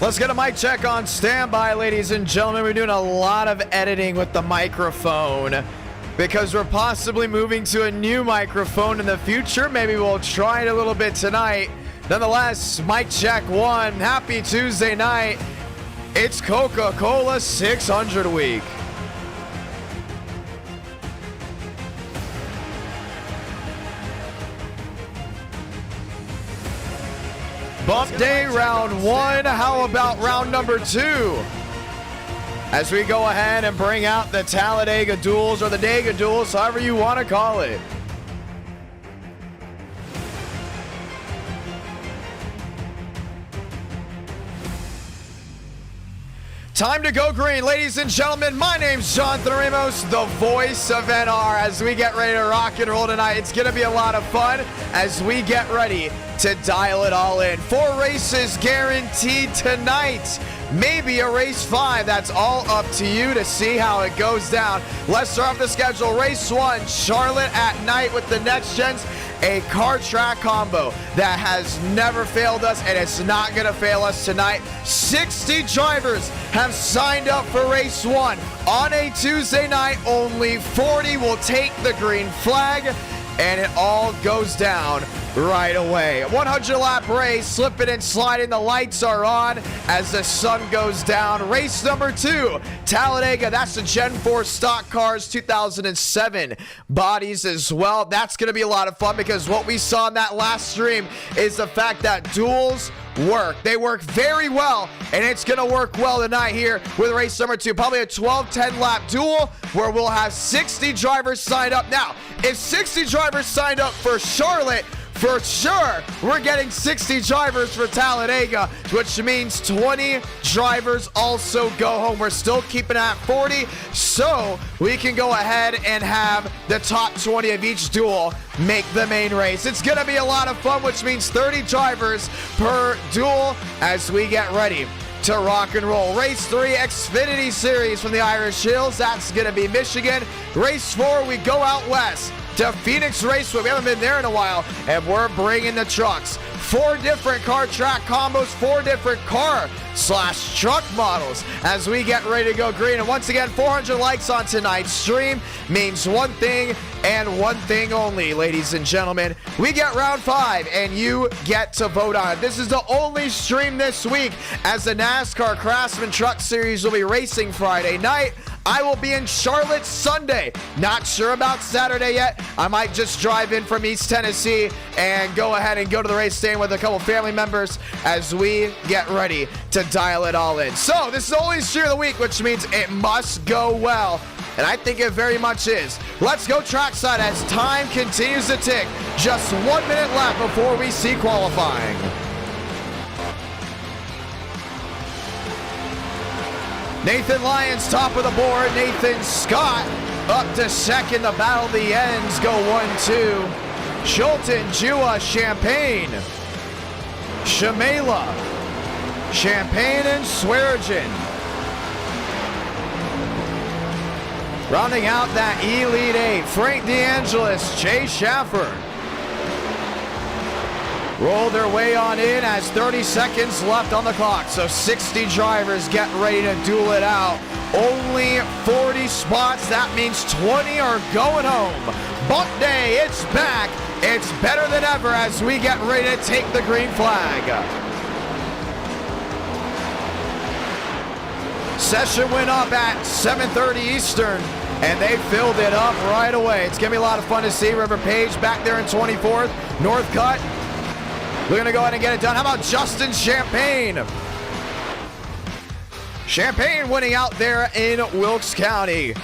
Let's get a mic check on standby, ladies and gentlemen. We're doing a lot of editing with the microphone because we're possibly moving to a new microphone in the future. Maybe we'll try it a little bit tonight. Nonetheless, mic check one. Happy Tuesday night. It's Coca-Cola 600 week. Bump day round one. How about round number two? As we go ahead and bring out the Talladega Duels or the Dega Duels, however you want to call it. Time to go green, ladies and gentlemen. My name's Jonathan Ramos, the voice of NR. As we get ready to rock and roll tonight, it's going to be a lot of fun as we get ready to dial it all in. 4 races guaranteed tonight. Maybe a race 5. That's all up to you to see how it goes down. Let's start off the schedule. Race 1, Charlotte at night with the Next Gens. A car track combo that has never failed us, and it's not going to fail us tonight. 60 drivers have signed up for race 1. On a Tuesday night, only 40 will take the green flag, and it all goes down right away. 100-lap race, slipping and sliding. The lights are on as the sun goes down. Race number 2, Talladega. That's the Gen 4 stock cars, 2007 bodies as well. That's going to be a lot of fun because what we saw in that last stream is the fact that duels work. They work very well, and it's going to work well tonight here with race number 2. Probably a 12-10 lap duel where we'll have 60 drivers signed up. Now, if 60 drivers signed up for Charlotte, for sure, we're getting 60 drivers for Talladega, which means 20 drivers also go home. We're still keeping it at 40, so we can go ahead and have the top 20 of each duel make the main race. It's going to be a lot of fun, which means 30 drivers per duel as we get ready to rock and roll. Race 3, Xfinity Series from the Irish Hills. That's going to be Michigan. Race 4, we go out west to Phoenix Raceway. We haven't been there in a while, and we're bringing the trucks. 4 different car track combos, 4 different car/truck models as we get ready to go green. And once again, 400 likes on tonight's stream means one thing and one thing only, ladies and gentlemen. We get round 5, and you get to vote on it. This is the only stream this week as the NASCAR Craftsman Truck Series will be racing Friday night. I will be in Charlotte Sunday. Not sure about Saturday yet. I might just drive in from East Tennessee and go ahead and go to the race stand with a couple family members as we get ready to dial it all in. So this is the only stream of the week, which means it must go well. And I think it very much is. Let's go trackside as time continues to tick. Just 1 minute left before we see qualifying. Nathan Lyons top of the board. Nathan Scott up to second. The battle of the ends go 1-2. Chilton, Jua, Champagne, Shamela, Champagne and Swearingen. Rounding out that Elite 8, Frank DeAngelis, Jay Schaffer. Roll their way on in as 30 seconds left on the clock. So 60 drivers get ready to duel it out. Only 40 spots. That means 20 are going home. Bump day, it's back. It's better than ever as we get ready to take the green flag. Session went up at 7:30 Eastern, and they filled it up right away. It's going to be a lot of fun to see. River Page back there in 24th. Northcutt. We're going to go ahead and get it done. How about Justin Champagne? Champagne winning out there in Wilkes County.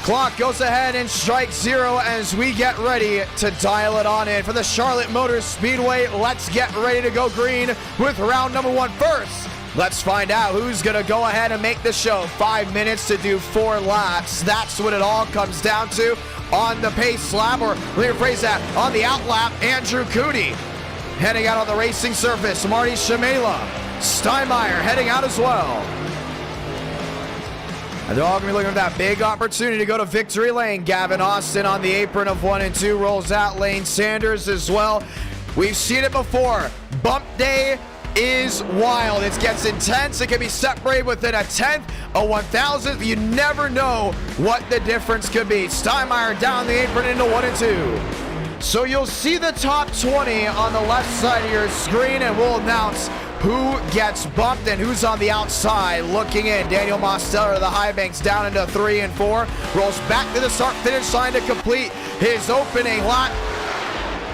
Clock goes ahead and strikes 0 as we get ready to dial it on in. For the Charlotte Motor Speedway, let's get ready to go green with round number 1 first. Let's find out who's going to go ahead and make the show. 5 minutes to do 4 laps. That's what it all comes down to. On the pace lap, or let me rephrase that, on the out lap, Andrew Cootie. Heading out on the racing surface, Marty Shamela. Steinmeier heading out as well. And they're all going to be looking for that big opportunity to go to victory lane. Gavin Austin on the apron of 1 and 2 rolls out. Lane Sanders as well. We've seen it before. Bump day is wild. It gets intense. It can be separated within a tenth, a 1,000th. You never know what the difference could be. Steinmeier down the apron into 1 and 2. So you'll see the top 20 on the left side of your screen, and we'll announce who gets bumped and who's on the outside looking in. Daniel Mosteller of the High Banks down into 3 and 4. Rolls back to the start finish line to complete his opening lap.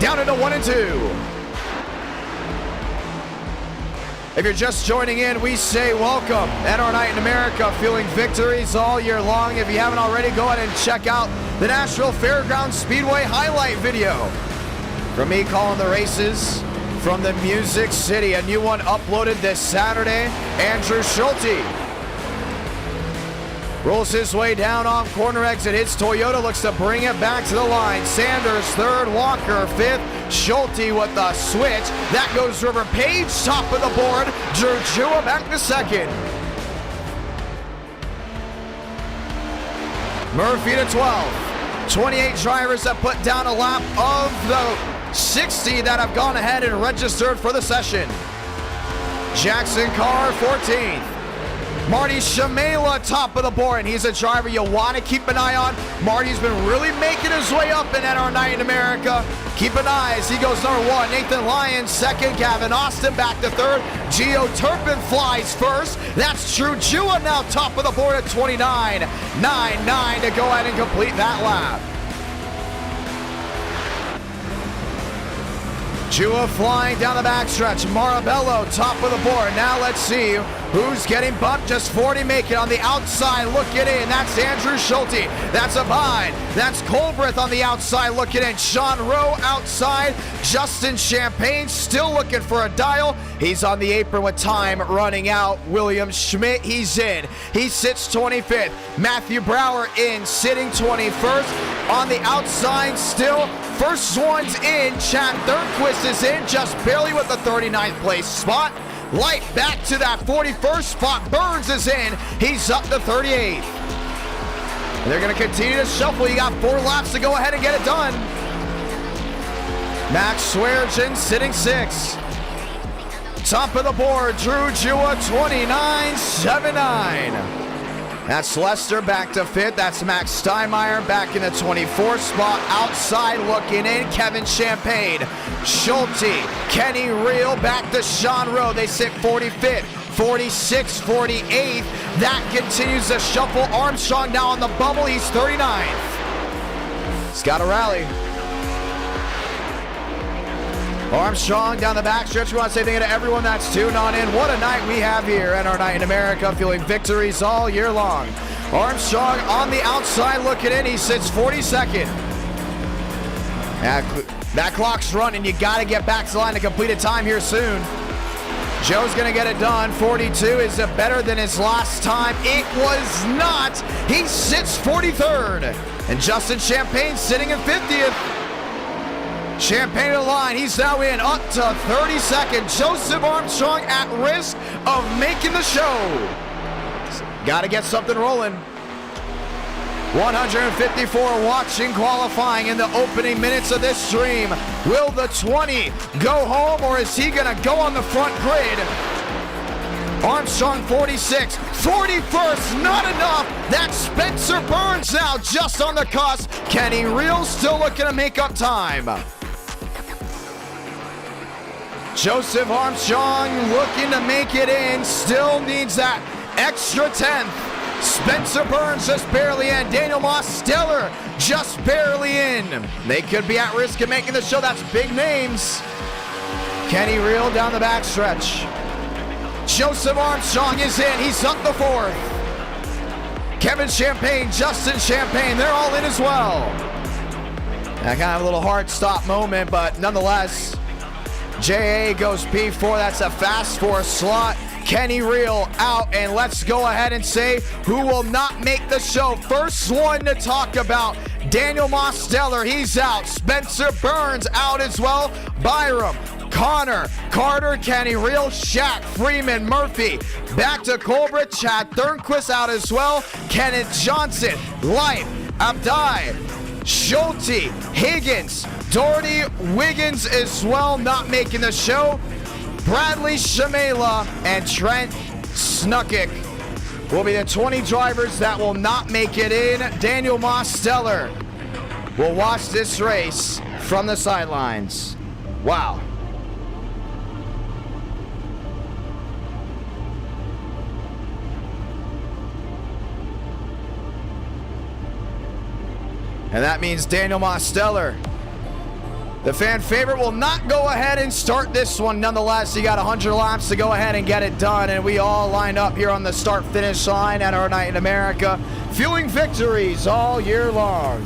Down into 1 and 2. If you're just joining in, we say welcome. NR Night in America, fueling victories all year long. If you haven't already, go ahead and check out the Nashville Fairgrounds Speedway highlight video. From me calling the races from the Music City, a new one uploaded this Saturday. Andrew Schulte rolls his way down on corner exit. Hits Toyota, looks to bring it back to the line. Sanders third, Walker fifth. Schulte with the switch. That goes River Page, top of the board. Drew Jua back to second. Murphy to 12. 28 drivers that put down a lap of the 60 that have gone ahead and registered for the session. Jackson Carr 14th. Marty Shamela top of the board, and he's a driver you want to keep an eye on. Marty's been really making his way up in NR Night in America. Keep an eye as he goes number 1. Nathan Lyons second. Gavin Austin back to third. Gio Turpin flies first. That's Drew Jua now top of the board at 29. 9-9 to go ahead and complete that lap. Jua flying down the backstretch. Marabello top of the board. Now let's see who's getting bumped. Just 40 make it on the outside looking in. That's Andrew Schulte. That's Abide. That's Colbreth on the outside looking in. Sean Rowe outside. Justin Champagne still looking for a dial. He's on the apron with time running out. William Schmidt, he's in. He sits 25th. Matthew Brower in, sitting 21st. On the outside still. First one's in. Chad Thurnquist is in, just barely with the 39th place spot. Light back to that 41st spot. Burns is in. He's up to 38th. And they're going to continue to shuffle. You got 4 laps to go ahead and get it done. Max Swearengin sitting 6th. Top of the board, Drew Jua 29.79. That's Lester back to 5th. That's Max Steinmeier back in the 24th spot. Outside looking in, Kevin Champagne. Schulte, Kenny Reel back to Sean Rowe. They sit 45th, 46th, 48th. That continues to shuffle. Armstrong now on the bubble. He's 39th. He's got a rally. Armstrong down the backstretch. We want to say thank you to everyone that's tuned on in. What a night we have here at our Night in America, fueling victories all year long. Armstrong on the outside looking in. He sits 42nd. That clock's running. You got to get back to the line to complete a time here soon. Joe's going to get it done. 42. Is it better than his last time? It was not. He sits 43rd. And Justin Champagne sitting in 50th. Champagne to the line, he's now in up to 32nd. Joseph Armstrong at risk of making the show. Got to get something rolling. 154 watching qualifying in the opening minutes of this stream. Will the 20 go home, or is he going to go on the front grid? Armstrong 46, 41st, not enough. That's Spencer Burns now just on the cusp. Kenny Reel still looking to make up time. Joseph Armstrong looking to make it in, still needs that extra 10th. Spencer Burns just barely in. Daniel Mosteller just barely in. They could be at risk of making the show. That's big names. Kenny Reel down the backstretch. Joseph Armstrong is in. He's up the 4th. Kevin Champagne, Justin Champagne, they're all in as well. That kind of a little hard stop moment, but nonetheless, JA goes P4. That's a fast 4 slot. Kenny Reel out, and let's go ahead and say who will not make the show. First one to talk about, Daniel Mosteller, he's out. Spencer Burns out as well. Byram, Connor, Carter, Kenny Reel, Shaq, Freeman, Murphy. Back to Colbert, Chad Thurnquist out as well. Kenneth Johnson, Light, Abdi, Schulte, Higgins, Doherty, Wiggins as well, not making the show. Bradley Shamela and Trent Snukic will be the 20 drivers that will not make it in. Daniel Mosteller will watch this race from the sidelines. Wow. And that means Daniel Mosteller, the fan favorite, will not go ahead and start this one. Nonetheless, he got 100 laps to go ahead and get it done. And we all lined up here on the start-finish line at our night in America, fueling victories all year long.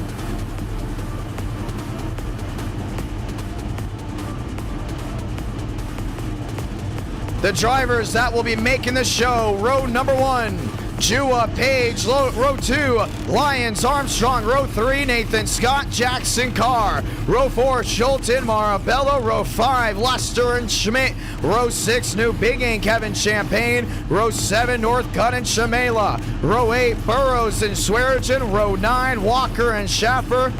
The drivers that will be making the show: row number 1, Jua Page. Row 2, Lyons Armstrong. Row 3, Nathan Scott, Jackson Carr. Row 4, Schulten Marabello. Row 5, Lester and Schmidt. Row 6, New Bigging, Kevin Champagne. Row 7, Northcutt and Shamela. Row 8, Burrows and Swearigan. Row 9, Walker and Schaffer.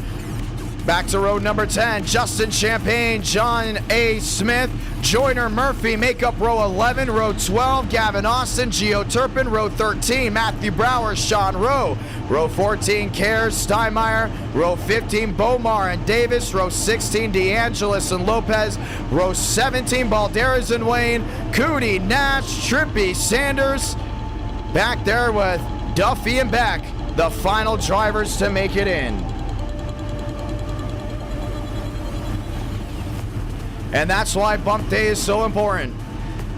Back to row number 10, Justin Champagne, John A. Smith, Joyner Murphy make up row 11. Row 12, Gavin Austin, Gio Turpin. Row 13, Matthew Brower, Sean Rowe. Row 14, Kerr, Steinmeier. Row 15, Bomar and Davis. Row 16, DeAngelis and Lopez. Row 17, Balderas and Wayne. Cooney, Nash, Trippy, Sanders. Back there with Duffy and Beck, the final drivers to make it in. And that's why bump day is so important.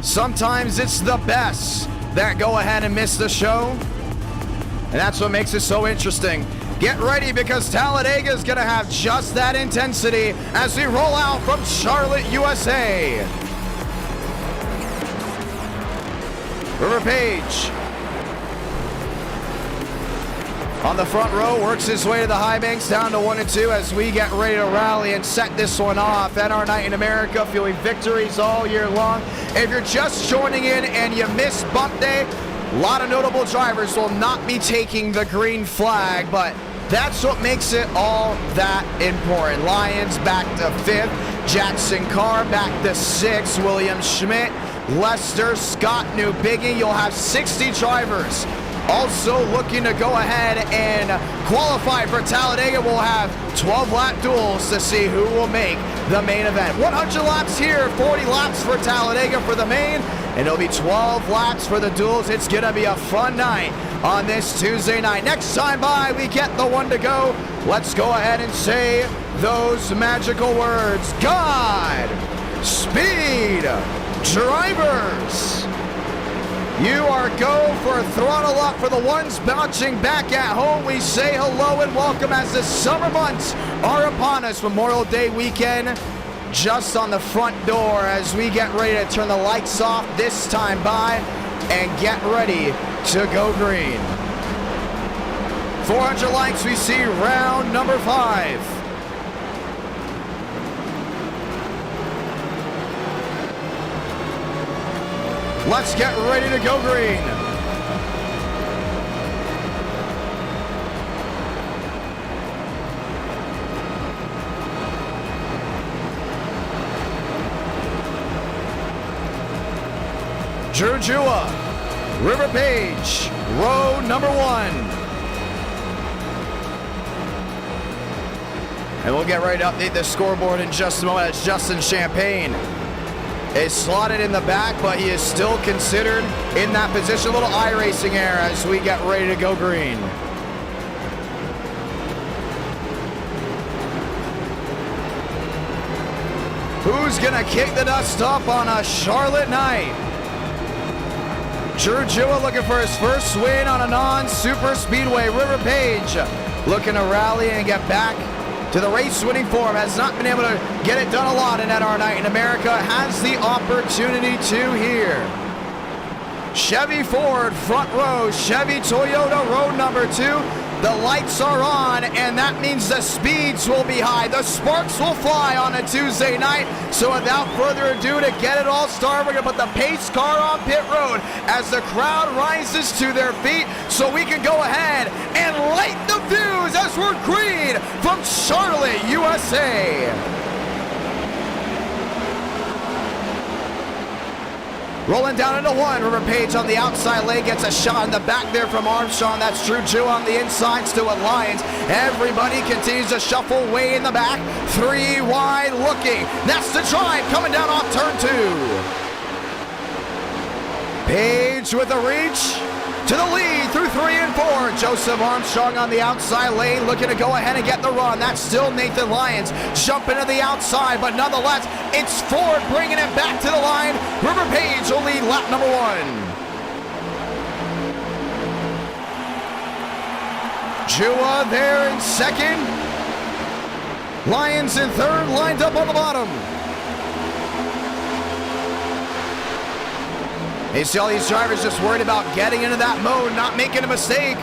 Sometimes it's the best that go ahead and miss the show. And that's what makes it so interesting. Get ready, because Talladega is going to have just that intensity as we roll out from Charlotte, USA. River Page on the front row works his way to the high banks, down to 1 and 2 as we get ready to rally and set this one off at our night in America, fueling victories all year long. If you're just joining in and you missed bump day, a lot of notable drivers will not be taking the green flag, but that's what makes it all that important. Lyons back to 5th, Jackson Carr back to 6th, William Schmidt, Lester, Scott, New Biggie. You'll have 60 drivers also looking to go ahead and qualify for Talladega. We'll have 12-lap duels to see who will make the main event. 100 laps here, 40 laps for Talladega for the main, and it'll be 12 laps for the duels. It's going to be a fun night on this Tuesday night. Next time by, we get the one to go. Let's go ahead and say those magical words. God speed, drivers. You are go for throttle up. For the ones watching back at home, we say hello and welcome as the summer months are upon us. Memorial Day weekend just on the front door as we get ready to turn the lights off this time by and get ready to go green. 400 lights, we see round number 5. Let's get ready to go green. Drew Jua, River Page, row number 1. And we'll get ready to update the scoreboard in just a moment as Justin Champagne is slotted in the back, but he is still considered in that position. A little iRacing air as we get ready to go green. Who's gonna kick the dust up on a Charlotte night? Drew Jua looking for his first win on a non-super speedway. River Page looking to rally and get back to the race-winning form. Has not been able to get it done a lot in our night in America. Has the opportunity to here. Chevy Ford front row, Chevy Toyota row number 2. The lights are on, and that means the speeds will be high. The sparks will fly on a Tuesday night. So without further ado, to get it all started, we're gonna put the pace car on pit road as the crowd rises to their feet so we can go ahead and light the fuse as we're green from Charlotte, USA. Rolling down into one. River Page on the outside lane gets a shot in the back there from Armstrong. That's Drew Jewett on the inside, still with Lyons. Everybody continues to shuffle way in the back. 3 wide looking. That's the drive coming down off turn 2. Page with a reach to the lead through 3 and 4. Joseph Armstrong on the outside lane looking to go ahead and get the run. That's still Nathan Lyons jumping to the outside, but nonetheless, it's Ford bringing it back to the line. River Page will lead lap number 1. Jewett there in second. Lyons in third, lined up on the bottom. You see all these drivers just worried about getting into that mode, not making a mistake.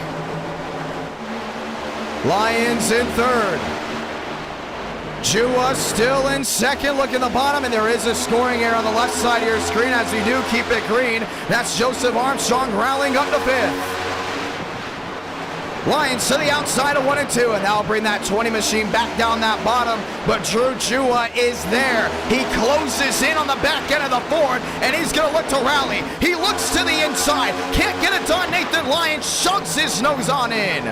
Lyons in third. Jewett still in second, look at the bottom, and there is a scoring error on the left side of your screen as we do keep it green. That's Joseph Armstrong rallying up to 5th. Lyons to the outside of 1 and 2, and that'll bring that 20 machine back down that bottom, but Drew Jewett is there. He closes in on the back end of the Ford, and he's going to look to rally. He looks to the inside, can't get it done. Nathan Lyons shoves his nose on in.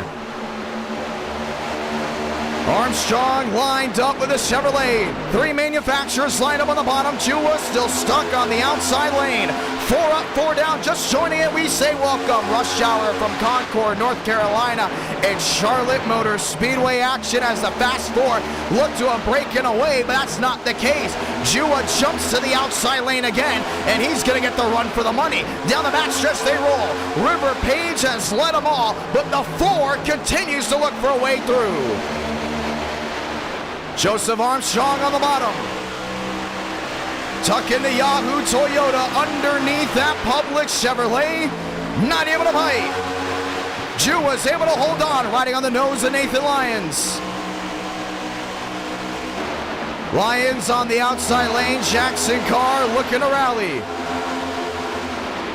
Armstrong lined up with a Chevrolet. 3 manufacturers lined up on the bottom. Jewett still stuck on the outside lane. 4 up, 4 down. Just joining it, we say welcome. Rush hour from Concord, North Carolina. It's Charlotte Motor Speedway action as the Fast 4 look to a breaking away, but that's not the case. Jewett jumps to the outside lane again, and he's going to get the run for the money. Down the backstretch they roll. River Page has led them all, but the 4 continues to look for a way through. Joseph Armstrong on the bottom. Tuck in the Yahoo Toyota underneath that Public Chevrolet. Not able to bite. Jewett's able to hold on, riding on the nose of Nathan Lyons. Lyons on the outside lane. Jackson Carr looking to rally.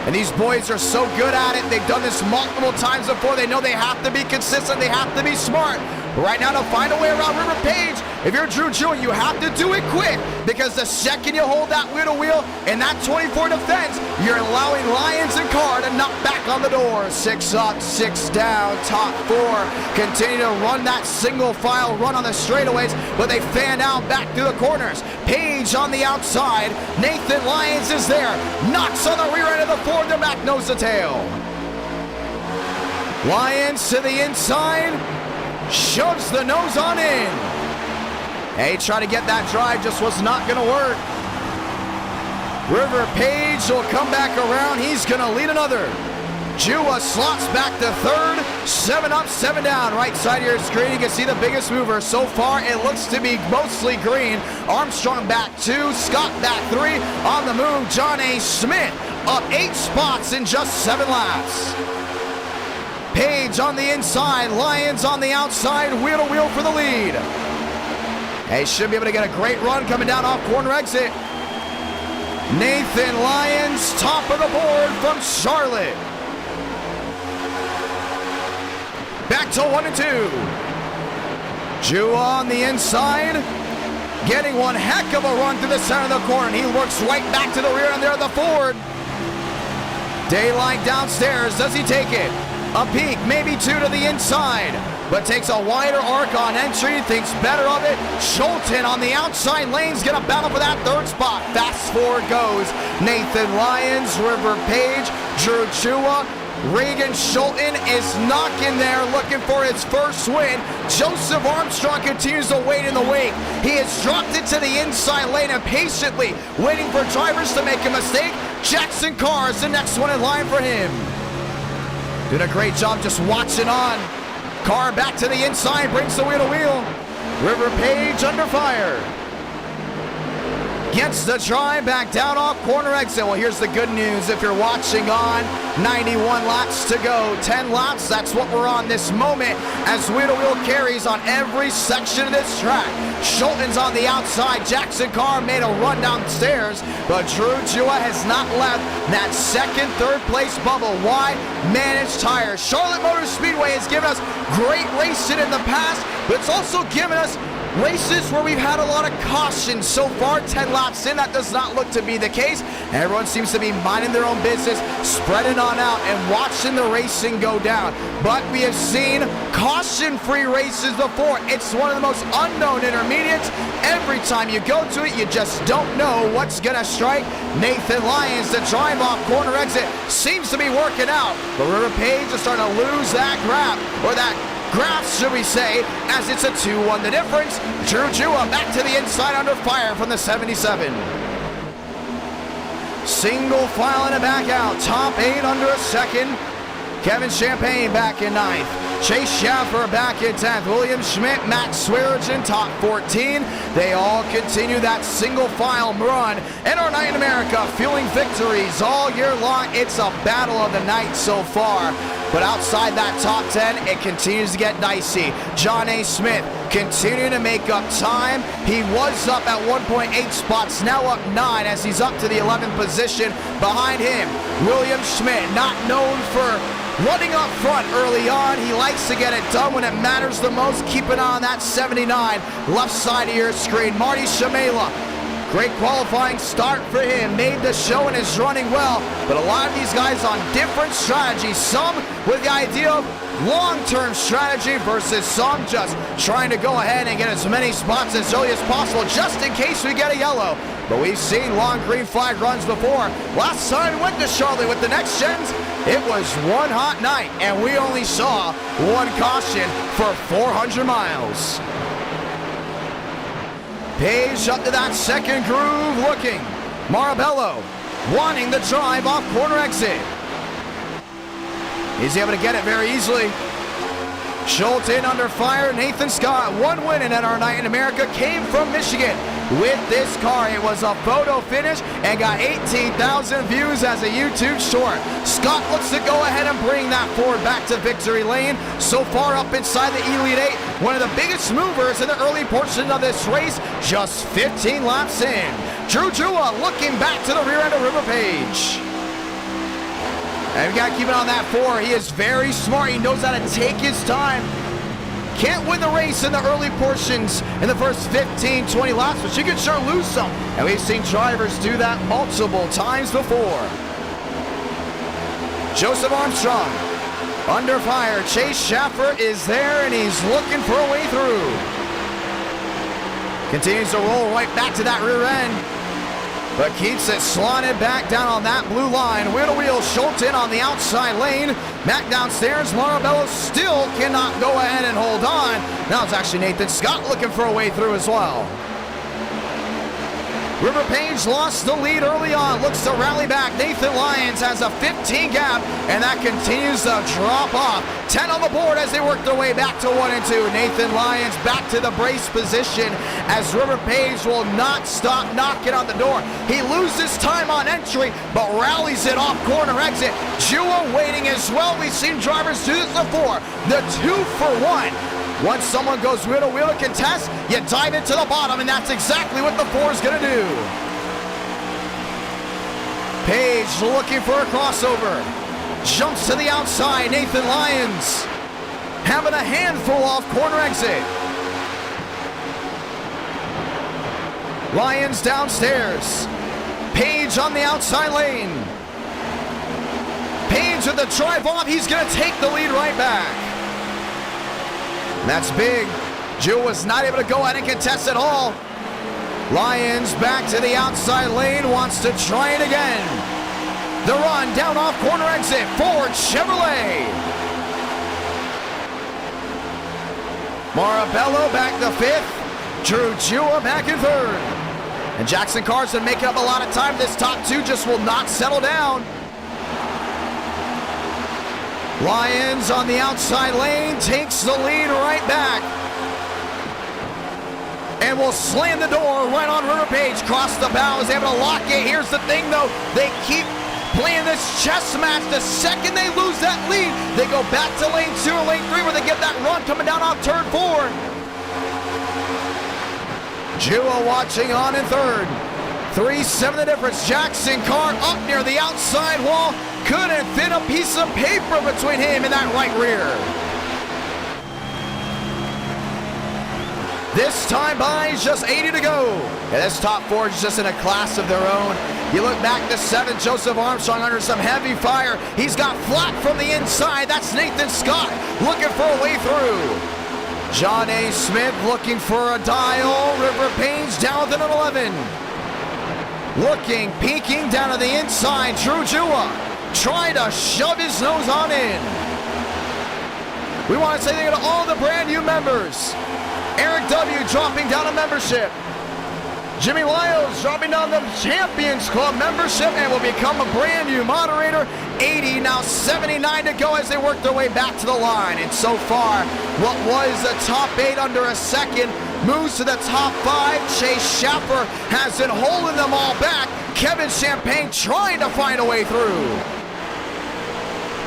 And these boys are so good at it. They've done this multiple times before. They know they have to be consistent. They have to be smart. Right now to find a way around River Page. If you're Drew Jewett, you have to do it quick, because the second you hold that wheel to wheel and that 24 defense, you're allowing Lyons and Carr to knock back on the door. 6 up, 6 down, top 4. Continue to run that single file run on the straightaways, but they fan out back through the corners. Page on the outside. Nathan Lyons is there. Knocks on the rear end of the Ford to back nose to tail. Lyons to the inside. Shoves the nose on in. Hey, try to get that drive, just was not going to work. River Page will come back around. He's going to lead another. Jewett slots back to third. 7 up, 7 down. Right side of your screen, you can see the biggest mover. So far, it looks to be mostly green. Armstrong back 2. Scott back 3. On the move, John A. Smith up 8 spots in just 7 laps. Page on the inside, Lyons on the outside, wheel to wheel for the lead. They should be able to get a great run coming down off corner exit. Nathan Lyons, top of the board from Charlotte. Back to 1 and 2. Jewett on the inside, getting one heck of a run through the center of the corner. And he works right back to the rear end there of the Ford. Daylight downstairs, does he take it? A peek, maybe 2 to the inside, but takes a wider arc on entry, thinks better of it. Scholten on the outside lane's gonna battle for that 3rd spot. Fast forward goes Nathan Lyons, River Page, Drew Jewett. Regan Scholten is knocking there, looking for his first win. Joseph Armstrong continues to wait in the wake. He has dropped it to the inside lane and patiently waiting for drivers to make a mistake. Jackson Carr is the next one in line for him. Doing a great job just watching on. Carr back to the inside, brings the wheel to wheel. River Page under fire. Gets the drive back down off corner exit. Well, here's the good news. If you're watching on, 91 laps to go. 10 laps, that's what we're on this moment as wheel-to-wheel carries on every section of this track. Scholten's on the outside. Jackson Carr made a run downstairs, but Drew Jewett has not left that 2nd, 3rd place bubble. Why? Managed tires. Charlotte Motor Speedway has given us great racing in the past, but it's also given us races where we've had a lot of caution so far. 10 laps in, that does not look to be the case. Everyone seems to be minding their own business, spreading on out and watching the racing go down. But we have seen caution-free races before. It's one of the most unknown intermediates. Every time you go to it, you just don't know what's gonna strike. Nathan Lyons, the drive-off corner exit, seems to be working out. But River Page is starting to lose that grasp, should we say, as it's a 2-1 the difference. Drew Jua back to the inside under fire from the 77. Single file and a back out. Top 8 under a second. Kevin Champagne back in 9th. Chase Schaffer back in 10th. William Schmidt, Matt Swearigan, top 14. They all continue that single file run. And our night in America, fueling victories all year long. It's a battle of the night so far. But outside that top 10, it continues to get dicey. John A. Smith continuing to make up time. He was up at 1.8 spots, now up 9 as he's up to the 11th position. Behind him, William Schmidt, not known for running up front early on. He likes to get it done when it matters the most. Keep an eye on that 79, left side of your screen. Marty Shamela, great qualifying start for him. Made the show and is running well. But a lot of these guys on different strategies. Some with the idea of long-term strategy versus some just trying to go ahead and get as many spots as early as possible just in case we get a yellow. But we've seen long green flag runs before. Last time we went to Charlotte with the next gens, it was one hot night and we only saw one caution for 400 miles. Page up to that second groove looking. Marabello wanting the drive off corner exit. He's able to get it very easily. Schultz in under fire. Nathan Scott, one win in our night in America, came from Michigan. With this car, it was a photo finish and got 18,000 views as a YouTube short. Scott looks to go ahead and bring that Ford back to victory lane. So far up inside the Elite 8, one of the biggest movers in the early portion of this race, just 15 laps in. Drew Jua looking back to the rear end of River Page. And we got to keep it on that 4. He is very smart. He knows how to take his time. Can't win the race in the early portions in the first 15, 20 laps, but you can sure lose some. And we've seen drivers do that multiple times before. Joseph Armstrong under fire. Chase Schaffer is there, and he's looking for a way through. Continues to roll right back to that rear end, but keeps it slotted back down on that blue line. Wheel to wheel, Schultz in on the outside lane. Matt downstairs, Marabello still cannot go ahead and hold on. Now it's actually Nathan Scott looking for a way through as well. River Page lost the lead early on, looks to rally back. Nathan Lyons has a 15 gap, and that continues to drop off. 10 on the board as they work their way back to 1 and 2. Nathan Lyons back to the brace position as River Page will not stop knocking on the door. He loses time on entry, but rallies it off corner exit. Jua waiting as well. We've seen drivers do this before. The 2 for 1. Once someone goes wheel to wheel to contest, you dive into the bottom, and that's exactly what the 4 is going to do. Page looking for a crossover. Jumps to the outside. Nathan Lyons having a handful off corner exit. Lyons downstairs. Page on the outside lane. Page with the drive off. He's going to take the lead right back. That's big. Jewel was not able to go ahead and contest at all. Lyons back to the outside lane, wants to try it again. The run down off corner exit, Ford Chevrolet. Marabello back to 5th. Drew Jua back in 3rd. And Jackson Carson making up a lot of time. This top 2 just will not settle down. Lyons on the outside lane takes the lead right back. And will slam the door right on River Page. Cross the bow, is able to lock it. Here's the thing though, they keep playing this chess match. The second they lose that lead, they go back to lane 2 or lane 3 where they get that run coming down off turn 4. Jua watching on in 3rd. 3-7 the difference. Jackson Carr up near the outside wall. Couldn't fit a piece of paper between him and that right rear. This time by just 80 to go. And this top four is just in a class of their own. You look back to 7, Joseph Armstrong under some heavy fire. He's got flat from the inside. That's Nathan Scott looking for a way through. John A. Smith looking for a dial. River Page down with an 11. Looking, peeking down to the inside. Drew Jua trying to shove his nose on in. We want to say thank you to all the brand new members. Eric W. dropping down a membership. Jimmy Lyles dropping down the Champions Club membership and will become a brand new moderator. 80, now 79 to go as they work their way back to the line. And so far, what was the top 8 under a second moves to the top 5. Chase Schaffer has been holding them all back. Kevin Champagne trying to find a way through.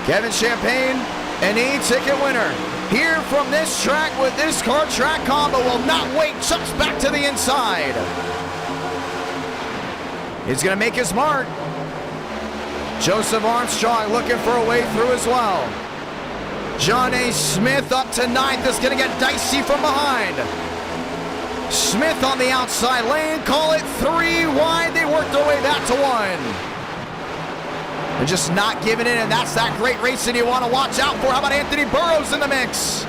Kevin Champagne, an E-ticket winner. Here from this track with this car track combo will not wait, jumps back to the inside. He's gonna make his mark. Joseph Armstrong looking for a way through as well. John A. Smith up to 9th is gonna get dicey from behind. Smith on the outside lane, call it 3 wide. They work their way back to 1. They're just not giving in, and that's that great racing you want to watch out for. How about Anthony Burrows in the mix?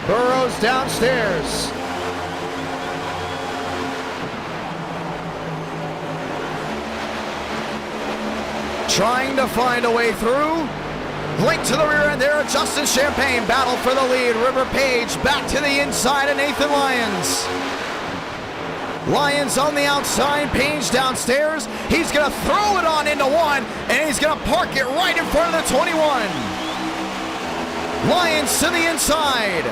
Burrows downstairs. Trying to find a way through. Right to the rear end there, Justin Champagne. Battle for the lead. River Page back to the inside of Nathan Lyons. Lyons on the outside, Page downstairs. He's going to throw it on into 1, and he's going to park it right in front of the 21. Lyons to the inside.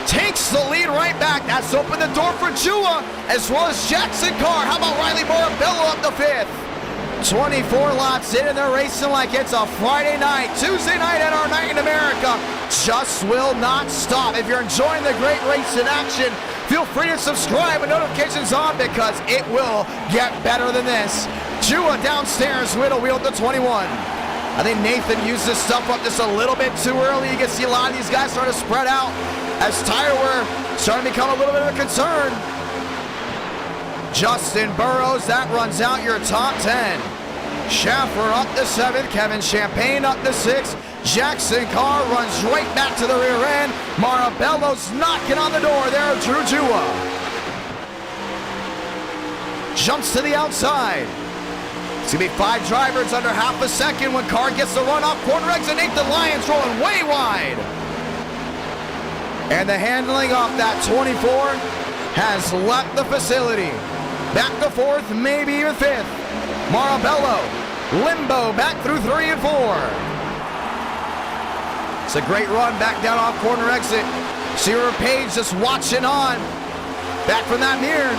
Takes the lead right back. That's opened the door for Jua, as well as Jackson Carr. How about Riley Morabello up the 5th? 24 laps in, and they're racing like it's a Friday night. Tuesday night at our Night in America just will not stop. If you're enjoying the great race in action, feel free to subscribe and notifications on because it will get better than this. Jua downstairs, Whittle wheel to 21. I think Nathan used this stuff up just a little bit too early. You can see a lot of these guys starting to spread out as tire wear starting to become a little bit of a concern. Justin Burrows, that runs out your top 10. Schaffer up to 7th, Kevin Champagne up to 6th. Jackson Carr runs right back to the rear end. Morabello's knocking on the door there of Drew Jua. Jumps to the outside. It's going to be 5 drivers under half a second when Carr gets the run off corner exit. Nathan Lyons rolling way wide. And the handling off that 24 has left the facility. Back to 4th, maybe even 5th. Morabello, limbo, back through 3 and 4. It's a great run back down off corner exit. River Page just watching on. Back from that mirror.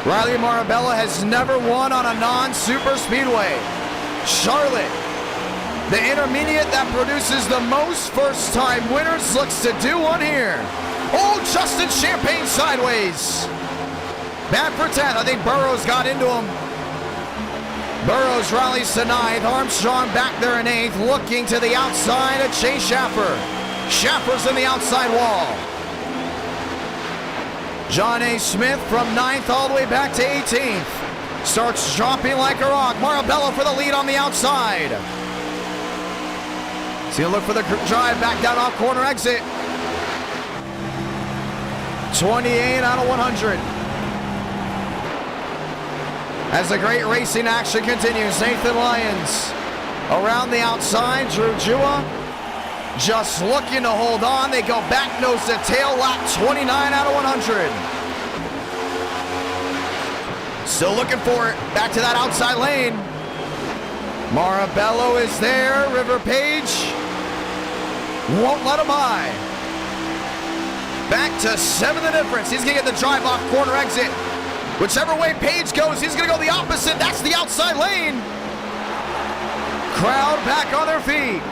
Riley Morabello has never won on a non-super speedway. Charlotte, the intermediate that produces the most first-time winners, looks to do one here. Oh, Justin Champagne sideways. Bad for 10. I think Burrows got into him. Burrows rallies to 9th. Armstrong back there in 8th, looking to the outside of Chase Schaffer. Schaffer's in the outside wall. John A. Smith from 9th all the way back to 18th. Starts dropping like a rock. Morabello for the lead on the outside. He's going to look for the drive back down off corner exit. 28 out of 100. As the great racing action continues, Nathan Lyons around the outside. Drew Jua just looking to hold on. They go back nose to tail, lap 29 out of 100. Still looking for it. Back to that outside lane. Morabello is there. River Page won't let him by. Back to 7 the difference. He's going to get the drive off corner exit. Whichever way Page goes, he's going to go the opposite. That's the outside lane. Crowd back on their feet.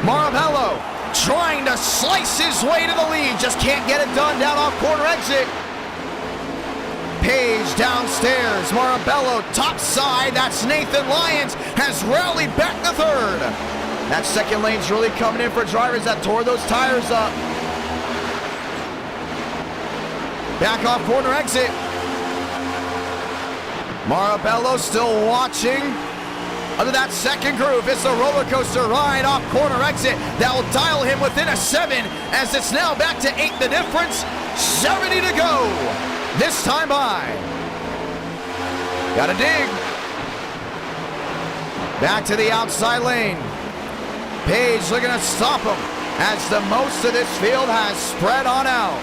Morabello trying to slice his way to the lead. Just can't get it done down off corner exit. Page downstairs. Morabello top side. That's Nathan Lyons has rallied back to 3rd. That second lane's really coming in for drivers that tore those tires up. Back off corner exit. Marabello still watching under that second groove. It's a roller coaster ride off corner exit that will dial him within a 7 as it's now back to 8 the difference. 70 to go. This time by. Gotta dig. Back to the outside lane. Page looking to stop him as the most of this field has spread on out.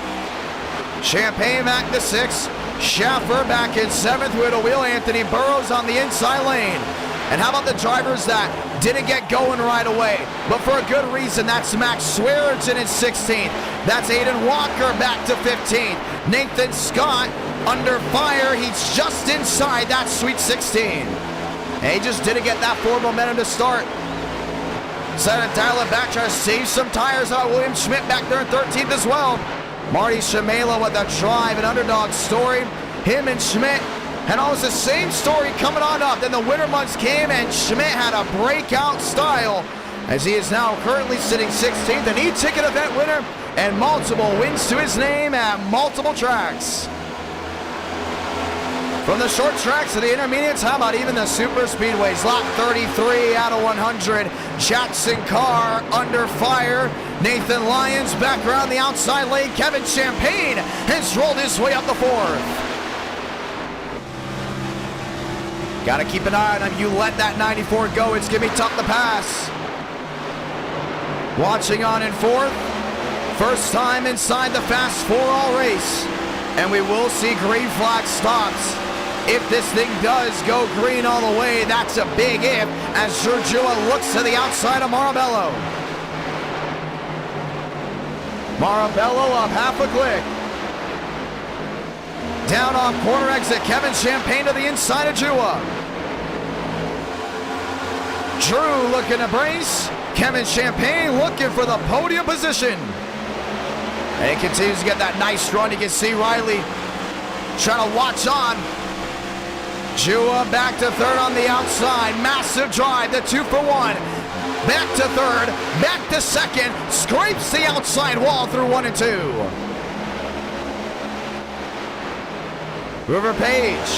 Champagne back to 6. Schaffer back in 7th with a wheel. Anthony Burrows on the inside lane. And how about the drivers that didn't get going right away, but for a good reason? That's Max Swearingen in 16th. That's Aiden Walker back to 15th. Nathan Scott under fire. He's just inside that sweet 16. And he just didn't get that forward momentum to start. Set to dial it back, try to save some tires. William Schmidt back there in 13th as well. Marty Shimela with a drive, an underdog story. Him and Schmidt had almost the same story coming on up. Then the winter months came and Schmidt had a breakout style as he is now currently sitting 16th, an e-ticket event winner and multiple wins to his name at multiple tracks. From the short tracks to the intermediates, how about even the super speedways? Lap 33 out of 100. Jackson Carr under fire. Nathan Lyons back around the outside lane. Kevin Champagne has rolled his way up the 4th. Got to keep an eye on him. You let that 94 go, it's going to be tough to pass. Watching on in 4th. First time inside the Fast 4 all race. And we will see green flag stops. If this thing does go green all the way, that's a big if, as Giorgio looks to the outside of Marabello. Marabello up half a click. Down off corner exit, Kevin Champagne to the inside of Jua. Drew looking to brace. Kevin Champagne looking for the podium position. And he continues to get that nice run. You can see Riley trying to watch on. Jua back to 3rd on the outside. Massive drive, the 2 for 1. Back to 3rd, back to 2nd. Scrapes the outside wall through 1 and 2. River Page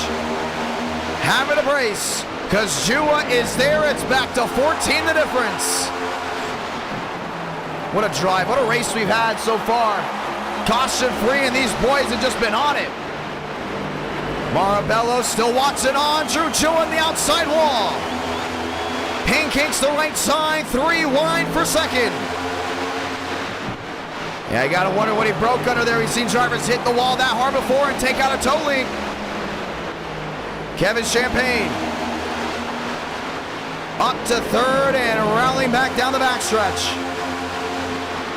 having a brace because Jua is there. It's back to 14 the difference. What a drive, what a race we've had so far. Caution free and these boys have just been on it. Marabello still watching on. Drew Jua on the outside wall. Pancakes the right side, 3 wide for 2nd. Yeah, you gotta wonder what he broke under there. We've seen drivers hit the wall that hard before and take out a toe link. Kevin Champagne up to 3rd and rallying back down the backstretch.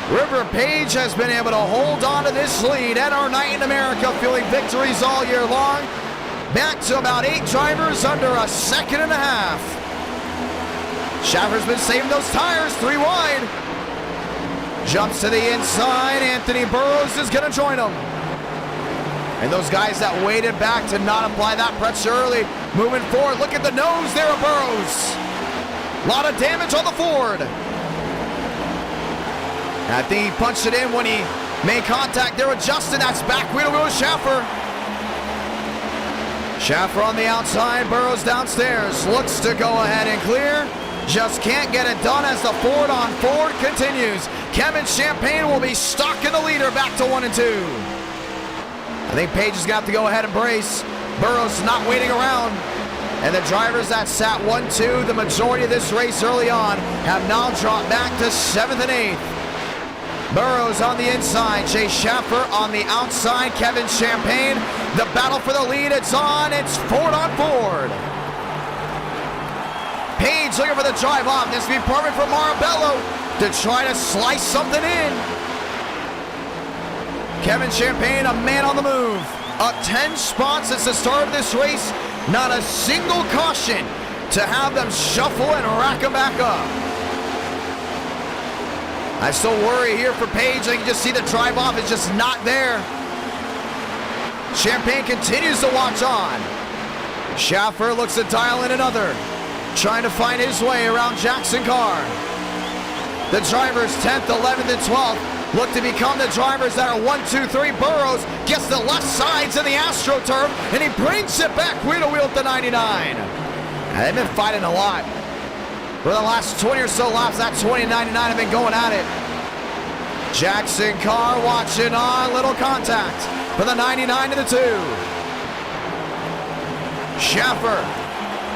River Page has been able to hold on to this lead at our night in America, feeling victories all year long. Back to about 8 drivers under a 1.5 seconds. Schaffer's been saving those tires, 3 wide. Jumps to the inside. Anthony Burrows is going to join him. And those guys that waited back to not apply that pressure early, moving forward. Look at the nose there of Burrows. A lot of damage on the Ford. I think he punched it in when he made contact there with Justin. That's back wheel to wheel Schaffer. Schaffer on the outside, Burrows downstairs. Looks to go ahead and clear. Just can't get it done as the Ford on Ford continues. Kevin Champagne will be stuck in the leader back to 1 and 2. I think Page has got to go ahead and brace. Burrows not waiting around. And the drivers that sat 1-2 the majority of this race early on have now dropped back to 7th and 8th. Burrows on the inside, Chase Schaffer on the outside, Kevin Champagne. The battle for the lead, it's on, it's Ford on Ford. Page looking for the drive off. This will be perfect for Marabello to try to slice something in. Kevin Champagne, a man on the move. Up 10 spots since the start of this race. Not a single caution to have them shuffle and rack them back up. I still worry here for Page. I can just see the drive off is just not there. Champagne continues to watch on. Schaffer looks to dial in another. Trying to find his way around Jackson Carr. The drivers 10th, 11th, and 12th look to become the drivers that are 1, 2, 3. Burrows gets the left sides in the AstroTurf, and he brings it back wheel to wheel at the 99. And they've been fighting a lot. For the last 20 or so laps, that 20 and 99 have been going at it. Jackson Carr watching on, little contact for the 99 to the 2. Schaffer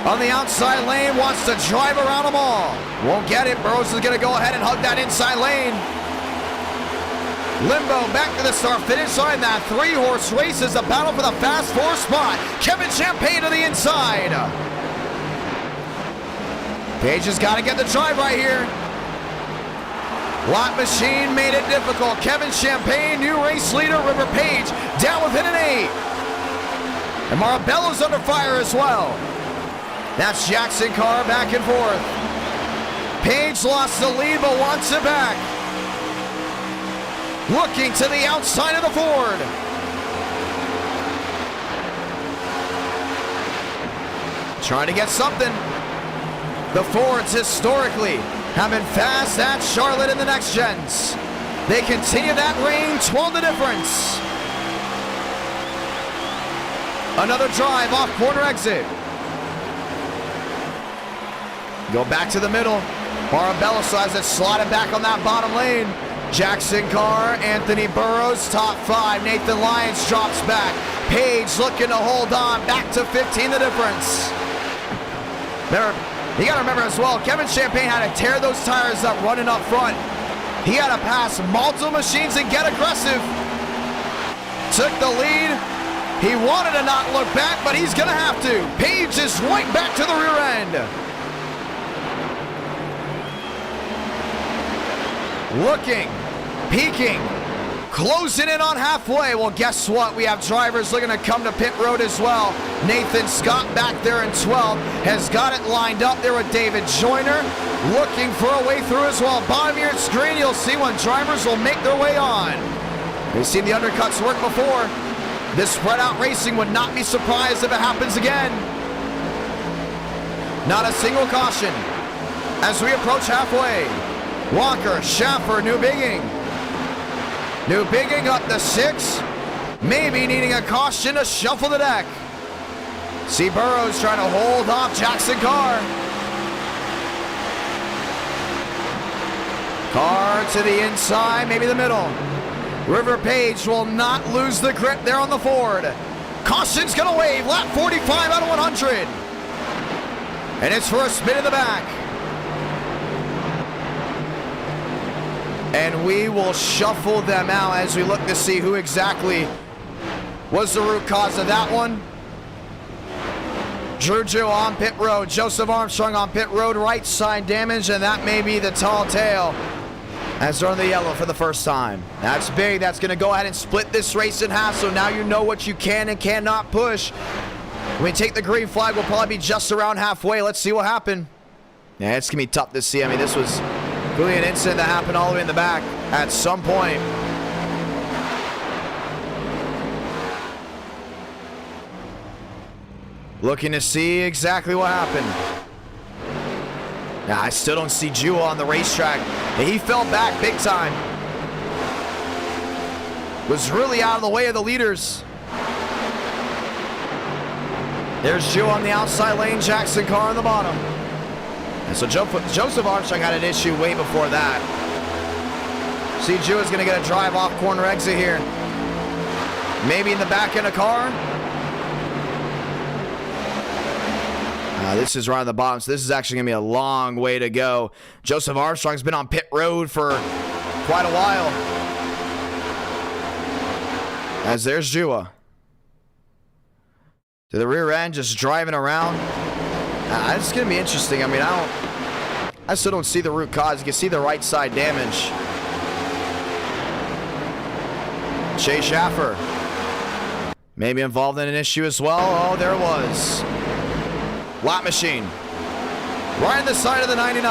on the outside lane wants to drive around them all. Won't get it. Burrows is going to go ahead and hug that inside lane. Limbo back to the start-finish line. That three-horse race is a battle for the fast four spot. Kevin Champagne to the inside. Page has got to get the drive right here. Lot Machine made it difficult. Kevin Champagne, new race leader. River Page down within an 8. And Marabello's under fire as well. That's Jackson Carr back and forth. Page lost the lead but wants it back. Looking to the outside of the Ford. Trying to get something. The Fords historically have been fast at Charlotte in the next gens. They continue that reign, 12 the difference. Another drive off corner exit. Go back to the middle. Marabello has it slotted back on that bottom lane. Jackson Carr, Anthony Burrows, top 5. Nathan Lyons drops back. Page looking to hold on. Back to 15 the difference. You got to remember as well, Kevin Champagne had to tear those tires up running up front. He had to pass multiple machines and get aggressive. Took the lead. He wanted to not look back, but he's going to have to. Page is right back to the rear end. Looking, peeking, closing in on halfway. Well, guess what? We have drivers looking to come to pit road as well. Nathan Scott back there in 12 has got it lined up there with David Joyner, looking for a way through as well. Bottom of your screen, you'll see when drivers will make their way on. We've seen the undercuts work before. This spread out racing would not be surprised if it happens again. Not a single caution as we approach halfway. Walker, Schaffer, Newbigging. Newbigging up to 6. Maybe needing a caution to shuffle the deck. See Burrows trying to hold off Jackson Carr. Carr to the inside, maybe the middle. River Page will not lose the grip there on the Ford. Caution's gonna wave, lap 45 out of 100. And it's for a spin in the back. And we will shuffle them out as we look to see who exactly was the root cause of that one. Giorgio on pit road. Joseph Armstrong on pit road. Right side damage, and that may be the tall tale as they're on the yellow for the first time. That's big. That's going to go ahead and split this race in half, so now you know what you can and cannot push. When we take the green flag, we'll probably be just around halfway. Let's see what happened. Yeah, it's going to be tough to see. I mean, this was really an incident that happened all the way in the back at some point. Looking to see exactly what happened. Now, I still don't see Jewel on the racetrack. He fell back big time. Was really out of the way of the leaders. There's Jewel on the outside lane, Jackson Carr on the bottom. And so Joseph Armstrong had an issue way before that. See, Jewel is going to get a drive off corner exit here. Maybe in the back end of Carr. This is right on the bottom, so this is actually going to be a long way to go. Joseph Armstrong's been on pit road for quite a while. As there's Jua. To the rear end, just driving around. It's going to be interesting. I mean, I still don't see the root cause. You can see the right side damage. Chase Schaffer. Maybe involved in an issue as well. Oh, there it was. Lot Machine. Right on the side of the 99.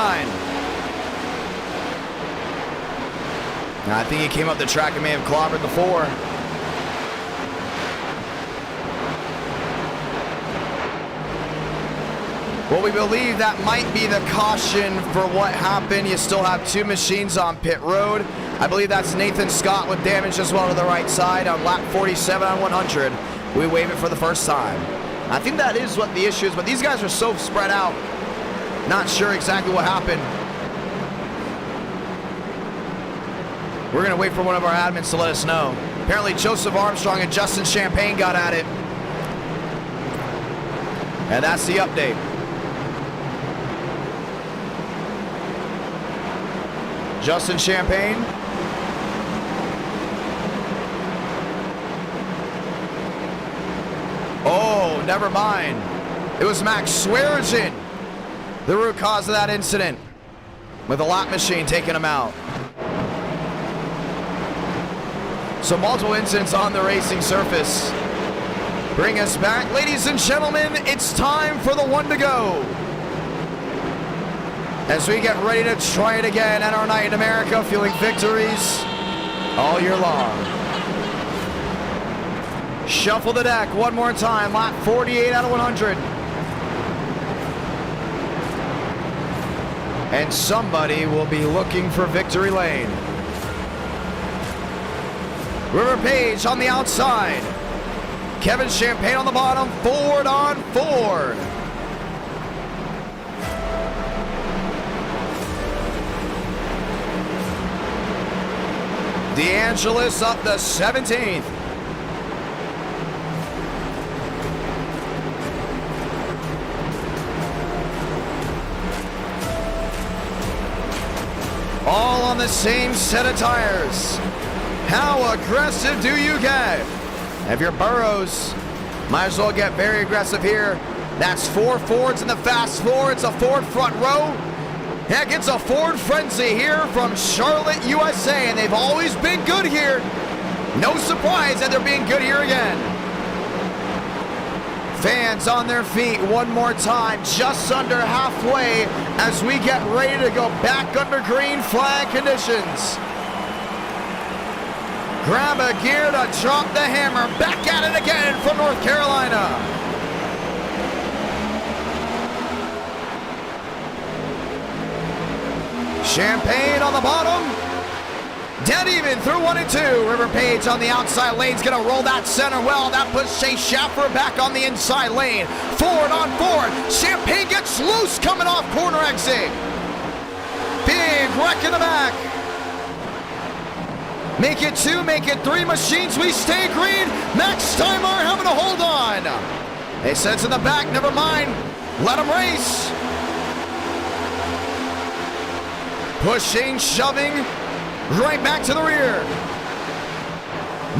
Now, I think he came up the track and may have clobbered the 4. Well, we believe that might be the caution for what happened. You still have 2 machines on pit road. I believe that's Nathan Scott with damage as well to the right side on lap 47 on 100. We wave it for the first time. I think that is what the issue is, but these guys are so spread out. Not sure exactly what happened. We're going to wait for one of our admins to let us know. Apparently Joseph Armstrong and Justin Champagne got at it. And that's the update. Justin Champagne. Oh, never mind. It was Max Swearinger, the root cause of that incident, with a lap machine taking him out. So multiple incidents on the racing surface. Bring us back, ladies and gentlemen, it's time for the one to go. As we get ready to try it again at our night in America, feeling victories all year long. Shuffle the deck one more time, lap 48 out of 100. And somebody will be looking for victory lane. River Page on the outside. Kevin Champagne on the bottom, Ford on Ford. DeAngelis up the 17th. All on the same set of tires. How aggressive do you get? If you're Burrows, might as well get very aggressive here. That's 4 Fords in the fast four. It's a Ford front row. Heck, it's a Ford frenzy here from Charlotte, USA, and they've always been good here. No surprise that they're being good here again. Fans on their feet one more time, just under halfway as we get ready to go back under green flag conditions. Grab a gear to drop the hammer. Back at it again from North Carolina. Champagne on the bottom. Dead even through 1 and 2. River Page on the outside lane's gonna roll that center well. That puts Chase Schaffer back on the inside lane. Ford on Ford. Champagne gets loose coming off corner exit. Big wreck in the back. Make it 2, make it 3 machines. We stay green. Max Steinmeier having to hold on. They said it's in the back. Never mind. Let them race. Pushing, shoving, right back to the rear.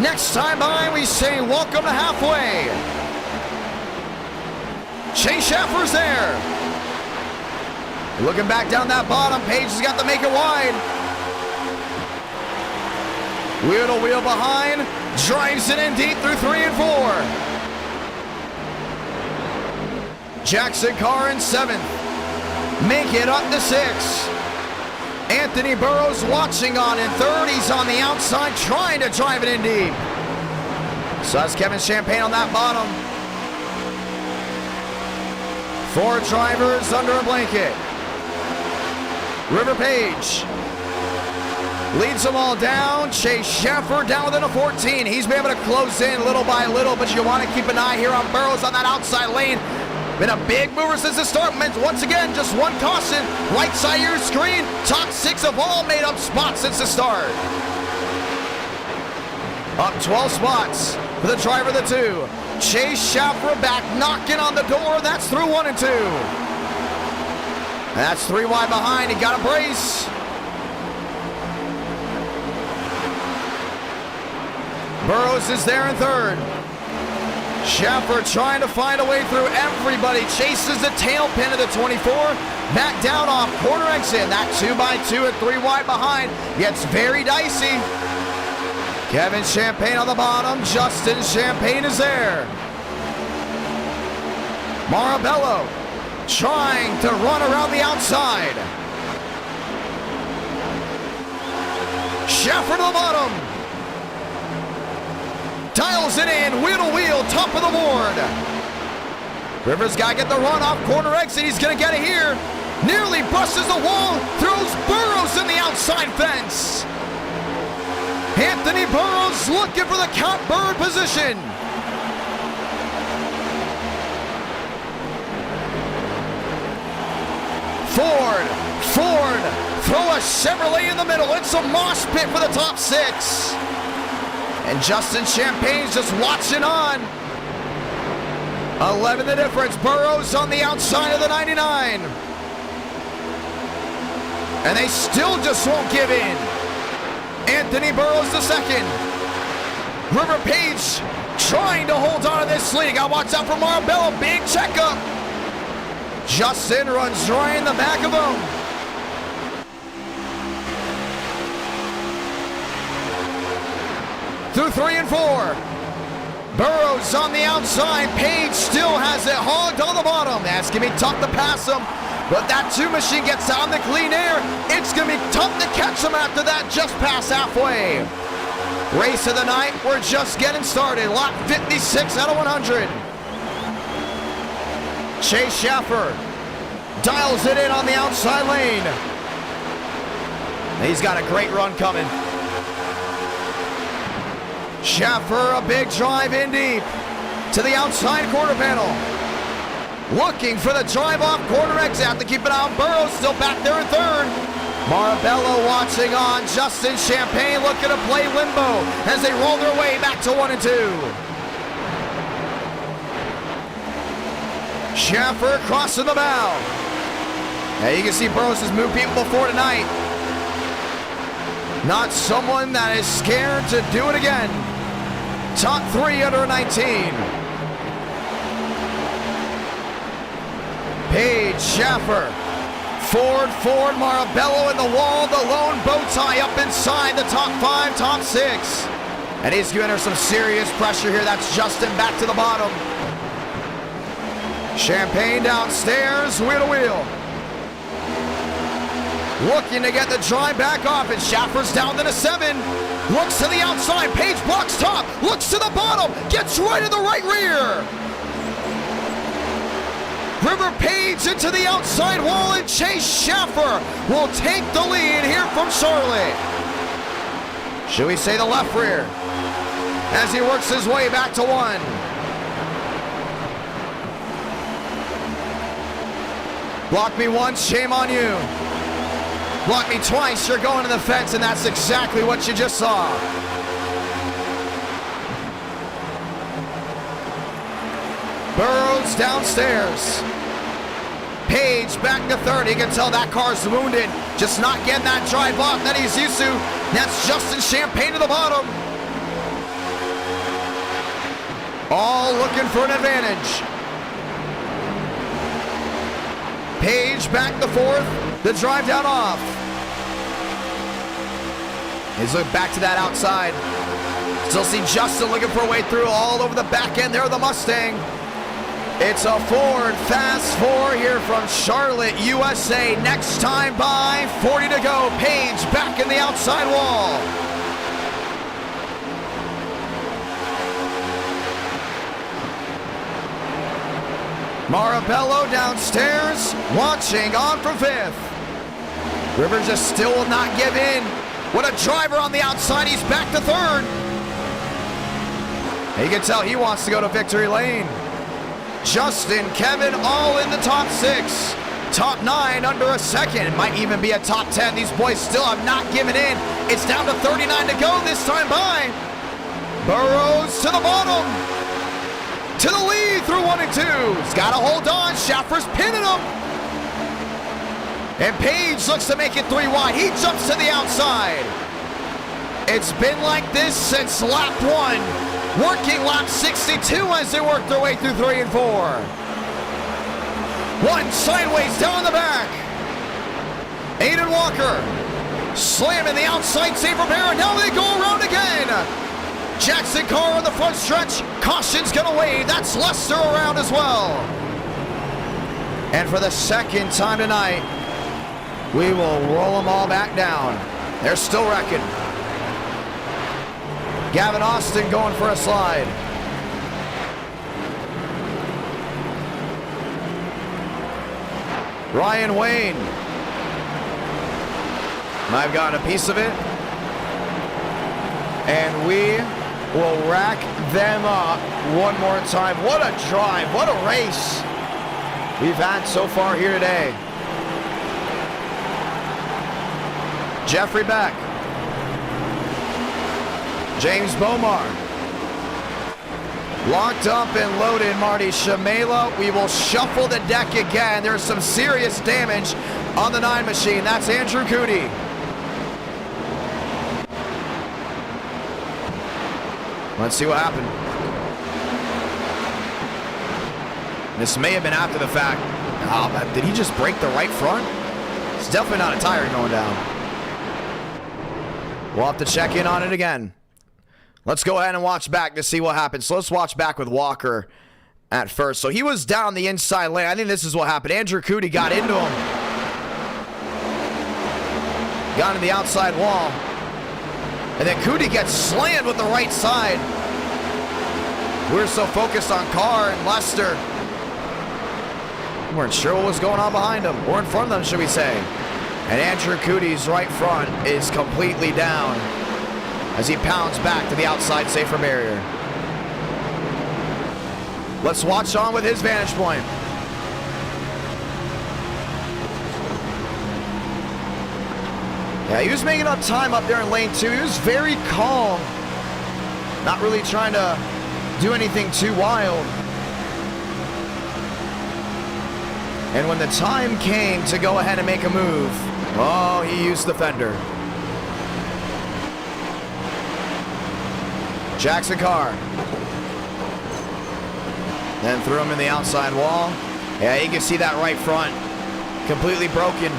Next time by, we say welcome to halfway. Chase Schaffer's there. Looking back down that bottom, Page has got to make it wide. Wheel to wheel behind, drives it in deep through 3 and 4. Jackson Carr in 7th. Make it up to 6. Anthony Burrows watching on in 3rd. He's on the outside trying to drive it in deep. So that's Kevin Champagne on that bottom. 4 drivers under a blanket. River Page leads them all down. Chase Schaffer down within a 14. He's been able to close in little by little, but you want to keep an eye here on Burrows on that outside lane. Been a big mover since the start. Once again, just one caution. Right side of your screen. Top 6 of all made up spots since the start. Up 12 spots for the driver of the 2. Chase Schaffer back knocking on the door. That's through 1 and 2. That's 3 wide behind. He got a brace. Burrows is there in 3rd. Schaffer trying to find a way through everybody. Chases the tailpin of the 24. Back down off corner exit. That 2x2 and 3 wide behind gets very dicey. Kevin Champagne on the bottom. Justin Champagne is there. Marabello trying to run around the outside. Schaffer to the bottom. Dials it in, wheel to wheel, top of the board. Rivers got to get the run off corner exit. He's going to get it here. Nearly busts the wall. Throws Burrows in the outside fence. Anthony Burrows looking for the count bird position. Ford, throw a Chevrolet in the middle. It's a mosh pit for the top 6. And Justin Champagne's just watching on. 11 the difference. Burrows on the outside of the 99. And they still just won't give in. Anthony Burrows the second. River Page trying to hold on to this lead. Got to watch out for Marabella. Big checkup. Justin runs right in the back of him. Through 3 and 4. Burrows on the outside. Page still has it hogged on the bottom. That's going to be tough to pass him. But that 2 machine gets out in the clean air. It's going to be tough to catch him after that, just past halfway. Race of the night, we're just getting started. Lap 56 out of 100. Chase Schaffer dials it in on the outside lane. He's got a great run coming. Schaffer, a big drive in deep to the outside quarter panel. Looking for the drive off corner exit. Have to keep an eye on Burrows, still back there in third. Marabella watching on. Justin Champagne looking to play limbo as they roll their way back to 1 and 2. Schaffer crossing the bow. Now you can see Burrows has moved people before tonight. Not someone that is scared to do it again. Top 3 under 19. Page, Schaffer, Ford, Marabello in the wall, the lone bow tie up inside the top 5, top 6. And he's giving her some serious pressure here. That's Justin back to the bottom. Champagne downstairs, wheel to wheel. Looking to get the drive back off, and Schaffer's down to the 7. Looks to the outside, Page blocks top, looks to the bottom, gets right in the right rear. River Page into the outside wall, and Chase Schaffer will take the lead here from Charlotte. Should we say the left rear? As he works his way back to 1. Block me once, shame on you. Block me twice, you're going to the fence, and that's exactly what you just saw. Burrows downstairs. Page back to third. You can tell that car's wounded. Just not getting that drive off that he's used to. That's Justin Champagne to the bottom. All looking for an advantage. Page back to fourth. The drive down off. He's looking back to that outside. Still see Justin looking for a way through all over the back end there of the Mustang. It's a Ford Fast 4 here from Charlotte, USA. Next time by, 40 to go. Page back in the outside wall. Marabello downstairs, watching on from 5th. Rivers just still will not give in. What a driver on the outside, he's back to 3rd. You can tell he wants to go to victory lane. Justin, Kevin, all in the top 6. Top 9 under a second. It might even be a top 10. These boys still have not given in. It's down to 39 to go this time by. Burrows to the bottom. To the lead through 1 and 2. He's got to hold on. Schaffer's pinning him. And Page looks to make it 3 wide. He jumps to the outside. It's been like this since lap 1. Working lap 62 as they work their way through 3 and 4. 1 sideways down the back. Aiden Walker slamming the outside safer barrier. Now they go around again. Jackson Carr on the front stretch. Caution's gonna wave. That's Lester around as well. And for the second time tonight, we will roll them all back down. They're still wrecking. Gavin Austin going for a slide. Ryan Wayne. I've got a piece of it. And we will rack them up one more time. What a drive. What a race we've had so far here today. Jeffrey Beck. James Bomar. Locked up and loaded, Marty Shamela. We will shuffle the deck again. There's some serious damage on the 9 machine. That's Andrew Cootie. Let's see what happened. This may have been after the fact. Oh, did he just break the right front? It's definitely not a tire going down. We'll have to check in on it again. Let's go ahead and watch back to see what happened. So let's watch back with Walker at first. So he was down the inside lane. I think this is what happened. Andrew Cootie got into him. Got into the outside wall. And then Cootie gets slammed with the right side. We were so focused on Carr and Lester. We weren't sure what was going on behind them. Or in front of them, should we say. And Andrew Cootie's right front is completely down as he pounds back to the outside safer barrier. Let's watch on with his vantage point. Yeah, he was making up time up there in lane 2. He was very calm. Not really trying to do anything too wild. And when the time came to go ahead and make a move, oh, he used the fender. Jackson Carr. Then threw him in the outside wall. Yeah, you can see that right front completely broken.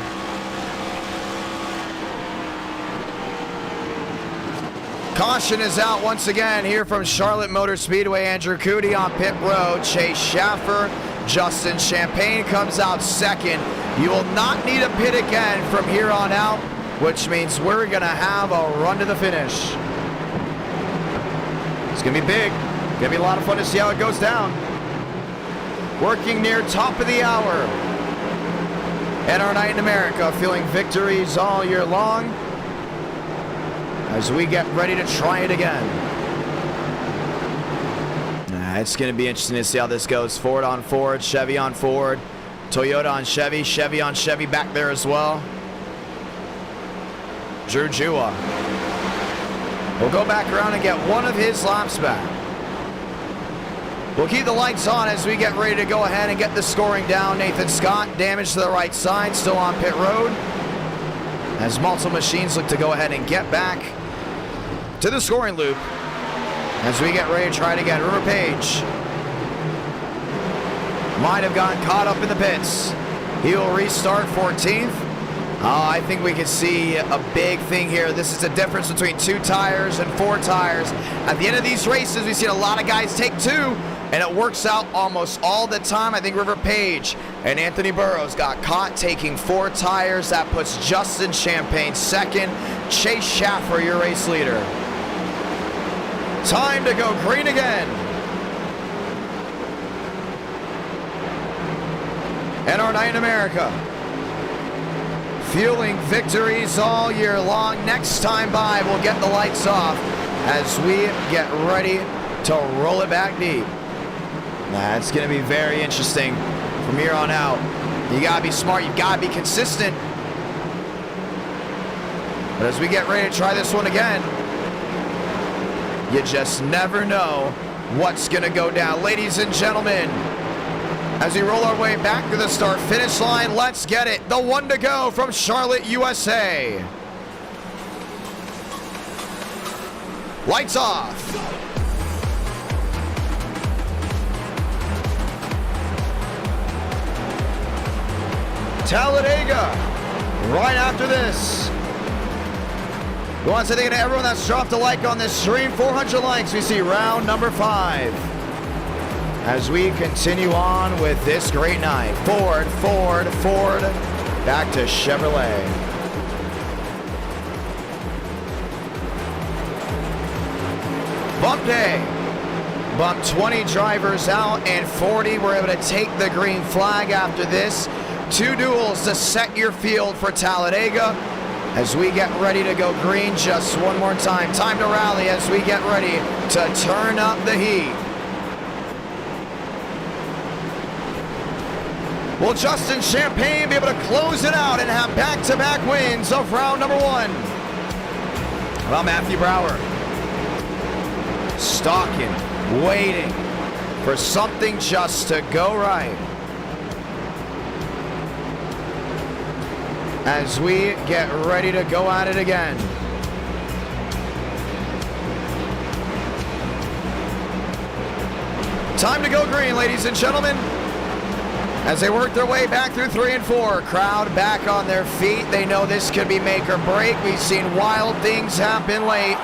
Caution is out once again here from Charlotte Motor Speedway. Andrew Cootie on pit road. Chase Schaffer, Justin Champagne comes out second. You will not need a pit again from here on out, which means we're going to have a run to the finish. It's going to be big. Going to be a lot of fun to see how it goes down. Working near top of the hour. And our night in America, feeling victories all year long as we get ready to try it again. It's going to be interesting to see how this goes. Ford on Ford, Chevy on Ford, Toyota on Chevy, Chevy on Chevy back there as well. Drew Jua will go back around and get one of his laps back. We'll keep the lights on as we get ready to go ahead and get the scoring down. Nathan Scott, damage to the right side, still on pit road. As multiple machines look to go ahead and get back to the scoring loop as we get ready to try it again. River Page might have gotten caught up in the pits. He will restart 14th. I think we can see a big thing here. This is the difference between 2 tires and 4 tires. At the end of these races, we've seen a lot of guys take 2, and it works out almost all the time. I think River Page and Anthony Burroughs got caught taking 4 tires. That puts Justin Champagne second. Chase Schaffer, your race leader. Time to go green again. And our night in America, fueling victories all year long. Next time by, we'll get the lights off as we get ready to roll it back deep. It's going to be very interesting from here on out. You got to be smart. You got to be consistent. But as we get ready to try this one again, you just never know what's going to go down. Ladies and gentlemen, as we roll our way back to the start-finish line, let's get it. The one to go from Charlotte, USA. Lights off. Talladega, right after this. We want to say thank you to everyone that's dropped a like on this stream. 400 likes. We see round number 5. As we continue on with this great night. Ford, Ford, Ford. Back to Chevrolet. Bump day. Bump 20 drivers out and 40 were able to take the green flag after this. 2 duels to set your field for Talladega as we get ready to go green just one more time. Time to rally as we get ready to turn up the heat. Will Justin Champagne be able to close it out and have back-to-back wins of round number 1? Well, Matthew Brower stalking, waiting for something just to go right. As we get ready to go at it again. Time to go green, ladies and gentlemen. As they work their way back through 3 and 4, crowd back on their feet. They know this could be make or break. We've seen wild things happen late.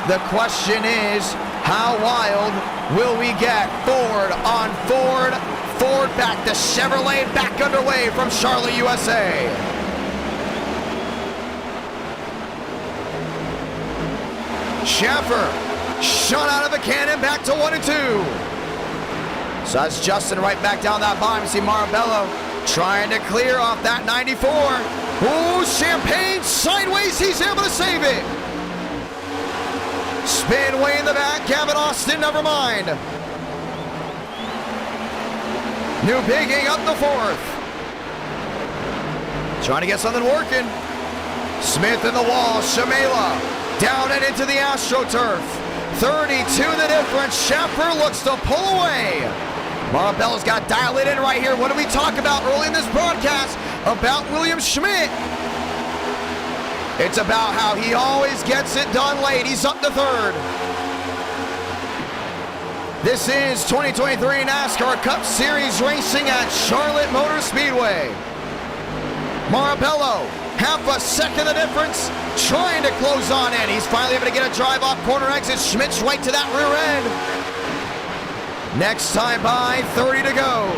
The question is, how wild will we get? Ford on Ford. Ford back to Chevrolet, back underway from Charlotte, USA. Schaffer shot out of the cannon, back to 1 and 2. So that's Justin right back down that bottom. See Marabello trying to clear off that 94. Ooh, Champagne sideways. He's able to save it. Spin way in the back. Gavin Austin, never mind. New Bigging up the 4th. Trying to get something working. Smith in the wall. Shamela down and into the AstroTurf. 32 the difference. Schaffer looks to pull away. Marabello's got dialed in right here. What did we talk about early in this broadcast about William Schmidt? It's about how he always gets it done late. He's up to 3rd. This is 2023 NASCAR Cup Series racing at Charlotte Motor Speedway. Marabello, half a second the difference, trying to close on in. He's finally able to get a drive off corner exit. Schmidt's right to that rear end. Next time by, 30 to go.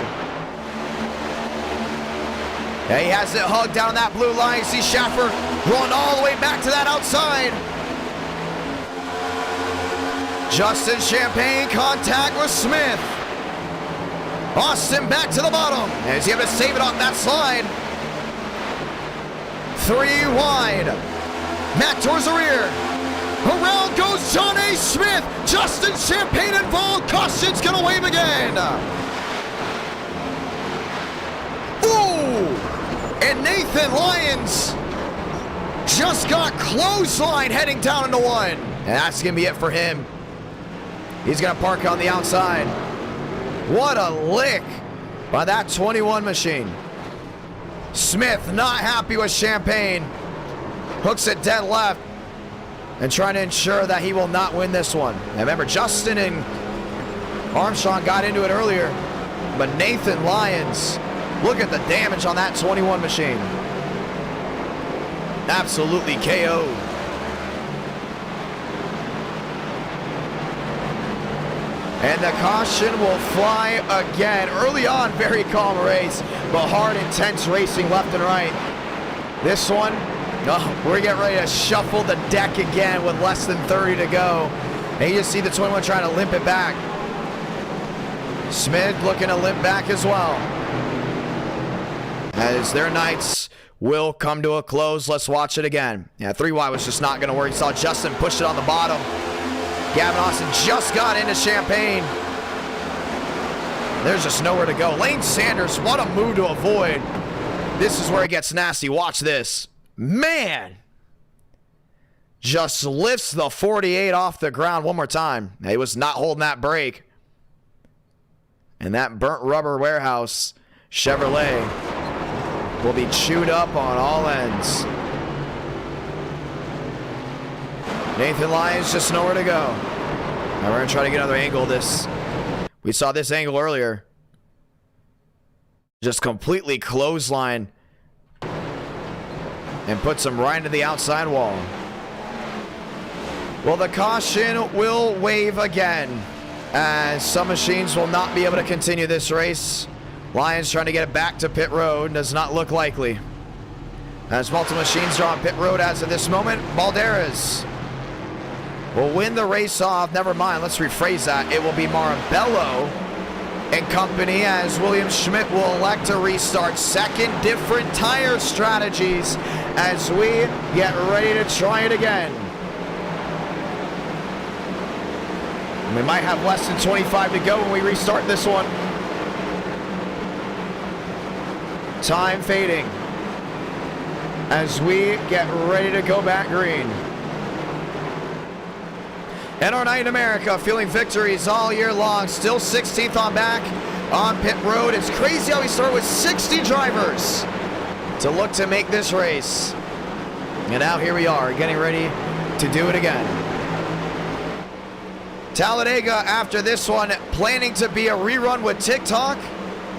And he has it hugged down on that blue line. See Schaffer rolling all the way back to that outside. Justin Champagne contact with Smith. Austin back to the bottom. And he's able to save it off that slide. 3 wide. Matt towards the rear. Around goes John A. Smith. Justin Champagne involved. Caution's going to wave again. Ooh! And Nathan Lyons just got clothesline heading down into 1. And that's going to be it for him. He's going to park on the outside. What a lick by that 21 machine. Smith not happy with Champagne. Hooks it dead left. And trying to ensure that he will not win this one. And remember, Justin and Armstrong got into it earlier. But Nathan Lyons, look at the damage on that 21 machine. Absolutely KO'd. And the caution will fly again. Early on, very calm race, but hard, intense racing left and right. This one, oh, we're getting ready to shuffle the deck again with less than 30 to go. And you just see the 21 trying to limp it back. Smith looking to limp back as well. As their nights will come to a close. Let's watch it again. Yeah, 3 wide was just not going to work. You saw Justin push it on the bottom. Gavin Austin just got into Champagne. There's just nowhere to go. Lane Sanders, what a move to avoid. This is where it gets nasty. Watch this. Man, just lifts the 48 off the ground one more time. He was not holding that brake. And that burnt rubber warehouse Chevrolet will be chewed up on all ends. Nathan Lyons just nowhere to go. Now we're going to try to get another angle of this. We saw this angle earlier. Just completely clothesline and puts him right into the outside wall. Well, the caution will wave again, as some machines will not be able to continue this race. Lyons trying to get it back to pit road. Does not look likely. As multiple machines are on pit road as of this moment, Balderas will win the race off. Never mind, let's rephrase that. It will be Marabello and company, as William Schmidt will elect to restart. Second different tire strategies as we get ready to try it again. We might have less than 25 to go when we restart this one. Time fading as we get ready to go back green. NR Night in America feeling victories all year long. Still 16th on back on pit road. It's crazy how we started with 60 drivers to look to make this race. And now here we are getting ready to do it again. Talladega after this one planning to be a rerun with TikTok.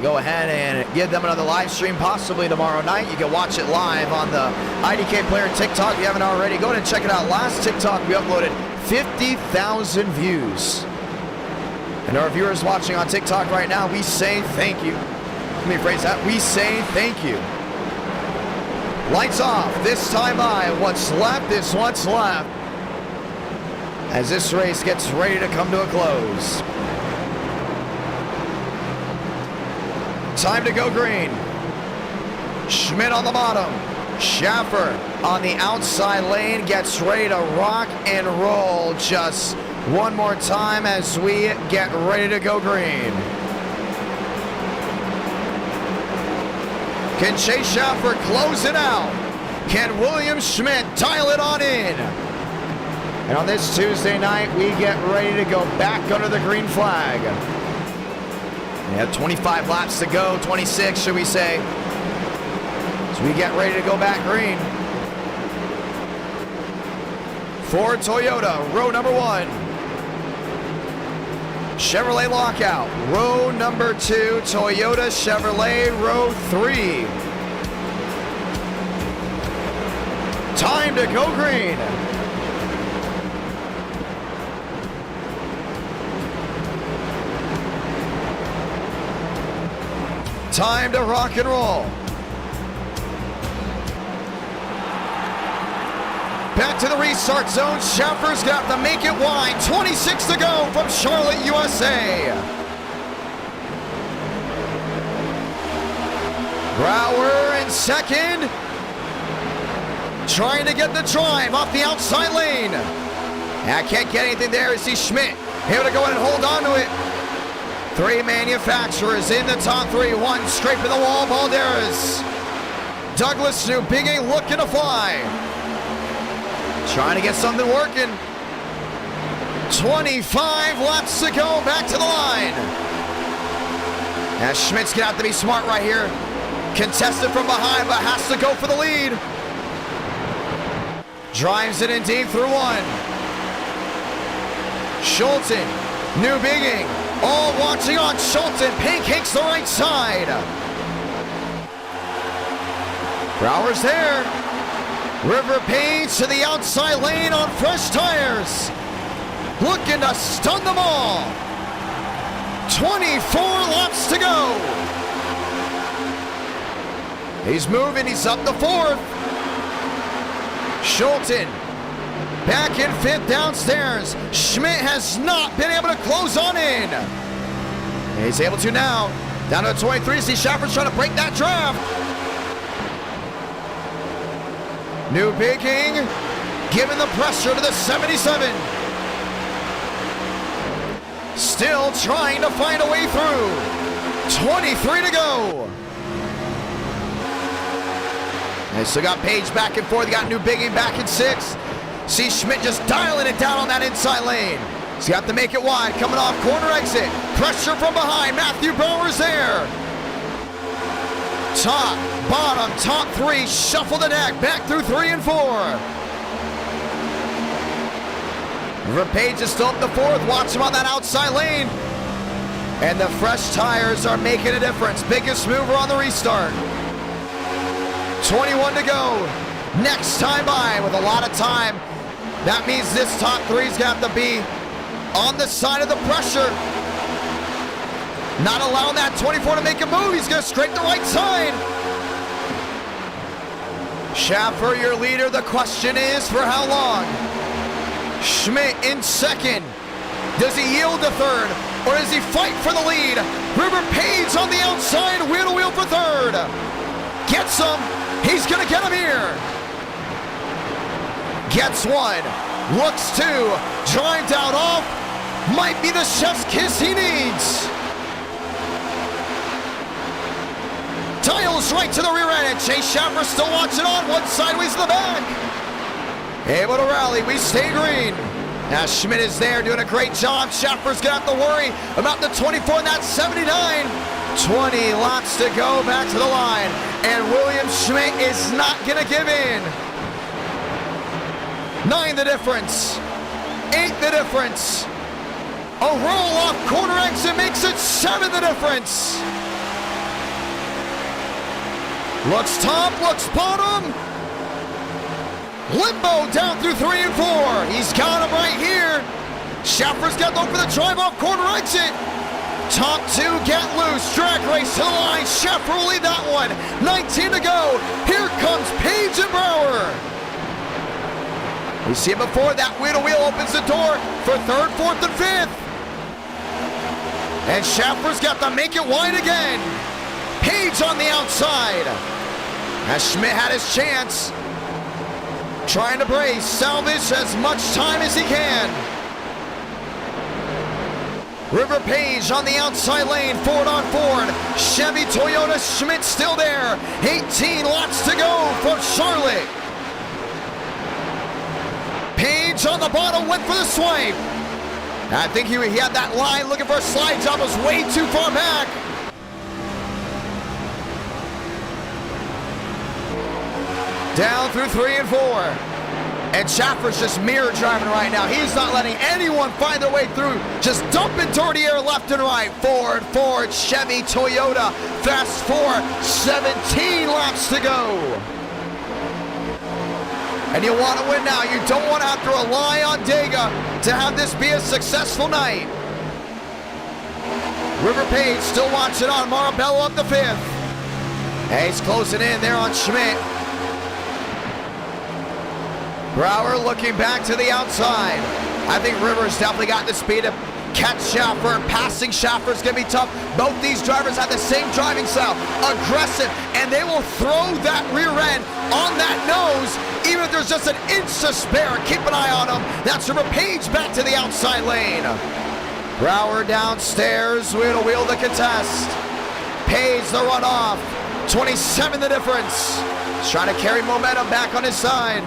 Go ahead and give them another live stream possibly tomorrow night. You can watch it live on the IDK Player TikTok if you haven't already. Go ahead and check it out. Last TikTok we uploaded 50,000 views. And our viewers watching on TikTok right now, we say thank you. Let me phrase that. We say thank you. Lights off. This time by. What's left is what's left. As this race gets ready to come to a close. Time to go green. Schmidt on the bottom. Schaffer on the outside lane gets ready to rock and roll just one more time as we get ready to go green. Can Chase Schaffer close it out? Can William Schmidt dial it on in? And on this Tuesday night, we get ready to go back under the green flag. We have 25 laps to go, 26 should we say. So we get ready to go back green. Ford Toyota, row number 1. Chevrolet lockout, row number 2. Toyota Chevrolet, row 3. Time to go green. Time to rock and roll. Back to the restart zone. Schaffer's got to make it wide. 26 to go from Charlotte, USA. Brower in second. Trying to get the drive off the outside lane. I can't get anything there. I see Schmidt able to go in and hold on to it. 3 manufacturers in the top 3. 1 scraping the wall. Balderas. Douglas Newbigging looking to fly. Trying to get something working. 25 laps to go. Back to the line. As Schmidt's gonna have to be smart right here. Contested from behind, but has to go for the lead. Drives it in deep through 1. Schulten, Newbigging. All watching on Schulten, pancakes the right side. Brower's there. River Page to the outside lane on fresh tires. Looking to stun them all. 24 laps to go. He's moving, he's up to 4th. Schulten back in 5th downstairs. Schmidt has not been able to close on in. He's able to now. Down to 23. See Schaffer's trying to break that draft. Newbigging giving the pressure to the 77. Still trying to find a way through. 23 to go. They still got Page back and forth. They got Newbigging back in 6th. See Schmidt just dialing it down on that inside lane. He's got to make it wide. Coming off corner exit. Pressure from behind. Matthew Brower's there. Top, bottom, top 3. Shuffle the deck. Back through 3 and 4. River Page is still up to 4th. Watch him on that outside lane. And the fresh tires are making a difference. Biggest mover on the restart. 21 to go. Next time by with a lot of time. That means this top 3's got to be on the side of the pressure. Not allowing that 24 to make a move. He's going to scrape the right side. Schaffer, your leader. The question is for how long? Schmidt in 2nd. Does he yield to third, or does he fight for the lead? River Page on the outside, wheel to wheel for third. Gets him. He's going to get him here. Gets one. Looks two. Drive down off. Might be the chef's kiss he needs. Tiles right to the rear end. Chase Schaffer still watching on. One sideways to the back. Able to rally. We stay green. Now Schmidt is there doing a great job. Schaffer's going to have to worry about the 24 and that 79. 20 laps to go back to the line. And William Schmidt is not going to give in. 9 the difference. 8 the difference. A roll-off corner exit makes it 7 the difference. Looks top, looks bottom. Limbo down through 3 and 4. He's got him right here. Schaffer's got to go for the drive-off corner exit. Top 2 get loose. Drag race to the line. Schaffer will lead that one. 19 to go. Here comes Page and Brower. We see it before. That wheel-to-wheel opens the door for 3rd, 4th, and 5th. And Schaffer's got to make it wide again. Page on the outside. As Schmidt had his chance. Trying to brace, salvage as much time as he can. River Page on the outside lane, Ford on Ford. Chevy, Toyota, Schmidt still there. 18 laps to go for Charlotte. Page on the bottom, went for the swipe. I think he had that line looking for a slide job, was way too far back. Down through 3 and 4. And Schaffer's just mirror driving right now. He's not letting anyone find their way through. Just dumping toward the air left and right. Ford, Chevy, Toyota. Fast 4, 17 laps to go. And you want to win now. You don't want to have to rely on Dega to have this be a successful night. River Page still watching on. Marabello up the 5th. And he's closing in there on Schmidt. Brower looking back to the outside. I think Rivers definitely got the speed to catch Schaffer. Passing Schaffer is going to be tough. Both these drivers have the same driving style. Aggressive. And they will throw that rear end on that nose, even if there's just an inch to spare. Keep an eye on them. That's River Page back to the outside lane. Brower downstairs. Wheel to wheel the contest. Page the runoff. 27 the difference. He's trying to carry momentum back on his side.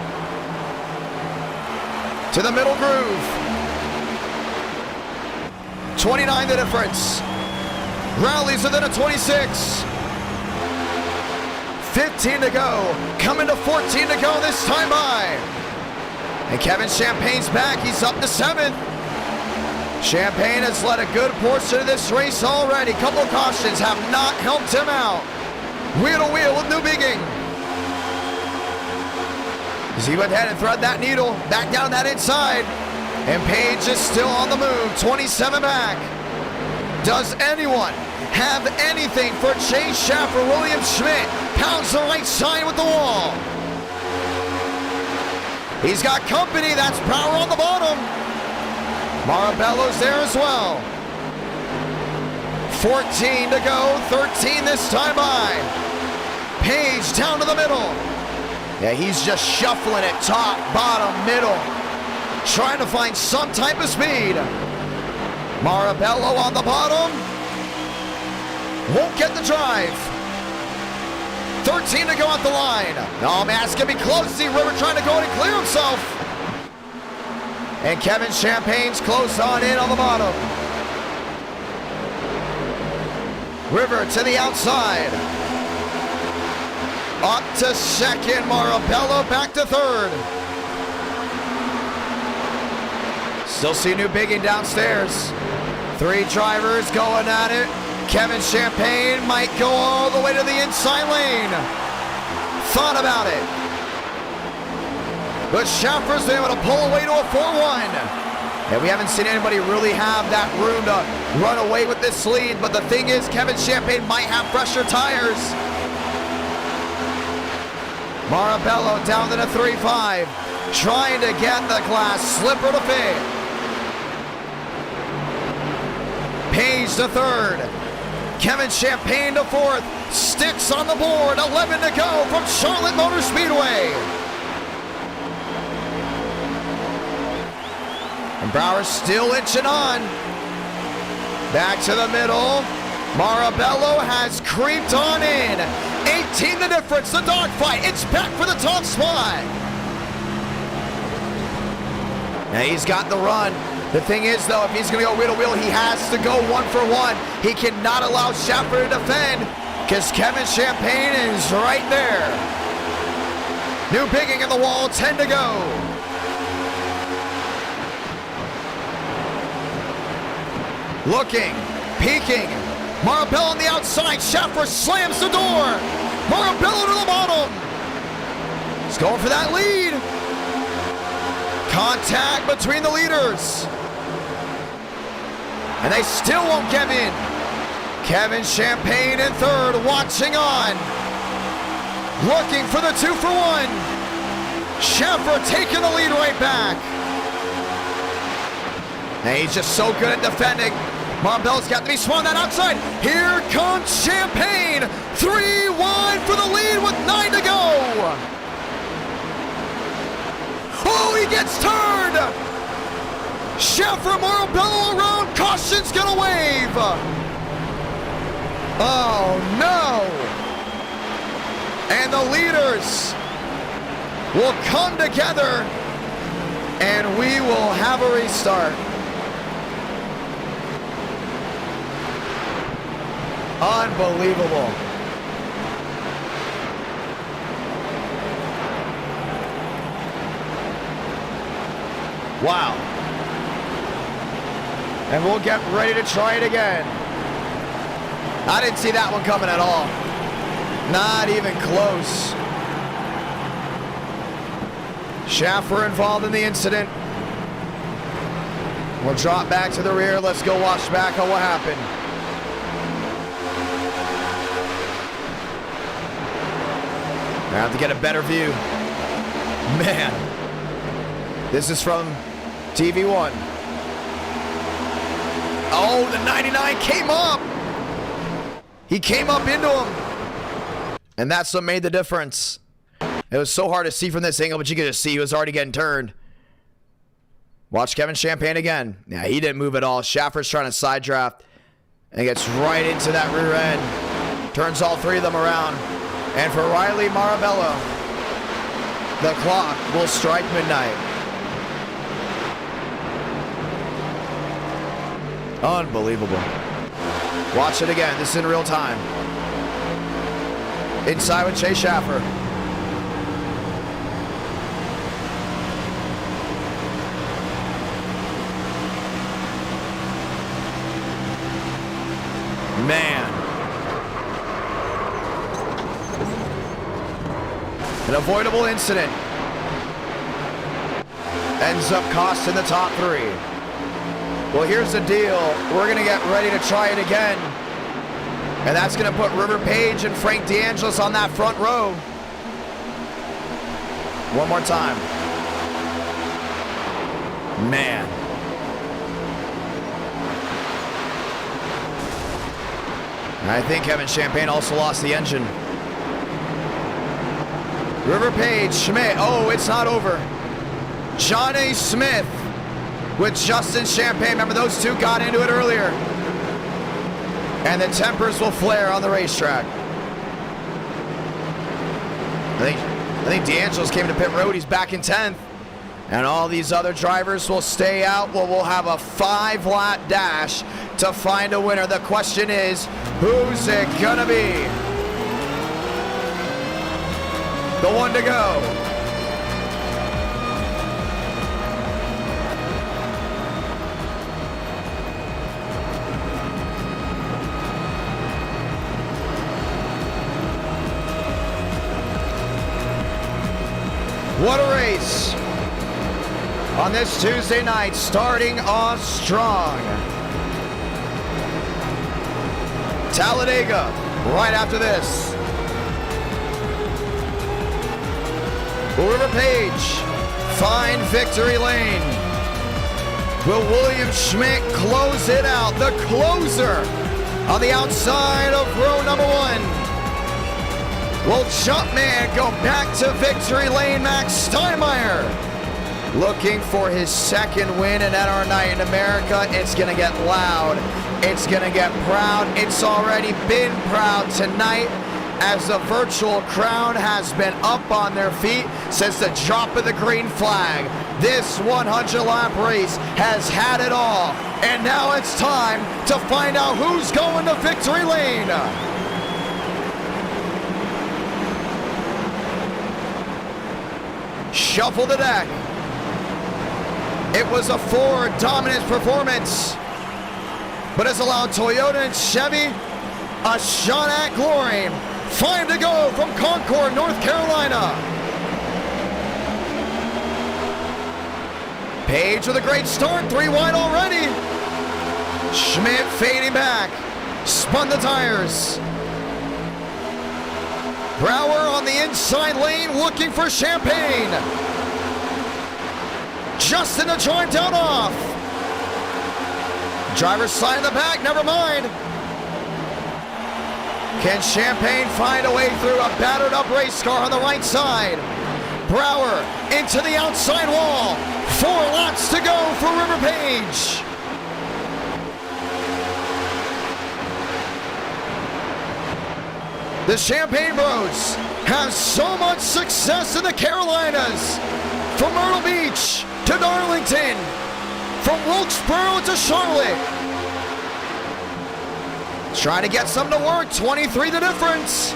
To the middle groove. 29 the difference. Rallies within a 26. 15 to go. Coming to 14 to go this time by. And Kevin Champagne's back. He's up to 7th. Champagne has led a good portion of this race already. Couple of cautions have not helped him out. Wheel to wheel with Newbegin. As he went ahead and thread that needle back down that inside. And Page is still on the move, 27 back. Does anyone have anything for Chase Schaffer? William Schmidt pounds the right side with the wall. He's got company, that's Brower on the bottom. Marabello's there as well. 14 to go, 13 this time by. Page down to the middle. Yeah, he's just shuffling it top, bottom, middle. Trying to find some type of speed. Marabello on the bottom. Won't get the drive. 13 to go at the line. Oh man, it's gonna be close. See River trying to go in and clear himself. And Kevin Champagne's close on in on the bottom. River to the outside. Up to 2nd, Marabello back to 3rd. Still see Newbegin downstairs. 3 drivers going at it. Kevin Champagne might go all the way to the inside lane. Thought about it. But Schaffer's been able to pull away to a 4-1. And we haven't seen anybody really have that room to run away with this lead. But the thing is, Kevin Champagne might have fresher tires. Marabello down to the 3-5. Trying to get the glass slipper to fit. Page to third. Kevin Champagne to fourth. Sticks on the board. 11 to go from Charlotte Motor Speedway. And Brower still inching on. Back to the middle. Marabello has creeped on in. 18 the difference, the dogfight. It's back for the top spot. Now he's got the run. The thing is, though, if he's going to go wheel to wheel, he has to go 1 for 1. He cannot allow Schaffer to defend because Kevin Champagne is right there. New bigging in the wall, 10 to go. Looking, peeking. Marabello on the outside. Schaffer slams the door. Marabello to the bottom. He's going for that lead. Contact between the leaders. And they still won't give in. Kevin Champagne in third, watching on. Looking for the 2 for 1. Schaffer taking the lead right back. And he's just so good at defending. Marabello's got to be swung that outside. Here comes Champagne. 3 wide for the lead with 9 to go. Oh, he gets turned. Schaffer, Marabello around. Caution's gonna wave. Oh no. And the leaders will come together and we will have a restart. Unbelievable. Wow. And we'll get ready to try it again. I didn't see that one coming at all. Not even close. Schaffer involved in the incident. We'll drop back to the rear. Let's go watch back on what happened. I have to get a better view. Man. This is from TV1. Oh, the 99 came up. He came up into him. And that's what made the difference. It was so hard to see from this angle, but you could just see he was already getting turned. Watch Kevin Champagne again. Yeah, he didn't move at all. Schaffer's trying to side draft and gets right into that rear end. Turns all 3 of them around. And for Riley Marabello, the clock will strike midnight. Unbelievable. Watch it again. This is in real time. Inside with Chase Schaffer. Man. An avoidable incident. Ends up costing the top 3. Well, here's the deal. We're going to get ready to try it again. And that's going to put River Page and Frank DeAngelis on that front row. One more time. Man. I think Kevin Champagne also lost the engine. River Page, Schmidt. Oh, it's not over. John A. Smith with Justin Champagne. Remember, those two got into it earlier. And the tempers will flare on the racetrack. I think DeAngelis came to pit road. He's back in 10th. And all these other drivers will stay out. Well, we'll have a 5-lap dash to find a winner. The question is, who's it gonna be? The one to go. What a race on this Tuesday night, starting off strong. Talladega right after this. River Page, find victory lane. Will William Schmidt close it out? The closer on the outside of row number 1. Will Jumpman go back to victory lane? Max Steinmeier looking for his second win in NR Night in America. It's going to get loud. It's going to get proud. It's already been proud tonight as the virtual crowd has been up on their feet since the drop of the green flag. This 100-lap race has had it all, and now it's time to find out who's going to victory lane. Shuffle the deck. It was a Ford dominant performance, but has allowed Toyota and Chevy a shot at glory. 5 to go from Concord, North Carolina. Page with a great start, 3 wide already. Schmidt fading back, spun the tires. Brower on the inside lane looking for Champagne. Justin to drive down off. Driver's side in the back, never mind. Can Champagne find a way through a battered up race car on the right side? Brower into the outside wall. 4 laps to go for River Page. The Champagne Bros have so much success in the Carolinas. From Myrtle Beach to Darlington. From Wilkesboro to Charlotte. Trying to get something to work, 23 the difference.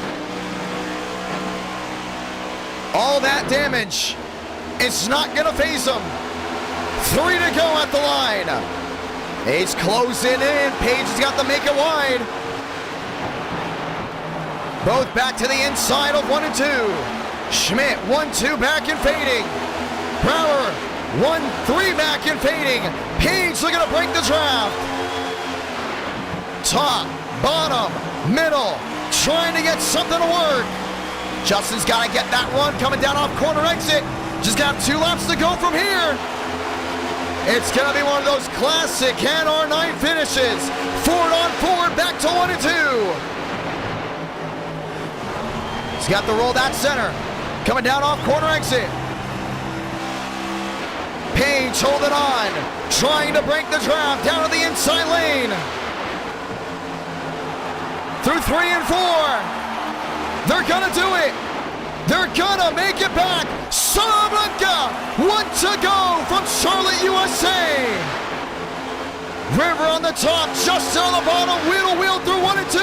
All that damage, it's not gonna phase him. 3 to go at the line. He's closing in, Page has got to make it wide. Both back to the inside of 1 and 2. Schmidt, 1-2 back and fading. Brower, 1-3 back and fading. Page looking to break the draft. Top, bottom, middle, trying to get something to work. Justin's got to get that run coming down off corner exit. Just got 2 laps to go from here. It's going to be one of those classic NR9 finishes. Ford on Ford, back to 1 and 2. He's got the roll that center. Coming down off corner exit. Page holding on, trying to break the draft down to the inside lane. Through 3 and 4. They're gonna do it. They're gonna make it back. Salamanca, 1 to go from Charlotte, USA. River on the top, Justin on the bottom, wheel to wheel through 1 and 2.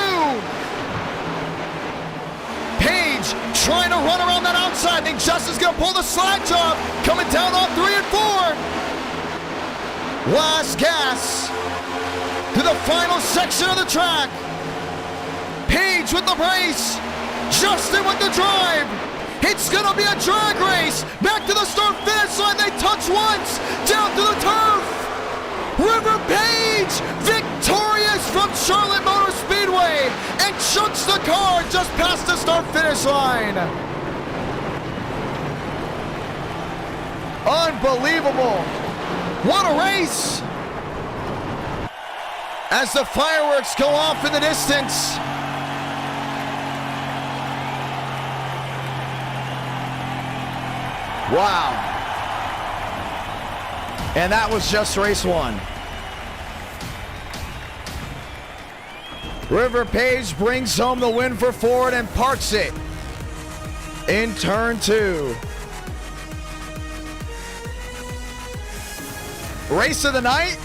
Page trying to run around that outside. I think Justin's gonna pull the slide job. Coming down on 3 and 4. Last gas to the final section of the track. Page with the brace. Justin with the drive. It's gonna be a drag race. Back to the start finish line. They touch once. Down to the turf. River Page victorious from Charlotte Motor Speedway and chunks the car just past the start finish line. Unbelievable. What a race. As the fireworks go off in the distance. Wow. And that was just race 1. River Page brings home the win for Ford and parks it in turn 2. Race of the night?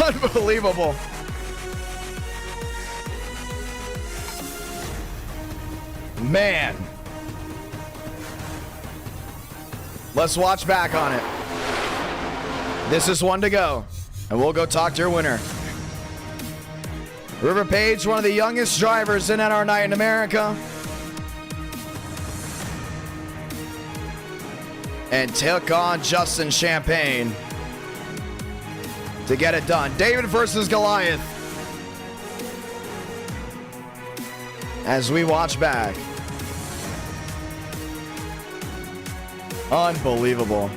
Unbelievable. Man. Let's watch back on it. This is 1 to go, and we'll go talk to your winner. River Page, one of the youngest drivers in NR Night in America. And took on Justin Champagne to get it done. David versus Goliath. As we watch back. Unbelievable.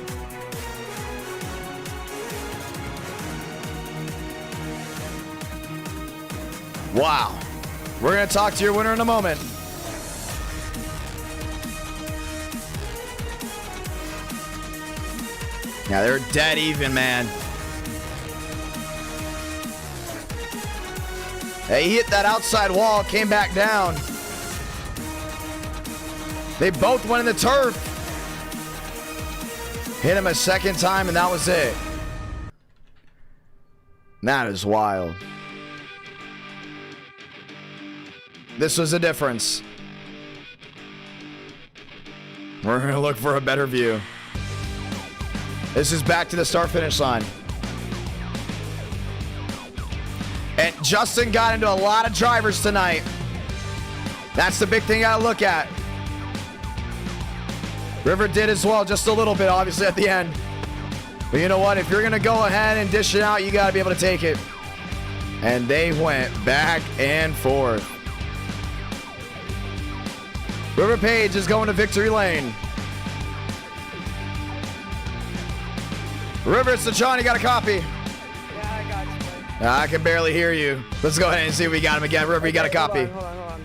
Wow. We're going to talk to your winner in a moment. Yeah, they're dead even, man. He hit that outside wall, came back down. They both went in the turf. Hit him a second time, and that was it. That is wild. This was the difference. We're going to look for a better view. This is back to the start-finish line. And Justin got into a lot of drivers tonight. That's the big thing you got to look at. River did as well, just a little bit, obviously, at the end. But you know what? If you're going to go ahead and dish it out, you got to be able to take it. And they went back and forth. River Page is going to victory lane. River, it's the John. You got a copy? Yeah, I got you, buddy. I can barely hear you. Let's go ahead and see if we got him again. River, you got a copy? Hold on.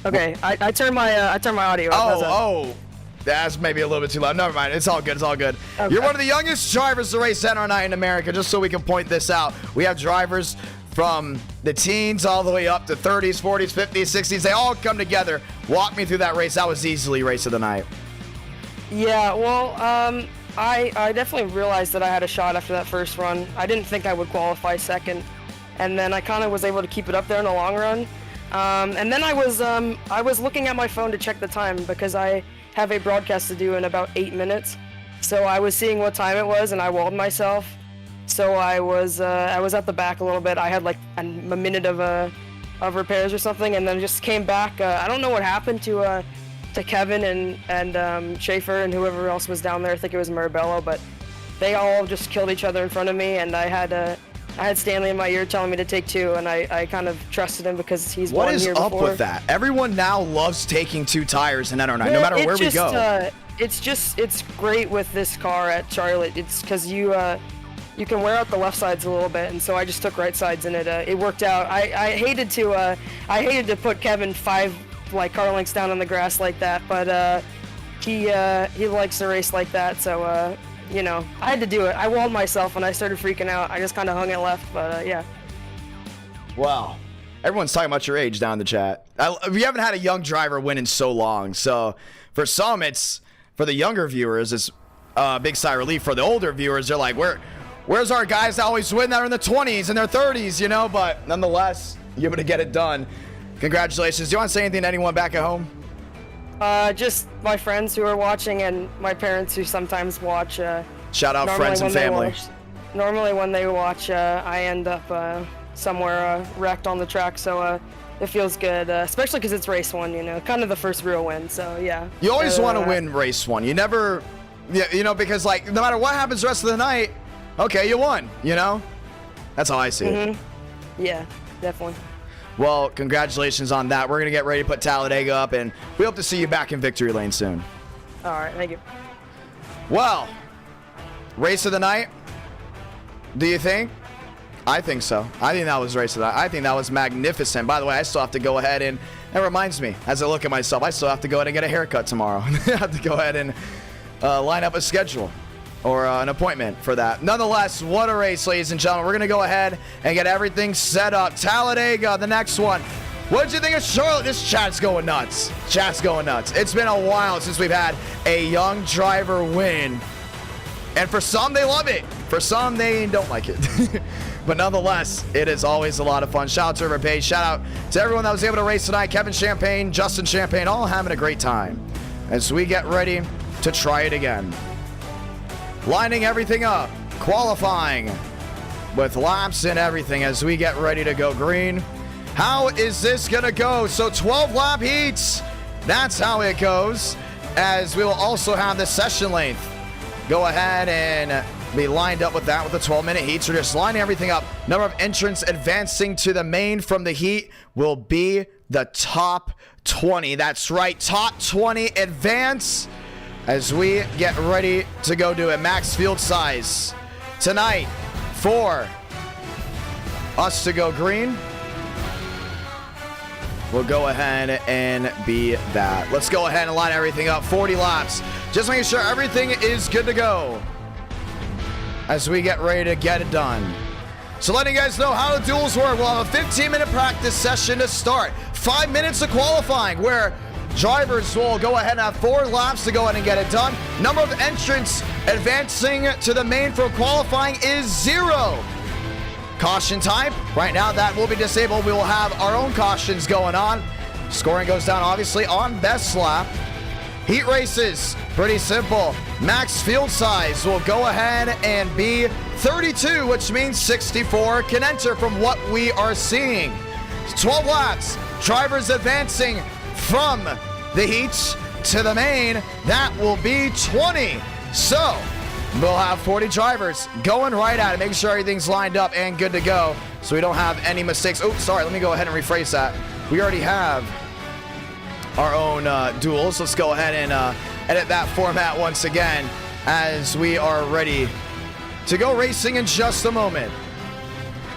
Okay, I turned my audio up. Oh. That's maybe a little bit too loud. Never mind. It's all good. It's all good. Okay. You're one of the youngest drivers to race NR9 in America, just so we can point this out. We have drivers from the teens all the way up to 30s, 40s, 50s, 60s. They all come together. Walk me through that race. That was easily race of the night. Yeah, well, I definitely realized that I had a shot after that first run. I didn't think I would qualify second, and then I kind of was able to keep it up there in the long run. And then I was looking at my phone to check the time because I have a broadcast to do in about 8 minutes. So I was seeing what time it was, and I walled myself. So I was at the back a little bit. I had like a minute of repairs or something, and then just came back. I don't know what happened to Kevin and Schaefer and whoever else was down there. I think it was Marabello, but they all just killed each other in front of me, and I had Stanley in my ear telling me to take two, and I kind of trusted him because he's won here before. What is up with that? Everyone now loves taking two tires in NR9, no matter where we go. It's great with this car at Charlotte. It's because you can wear out the left sides a little bit, and so I just took right sides, and it worked out. I hated to put Kevin 5 car lengths down on the grass like that, but he likes to race like that, so I had to do it. I walled myself and I started freaking out. I just kind of hung it left, but yeah. Wow. Everyone's talking about your age down in the chat. We haven't had a young driver win in so long. So for some, for the younger viewers, it's a big sigh of relief. For the older viewers, they're like, where's our guys that always win that are in the 20s and their 30s, But nonetheless, you're able to get it done. Congratulations. Do you want to say anything to anyone back at home? Just my friends who are watching and my parents who sometimes watch. Shout out friends and family. Normally when they watch, I end up somewhere wrecked on the track, so it feels good, especially because it's race one, kind of the first real win, so yeah. You always want to win race one. You never, because no matter what happens the rest of the night, okay, you won, That's how I see it. Yeah, definitely. Well, congratulations on that. We're going to get ready to put Talladega up, and we hope to see you back in victory lane soon. All right, thank you. Well, race of the night, do you think? I think so. I think that was race of the night. I think that was magnificent. By the way, I still have to go ahead and, that reminds me, as I look at myself, I still have to go ahead and get a haircut tomorrow. I have to go ahead and line up a schedule or an appointment for that. Nonetheless, what a race, ladies and gentlemen. We're going to go ahead and get everything set up. Talladega, the next one. What did you think of Charlotte? This chat's going nuts. Chat's going nuts. It's been a while since we've had a young driver win. And for some, they love it. For some, they don't like it. But nonetheless, it is always a lot of fun. Shout out to River Page. Shout out to everyone that was able to race tonight. Kevin Champagne, Justin Champagne, all having a great time as we get ready to try it again. Lining everything up, qualifying with laps and everything as we get ready to go green. How is this gonna go? So 12 lap heats, that's how it goes, as we will also have the session length go ahead and be lined up with that with the 12-minute heats. We're just lining everything up. Number of entrants advancing to the main from the heat will be the top 20. That's right, top 20 advance as we get ready to go do it. Max field size tonight for us to go green. will go ahead and be that. Let's go ahead and line everything up. 40 laps. Just making sure everything is good to go as we get ready to get it done. So letting you guys know how the duels work. We'll have a 15-minute practice session to start. 5 minutes of qualifying where drivers will go ahead and have 4 laps to go ahead and get it done. Number of entrants advancing to the main for qualifying is 0. Caution type, right now that will be disabled. We will have our own cautions going on. Scoring goes down obviously on best lap. Heat races, pretty simple. Max field size will go ahead and be 32, which means 64 can enter from what we are seeing. 12 laps, drivers advancing from the heats to the main, that will be 20. So we'll have 40 drivers going right at it, making sure everything's lined up and good to go so we don't have any mistakes. Oh, sorry, let me go ahead and rephrase that. We already have our own duels. Let's go ahead and edit that format once again as we are ready to go racing in just a moment.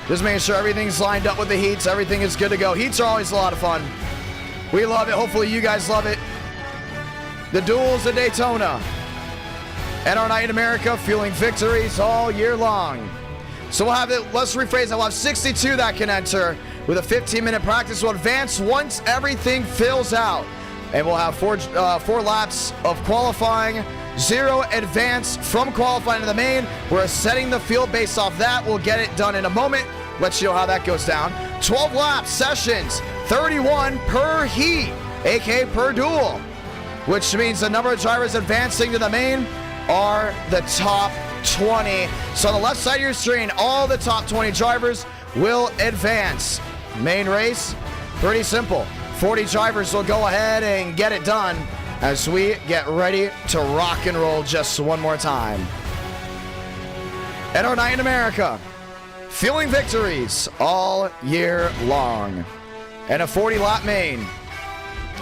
Just making sure everything's lined up with the heats. Everything is good to go. Heats are always a lot of fun. We love it. Hopefully you guys love it. The duels at Daytona and our night in America, fueling victories all year long. So we'll have it, let's rephrase that. We'll have 62 that can enter with a 15-minute practice. We'll advance once everything fills out. And we'll have four laps of qualifying, 0 advance from qualifying to the main. We're setting the field based off that. We'll get it done in a moment. Let you know how that goes down. 12 lap sessions, 31 per heat, aka per duel, which means the number of drivers advancing to the main are the top 20. So on the left side of your screen, all the top 20 drivers will advance. Main race, pretty simple. 40 drivers will go ahead and get it done as we get ready to rock and roll just one more time. And our night in America, fueling victories all year long. And a 40-lap main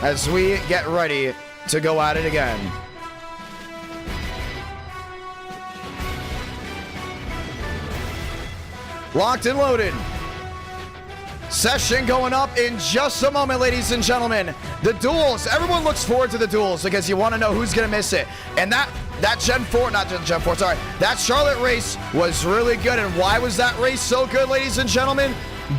as we get ready to go at it again. Locked and loaded. Session going up in just a moment, ladies and gentlemen. The duels. Everyone looks forward to the duels because you want to know who's going to miss it. And that that Charlotte race was really good. And why was that race so good, ladies and gentlemen?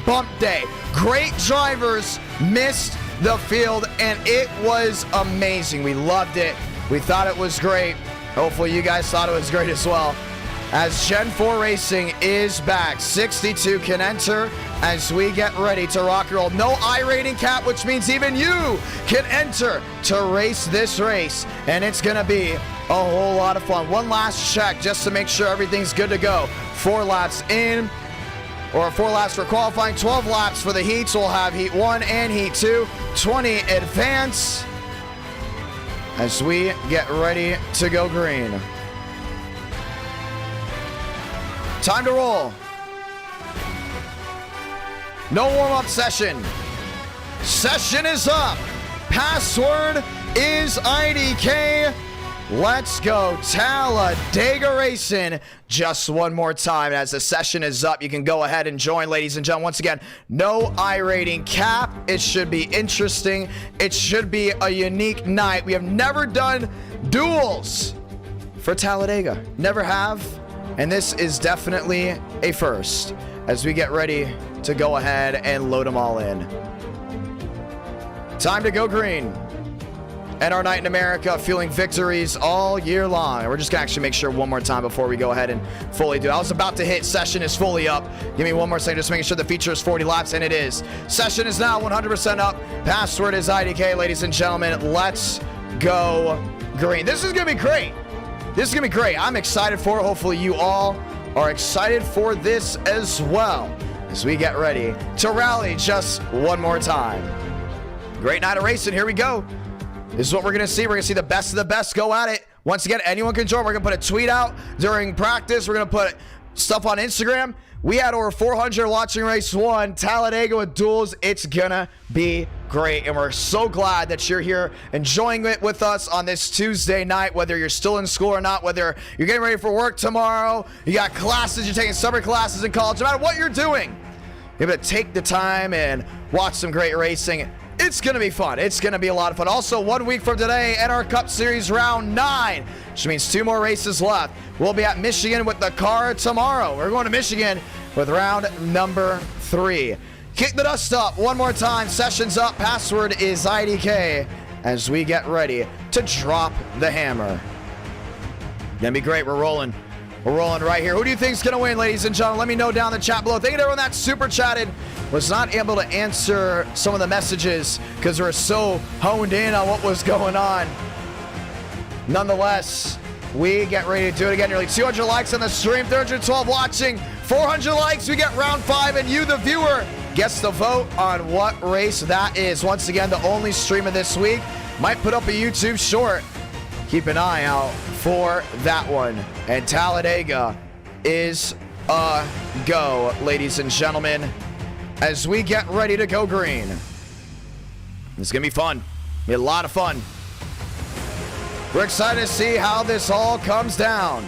Bump day. Great drivers missed the field, and it was amazing. We loved it. We thought it was great. Hopefully you guys thought it was great as well. As Gen 4 Racing is back, 62 can enter as we get ready to rock and roll. No I-rating cap, which means even you can enter to race this race, and it's going to be a whole lot of fun. One last check just to make sure everything's good to go. 4 laps in, or 4 laps for qualifying, 12 laps for the heats. We'll have Heat 1 and Heat 2, 20 advance as we get ready to go green. Time to roll. No warm-up session. Session is up. Password is IDK. Let's go Talladega Racing. Just one more time. As the session is up, you can go ahead and join, ladies and gentlemen. Once again, no I-rating cap. It should be interesting. It should be a unique night. We have never done duels for Talladega. Never have. And this is definitely a first as we get ready to go ahead and load them all in. Time to go green. And our night in America, fueling victories all year long. And we're just gonna actually make sure one more time before we go ahead and fully do it. I was about to hit session is fully up. Give me one more second, just making sure the feature is 40 laps, and it is. Session is now 100% up. Password is IDK, ladies and gentlemen. Let's go green. This is gonna be great. This is gonna be great. I'm excited for it. Hopefully you all are excited for this as well as we get ready to rally just one more time. Great night of racing. Here we go. This is what we're going to see. We're going to see the best of the best go at it. Once again, anyone can join. We're going to put a tweet out during practice. We're going to put stuff on Instagram. We had over 400 watching race 1, Talladega with duels. It's going to be great. And we're so glad that you're here enjoying it with us on this Tuesday night, whether you're still in school or not, whether you're getting ready for work tomorrow, you got classes, you're taking summer classes in college, no matter what you're doing, you're going to take the time and watch some great racing. It It's going to be fun. It's going to be a lot of fun. Also, 1 week from today, NR Cup Series Round 9, which means 2 more races left. We'll be at Michigan with the car tomorrow. We're going to Michigan with round number 3. Kick the dust up one more time. Session's up. Password is IDK as we get ready to drop the hammer. Gonna be great. We're rolling. We're rolling right here. Who do you think is going to win, ladies and gentlemen? Let me know down in the chat below. Thank you to everyone that super chatted. Was not able to answer some of the messages because we were so honed in on what was going on. Nonetheless, we get ready to do it again. Nearly 200 likes on the stream, 312 watching, 400 likes. We get round 5, and you, the viewer, gets to vote on what race that is. Once again, the only stream of this week. Might put up a YouTube short. Keep an eye out for that one. And Talladega is a go, ladies and gentlemen, as we get ready to go green. It's going to be fun. Be a lot of fun. We're excited to see how this all comes down.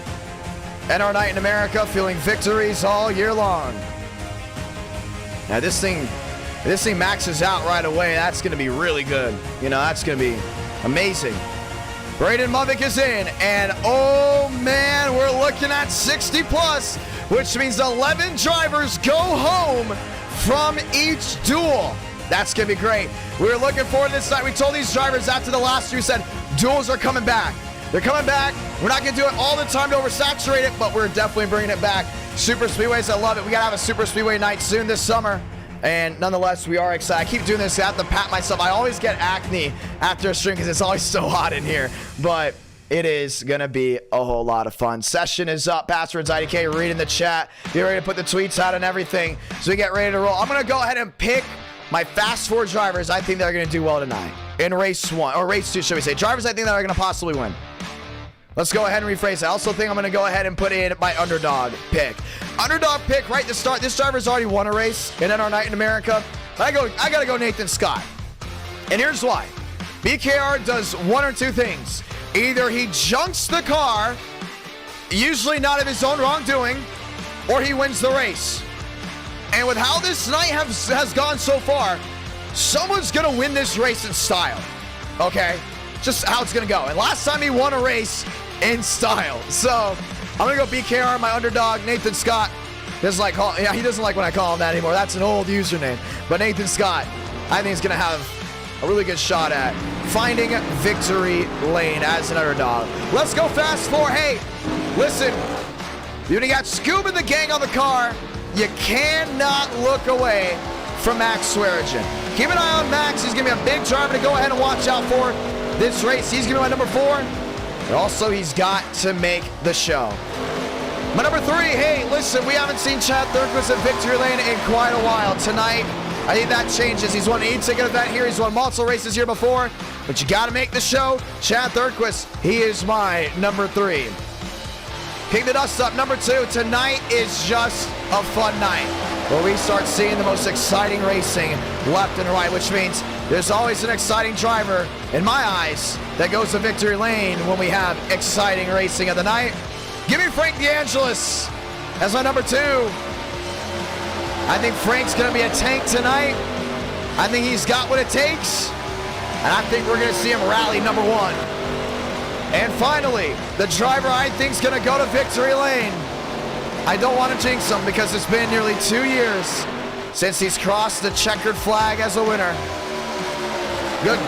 NR Night in America feeling victories all year long. Now this thing maxes out right away. That's going to be really good. You know, that's going to be amazing. Braden Movick is in, and oh man, we're looking at 60 plus, which means 11 drivers go home from each duel. That's going to be great. We were looking forward to this night. We told these drivers after the last year, we said, duels are coming back. They're coming back. We're not going to do it all the time to oversaturate it, but we're definitely bringing it back. Super Speedways, I love it. We got to have a Super Speedway night soon this summer. And nonetheless, we are excited. I keep doing this. I have to pat myself. I always get acne after a stream because it's always so hot in here. But it is going to be a whole lot of fun. Session is up. Passwords IDK, reading the chat. Get ready to put the tweets out and everything. So we get ready to roll. I'm going to go ahead and pick my fast 4 drivers I think they're going to do well tonight. In race 1, or race 2, should we say. Drivers I think that are going to possibly win. Let's go ahead and rephrase it. I also think I'm going to go ahead and put in my underdog pick. Underdog pick right to start. This driver's already won a race in NR Night in America. I got to go Nathan Scott. And here's why. BKR does one or two things. Either he junks the car, usually not of his own wrongdoing, or he wins the race. And with how this night has gone so far, someone's going to win this race in style. Okay? Just how it's going to go. And last time he won a race in style. So I'm going to go BKR, my underdog, Nathan Scott. He doesn't like when I call him that anymore. That's an old username. But Nathan Scott, I think he's going to have a really good shot at finding victory lane as an underdog. Let's go fast forward. Hey, listen, when you got Scoob and the gang on the car, you cannot look away from Max Swearigan. Keep an eye on Max. He's going to be a big driver to go ahead and watch out for this race. He's going to be my number 4. And also, he's got to make the show. My number 3, hey, listen, we haven't seen Chad Thurquist at victory lane in quite a while. Tonight, I think that changes. He's won an e-ticket event here. He's won multiple races here before. But you got to make the show. Chad Thurquist, he is my number 3. Kick the dust up, number 2. Tonight is just a fun night where we start seeing the most exciting racing left and right, which means there's always an exciting driver, in my eyes, that goes to victory lane when we have exciting racing of the night. Give me Frank DeAngelis as my number 2. I think Frank's going to be a tank tonight. I think he's got what it takes. And I think we're going to see him rally number 1. And finally, the driver I think is going to go to victory lane. I don't want to jinx him because it's been nearly 2 years since he's crossed the checkered flag as a winner.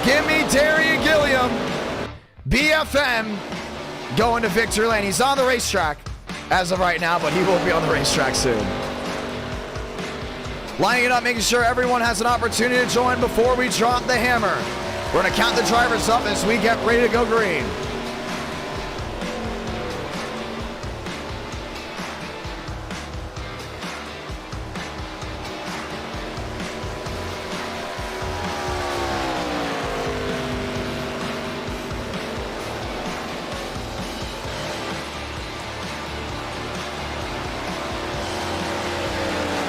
Give me Darian Gilliam, BFM, going to victory lane. He's on the racetrack as of right now, but he will be on the racetrack soon. Lining it up, making sure everyone has an opportunity to join before we drop the hammer. We're going to count the drivers up as we get ready to go green.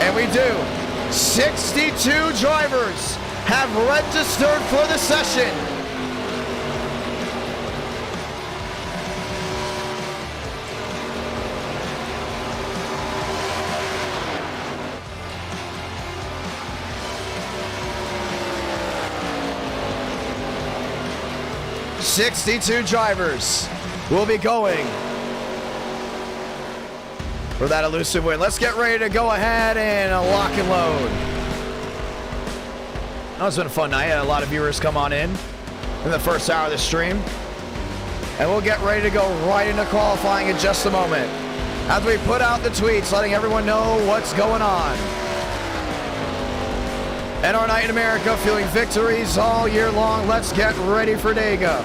And we do. 62 drivers have registered for the session. 62 drivers will be going for that elusive win. Let's get ready to go ahead and lock and load. That was been a fun night. A lot of viewers come on in the first hour of the stream. And we'll get ready to go right into qualifying in just a moment, as we put out the tweets letting everyone know what's going on. And our night in America, feeling victories all year long. Let's get ready for Dega.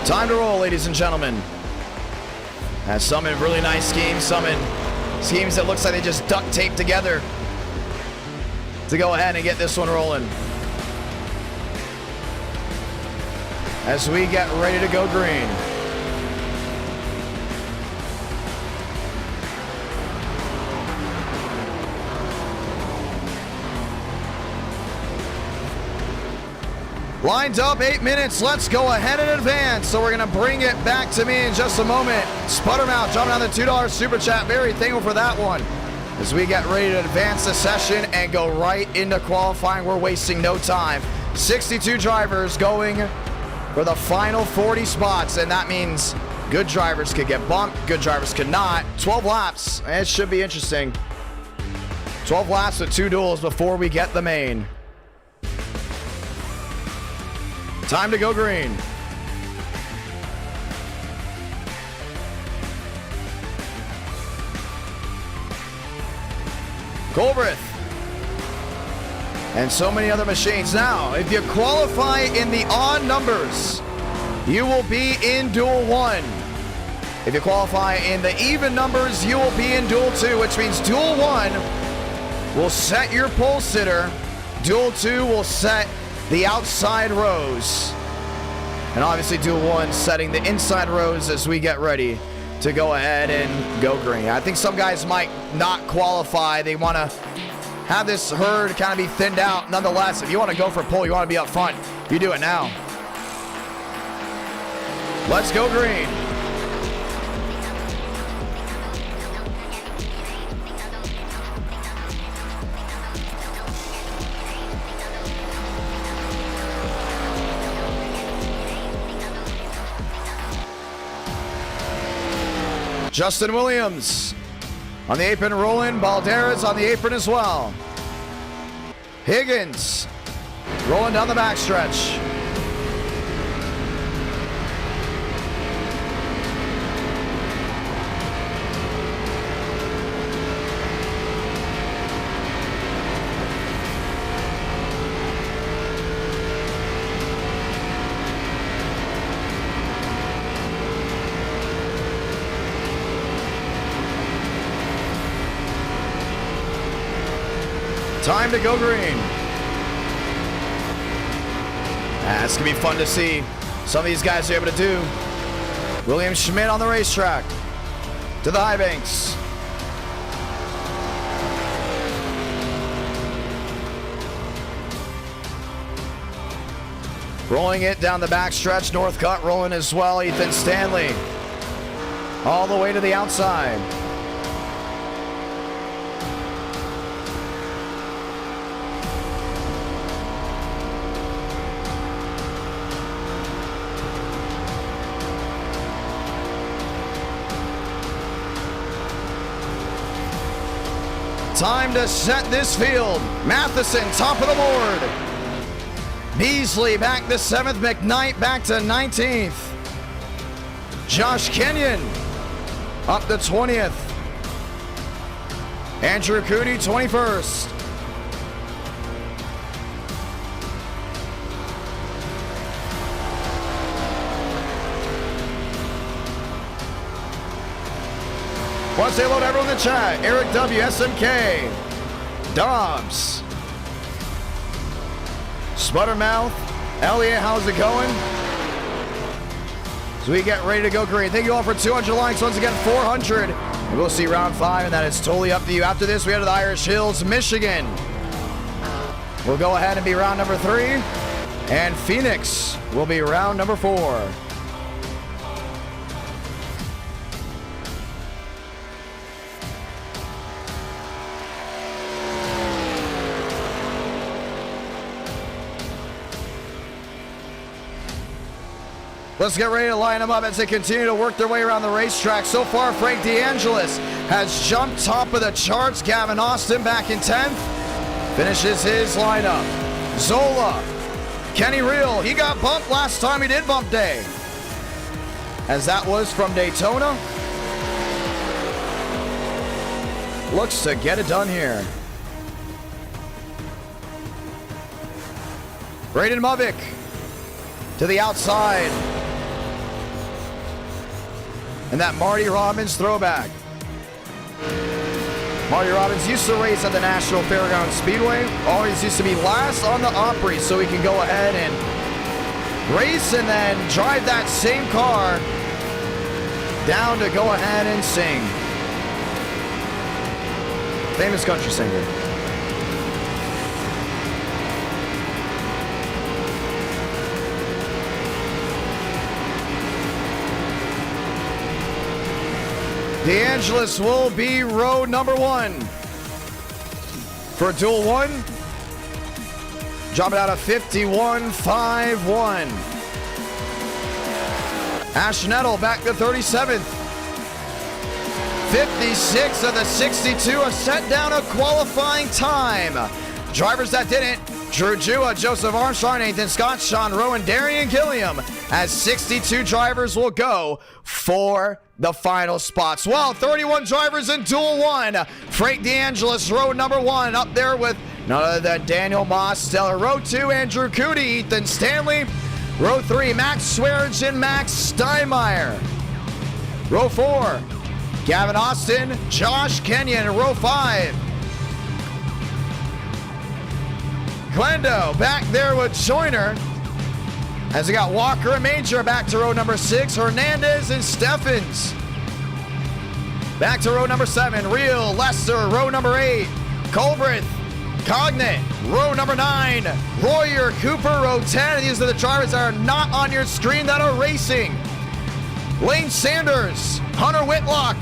Time to roll, ladies and gentlemen. Has some in really nice schemes, some in schemes that looks like they just duct tape together to go ahead and get this one rolling. As we get ready to go green. Lined up, 8 minutes. Let's go ahead and advance. So we're going to bring it back to me in just a moment. Sputtermouth jumping on the $2 super chat. Very thankful for that one. As we get ready to advance the session and go right into qualifying, we're wasting no time. 62 drivers going for the final 40 spots, and that means good drivers could get bumped, good drivers could not. 12 laps. It should be interesting. 12 laps with 2 duels before we get the main. Time to go green. Colbrith. And so many other machines. Now, if you qualify in the odd numbers, you will be in Duel 1. If you qualify in the even numbers, you will be in Duel 2, which means Duel 1 will set your pole sitter. Duel 2 will set the outside rows. And obviously Duel 1 setting the inside rows as we get ready to go ahead and go green. I think some guys might not qualify. They want to have this herd kind of be thinned out. Nonetheless, if you want to go for pole, you want to be up front, you do it now. Let's go green. Justin Williams on the apron rolling. Balderas on the apron as well. Higgins rolling down the backstretch. Time to go green. That's going to be fun to see. Some of these guys are able to do. William Schmidt on the racetrack. To the high banks. Rolling it down the backstretch. Northcutt rolling as well. Ethan Stanley. All the way to the outside. Time to set this field. Matheson, top of the board. Beasley back to 7th. McKnight back to 19th. Josh Kenyon up to 20th. Andrew Cooney, 21st. Once they load everyone in the chat, Eric W, SMK, Dobbs, Sputtermouth, Elliot, how's it going? So we get ready to go green. Thank you all for 200 likes. Once again, 400. And we'll see round 5, and that is totally up to you. After this, we head to the Irish Hills, Michigan. We'll go ahead and be round number 3. And Phoenix will be round number 4. Let's get ready to line them up as they continue to work their way around the racetrack. So far, Frank DeAngelis has jumped top of the charts. Gavin Austin back in 10th. Finishes his lineup. Zola, Kenny Real, he got bumped last time he did bump day, as that was from Daytona. Looks to get it done here. Braden Movick to the outside. And that Marty Robbins throwback. Marty Robbins used to race at the National Fairgrounds Speedway. Always used to be last on the Opry, so he can go ahead and race and then drive that same car down to go ahead and sing. Famous country singer. DeAngelis will be row number 1 for duel 1. Dropping out of 51.51. Ash Nettle back to 37th. 56 of the 62 have set down a qualifying time. Drivers that didn't: Drew Jua, Joseph Armstrong, Nathan Scott, Sean Rowan, Darian Gilliam, as 62 drivers will go for the final spots. Well, 31 drivers in duel 1. Frank DeAngelis, row number 1, up there with none other than Daniel Mosteller. Row 2, Andrew Cootie, Ethan Stanley. Row 3, Max Swearingen and Max Steinmeier. Row 4, Gavin Austin, Josh Kenyon. Row 5, Glendo back there with Joyner, as we got Walker and Major back to row number 6. Hernandez and Steffens back to row number 7. Real, Lester, row number 8. Colbrith, Cognate, row number 9. Royer, Cooper, row 10. And these are the drivers that are not on your screen that are racing. Lane Sanders, Hunter Whitlock,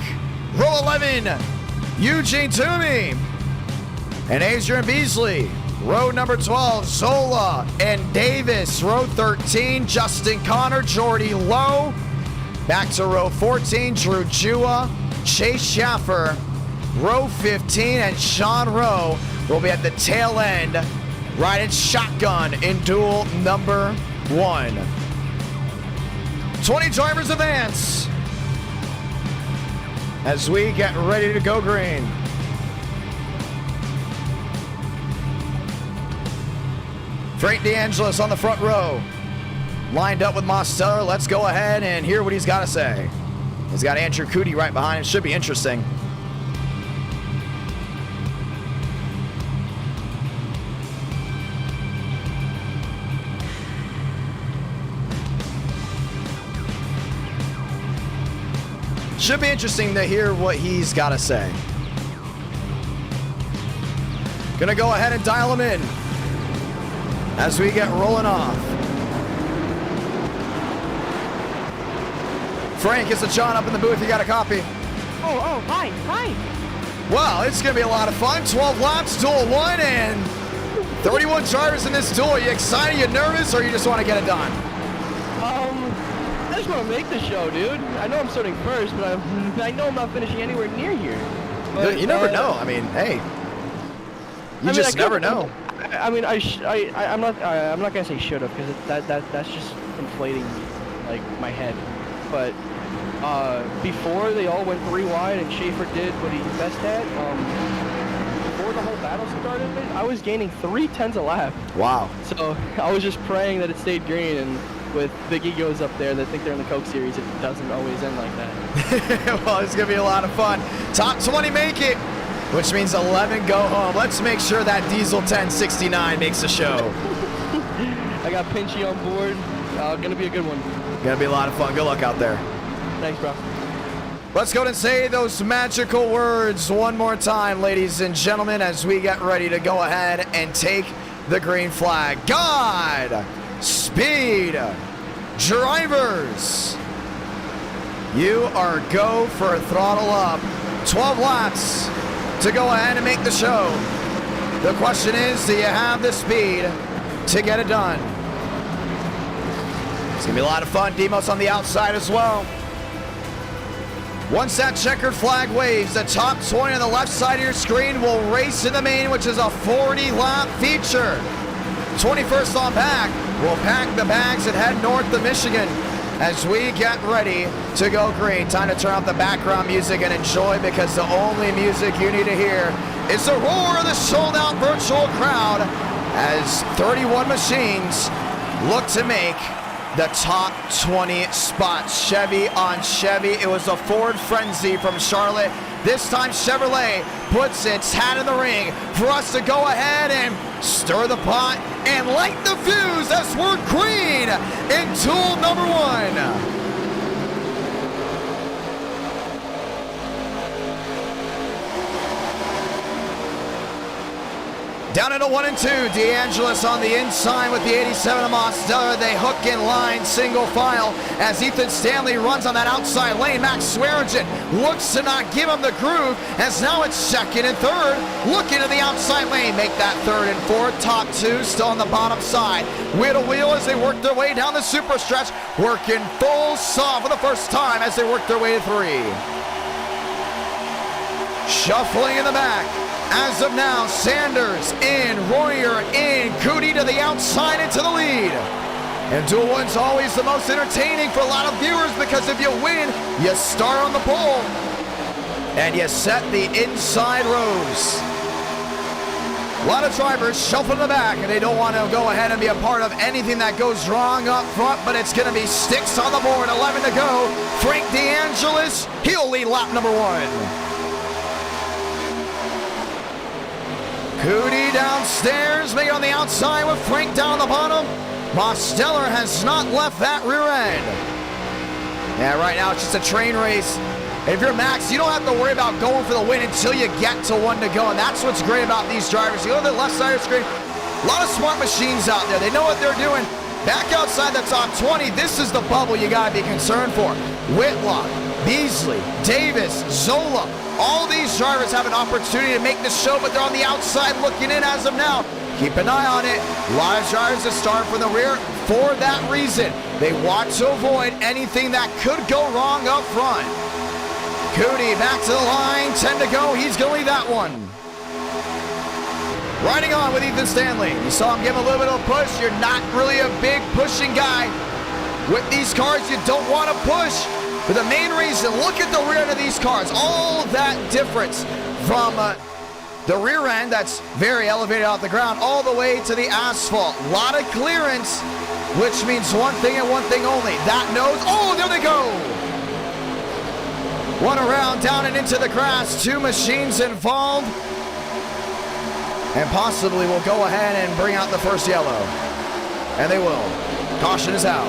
row 11. Eugene Toomey and Adrian Beasley. Row number 12, Zola and Davis. Row 13, Justin Connor, Jordy Lowe. Back to row 14, Drew Jua, Chase Schaffer. Row 15, and Sean Rowe will be at the tail end, riding shotgun in duel number 1. 20 drivers advance as we get ready to go green. Frank DeAngelis on the front row, lined up with Mosteller. Let's go ahead and hear what he's got to say. He's got Andrew Cootie right behind him. Should be interesting. Should be interesting to hear what he's got to say. Gonna go ahead and dial him in as we get rolling off. Frank, it's a John up in the booth. You got a copy? Oh, hi. Well, it's going to be a lot of fun. 12 laps, duel 1, and 31 drivers in this duel. Are you excited? You nervous, or you just want to get it done? I just want to make the show, dude. I know I'm starting first, but I know I'm not finishing anywhere near here. But, you never know. I mean, hey, you just never know. I'm not gonna say should have, because that's just inflating like my head. But before they all went 3 wide and Schaefer did what he's best at, before the whole battle started, I was gaining 3/10 a lap. Wow. So I was just praying that it stayed green, and with big egos up there that think they're in the Coke Series, it doesn't always end like that. Well, it's gonna be a lot of fun. Top 20 make it, which means 11 go home. Let's make sure that Diesel 1069 makes the show. I got Pinchy on board. Gonna be a good one. Gonna be a lot of fun. Good luck out there. Thanks, bro. Let's go and say those magical words one more time, ladies and gentlemen, as we get ready to go ahead and take the green flag. God speed, drivers. You are go for a throttle up. 12 laps to go ahead and make the show. The question is, do you have the speed to get it done? It's going to be a lot of fun. Demos on the outside as well. Once that checkered flag waves, the top 20 on the left side of your screen will race in the main, which is a 40-lap feature. 21st on back will pack the bags and head north to Michigan as we get ready to go green. Time to turn off the background music and enjoy, because the only music you need to hear is the roar of the sold-out virtual crowd as 31 machines look to make the top 20 spots. Chevy on Chevy. It was a Ford frenzy from Charlotte. This time Chevrolet puts its hat in the ring for us to go ahead and stir the pot and light the fuse as we're green in tool number 1. Down into 1 and 2, DeAngelis on the inside with the 87 of Mazda. They hook in line, single file, as Ethan Stanley runs on that outside lane. Max Swearingen looks to not give him the groove, as now it's second and third. Looking to the outside lane, make that third and fourth. Top 2 still on the bottom side. Wheel to wheel as they work their way down the super stretch, working full saw for the first time as they work their way to 3. Shuffling in the back. As of now, Sanders in, Royer in, Cootie to the outside into the lead. And Duel 1's always the most entertaining for a lot of viewers, because if you win, you start on the pole and you set the inside rows. A lot of drivers shuffle in the back, and they don't want to go ahead and be a part of anything that goes wrong up front, but it's going to be sticks on the board, 11 to go. Frank DeAngelis, he'll lead lap number 1. Cootie downstairs, make it on the outside with Frank down the bottom. Mosteller has not left that rear end. Yeah, right now it's just a train race. And if you're Max, you don't have to worry about going for the win until you get to 1 to go. And that's what's great about these drivers. You go to the left side of the screen, a lot of smart machines out there. They know what they're doing. Back outside the top 20, this is the bubble you got to be concerned for. Whitlock, Beasley, Davis, Zola. All these drivers have an opportunity to make the show, but they're on the outside looking in as of now. Keep an eye on it. A lot of drivers that start from the rear for that reason. They want to avoid anything that could go wrong up front. Cootie back to the line, 10 to go. He's going to lead that one. Riding on with Ethan Stanley. You saw him give a little bit of a push. You're not really a big pushing guy. With these cars, you don't want to push. But the main reason, look at the rear end of these cars. All that difference from the rear end that's very elevated off the ground all the way to the asphalt. A lot of clearance, which means one thing and one thing only. That nose, oh, there they go. One around, down and into the grass. 2 machines involved. And possibly will go ahead and bring out the first yellow. And they will. Caution is out.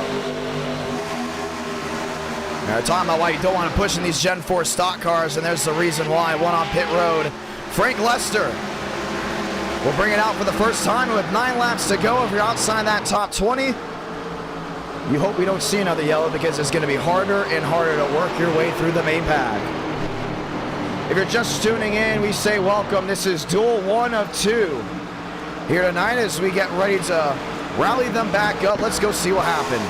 Now, talking about why you don't want to push in these Gen 4 stock cars, and there's the reason why. One on pit road. Frank Lester will bring it out for the first time with 9 laps to go. If you're outside that top 20, you hope we don't see another yellow, because it's going to be harder and harder to work your way through the main pack. If you're just tuning in, we say welcome. This is Duel 1 of 2 here tonight as we get ready to rally them back up. Let's go see what happened.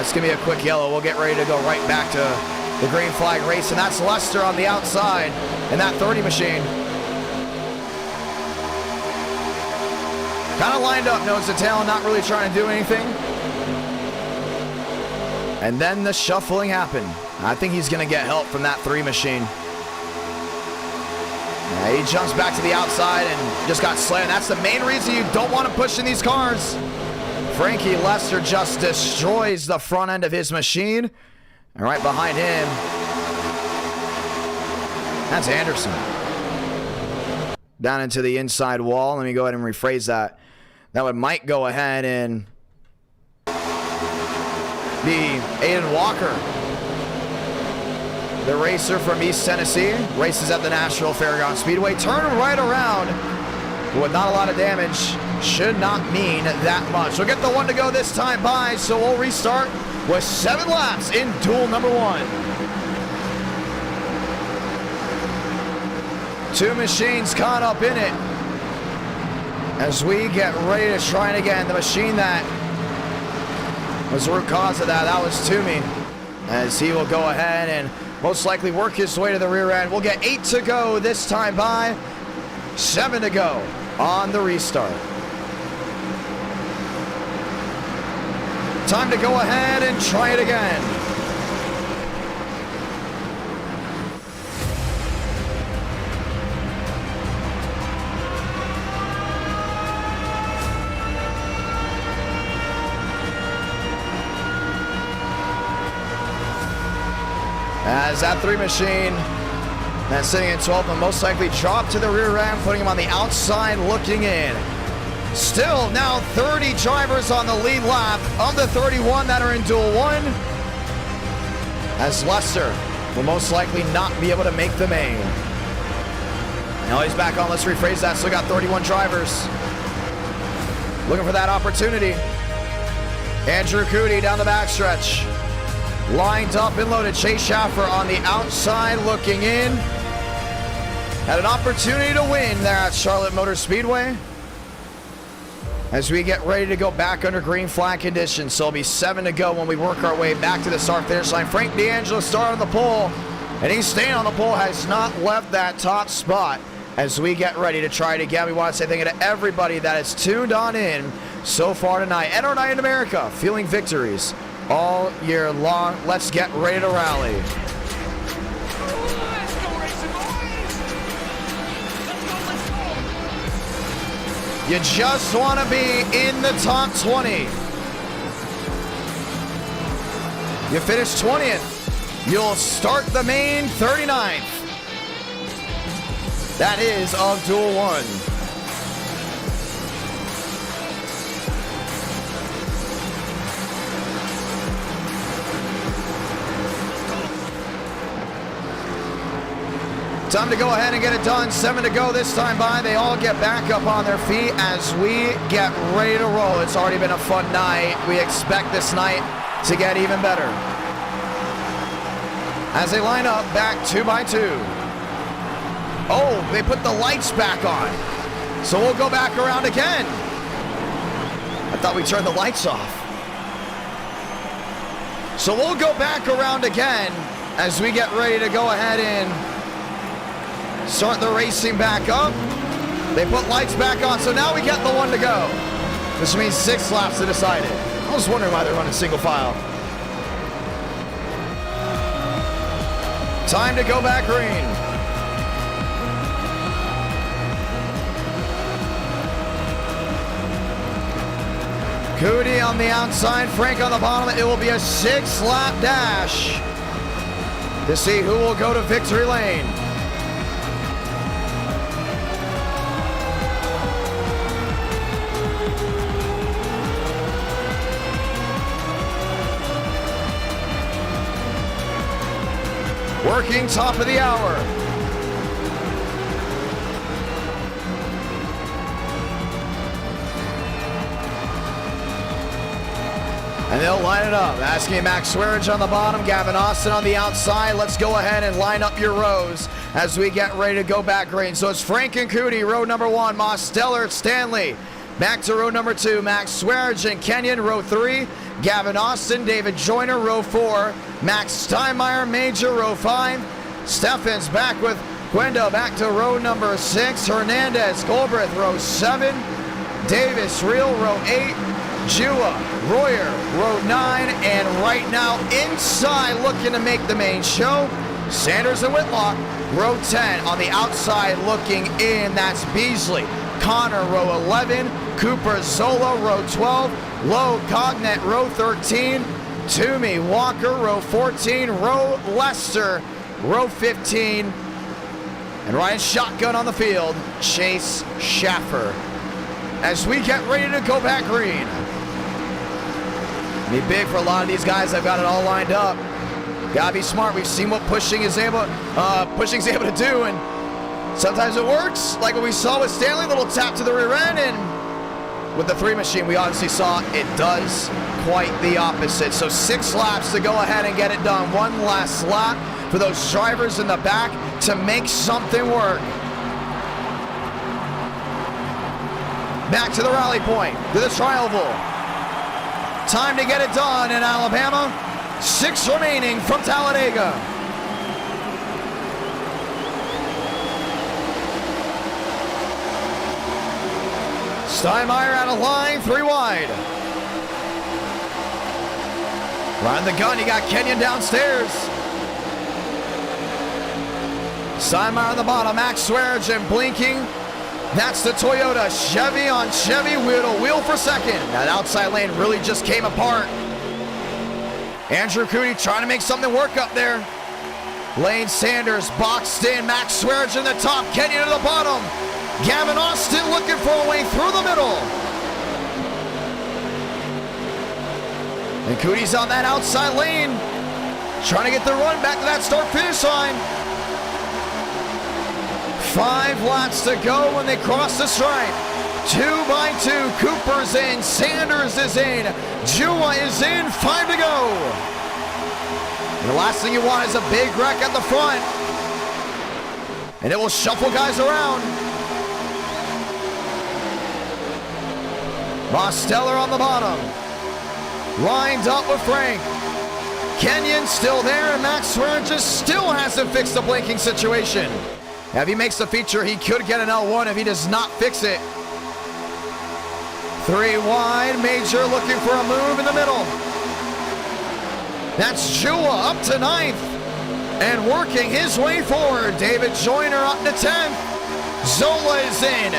It's going to be a quick yellow. We'll get ready to go right back to the green flag race, and that's Lester on the outside in that 30 machine. Kind of lined up nose to tail, not really trying to do anything. And then the shuffling happened. I think he's going to get help from that 3 machine. He jumps back to the outside and just got slammed. That's the main reason you don't want to push in these cars. Frankie Lester just destroys the front end of his machine. And right behind him, that's Anderson. Down into the inside wall. Let me go ahead and rephrase that. That would might go ahead and be Aiden Walker, the racer from East Tennessee. Races at the Nashville Fairgrounds Speedway. Turn right around with not a lot of damage. Should not mean that much. We'll get the 1 to go this time by, so we'll restart with 7 laps in duel number 1. 2 machines caught up in it as we get ready to try it again. The machine that was the root cause of that. That was Toomey, as he will go ahead and most likely work his way to the rear end. We'll get 8 to go this time by, 7 to go on the restart. Time to go ahead and try it again. As that 3 machine that's sitting in 12th will most likely drop to the rear end, putting him on the outside looking in. Still now 30 drivers on the lead lap of the 31 that are in Duel 1, as Lester will most likely not be able to make the main. Now he's back on. Let's rephrase that. Still got 31 drivers looking for that opportunity. Andrew Cootie down the backstretch. Lined up and loaded. Chase Schaffer on the outside looking in. Had an opportunity to win there at Charlotte Motor Speedway. As we get ready to go back under green flag conditions. So it'll be 7 to go when we work our way back to the start finish line. Frank D'Angelo started on the pole, and he's staying on the pole, has not left that top spot as we get ready to try it again. We want to say thank you to everybody that has tuned on in so far tonight. And our night in America, feeling victories all year long. Let's get ready to rally. You just want to be in the top 20. You finish 20th. You'll start the main 39th. That is of Duel 1. Time to go ahead and get it done. 7 to go this time by. They all get back up on their feet as we get ready to roll. It's already been a fun night. We expect this night to get even better. As they line up back 2 by 2. Oh, they put the lights back on. So we'll go back around again. I thought we turned the lights off. So we'll go back around again as we get ready to go ahead and start the racing back up. They put lights back on, so now we get the 1 to go. This means 6 laps to decide it. I was wondering why they're running single file. Time to go back green. Cootie on the outside, Frank on the bottom. It will be a 6-lap dash to see who will go to victory lane. Working top of the hour. And they'll line it up. Asking Max Swearage on the bottom, Gavin Austin on the outside. Let's go ahead and line up your rows as we get ready to go back green. So it's Frank and Cootie, row number 1, Moss Stellar, Stanley. Back to row number 2, Max Swearage and Kenyon, row 3. Gavin Austin, David Joyner, row 4. Max Steinmeier, Major, row 5. Steffens back with Gwendo, back to row number 6. Hernandez, Goldbrith, row 7. Davis, Real, row 8. Jua, Royer, row 9. And right now, inside, looking to make the main show, Sanders and Whitlock, row 10. On the outside, looking in, that's Beasley. Connor, row 11. Cooper Zola, row 12. Lowe Cognet, row 13. Toomey Walker, row 14. Row Lester, row 15. And Ryan Shotgun on the field, Chase Schaffer. As we get ready to go back green. Be big for a lot of these guys. I've got it all lined up. Gotta be smart. We've seen what Pushing's able to do, and sometimes it works. Like what we saw with Stanley, little tap to the rear end, and with the 3 machine, we obviously saw it does quite the opposite. So 6 laps to go ahead and get it done. 1 last lap for those drivers in the back to make something work. Back to the rally point, to the tri-oval. time to get it done in Alabama. 6 remaining from Talladega. Steinmeier out of line, 3 wide. Riding the gun, you got Kenyon downstairs. Steinmeier on the bottom, Max Swearinger blinking. That's the Toyota. Chevy on Chevy, wheel to wheel for second. That outside lane really just came apart. Andrew Cooney trying to make something work up there. Lane Sanders boxed in, Max Swearinger in the top, Kenyon to the bottom. Gavin Austin looking for a way through the middle. And Cooney's on that outside lane, trying to get the run back to that start-finish line. 5 laps to go when they cross the stripe. 2 by 2, Cooper's in, Sanders is in, Jua is in, 5 to go. And the last thing you want is a big wreck at the front. And it will shuffle guys around. Mosteller on the bottom. Lined up with Frank. Kenyon still there, and Max Swearinger still hasn't fixed the blinking situation. If he makes the feature, he could get an L1 if he does not fix it. 3 wide, Major looking for a move in the middle. That's Jua up to 9th and working his way forward. David Joyner up to 10th. Zola is in.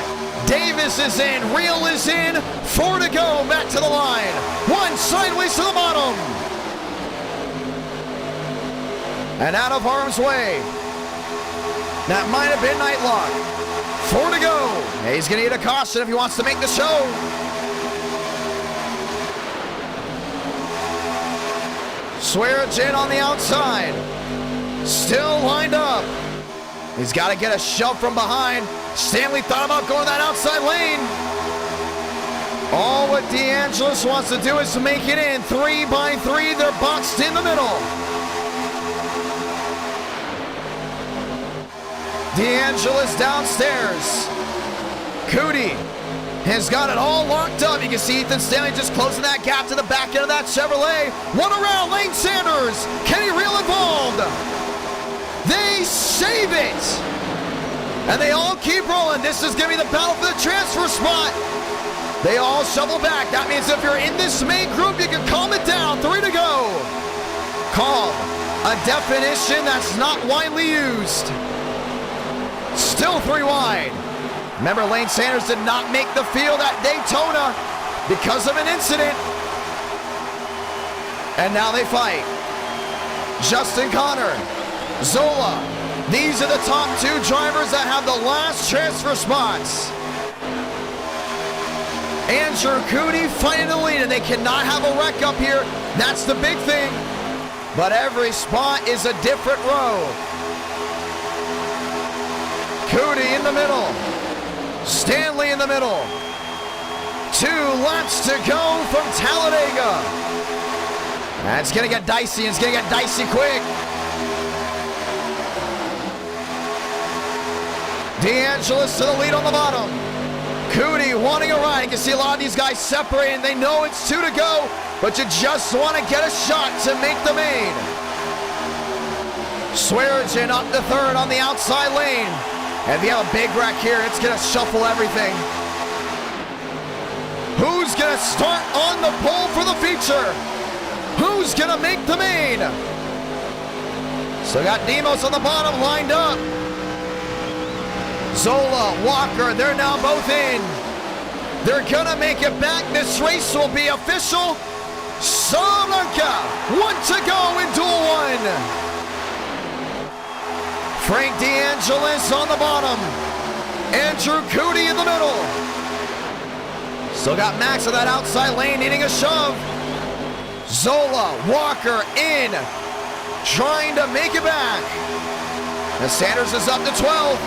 Davis is in. Real is in. 4 to go. Back to the line. 1 sideways to the bottom. And out of harm's way. That might have been Nightlock. 4 to go. He's going to need a caution if he wants to make the show. Swearinger on the outside. Still lined up. He's got to get a shove from behind. Stanley thought about going that outside lane. All what DeAngelis wants to do is to make it in. 3 by 3, they're boxed in the middle. DeAngelis downstairs. Cooney has got it all locked up. You can see Ethan Stanley just closing that gap to the back end of that Chevrolet. 1 around, Lane Sanders. Kenny Real involved. They save it. And they all keep rolling. This is going to be the battle for the transfer spot. They all shovel back. That means if you're in this main group, you can calm it down. 3 to go. Calm, a definition that's not widely used. Still 3 wide. Remember, Lane Sanders did not make the field at Daytona because of an incident. And now they fight. Justin Connor, Zola. These are the top 2 drivers that have the last transfer spots. Andrew Cooney fighting the lead, and they cannot have a wreck up here. That's the big thing. But every spot is a different row. Cooney in the middle. Stanley in the middle. 2 laps to go from Talladega. That's going to get dicey. It's going to get dicey quick. DeAngelis to the lead on the bottom. Cooney wanting a ride. You can see a lot of these guys separating. They know it's 2 to go, but you just want to get a shot to make the main. Swearinger up to 3rd on the outside lane. And if you have a big wreck here, it's going to shuffle everything. Who's going to start on the pole for the feature? Who's going to make the main? So got Demos on the bottom lined up. Zola, Walker, they're now both in. They're going to make it back. This race will be official. Salamanca, 1 to go in Duel 1. Frank DeAngelis on the bottom. Andrew Cooney in the middle. Still got Max on that outside lane needing a shove. Zola, Walker in. Trying to make it back. And Sanders is up to 12th.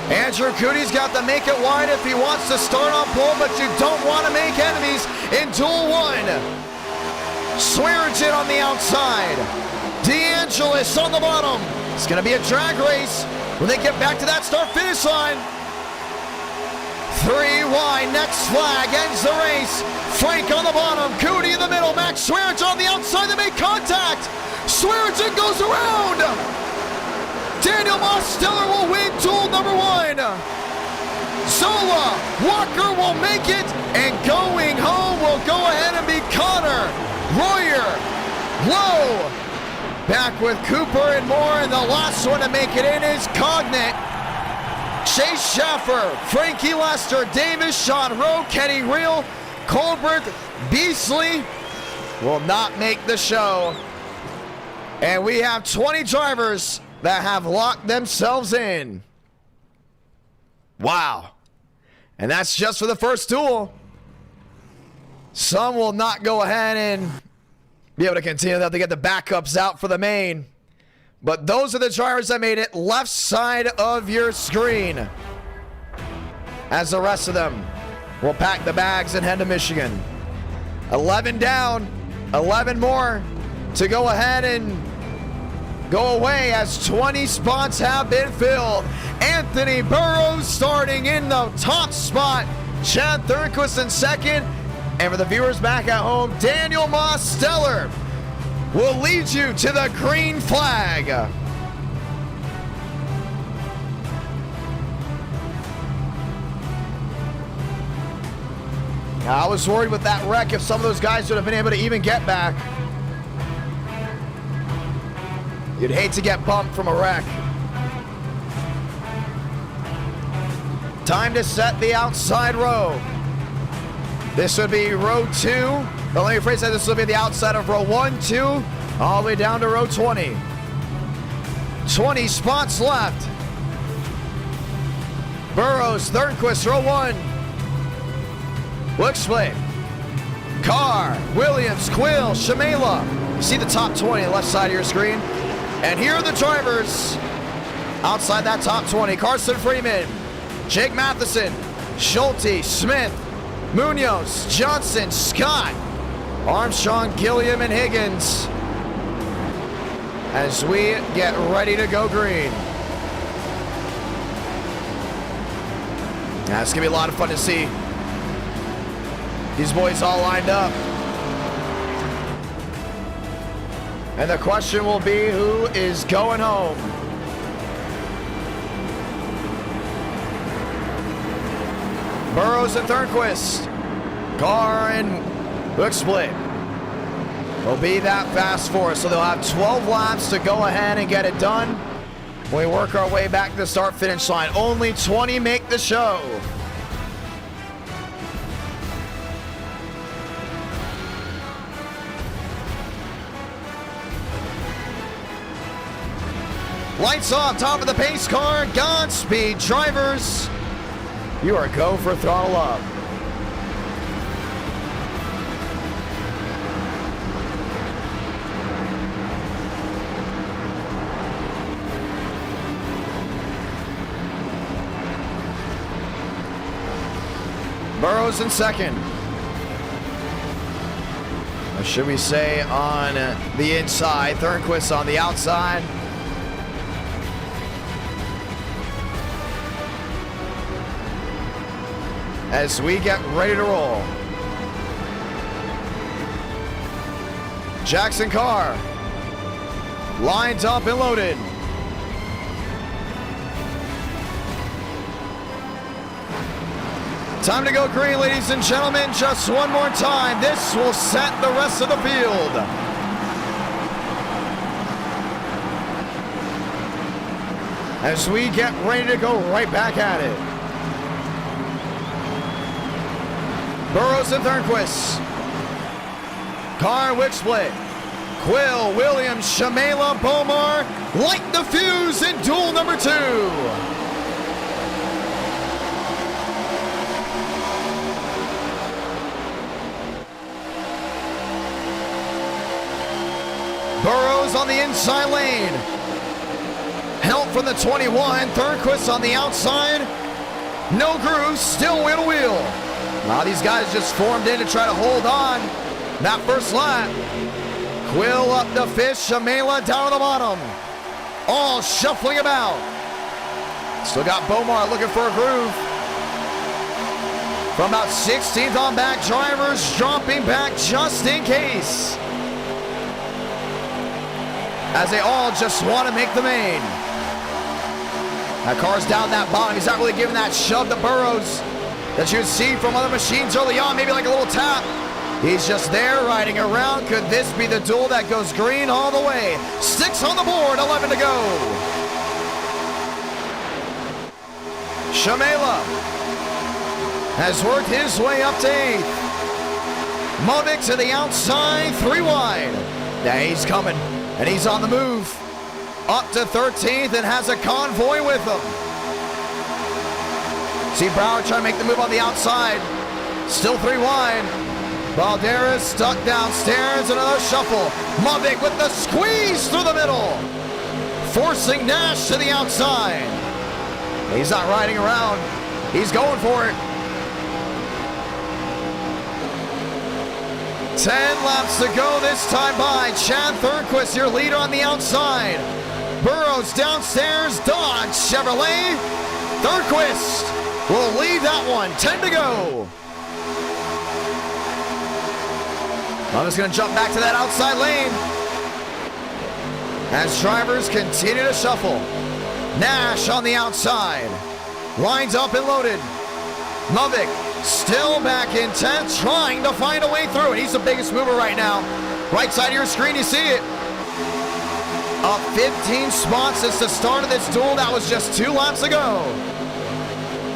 Andrew Cooney's got to make it wide if he wants to start on pole, but you don't want to make enemies in Duel 1. Swearinger on the outside. DeAngelis on the bottom. It's going to be a drag race when they get back to that start-finish line. 3 wide, next flag, ends the race. Frank on the bottom, Cootie in the middle, Max Swearinger on the outside, they make contact. Swearinger goes around. Daniel Mosteller will win duel number 1. Zola Walker will make it, and going home will go ahead and be Connor Royer. Lowe back with Cooper and Moore, and the last one to make it in is Cognate. Chase Schaffer, Frankie Lester, Davis, Sean Rowe, Kenny Reel, Colbert, Beasley will not make the show. And we have 20 drivers that have locked themselves in. Wow. And that's just for the first duel. Some will not go ahead and be able to continue. They'll have to get the backups out for the main. But those are the drivers that made it left side of your screen. As the rest of them will pack the bags and head to Michigan. 11 down, 11 more to go ahead and go away as 20 spots have been filled. Anthony Burrows starting in the top spot. Chad Thurnquist in second. And for the viewers back at home, Daniel Mosteller will lead you to the green flag. I was worried with that wreck if some of those guys would have been able to even get back. You'd hate to get bumped from a wreck. Time to set the outside row. This would be row 2. But let me phrase that, this will be the outside of row 1, 2, all the way down to row 20. 20 spots left. Burrows, Thurnquist, row 1. Look split. Carr, Williams, Quill, Shamela. You see the top 20 on the left side of your screen. And here are the drivers outside that top 20. Carson Freeman, Jake Matheson, Schulte, Smith, Munoz, Johnson, Scott, Armstrong, Gilliam, and Higgins. As we get ready to go green. That's going to be a lot of fun to see. These boys all lined up. And the question will be, who is going home? Burrows and Thurnquist. Carr and Hooksplit will be that fast for us. So they'll have 12 laps to go ahead and get it done. We work our way back to the start-finish line. Only 20 make the show. Lights off, top of the pace car. Godspeed, drivers. You are go for throttle up. Burrows in second. Or should we say on the inside? Thurnquist on the outside. As we get ready to roll. Jackson Carr lined up and loaded. Time to go green, ladies and gentlemen. Just one more time. This will set the rest of the field. As we get ready to go right back at it. Burrows and Thurnquist. Carr, Wicksplit. Quill, Williams, Shamela, Bomar light the fuse in duel number 2. Burrows on the inside lane. Help from the 21. Thurnquist on the outside. No groove, still wheel to wheel. Now these guys just formed in to try to hold on that first lap. Quill up the fish, Shamela down at the bottom. All shuffling about. Still got Bomar looking for a groove. From about 16th on back, drivers dropping back just in case. As they all just want to make the main. That car's down that bottom. He's not really giving that shove to Burrows that you would see from other machines early on, maybe like a little tap. He's just there riding around. Could this be the duel that goes green all the way? 6 on the board, 11 to go. Shamela has worked his way up to 8th. Movic to the outside, 3 wide. Yeah, he's coming, and he's on the move. Up to 13th and has a convoy with him. See Brower trying to make the move on the outside. Still 3 wide. Valderas stuck downstairs, another shuffle. Movic with the squeeze through the middle. Forcing Nash to the outside. He's not riding around. He's going for it. 10 laps to go this time by. Chad Thurnquist, your leader on the outside. Burrows downstairs, Dodge Chevrolet. Thurnquist will lead that one, 10 to go. I'm just going to jump back to that outside lane as drivers continue to shuffle. Nash on the outside, lines up and loaded. Movic still back in 10th, trying to find a way through, and he's the biggest mover right now. Right side of your screen, you see it. Up 15 spots since the start of this duel. That was just 2 laps ago.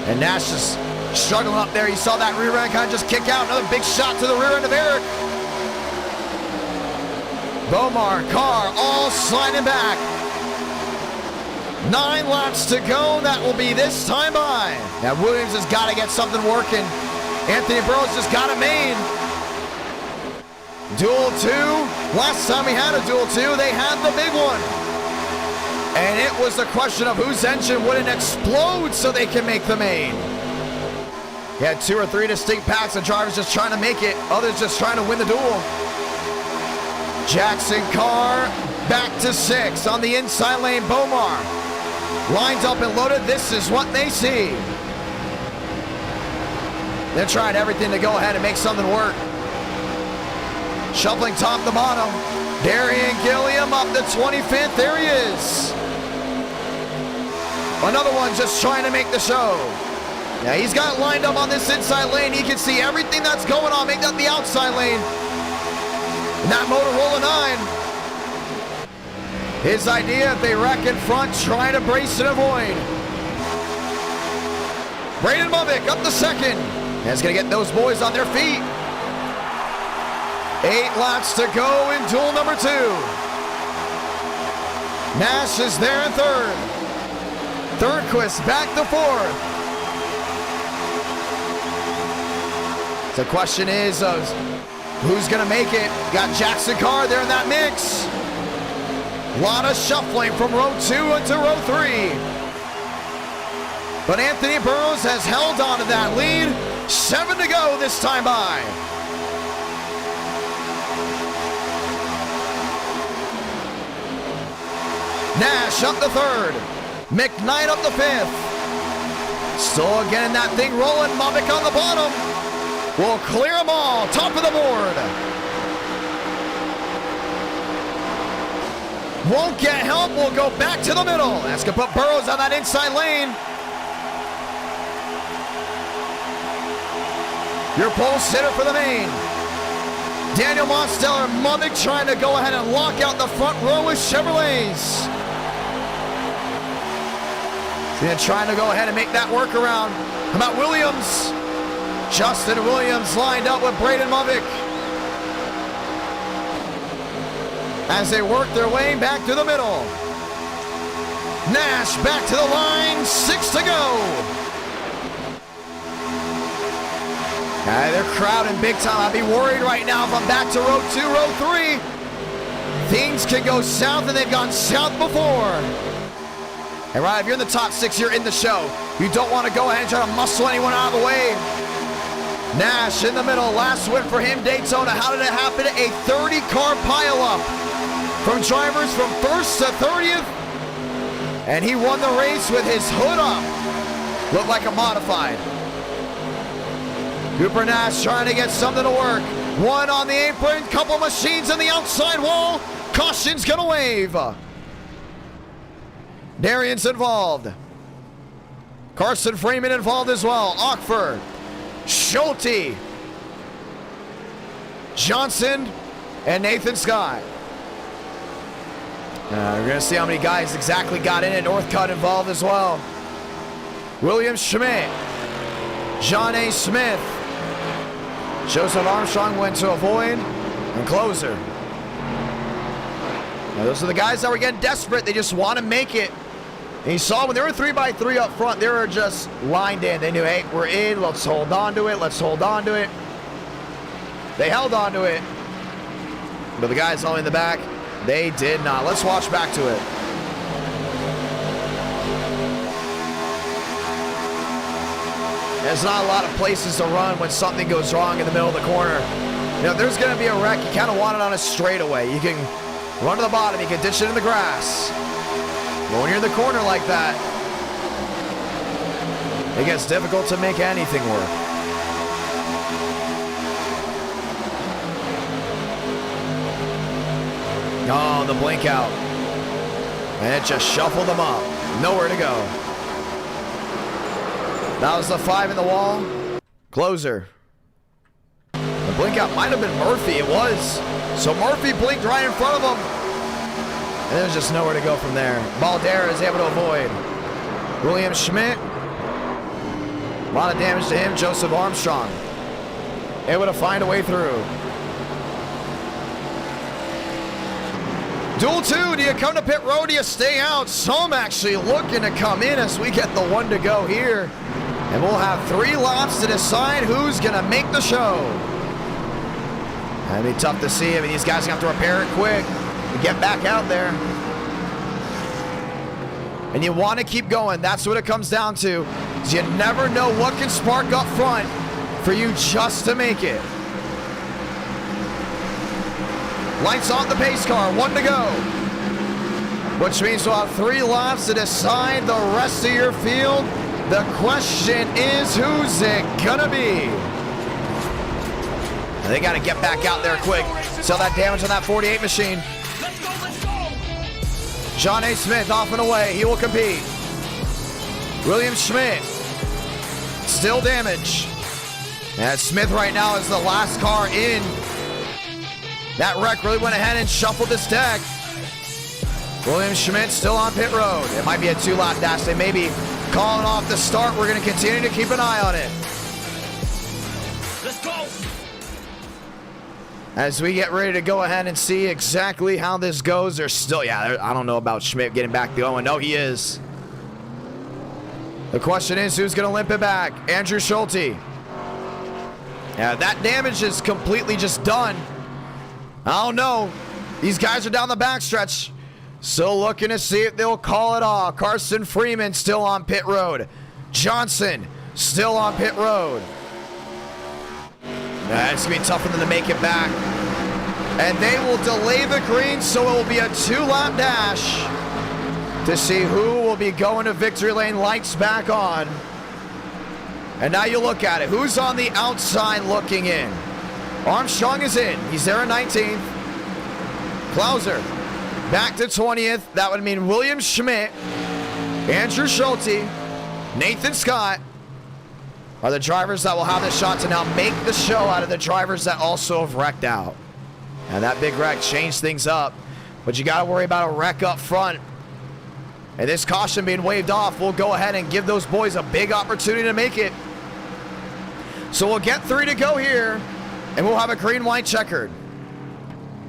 And Nash is struggling up there. You saw that rear end kind of just kick out. Another big shot to the rear end of Eric. Bomar, Carr, all sliding back. 9 laps to go. That will be this time by. Now Williams has got to get something working. Anthony Burrows just got a main. Duel 2. Last time we had a Duel 2, they had the big one. And it was the question of whose engine wouldn't explode so they can make the main. He had 2 or 3 distinct packs of drivers just trying to make it. Others just trying to win the duel. Jackson Carr back to 6 on the inside lane. Bomar lines up and loaded. This is what they see. They're trying everything to go ahead and make something work. Shuffling top to bottom. Darian Gilliam up to 25th. There he is. Another one just trying to make the show. Yeah, he's got it lined up on this inside lane. He can see everything that's going on. Make that the outside lane. And that Motorola 9. His idea, if they wreck in front, try to brace and avoid. Braden Movic up to 2nd. He's going to get those boys on their feet. 8 laps to go in duel number 2. Nash is there in 3rd. Thurnquist back to 4th. The question is who's going to make it? Got Jackson Carr there in that mix. A lot of shuffling from row 2 into row 3. But Anthony Burrows has held on to that lead. 7 to go this time by. Nash up to 3rd. McKnight up to 5th. Still getting that thing rolling. Movic on the bottom. Will clear them all. Top of the board. Won't get help. We'll go back to the middle. That's going to put Burrows on that inside lane. Your pole sitter for the main. Daniel Monsteller, Movic trying to go ahead and lock out the front row with Chevrolets. They're trying to go ahead and make that workaround. How about Williams? Justin Williams lined up with Braden Movic as they work their way back to the middle. Nash back to the line, 6 to go. They're crowding big time. I'd be worried right now if I'm back to row 2, row 3. Things can go south, and they've gone south before. And right, if you're in the top 6, you're in the show. You don't want to go ahead and try to muscle anyone out of the way. Nash in the middle, last win for him, Daytona. How did it happen? A 30-car pileup from drivers from 1st to 30th. And he won the race with his hood up. Looked like a modified. Cooper Nash trying to get something to work. One on the apron, couple machines on the outside wall. Caution's gonna wave. Darian's involved. Carson Freeman involved as well. Ockford, Schulte, Johnson, and Nathan Scott. We're going to see how many guys exactly got in it. Northcutt involved as well. William Schmidt, John A. Smith, Joseph Armstrong went to avoid, and Closer. Now, those are the guys that were getting desperate. They just want to make it. And you saw when they were 3x3 up front, they were just lined in. They knew, hey, we're in. Let's hold on to it. Let's hold on to it. They held on to it. But the guys all in the back, they did not. Let's watch back to it. There's not a lot of places to run when something goes wrong in the middle of the corner. You know, if there's going to be a wreck, you kind of want it on a straightaway. You can run to the bottom. You can ditch it in the grass. But when you're in the corner like that, it gets difficult to make anything work. Oh, the blink out. And it just shuffled them up. Nowhere to go. That was the 5 in the wall. Closer. The blink out might have been Murphy. It was. So Murphy blinked right in front of him. And there's just nowhere to go from there. Baldera is able to avoid. William Schmidt. A lot of damage to him. Joseph Armstrong able to find a way through. Duel 2, do you come to pit road, do you stay out? Some actually looking to come in as we get the 1 to go here. And we'll have 3 laps to decide who's going to make the show. That'd be tough to see. I mean, these guys have to repair it quick and get back out there. And you want to keep going. That's what it comes down to. Is you never know what can spark up front for you just to make it. Lights on the pace car, 1 to go. Which means we'll have 3 laps to decide the rest of your field. The question is, who's it gonna be? And they gotta get back out there quick. Sell that damage on that 48 machine. John A. Smith off and away, he will compete. William Schmidt, still damage. And Smith right now is the last car in. That wreck really went ahead and shuffled this deck. William Schmidt still on pit road. It might be a 2-lap dash. They may be calling off the start. We're going to continue to keep an eye on it. Let's go. As we get ready to go ahead and see exactly how this goes. There's still, I don't know about Schmidt getting back going. No, he is. The question is, who's going to limp it back? Andrew Schulte. Yeah, that damage is completely just done. I don't know. These guys are down the backstretch. Still looking to see if they'll call it off. Carson Freeman still on pit road. Johnson still on pit road. It's going to be tough for them to make it back. And they will delay the green, so it will be a 2-lap dash to see who will be going to victory lane. Lights back on. And now you look at it. Who's on the outside looking in? Armstrong is in. He's there in 19th. Clouser back to 20th. That would mean William Schmidt, Andrew Schulte, Nathan Scott are the drivers that will have the shot to now make the show out of the drivers that also have wrecked out. And that big wreck changed things up. But you got to worry about a wreck up front. And this caution being waved off will go ahead and give those boys a big opportunity to make it. So we'll get 3 to go here. And we'll have a green-white checkered.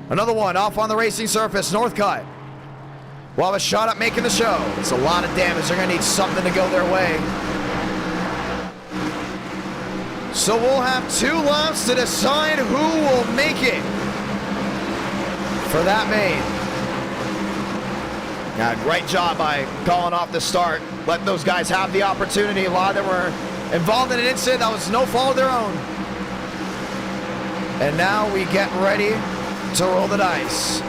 Another one off on the racing surface, Northcutt. We'll have a shot at making the show. It's a lot of damage. They're going to need something to go their way. So we'll have 2 laps to decide who will make it for that main. Yeah, great job by calling off the start. Letting those guys have the opportunity. A lot of them were involved in an incident that was no fault of their own. And now we get ready to roll the dice.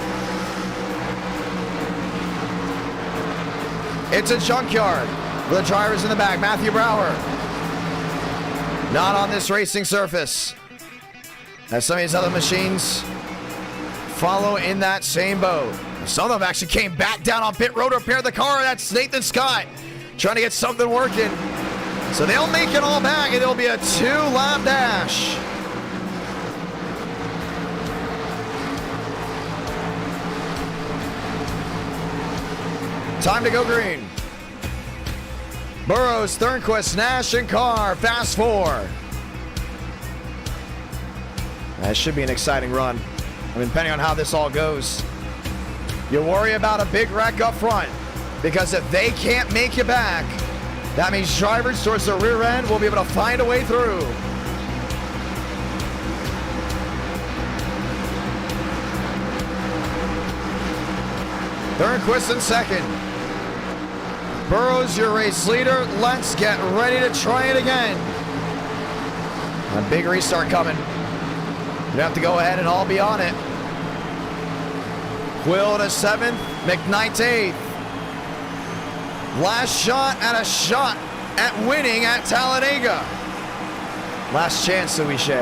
It's a junkyard with the drivers in the back. Matthew Brower, Not on this racing surface. As some of these other machines follow in that same boat. Some of them actually came back down on pit road to repair the car. That's Nathan Scott trying to get something working. So they'll make it all back, and it'll be a 2-lap dash. Time to go green. Burrows, Thornquist, Nash, and Carr, fast 4. That should be an exciting run. I mean, depending on how this all goes. You worry about a big wreck up front, because if they can't make you back, that means drivers towards the rear end will be able to find a way through. Thornquist in second. Burrows, your race leader. Let's get ready to try it again. A big restart coming. You have to go ahead and all be on it. Quill to 7th, McKnight to 8th. Last shot at winning at Talladega. Last chance, should we say.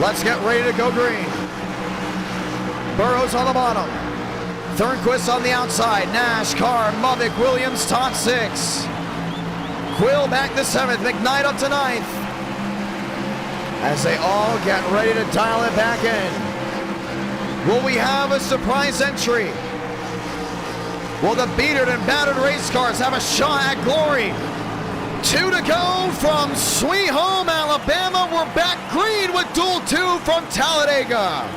Let's get ready to go green. Burrows on the bottom. Thornquist on the outside. Nash, Carr, Mavic, Williams, top 6. Quill back to 7th, McKnight up to 9th. As they all get ready to dial it back in. Will we have a surprise entry? Will the beatered and battered race cars have a shot at glory? 2 to go from Sweet Home, Alabama. We're back green with duel 2 from Talladega.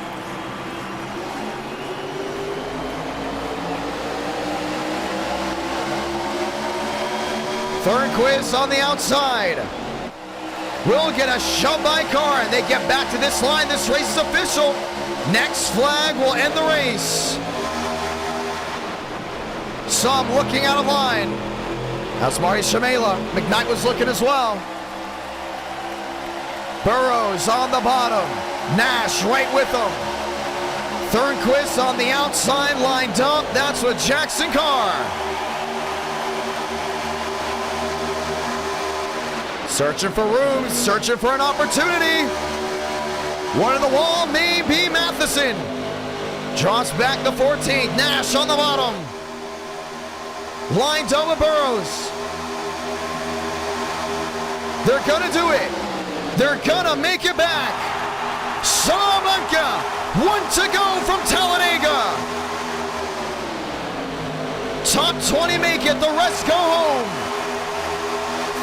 Thornquist on the outside. Will get a shove by Carr, and they get back to this line. This race is official. Next flag will end the race. Some looking out of line. That's Marty Shamela. McKnight was looking as well. Burrows on the bottom. Nash right with him. Thornquist on the outside lined up. That's with Jackson Carr. Searching for room, searching for an opportunity. One on the wall, maybe Matheson. Drops back to 14th. Nash on the bottom. Lined up with Burrows. They're gonna do it. They're gonna make it back. Salamanca, 1 to go from Talladega. Top 20 make it, the rest go home.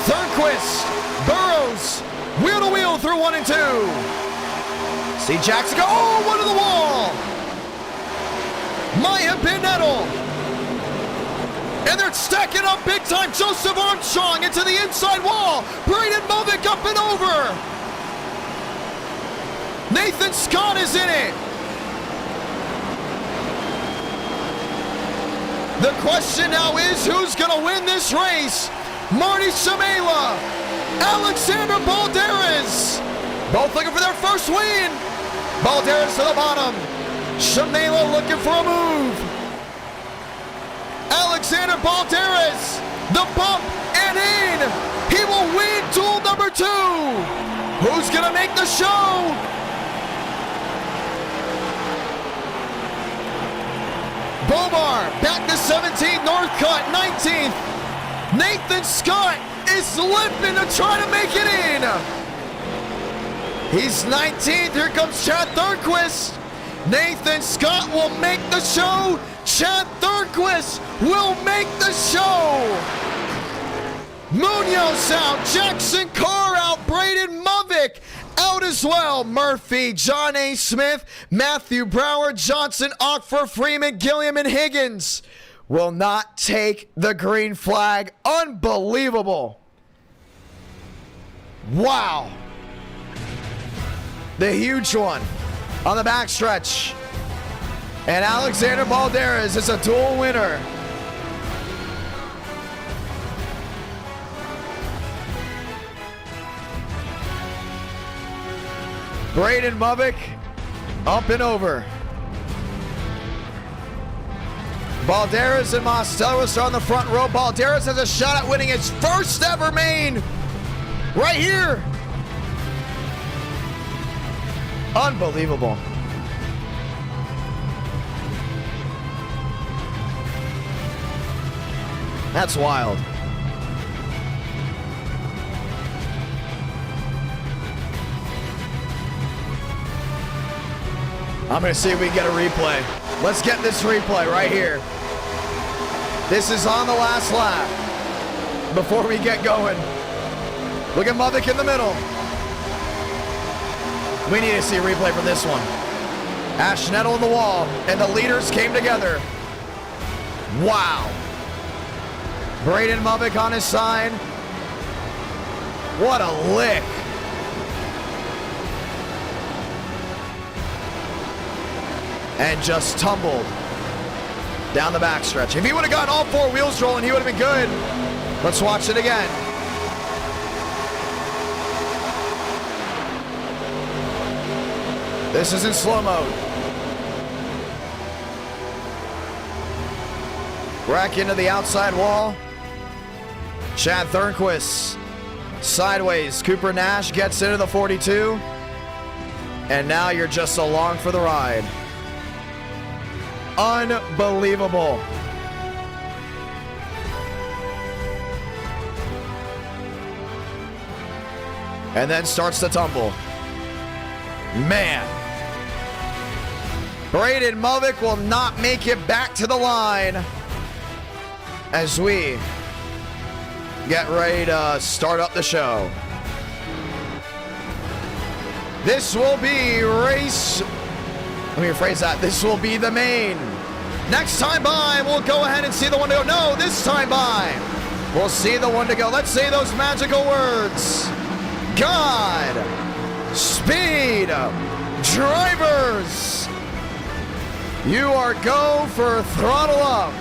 Thornquist, Burrows, wheel to wheel through 1 and 2. See Jackson go, oh, one to the wall. Maya Pinettle. And they're stacking up big time. Joseph Armstrong into the inside wall. Braden Movic up and over. Nathan Scott is in it. The question now is who's gonna win this race? Marty Shamela, Alexander Balderas. Both looking for their first win. Balderas to the bottom. Shamela looking for a move. Alexander Balderas, the bump and in. He will win duel number 2. Who's gonna make the show? Bomar back to 17th, Northcutt 19th. Nathan Scott is limping to try to make it in. He's 19th. Here comes Chad Thornquist. Nathan Scott will make the show. Chad Thornquist will make the show. Munoz out. Jackson Carr out. Braden Movic out as well. Murphy, John A. Smith, Matthew Brower, Johnson, Ockford, Freeman, Gilliam, and Higgins will not take the green flag. Unbelievable. Wow. The huge one on the backstretch. And Alexander Balderas is a dual winner. Braden Movic up and over. Balderas and Mosteller are on the front row. Balderas has a shot at winning his first ever main right here. Unbelievable. That's wild. I'm gonna see if we can get a replay. Let's get this replay right here. This is on the last lap before we get going. Look at Mavik in the middle. We need to see a replay from this one. Ash Nettle on the wall, and the leaders came together. Wow. Braden Mavik on his side. What a lick. And just tumbled down the backstretch. If he would have gotten all four wheels rolling, he would have been good. Let's watch it again. This is in slow mode. Back into the outside wall. Chad Thornquist sideways. Cooper Nash gets into the 42. And now you're just along for the ride. Unbelievable. And then starts to tumble. Man. Braden Mavik will not make it back to the line as we get ready to start up the show. This will be race, let me rephrase that, this will be the main. Next time by, we'll go ahead and see the one to go. No, this time by, we'll see the one to go. Let's say those magical words. God, speed, drivers. You are go for throttle up.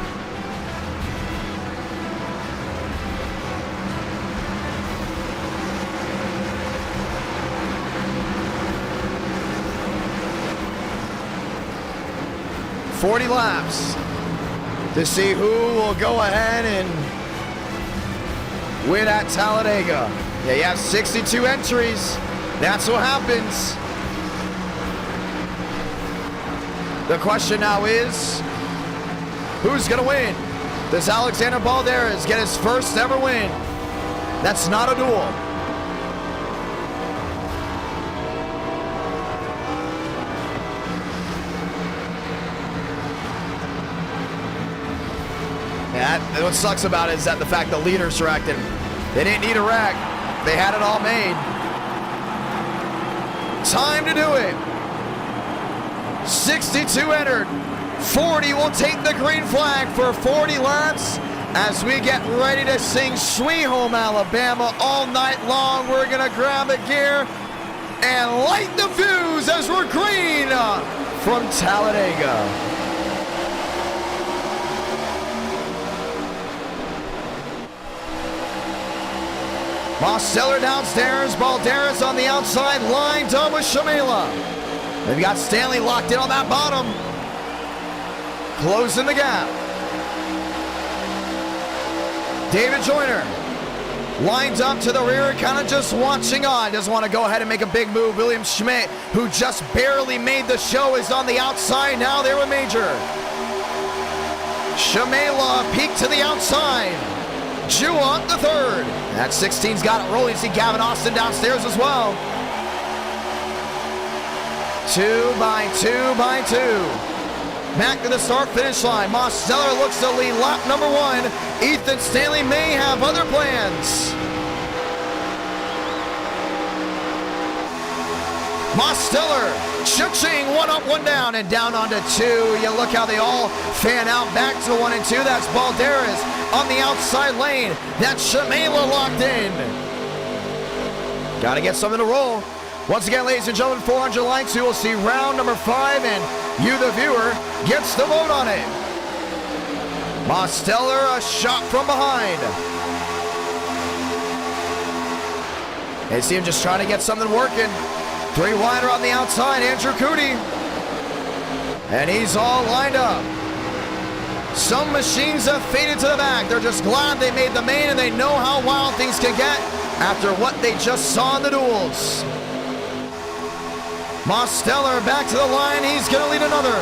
$40 laps to see who will go ahead and win at Talladega. Yeah, you have 62 entries. That's what happens. The question now is, who's gonna win? Does Alexander Balderas get his first ever win? That's not a duel. Yeah, what sucks about it is that the fact the leaders wrecked him. They didn't need a wreck. They had it all made. Time to do it. 62 entered. 40 will take the green flag for 40 laps as we get ready to sing Sweet Home Alabama all night long. We're gonna grab the gear and light the fuse as we're green from Talladega. Mosteller downstairs, Balderas on the outside, lined up with Shamela. They've got Stanley locked in on that bottom. Closing the gap. David Joyner lined up to the rear, kind of just watching on. Doesn't want to go ahead and make a big move. William Schmidt, who just barely made the show, is on the outside. Now they're with Major. Shamela peeked to the outside. Jua up the third. That 16's got it rolling. See Gavin Austin downstairs as well. 2 by 2 by 2. Back to the start finish line. Mosteller looks to lead lap number 1. Ethan Stanley may have other plans. Mosteller, cha-ching, 1 up, 1 down, and down onto 2. You look how they all fan out back to 1 and 2. That's Balderas on the outside lane. That's Shamela locked in. Got to get something to roll. Once again, ladies and gentlemen, 400 likes. You will see round number 5, and you, the viewer, gets to vote on it. Mosteller, a shot from behind. They see him just trying to get something working. 3-wider on the outside, Andrew Cootie. And he's all lined up. Some machines have faded to the back. They're just glad they made the main, and they know how wild things can get after what they just saw in the duels. Mosteller back to the line. He's going to lead another.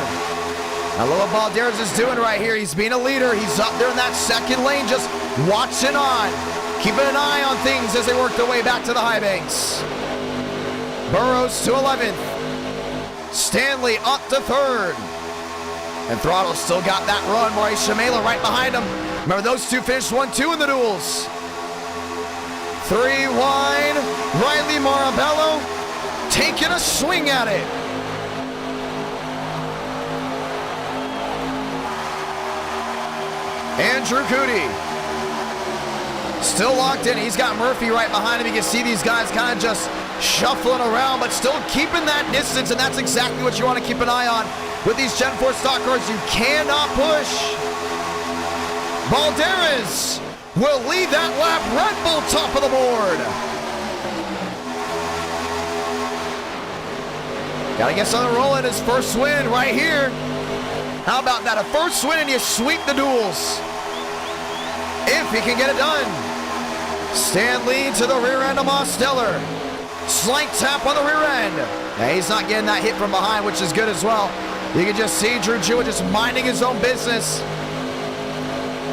Now look what Balderas is doing right here. He's being a leader. He's up there in that second lane just watching on. Keeping an eye on things as they work their way back to the high banks. Burrows to 11th. Stanley up to 3rd. And Throttle still got that run. Maurice Shamela right behind him. Remember, those two finished 1-2 in the duels. 3 wide. Riley Marabello taking a swing at it. Andrew Cootie still locked in. He's got Murphy right behind him. You can see these guys kind of just shuffling around, but still keeping that distance, and that's exactly what you want to keep an eye on. With these Gen 4 stock cars, you cannot push. Balderas will lead that lap. Red Bull top of the board. Gotta get something rolling. His first win right here. How about that? A first win and you sweep the duels. If he can get it done. Stanley to the rear end of Mosteller. Slight tap on the rear end. Yeah, he's not getting that hit from behind, which is good as well. You can just see Drew Jewett just minding his own business.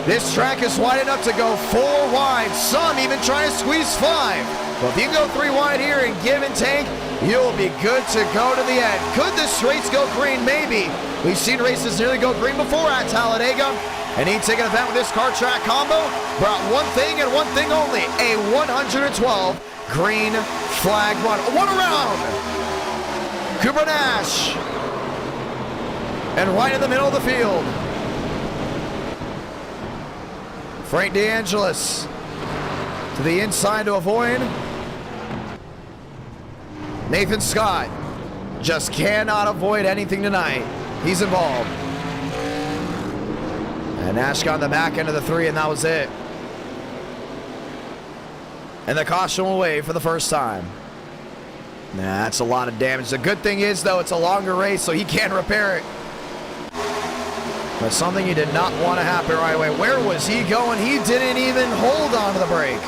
This track is wide enough to go 4 wide. Some even try to squeeze 5. But if you can go 3 wide here and give and take, you'll be good to go to the end. Could this race go green? Maybe. We've seen races nearly go green before at Talladega. And he'd take an event with this car track combo. Brought one thing and one thing only. A 112 green flag run. One around. Cooper Nash. And right in the middle of the field, Frank DeAngelis to the inside to avoid. Nathan Scott just cannot avoid anything tonight. He's involved. And Nash got on the back end of the 3, and that was it. And the caution will wave for the first time. Nah, that's a lot of damage. The good thing is, though, it's a longer race, so he can repair it. But something he did not want to happen right away. Where was he going? He didn't even hold on to the brake.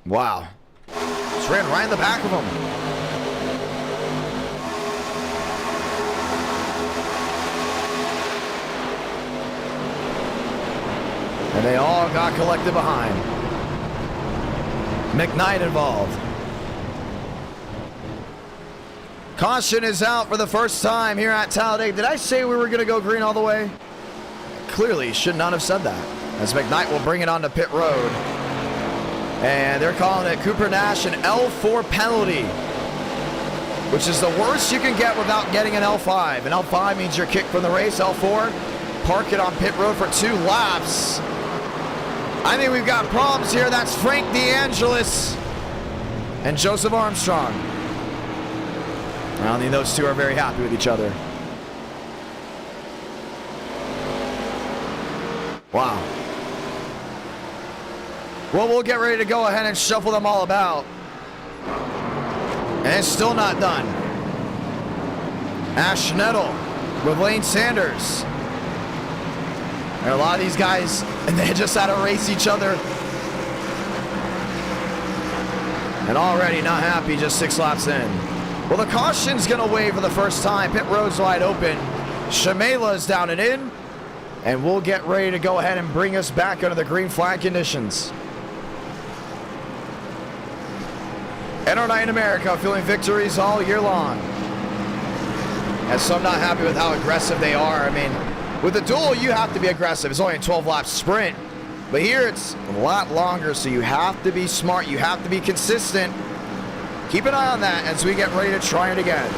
Wow. Just ran right in the back of him. And they all got collected behind. McKnight involved. Caution is out for the first time here at Talladega. Did I say we were going to go green all the way? Clearly should not have said that. As McKnight will bring it onto pit road. And they're calling it Cooper Nash an L4 penalty, which is the worst you can get without getting an L5. An L5 means you're kicked from the race. L4, park it on pit road for 2 laps. I think we've got problems here. That's Frank DeAngelis and Joseph Armstrong. I don't think those two are very happy with each other. Wow. Well, we'll get ready to go ahead and shuffle them all about. And it's still not done. Ash Nettle with Lane Sanders. And a lot of these guys, and they just had to race each other. And already not happy just 6 laps in. Well, the caution's going to wave for the first time. Pit road's wide open. Shamela's down and in. And we'll get ready to go ahead and bring us back under the green flag conditions. NR9 in America feeling victories all year long. And some not happy with how aggressive they are. I mean, with the duel, you have to be aggressive. It's only a 12-lap sprint. But here, it's a lot longer, so you have to be smart. You have to be consistent. Keep an eye on that as we get ready to try it again.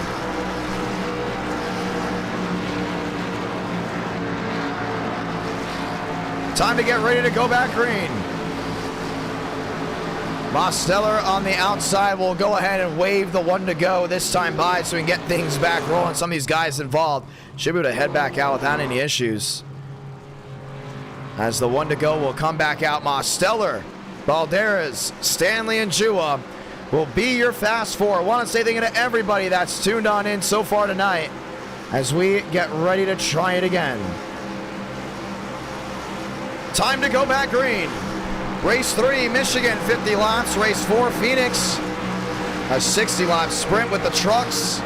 Time to get ready to go back green. Mosteller on the outside will go ahead and wave the 1 to go this time by so we can get things back rolling. Some of these guys involved should be able to head back out without any issues. As the 1 to go will come back out, Mosteller, Balderas, Stanley, and Jua will be your Fast Four. I want to say thank you to everybody that's tuned on in so far tonight as we get ready to try it again. Time to go back green. Race 3, Michigan, 50 laps. Race 4, Phoenix, a 60-lap sprint with the trucks.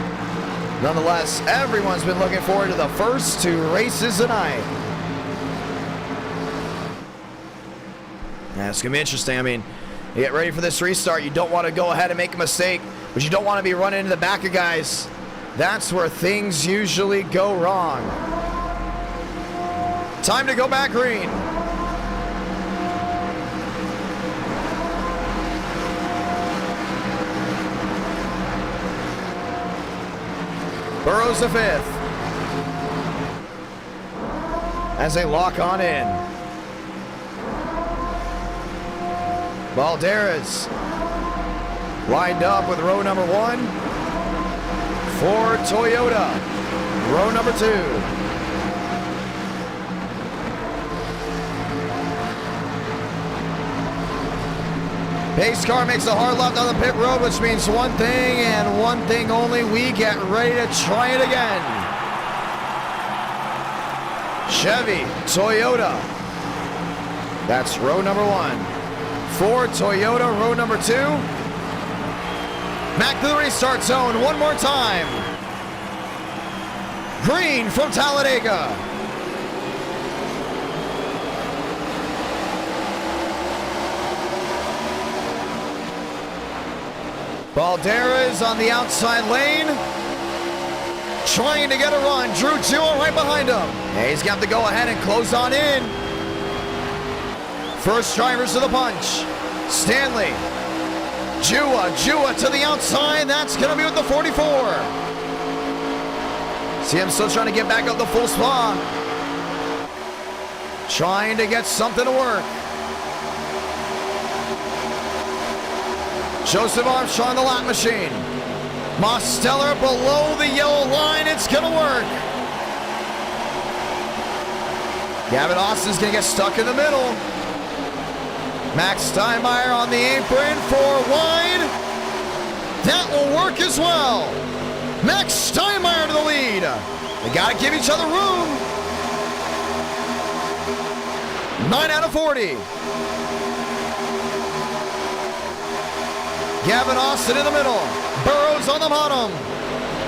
Nonetheless, everyone's been looking forward to the first 2 races tonight. Yeah, it's going to be interesting. I mean, you get ready for this restart. You don't want to go ahead and make a mistake, but you don't want to be running into the back of guys. That's where things usually go wrong. Time to go back green. Burrows the 5th as they lock on in. Balderas lined up with row number 1 for Toyota. Row number 2. Pace car makes a hard left on the pit road, which means one thing and one thing only. We get ready to try it again. Chevy, Toyota. That's row number 1. Ford, Toyota, row number 2. Back to the restart zone one more time. Green from Talladega. Balderas on the outside lane, trying to get a run. Drew Jewell right behind him. And he's got to go ahead and close on in. First drivers to the punch. Stanley. Jua to the outside. That's going to be with the 44. See him still trying to get back up the full spa. Trying to get something to work. Joseph Armstrong, the lap machine. Mosteller below the yellow line. It's going to work. Gavin Austin's going to get stuck in the middle. Max Steinmeier on the apron for wide. That will work as well. Max Steinmeier to the lead. They got to give each other room. 9 out of 40. Gavin Austin in the middle. Burrows on the bottom.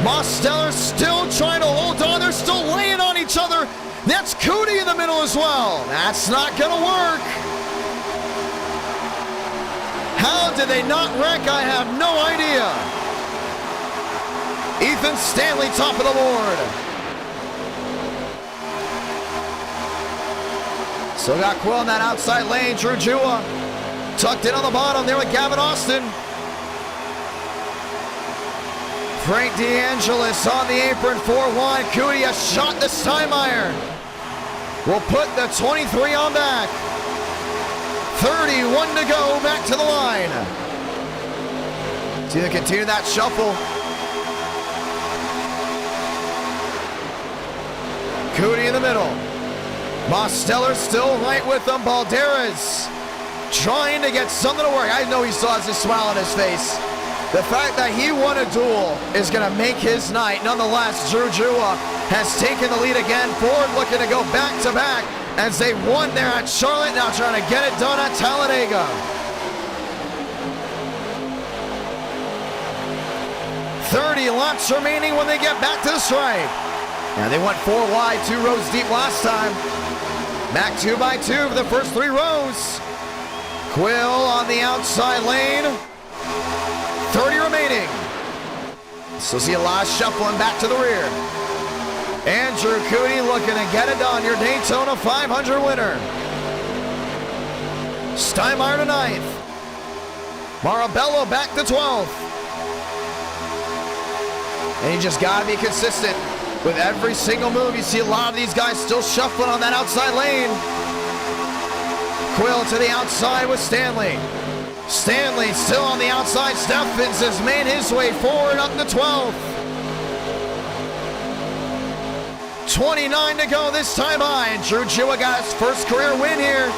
Mosteller still trying to hold on. They're still laying on each other. That's Cootie in the middle as well. That's not going to work. How did they not wreck? I have no idea. Ethan Stanley top of the board. Still got Quill in that outside lane. Drew Jua tucked in on the bottom there with Gavin Austin. Frank DeAngelis on the apron for one. Cootie a shot to Steinmeier. Will put the 23 on back. 31 to go, back to the line. See, they continue that shuffle. Cootie in the middle. Mosteller still right with them. Balderas trying to get something to work. I know he still has a smile on his face. The fact that he won a duel is going to make his night. Nonetheless, Drew Jua has taken the lead again. Ford looking to go back-to-back as they won there at Charlotte. Now trying to get it done at Talladega. 30 laps remaining when they get back to the stripe. Now they went 4 wide, 2 rows deep last time. Back 2 by 2 for the first 3 rows. Quill on the outside lane. 30 remaining. Still see a lot of shuffling back to the rear. Andrew Cootie looking to get it done. Your Daytona 500 winner. Steinmeier to 9th. Marabello back to 12th. And you just got to be consistent with every single move. You see a lot of these guys still shuffling on that outside lane. Quill to the outside with Stanley. Stanley still on the outside. Steffens has made his way forward up to 12th. 29 to go this time by. And Drew Jua got his first career win here.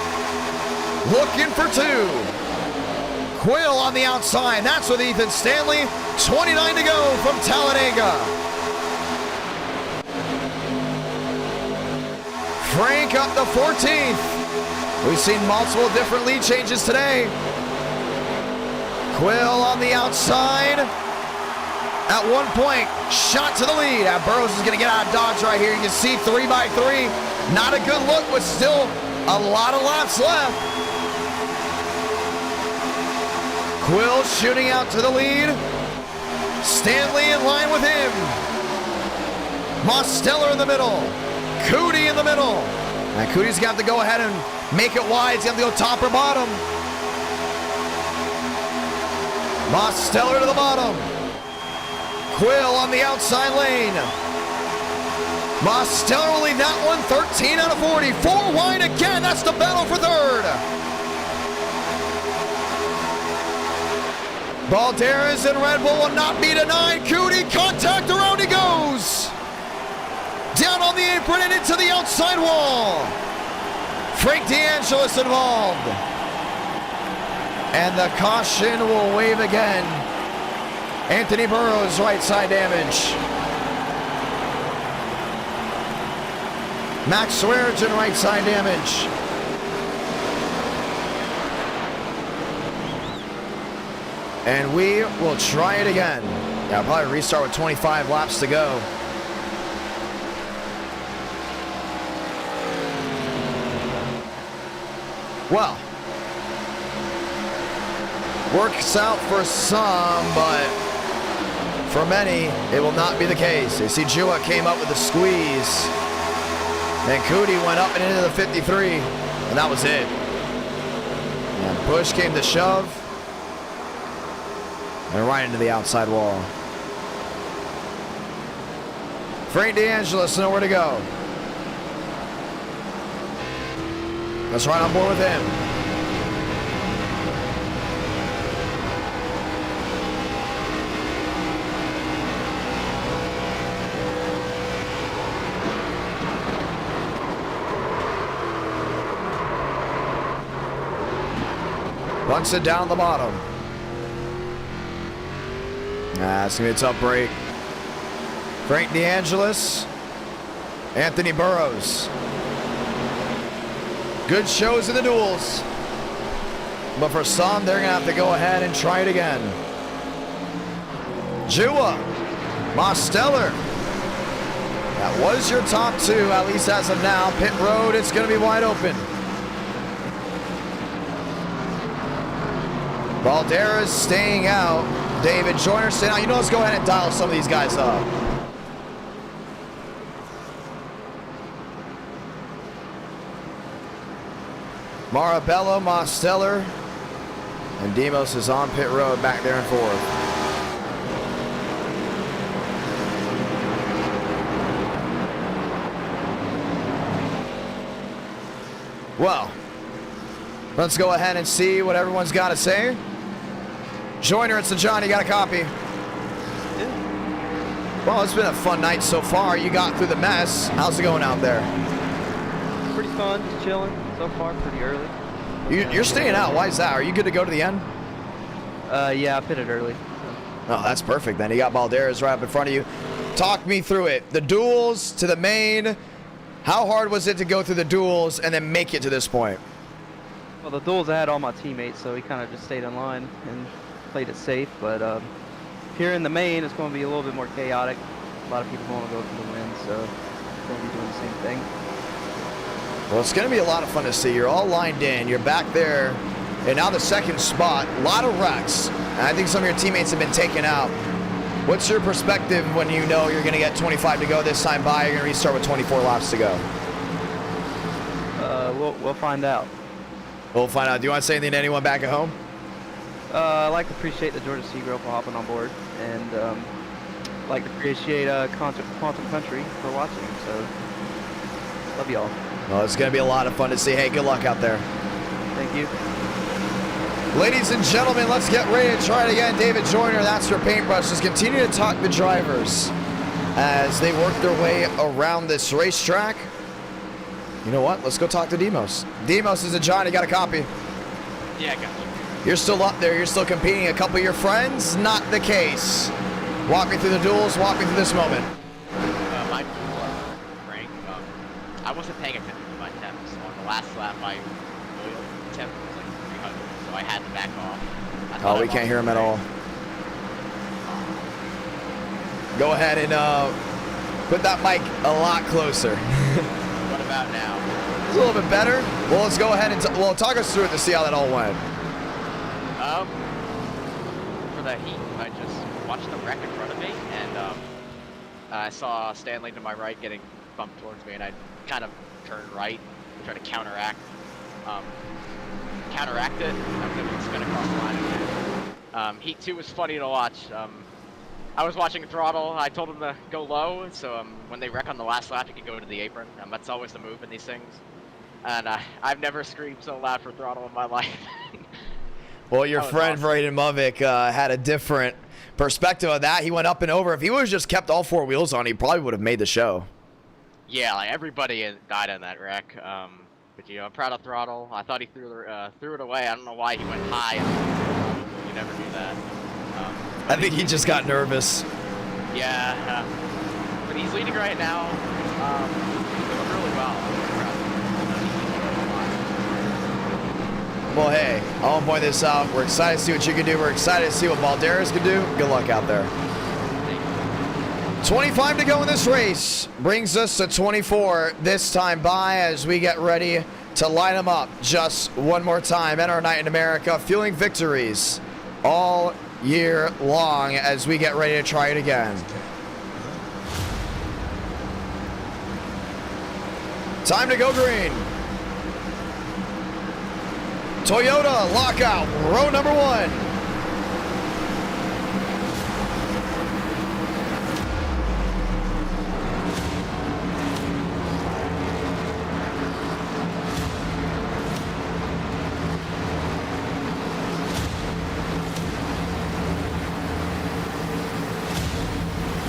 Looking for 2. Quill on the outside. That's with Ethan Stanley. 29 to go from Talladega. Frank up the 14th. We've seen multiple different lead changes today. Quill on the outside. At one point, shot to the lead. Burrows is going to get out of Dodge right here. You can see 3 by 3. Not a good look, but still a lot of laps left. Quill shooting out to the lead. Stanley in line with him. Mosteller in the middle. Cootie in the middle. And Cootie's got to go ahead and make it wide. He's got to go top or bottom. Mosteller to the bottom. Quill on the outside lane. Mosteller will lead that one 13 out of 40. 4 wide again. That's the battle for third. Balderas and Red Bull will not be denied. Cootie, contact, around he goes. Down on the apron and into the outside wall. Frank DeAngelis involved. And the caution will wave again. Anthony Burrows, right side damage. Max Swearinger, right side damage. And we will try it again. Yeah, I'll probably restart with 25 laps to go. Well, works out for some, but for many, it will not be the case. You see, Jua came up with a squeeze. And Cootie went up and into the 53, and that was it. And push came to shove. And right into the outside wall. Frank DeAngelis, nowhere to go. Let's ride on board with him. Bunts it down the bottom. It's going to be a tough break. Frank DeAngelis, Anthony Burrows. Good shows in the duels. But for some, they're going to have to go ahead and try it again. Jua, Mosteller. That was your top two, at least as of now. Pit road, it's going to be wide open. Balderas staying out. David Joyner staying out. You know, let's go ahead and dial some of these guys up. Marabello, Mosteller, and Demos is on pit road back there and forth. Well, let's go ahead and see what everyone's got to say. Joyner and St. John, you got a copy? Yeah. Well, it's been a fun night so far. You got through the mess. How's it going out there? Pretty fun, just chilling so far, pretty early. You're staying out. Why is that? Are you good to go to the end? Yeah, I pitted early. Oh, that's perfect then. You got Balderas right up in front of you. Talk me through it. The duels to the main. How hard was it to go through the duels and then make it to this point? Well, the duels I had all my teammates, so we kind of just stayed in line and played it safe. But here in the main, it's going to be a little bit more chaotic. A lot of people want to go for the win, so we're going to be doing the same thing. Well, it's going to be a lot of fun to see. You're all lined in. You're back there. And now the second spot. A lot of wrecks. And I think some of your teammates have been taken out. What's your perspective when you know you're going to get 25 to go this time by? You're going to restart with 24 laps to go. We'll find out. We'll find out. Do you want to say anything to anyone back at home? I'd like to appreciate the Georgia Seagirl for hopping on board. And I'd like to appreciate Quantum Country for watching. So, love y'all. Well, it's going to be a lot of fun to see. Hey, good luck out there. Thank you. Ladies and gentlemen, let's get ready to try it again. David Joyner, that's your paintbrush. Just continue to talk the drivers as they work their way around this racetrack. You know what? Let's go talk to Demos. Demos is a John. You got a copy? Yeah, I got you. You're still up there. You're still competing. A couple of your friends? Not the case. Walk me through the duels. Walk me through this moment. My rank, I wasn't paying attention to my temps. On the last lap, my oil temp was like 300, so I had to back off. Oh, we can't hear him at all. Go ahead and put that mic a lot closer. What about now? It's a little bit better. Well, let's go ahead and talk us through it to see how that all went. For the heat, I just watched the wreck in front of me, and I saw Stanley to my right getting bumped towards me, and I kind of turned right, try to counteract it. I was able to spin across the line again. Heat 2 was funny to watch. I was watching Throttle. I told him to go low, so when they wreck on the last lap, you can go to the apron. That's always the move in these things. And I've never screamed so loud for Throttle in my life. Well, your friend awesome. Braden Movic had a different perspective of that. He went up and over. If he would have just kept all four wheels on, he probably would have made the show. Yeah, like everybody died in that wreck. But I'm proud of Throttle. I thought he threw it away. I don't know why he went high. You never do that. I think he just got nervous. Yeah, but he's leading right now. He's doing really well. Well, hey, I want to point this out. We're excited to see what you can do. We're excited to see what Balderas can do. Good luck out there. 25 to go in this race. Brings us to 24 this time by as we get ready to line them up just one more time. Enter Night in America, fueling victories all year long as we get ready to try it again. Time to go green. Toyota lockout, row number 1.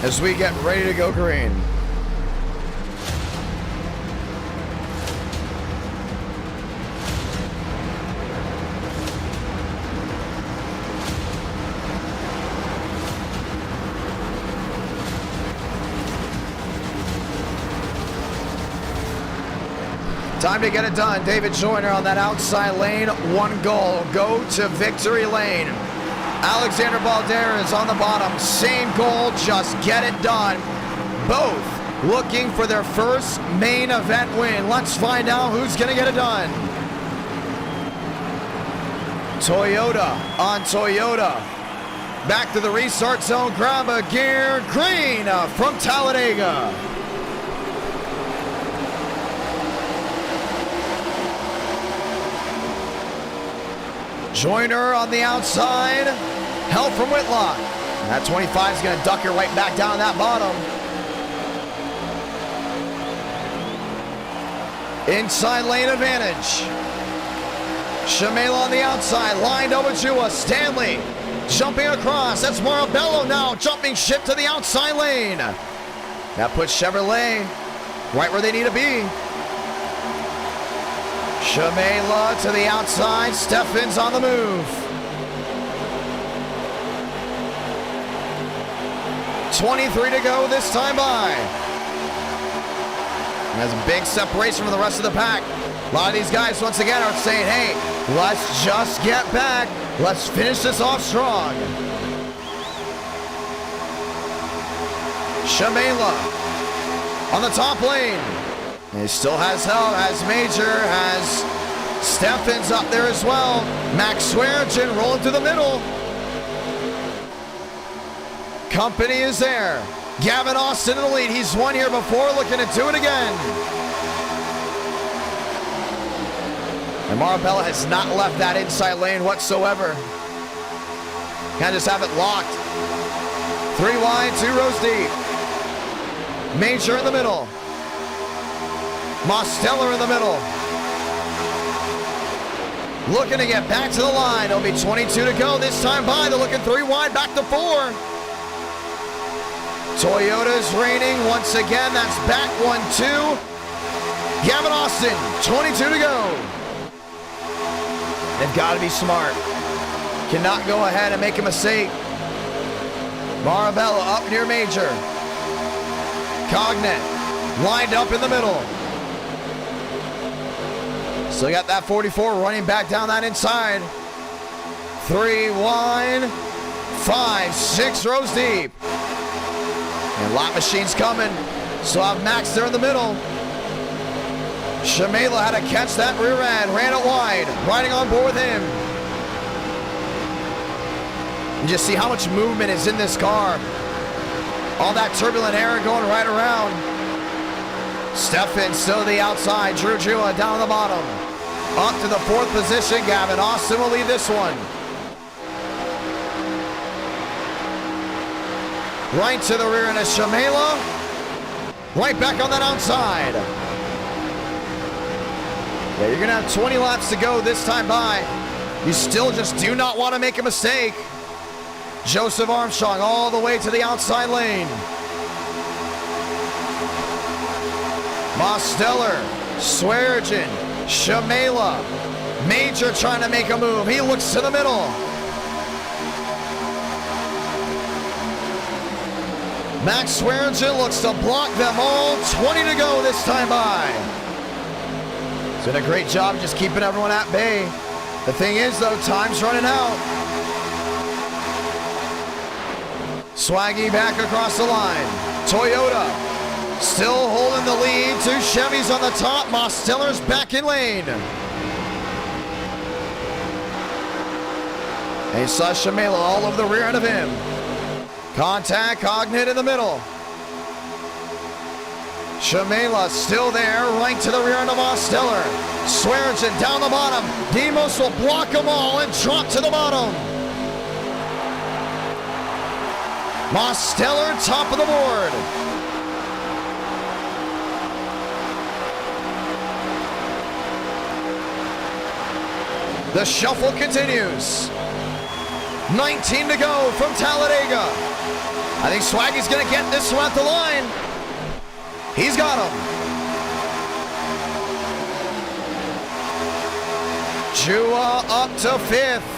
As we get ready to go green. Time to get it done. David Joyner on that outside lane. One goal. Go to victory lane. Alexander Balderas on the bottom. Same goal. Just get it done. Both looking for their first main event win. Let's find out who's going to get it done. Toyota on Toyota. Back to the restart zone. Grab a gear. Green from Talladega. Joyner on the outside. Help from Whitlock. That 25 is going to duck her right back down that bottom. Inside lane advantage. Shamela on the outside. Lined over to Stanley. Jumping across. That's Marabello now. Jumping ship to the outside lane. That puts Chevrolet right where they need to be. Shamela to the outside. Steffens on the move. 23 to go this time by. Has a big separation from the rest of the pack. A lot of these guys once again are saying, hey, let's just get back. Let's finish this off strong. Shamela on the top lane. He still has help, has Major, has Steffens up there as well. Max Swearengin rolling through the middle. Company is there. Gavin Austin in the lead. He's won here before, looking to do it again. And Marabella has not left that inside lane whatsoever. Can't just have it locked. 3 wide, 2 rows deep. Major in the middle. Mosteller in the middle. Looking to get back to the line. It'll be 22 to go this time by. They're looking 3 wide, back to 4. Toyota's reigning once again. That's back 1-2. Gavin Austin, 22 to go. They've got to be smart. cannot go ahead and make a mistake. Marabella up near Major. Cognet lined up in the middle. So got that 44 running back down that inside. 3 wide, 5, 6 rows deep. And lap machine's coming. So I have Max there in the middle. Shamela had to catch that rear end, ran it wide, riding on board with him. You just see how much movement is in this car. All that turbulent air going right around. Stefan still to the outside. Drew Jua down the bottom. Up to the 4th position. Gavin Austin will lead this one. Right to the rear end of Shamela. Right back on that outside. Yeah, you're going to have 20 laps to go this time by. You still just do not want to make a mistake. Joseph Armstrong all the way to the outside lane. Mosteller, Swearengin, Shamela. Major trying to make a move. He looks to the middle. Max Swearengin looks to block them all. 20 to go this time by. He's done a great job just keeping everyone at bay. The thing is, though, time's running out. Swaggy back across the line. Toyota still holding the lead. 2 Chevys on the top. Mosteller's back in lane. And you saw Shamela all over the rear end of him. Contact, Cognet in the middle. Shamela still there, right to the rear end of Mosteller. Swearengin down the bottom. Demos will block them all and drop to the bottom. Mosteller, top of the board. The shuffle continues. 19 to go from Talladega. I think Swaggy's going to get this one at the line. He's got him. Jua up to 5th.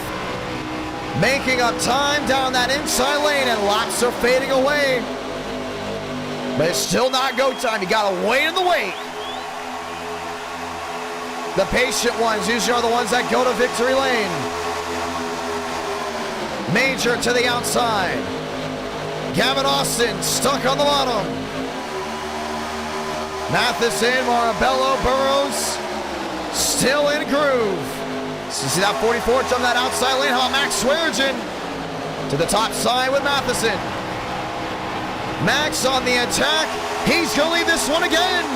Making up time down that inside lane, and laps are fading away. But it's still not go time. You gotta wait in the wait. The patient ones usually are the ones that go to victory lane. Major to the outside. Gavin Austin stuck on the bottom. Matheson, Marabello, Burrows still in groove. So you see that 44 jump that outside lane. How about Max Swearengin to the top side with Matheson. Max on the attack. He's going to lead this one again.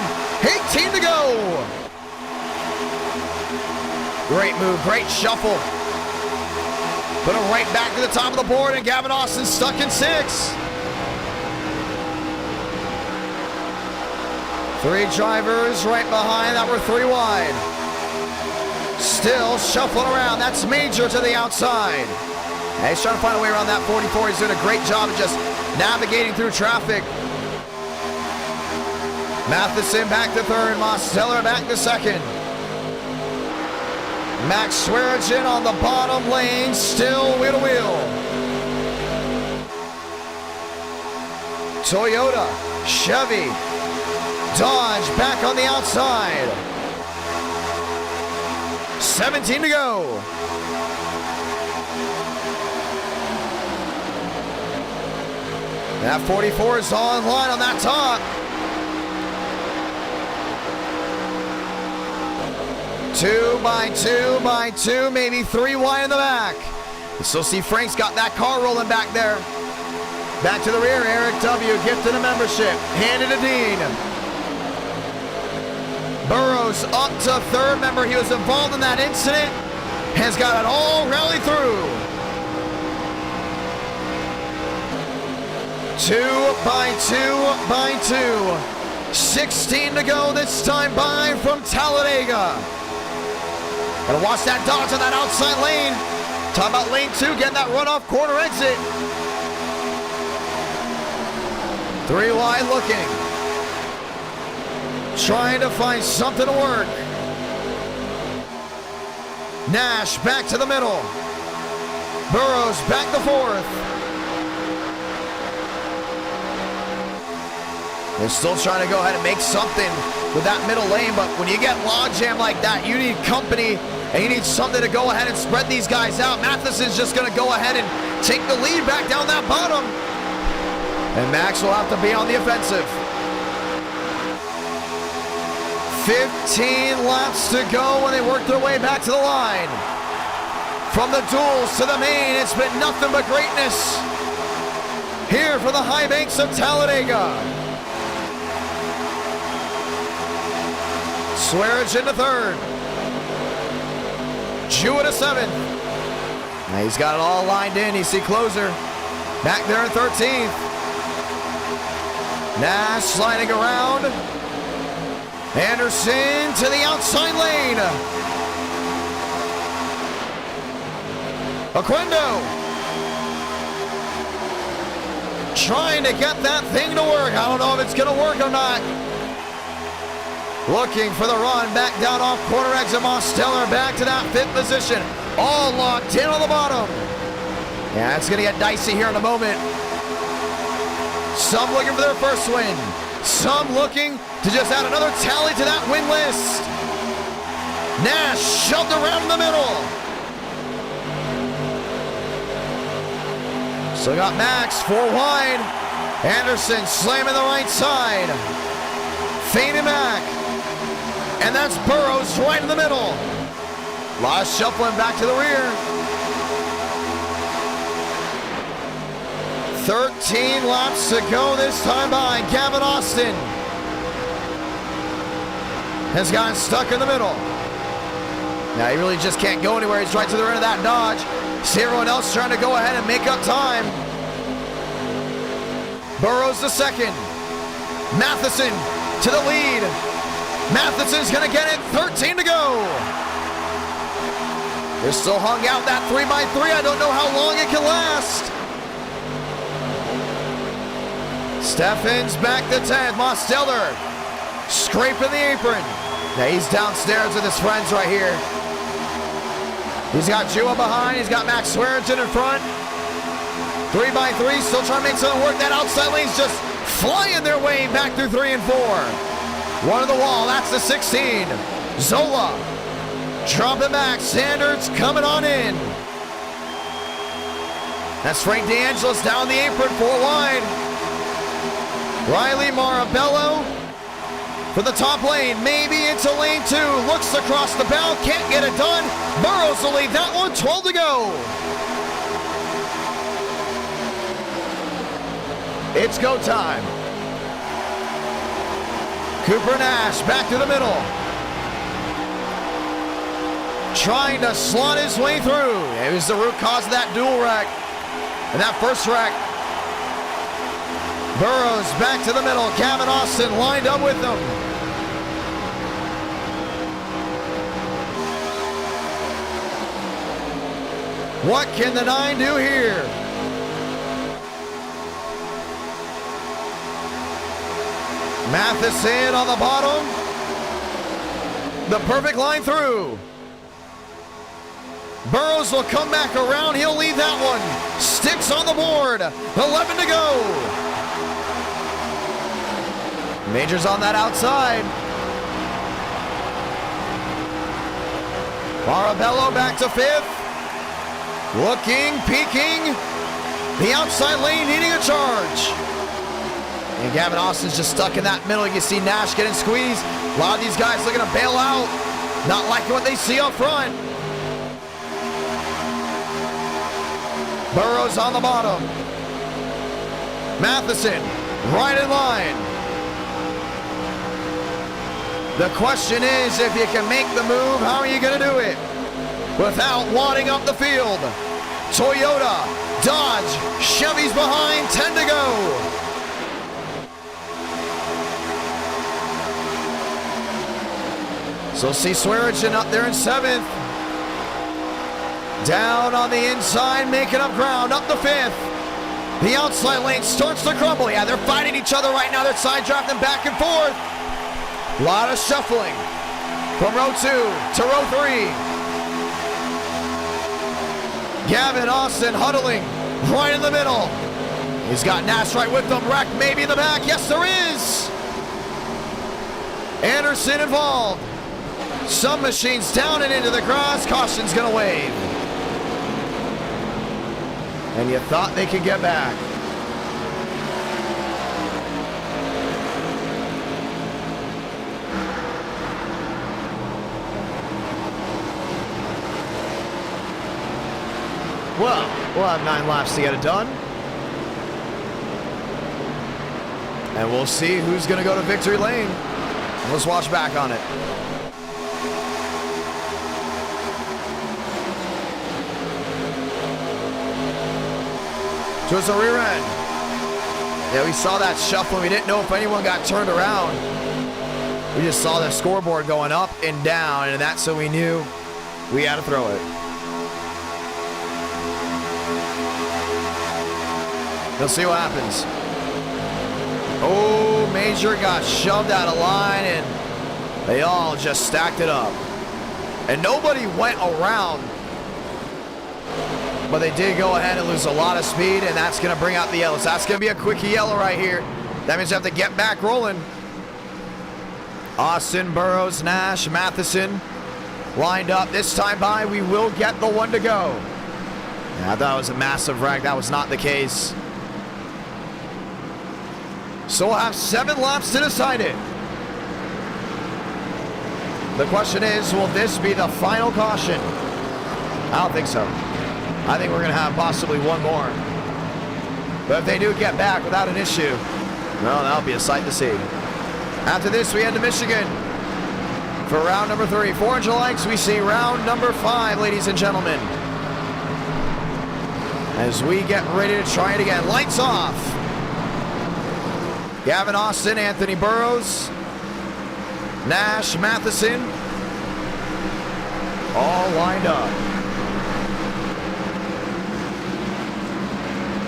18 to go. Great move, great shuffle. Put him right back to the top of the board, and Gavin Austin stuck in 6th. 3 drivers right behind that were 3 wide. Still shuffling around. That's Major to the outside. And he's trying to find a way around that 44. He's doing a great job of just navigating through traffic. Matheson back to 3rd. Mosteller back to 2nd. Max Swearengin on the bottom lane, still wheel to wheel. Toyota, Chevy, Dodge back on the outside. 17 to go. That 44 is on line on that top. 2 by 2 by 2, maybe 3 wide in the back. You still see Frank's got that car rolling back there. Back to the rear, Eric W. gifted a membership. Handed to Dean. Burrows up to 3rd. Remember, he was involved in that incident. Has got it all rallied through. 2 by 2 by 2. 16 to go this time by from Talladega. Gotta watch that Dodge on that outside lane. Talk about lane 2, getting that runoff corner exit. 3 wide looking. Trying to find something to work. Nash back to the middle. Burrows back to fourth. They're still trying to go ahead and make something with that middle lane, but when you get logjam like that, you need company and you need something to go ahead and spread these guys out. Matheson's just going to go ahead and take the lead back down that bottom. And Max will have to be on the offensive. 15 laps to go when they work their way back to the line. From the duels to the main, it's been nothing but greatness here for the high banks of Talladega. Swearish into third. Jewett to seventh. Now he's got it all lined in. You see Closer back there in 13th. Nash sliding around. Anderson to the outside lane. Oquendo trying to get that thing to work. I don't know if it's going to work or not. Looking for the run back down off corner exit. Mosteller back to that fifth position. All locked in on the bottom. Yeah, it's going to get dicey here in a moment. Some looking for their first win. Some looking to just add another tally to that win list. Nash shoved around in the middle. Still got Max, 4 wide. Anderson slamming the right side. Fading back. And that's Burrows right in the middle. Lost shuffling back to the rear. 13 laps to go this time by. Gavin Austin has gotten stuck in the middle. Now he really just can't go anywhere. He's right to the rear of that Dodge. See everyone else trying to go ahead and make up time. Burrows the second. Matheson to the lead. Matheson's gonna get it, 13 to go. They're still hung out that 3x3. I don't know how long it can last. Steffens back to 10th. Mosteller scraping the apron. Now he's downstairs with his friends right here. He's got Jua behind. He's got Max Swearinger in front. 3x3, still trying to make something work. That outside lane's just flying their way back through 3 and 4. One on the wall, that's the 16. Zola dropping back. Sanders coming on in. That's Frank DeAngelis down the apron, 4 wide. Riley Marabello for the top lane, maybe into lane 2. Looks across the bow, can't get it done. Burrows will lead that one, 12 to go. It's go time. Cooper Nash back to the middle. Trying to slot his way through. It was the root cause of that dual wreck. And that first wreck. Burrows back to the middle. Gavin Austin lined up with them. What can the 9 do here? Matheson on the bottom. The perfect line through. Burrows will come back around. He'll lead that one. Sticks on the board. 11 to go. Majors on that outside. Marabello back to 5th. Looking, peeking. The outside lane needing a charge. And Gavin Austin's just stuck in that middle. You can see Nash getting squeezed. A lot of these guys looking to bail out. Not liking what they see up front. Burrows on the bottom. Matheson right in line. The question is, if you can make the move, how are you going to do it? Without wadding up the field. Toyota, Dodge, Chevy's behind, 10 to go. So see Swearinger up there in 7th. Down on the inside, making up ground, up the 5th. The outside lane starts to crumble. Yeah, they're fighting each other right now. They're side drafting back and forth. A lot of shuffling from row 2 to row 3. Gavin Austin huddling right in the middle. He's got Nash right with him. Wreck maybe in the back. Yes, there is. Anderson involved. Some machines down and into the grass. Caution's going to wave. And you thought they could get back. Well, we'll have 9 laps to get it done. And we'll see who's going to go to victory lane. Let's watch back on it. Towards the rear end. Yeah, we saw that shuffle. We didn't know if anyone got turned around. We just saw the scoreboard going up and down, and that's so we knew we had to throw it. We'll see what happens. Oh, Major got shoved out of line, and they all just stacked it up. And nobody went around, but they did go ahead and lose a lot of speed, and that's going to bring out the yellows. That's going to be a quickie yellow right here. That means you have to get back rolling. Austin, Burrows, Nash, Matheson lined up. This time by, we will get the one to go. Yeah, I thought it was a massive wreck. That was not the case. So we'll have 7 laps to decide it. The question is, will this be the final caution? I don't think so. I think we're going to have possibly one more. But if they do get back without an issue, well, that'll be a sight to see. After this, we head to Michigan for round number 3. 400 likes, we see round number 5, ladies and gentlemen. As we get ready to try it again. Lights off. Gavin Austin, Anthony Burrows, Nash, Matheson, all lined up.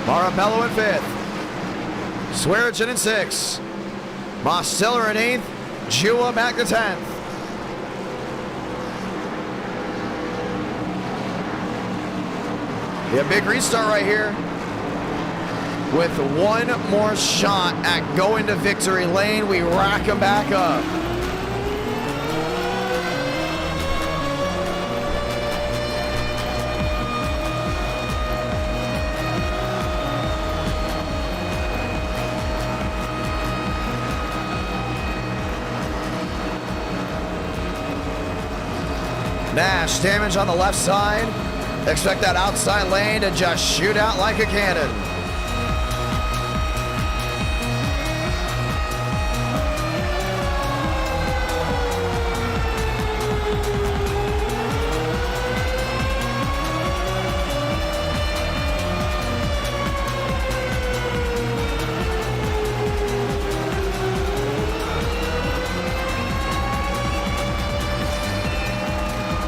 Marabello in 5th. Swearigan in 6th. Mosteller in 8th. Jua back to 10th. Yeah, big restart right here. With one more shot at going to victory lane, we rack them back up. Nash, damage on the left side. Expect that outside lane to just shoot out like a cannon.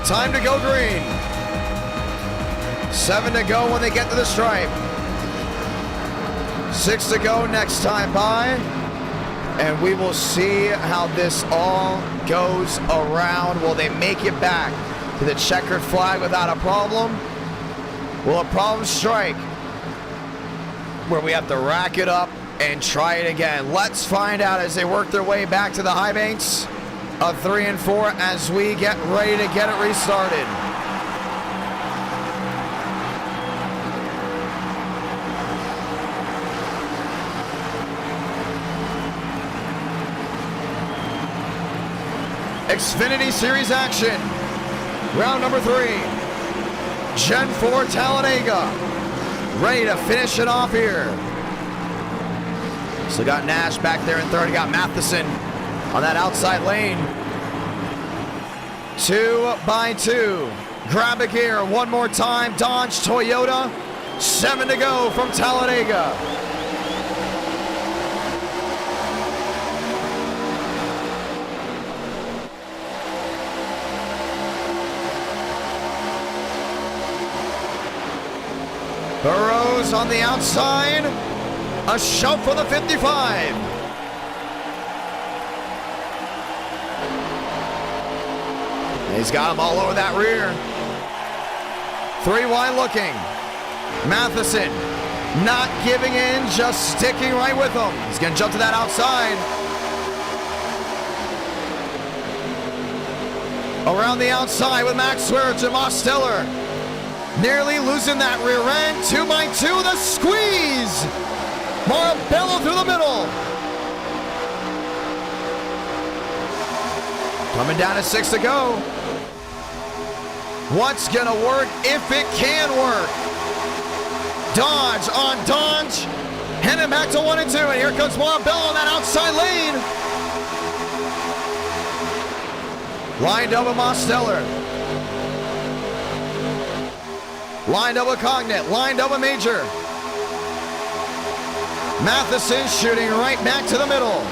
Time to go green. 7 to go when they get to the stripe. 6 to go next time by. And we will see how this all goes around. Will they make it back to the checkered flag without a problem? Will a problem strike where we have to rack it up and try it again? Let's find out as they work their way back to the high banks of 3 and 4 as we get ready to get it restarted. Xfinity Series action. Round number 3. Gen 4 Talladega. Ready to finish it off here. So got Nash back there in 3rd. Got Matheson on that outside lane. 2 by 2. Grab a gear one more time. Dodge, Toyota. 7 to go from Talladega. Burrows on the outside. A shove for the 55. He's got him all over that rear. 3 wide looking. Matheson not giving in, just sticking right with him. He's going to jump to that outside. Around the outside with Max Swearinger, Mosteller. Nearly losing that rear end. 2x2, the squeeze. Morabello through the middle. Coming down to 6 to go. What's going to work if it can work? Dodge on Dodge. Heading back to 1 and 2. And here comes Morabello in that outside lane. Lined up with Mosteller. Lined up with Cognate. Lined up with Major. Matheson shooting right back to the middle.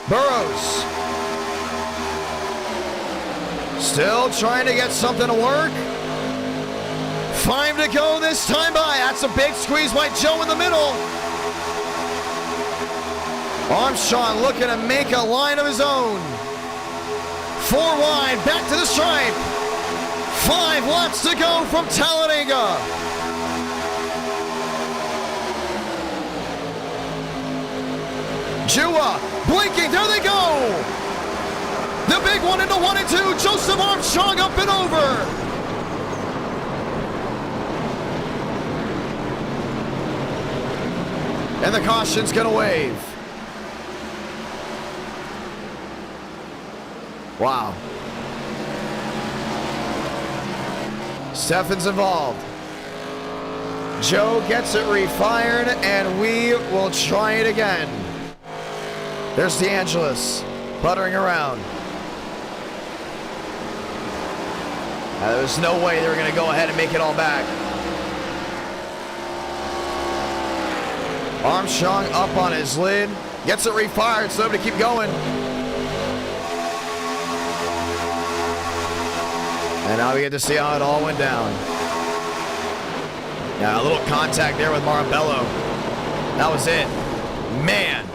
Burrows. Still trying to get something to work. 5 to go this time by. That's a big squeeze by Joe in the middle. Armstrong looking to make a line of his own. 4 wide, back to the stripe. 5 laps to go from Talladega. Jua blinking, there they go. The big one into 1 and 2. Joseph Armstrong up and over. And the caution's gonna wave. Wow. Steffen's involved. Joe gets it refired, and we will try it again. There's DeAngelis buttering around. There's no way they were going to go ahead and make it all back. Armstrong up on his lid. Gets it refired, so to keep going. And now we get to see how it all went down. Yeah, a little contact there with Morabello. That was it. Man.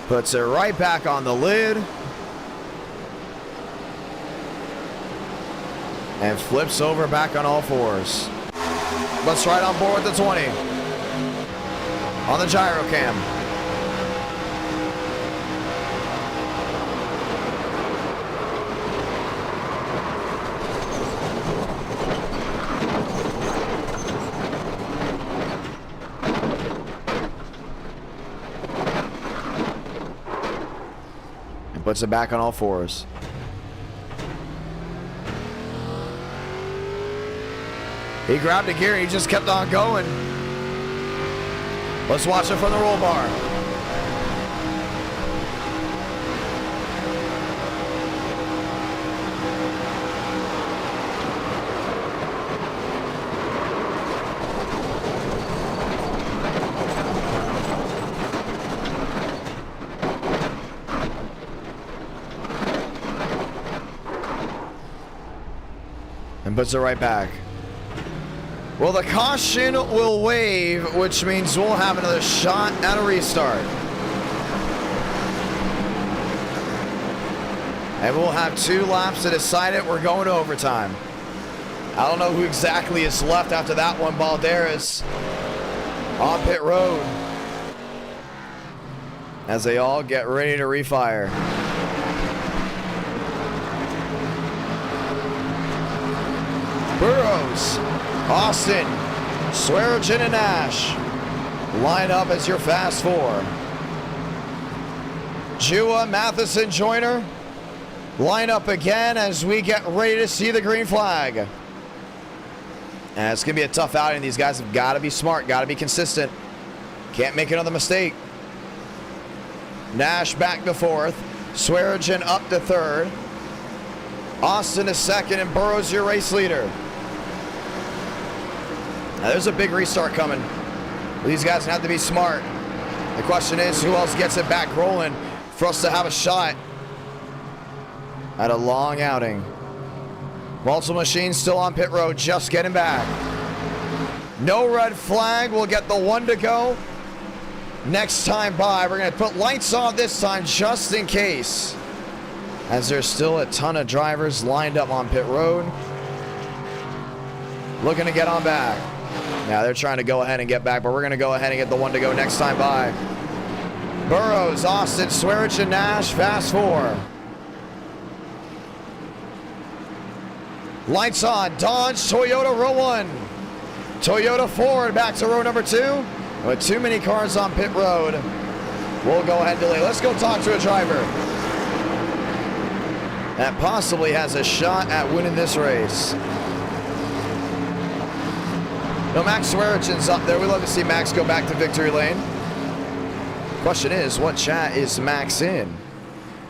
Puts it right back on the lid. And flips over back on all 4s. Let's right on board with the 20. On the gyro cam. And puts it back on all 4s. He grabbed a gear and he just kept on going. Let's watch it from the roll bar. And puts it right back. Well, the caution will wave, which means we'll have another shot at a restart. And we'll have 2 laps to decide it. We're going to overtime. I don't know who exactly is left after that one. Balderas on pit road as they all get ready to refire. Burrows, Austin, Swearinger, and Nash line up as your fast 4. Jua, Matheson, Joyner line up again as we get ready to see the green flag. And it's going to be a tough outing. These guys have got to be smart, got to be consistent. Can't make another mistake. Nash back to 4th. Swearinger up to 3rd. Austin is 2nd, and Burrows your race leader. Now, there's a big restart coming. These guys have to be smart. The question is, who else gets it back rolling for us to have a shot at a long outing? Multiple Machines still on pit road, just getting back. No red flag. We'll get the 1 to go. next time by. We're going to put lights on this time just in case, as there's still a ton of drivers lined up on pit road looking to get on back. Now they're trying to go ahead and get back, but we're going to go ahead and get the one to go next time by. Burrows, Austin, Swearish, and Nash, fast four. Lights on, Dodge, Toyota, row one. Toyota Ford back to row number two. With too many cars on pit road, we'll go ahead and delay. Let's go talk to a driver that possibly has a shot at winning this race. No, Max Swearichin's up there. We love to see Max go back to victory lane. Question is, what chat is Max in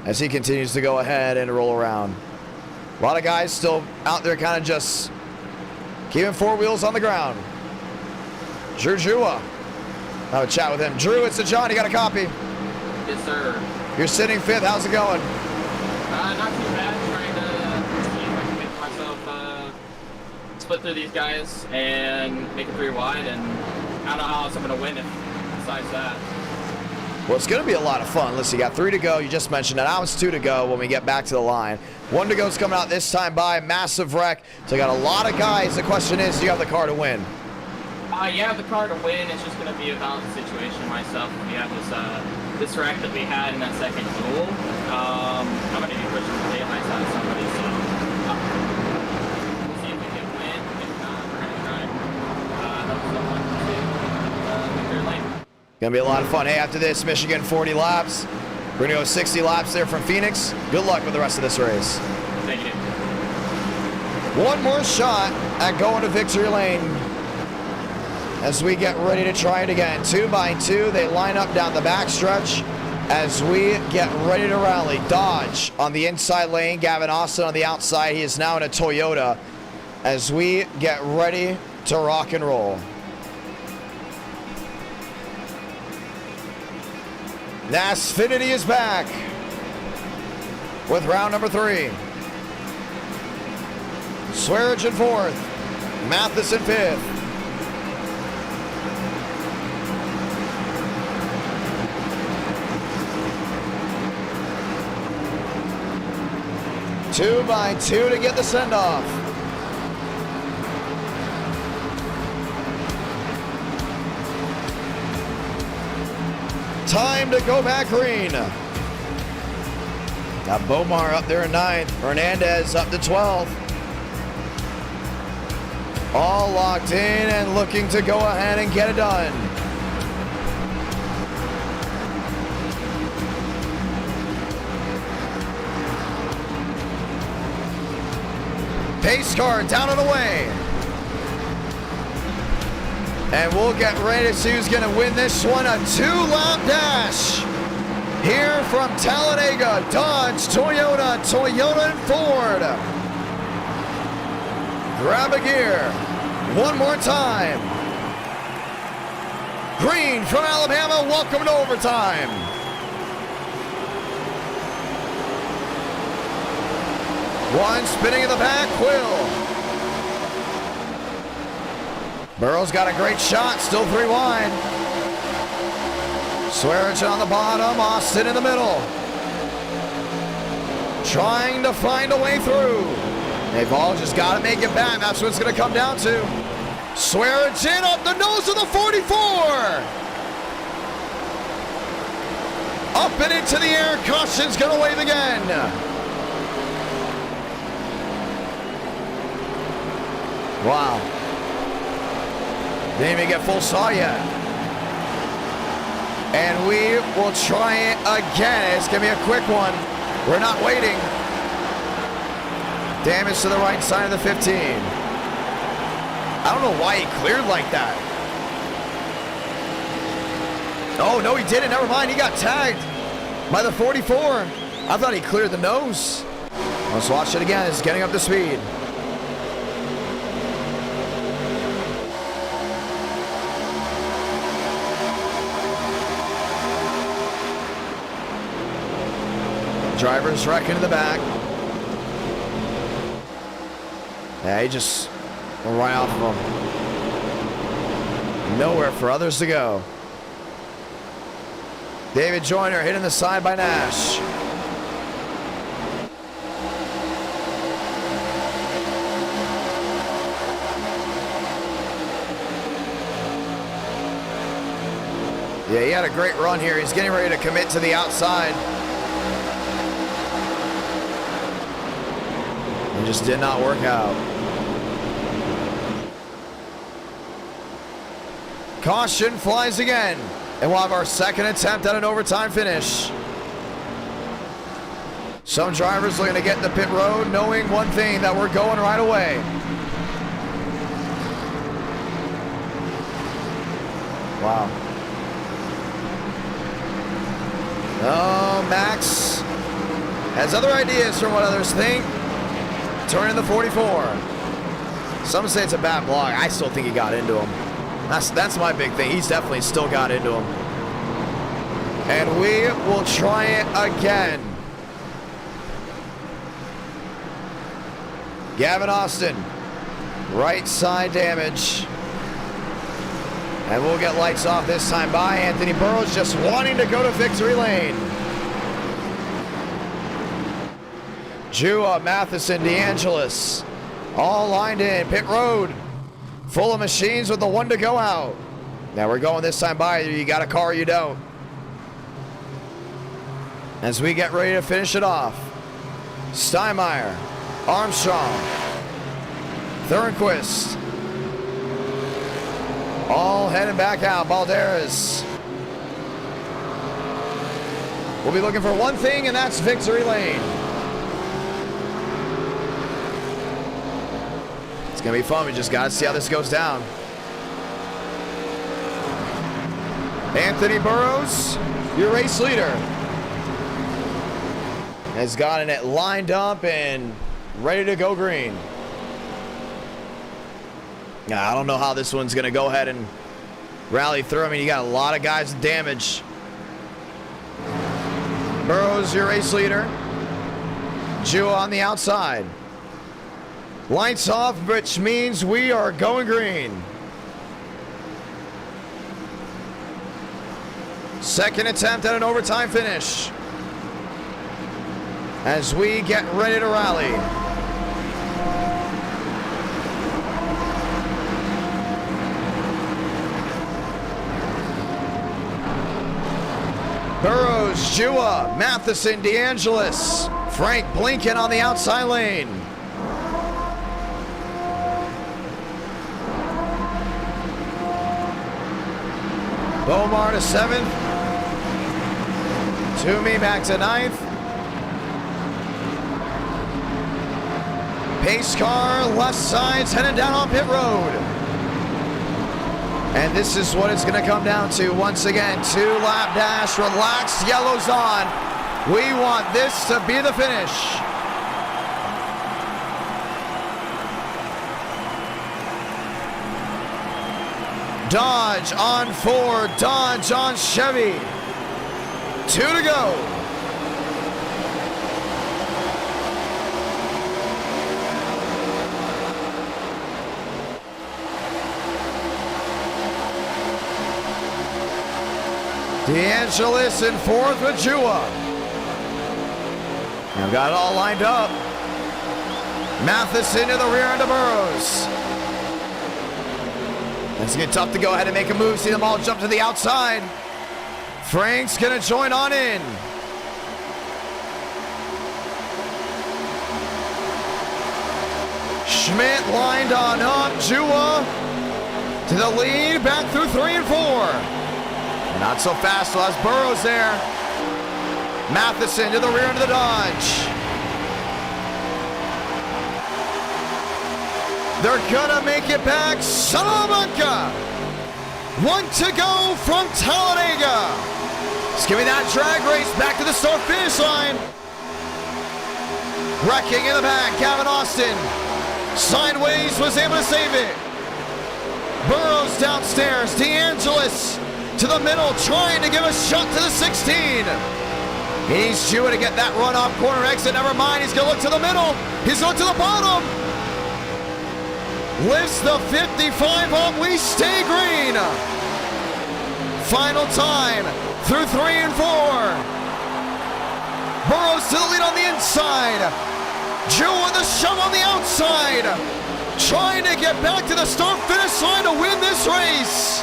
as he continues to go ahead and roll around? A lot of guys still out there kind of just keeping four wheels on the ground. Drew Jua. I'll have a chat with him. Drew, it's the John. You got a copy? Yes, sir. You're sitting fifth. How's it going? Not too bad. Trying to see if I can make myself split through these guys and make it 3 wide. And I don't know how else I'm going to win it besides that. Well, it's going to be a lot of fun. Listen, you got 3 to go. You just mentioned it. Now it's 2 to go when we get back to the line. 1 to go is coming out this time by. Massive wreck. So you got a lot of guys. The question is, do you have the car to win? Yeah, I have the car to win. It's just going to be about the situation myself. We have this wreck that we had in that second duel. I'm going to be pushing the daylights out of somebody, so we'll see if we can win. If not, we're going to try and help someone to victory lane. Gonna be a lot of fun. Hey, after this, Michigan 40 laps. We're gonna go 60 laps there from Phoenix. Good luck with the rest of this race. Thank you. One more shot at going to victory lane as we get ready to try it again. 2 by 2, they line up down the backstretch as we get ready to rally. Dodge on the inside lane, Gavin Austin on the outside. He is now in a Toyota as we get ready to rock and roll. Nasfinity is back with round number 3. Swearich in 4th, Mathis in 5th. Two by 2 to get the send-off. Time to go back green. Got Bomar up there in 9th. Hernandez up to 12th. All locked in and looking to go ahead and get it done. Pace car down and away. And we'll get ready to see who's going to win this one. A 2-lap dash here from Talladega. Dodge, Toyota, Toyota and Ford. Grab a gear. One more time. Green from Alabama, welcome to overtime. One spinning in the back, Quill. Burrow's got a great shot, still 3 wide. Swearich on the bottom, Austin in the middle. Trying to find a way through. They've all just got to make it back. That's what it's going to come down to. Swearich in up the nose of the 44. Up and into the air. Caution's going to wave again. Wow. Didn't even get full saw yet. And we will try it again. It's going to be a quick one. We're not waiting. Damage to the right side of the 15. I don't know why he cleared like that. Oh, no, he didn't. Never mind. He got tagged by the 44. I thought he cleared the nose. Let's watch it again. It's getting up to speed. Driver's wrecking in the back. Yeah, he just went right off of him. Nowhere for others to go. David Joyner hitting the side by Nash. Yeah, he had a great run here. He's getting ready to commit to the outside. It just did not work out. Caution flies again. And we'll have our second attempt at an overtime finish. Some drivers looking to get in the pit road knowing one thing, that we're going right away. Wow. Oh, Max has other ideas from what others think. Turning the 44. Some say it's a bad block. I still think he got into him. That's my big thing. He's definitely still got into him. And we will try it again. Gavin Austin, right side damage. And we'll get lights off this time by Anthony Burrows, just wanting to go to victory lane. Jua, Matheson, DeAngelis, all lined in. Pit road, full of machines with the one to go out. Now we're going this time by. You got a car or you don't. As we get ready to finish it off. Steinmeier, Armstrong, Thornquist, all heading back out. Balderas. We'll be looking for one thing, and that's victory lane. It's going to be fun. We just got to see how this goes down. Anthony Burrows, your race leader, has gotten it lined up and ready to go green. Now, I don't know how this one's going to go ahead and rally through. I mean, you got a lot of guys with damage. Burrows, your race leader. Jua on the outside. Lights off, which means we are going green. Second attempt at an overtime finish. As we get ready to rally. Burrows, Jua, Matheson, DeAngelis, Frank Blinken on the outside lane. Bomar to 7th. Toomey back to 9th. Pace car, left side's headed down on pit road. And this is what it's going to come down to once again. 2-lap dash, relaxed, yellow's on. We want this to be the finish. Dodge on Ford, Dodge on Chevy. 2 to go. DeAngelis in 4th with Jua. I've got it all lined up. Matheson to the rear end of Burrows. It's going to get tough to go ahead and make a move. See them all jump to the outside. Frank's going to join on in. Schmidt lined on up. Jua to the lead. Back through 3 and 4. Not so fast, so that's Burrows there. Matheson to the rear end of the Dodge. They're gonna make it back. Salamanca. 1 to go from Talladega. Let's give me that drag race back to the start finish line. Wrecking in the back, Gavin Austin. Sideways was able to save it. Burrows downstairs. DeAngelis to the middle, trying to give a shot to the 16. He's Jua to get that run off corner exit. Never mind, he's gonna look to the middle. He's going to the bottom. Lifts the 55 up, we stay green. Final time, through 3 and 4. Burrows to the lead on the inside. Jewel with the shove on the outside. Trying to get back to the start-finish line to win this race.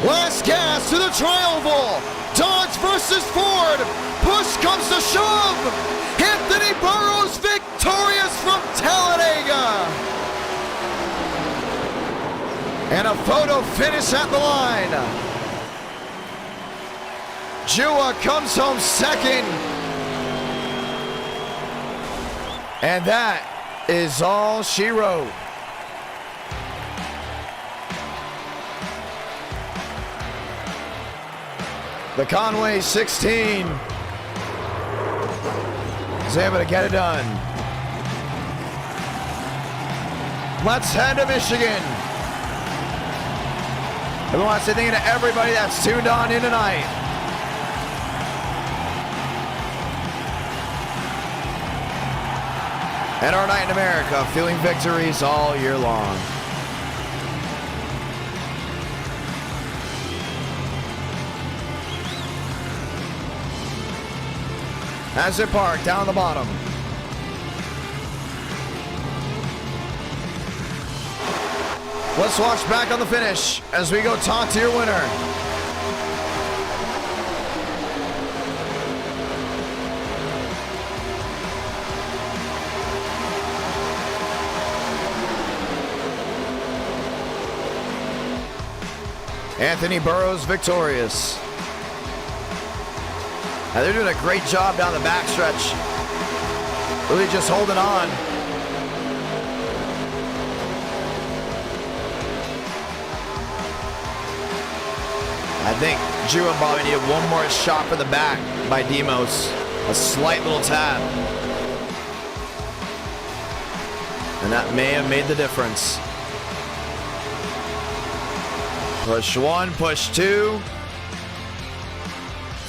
Last gas to the tri-oval. Dodge versus Ford. Push comes to shove. Anthony Burrows victorious from Talladega. And a photo finish at the line. Jua comes home second. And that is all she wrote. The Conway 16 is able to get it done. Let's head to Michigan. We want to say thank you to everybody that's tuned on in tonight. And our night in America, feeling victories all year long. Hazard Park down the bottom. Let's watch back on the finish as we go talk to your winner. Anthony Burrows victorious. Now they're doing a great job down the backstretch. Really just holding on. I think Drew and Bobby needed one more shot for the back by Demos. A slight little tap. And that may have made the difference. Push 1, push 2.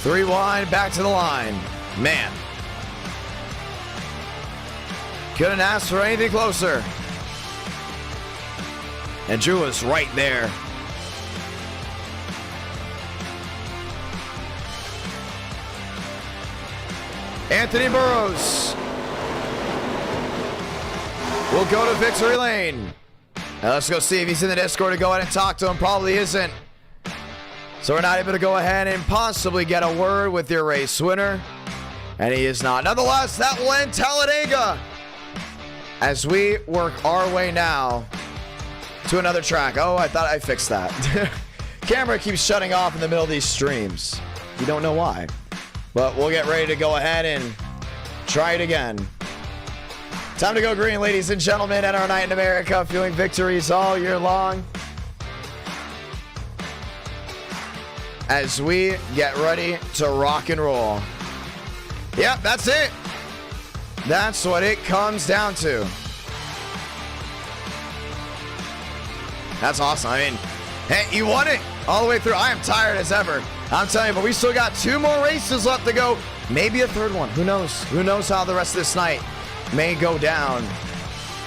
3 wide, back to the line. Man. Couldn't ask for anything closer. And Drew was right there. Anthony Burrows will go to victory lane. Now let's go see if he's in the Discord to go ahead and talk to him. Probably isn't. So we're not able to go ahead and possibly get a word with your race winner. And he is not. Nonetheless, that will end Talladega as we work our way now to another track. Oh, I thought I fixed that. Camera keeps shutting off in the middle of these streams. You don't know why. But we'll get ready to go ahead and try it again. Time to go green, ladies and gentlemen, at our night in America, feeling victories all year long. As we get ready to rock and roll. Yep, that's it. That's what it comes down to. That's awesome. I mean, hey, you won it all the way through. I am tired as ever. I'm telling you, but we still got 2 more races left to go. Maybe a 3rd one. Who knows? Who knows how the rest of this night may go down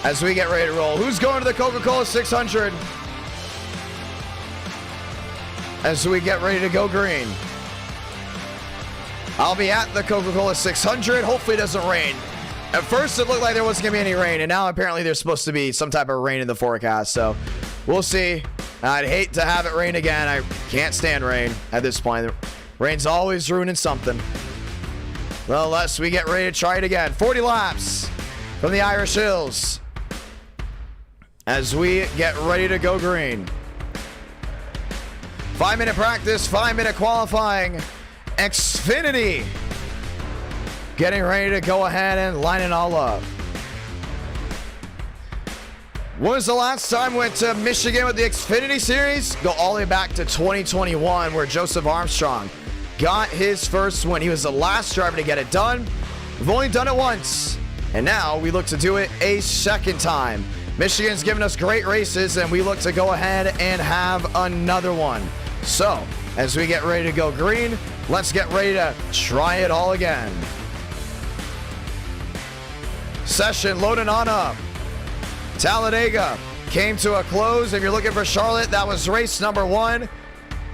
as we get ready to roll. Who's going to the Coca-Cola 600? As we get ready to go green. I'll be at the Coca-Cola 600. Hopefully it doesn't rain. At first it looked like there wasn't going to be any rain, and now apparently there's supposed to be some type of rain in the forecast, so we'll see. I'd hate to have it rain again. I can't stand rain at this point. Rain's always ruining something. Well, unless we get ready to try it again. 40 laps from the Irish Hills as we get ready to go green. 5-minute practice, 5-minute qualifying. Xfinity getting ready to go ahead and line it all up. When was the last time we went to Michigan with the Xfinity Series? Go all the way back to 2021 where Joseph Armstrong got his first win. He was the last driver to get it done. We've only done it once, and now we look to do it a second time. Michigan's given us great races, and we look to go ahead and have another one. So, as we get ready to go green, let's get ready to try it all again. Session loading on up. Talladega came to a close. If you're looking for Charlotte, that was race number 1.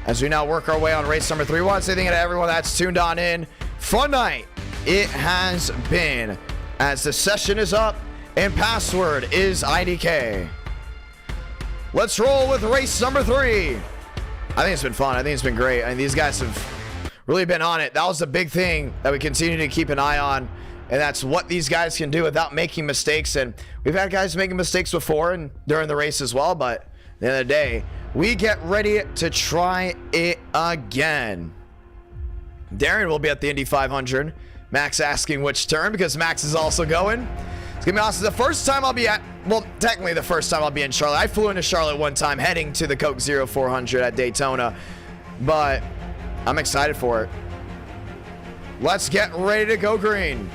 as we now work our way on race number 3. Once again to everyone that's tuned on in, fun night it has been, as the session is up and password is IDK. Let's roll with race number 3. I think it's been fun. I think it's been great. I mean, these guys have really been on it. That was the big thing that we continue to keep an eye on, and that's what these guys can do without making mistakes. And we've had guys making mistakes before and during the race as well, but at the end of the day, we get ready to try it again. Darren will be at the Indy 500. Max asking which turn, because Max is also going. It's gonna be awesome. The first time I'll be at, well, technically the first time I'll be in Charlotte. I flew into Charlotte one time heading to the Coke Zero 400 at Daytona, but I'm excited for it. Let's get ready to go green.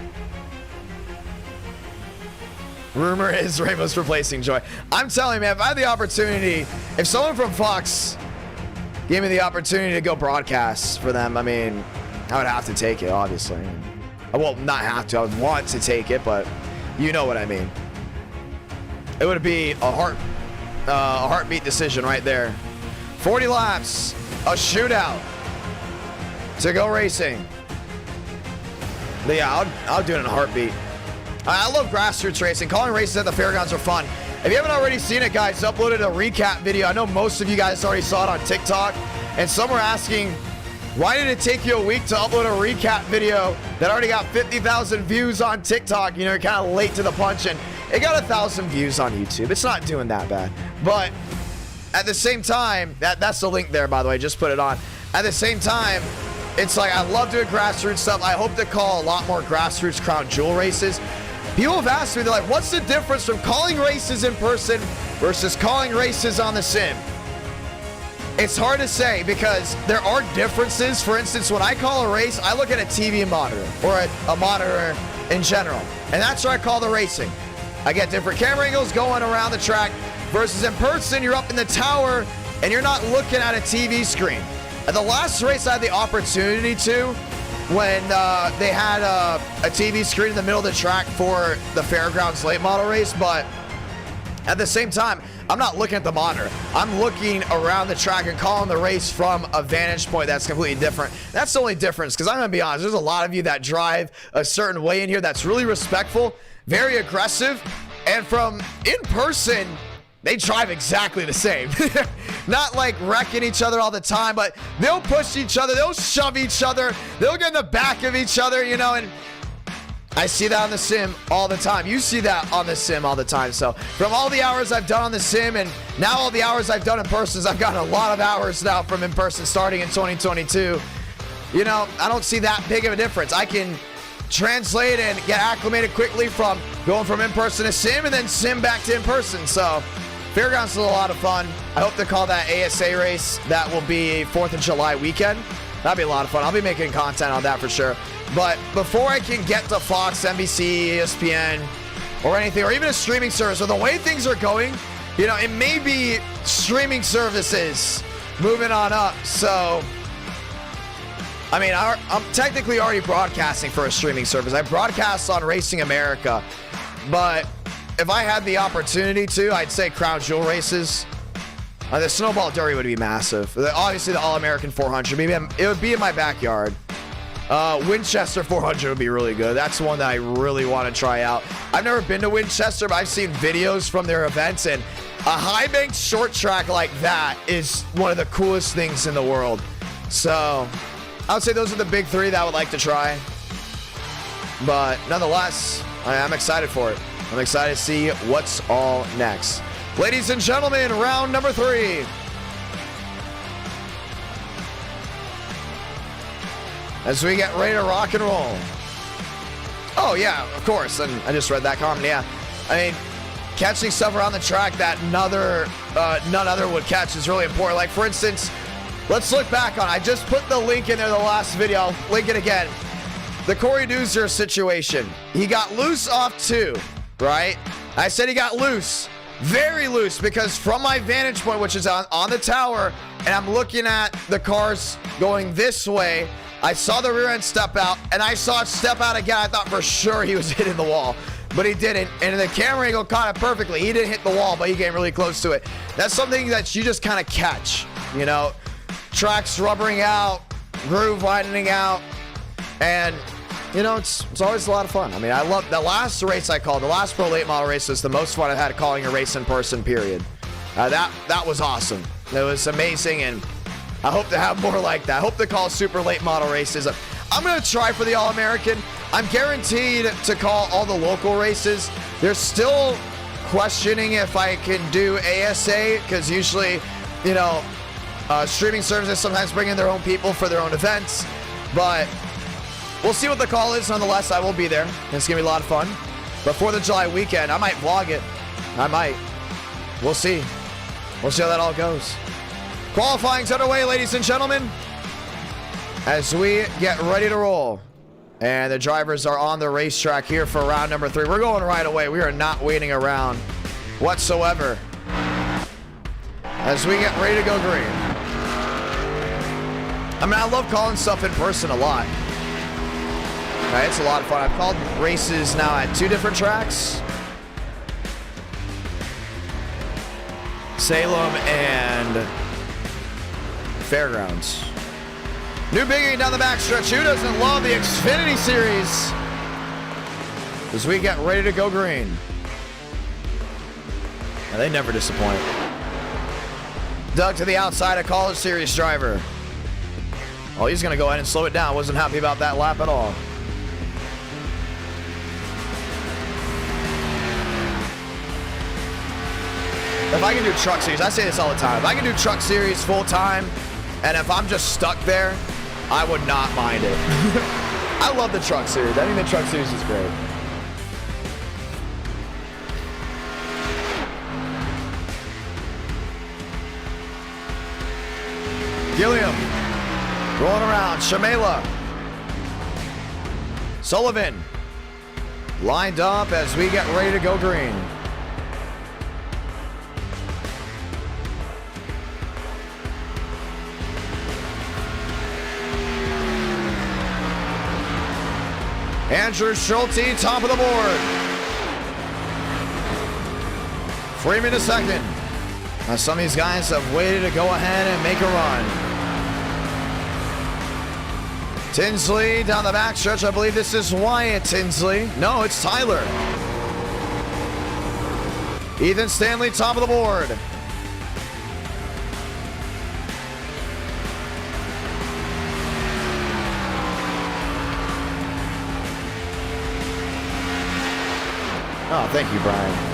Rumor is Rainbow's replacing Joy. I'm telling you, man, if I had the opportunity, if someone from Fox gave me the opportunity to go broadcast for them, I mean, I would have to take it, obviously. Well, not have to, I would want to take it, but you know what I mean. It would be a heartbeat decision right there. 40 laps, a shootout to go racing. But yeah, I'll do it in a heartbeat. I love grassroots racing. Calling races at the fairgrounds are fun. If you haven't already seen it, guys, uploaded a recap video. I know most of you guys already saw it on TikTok, and some were asking, why did it take you a week to upload a recap video that already got 50,000 views on TikTok? You know, you're kind of late to the punch, and it got 1,000 views on YouTube. It's not doing that bad. But at the same time, that's the link there, by the way. Just put it on. At the same time, it's like, I love doing grassroots stuff. I hope to call a lot more grassroots crown jewel races. People have asked me, they're like, what's the difference from calling races in person versus calling races on the sim? It's hard to say, because there are differences. For instance, when I call a race, I look at a TV monitor or a monitor in general, and that's where I call the racing. I get different camera angles going around the track, versus in person, you're up in the tower and you're not looking at a TV screen. At the last race I had the opportunity to, when they had a TV screen in the middle of the track for the Fairgrounds late model race, but at the same time, I'm not looking at the monitor. I'm looking around the track and calling the race from a vantage point that's completely different. That's the only difference, because I'm going to be honest, there's a lot of you that drive a certain way in here that's really respectful, very aggressive, and from in person, they drive exactly the same. Not like wrecking each other all the time, but they'll push each other, they'll shove each other, they'll get in the back of each other, you know, and I see that on the sim all the time. You see that on the sim all the time. So from all the hours I've done on the sim and now all the hours I've done in person, I've gotten a lot of hours now from in person starting in 2022. You know, I don't see that big of a difference. I can translate and get acclimated quickly from going from in person to sim and then sim back to in person. So Fairgrounds is a lot of fun. I hope to call that ASA race. That will be 4th of July weekend. That'll be a lot of fun. I'll be making content on that for sure. But before I can get to Fox, NBC, ESPN, or anything, or even a streaming service, or the way things are going, you know, it may be streaming services moving on up. So, I mean, I'm technically already broadcasting for a streaming service. I broadcast on Racing America, but if I had the opportunity to, I'd say Crown Jewel races. The Snowball Derby would be massive. Obviously, the All-American 400, maybe it would be in my backyard. Winchester 400 would be really good. That's one that I really want to try out. I've never been to Winchester, but I've seen videos from their events, and a high bank short track like that is one of the coolest things in the world. So I would say those are the big three that I would like to try. But nonetheless, I'm excited for it. I'm excited to see what's all next. Ladies and gentlemen, round number 3. As we get ready to rock and roll. Oh yeah, of course, and I just read that comment, yeah. I mean, catching stuff around the track that none other would catch is really important. Like, for instance, let's look back on, I just put the link in there the last video, I'll link it again. The Corey Deuzer situation. He got loose off 2, right? I said he got loose, very loose, because from my vantage point, which is on the tower, and I'm looking at the cars going this way, I saw the rear end step out, and I saw it step out again. I thought for sure he was hitting the wall, but he didn't. And the camera angle caught it perfectly. He didn't hit the wall, but he came really close to it. That's something that you just kind of catch, you know. tracks rubbering out, groove widening out, and you know, it's always a lot of fun. I mean, I love the last race I called, the last Pro Late Model race was the most fun I've had calling a race in person, period. That was awesome. It was amazing, and I hope to have more like that. I hope to call super late model races. I'm going to try for the All-American. I'm guaranteed to call all the local races. They're still questioning if I can do ASA, because usually, you know, streaming services sometimes bring in their own people for their own events, but we'll see what the call is. Nonetheless, I will be there. It's going to be a lot of fun. But 4th of July weekend, I might vlog it. I might. We'll see. We'll see how that all goes. Qualifying's underway, ladies and gentlemen, as we get ready to roll. And the drivers are on the racetrack here for round number 3. We're going right away. We are not waiting around whatsoever as we get ready to go green. I mean, I love calling stuff in person a lot. It's a lot of fun. I've called races now at 2 different tracks. Salem and Fairgrounds. New biggie down the backstretch. Who doesn't love the Xfinity Series? As we get ready to go green. And they never disappoint. Doug to the outside, a College Series driver. Oh, he's going to go ahead and slow it down. Wasn't happy about that lap at all. If I can do Truck Series, I say this all the time. If I can do Truck Series full time, and if I'm just stuck there, I would not mind it. I love the Truck Series. I think the Truck Series is great. Gilliam rolling around. Shamela. Sullivan lined up as we get ready to go green. Andrew Schulte, top of the board. Freeman to second. Now some of these guys have waited to go ahead and make a run. Tinsley down the backstretch. I believe this is Wyatt Tinsley. No, it's Tyler. Ethan Stanley, top of the board. Oh, thank you, Brian.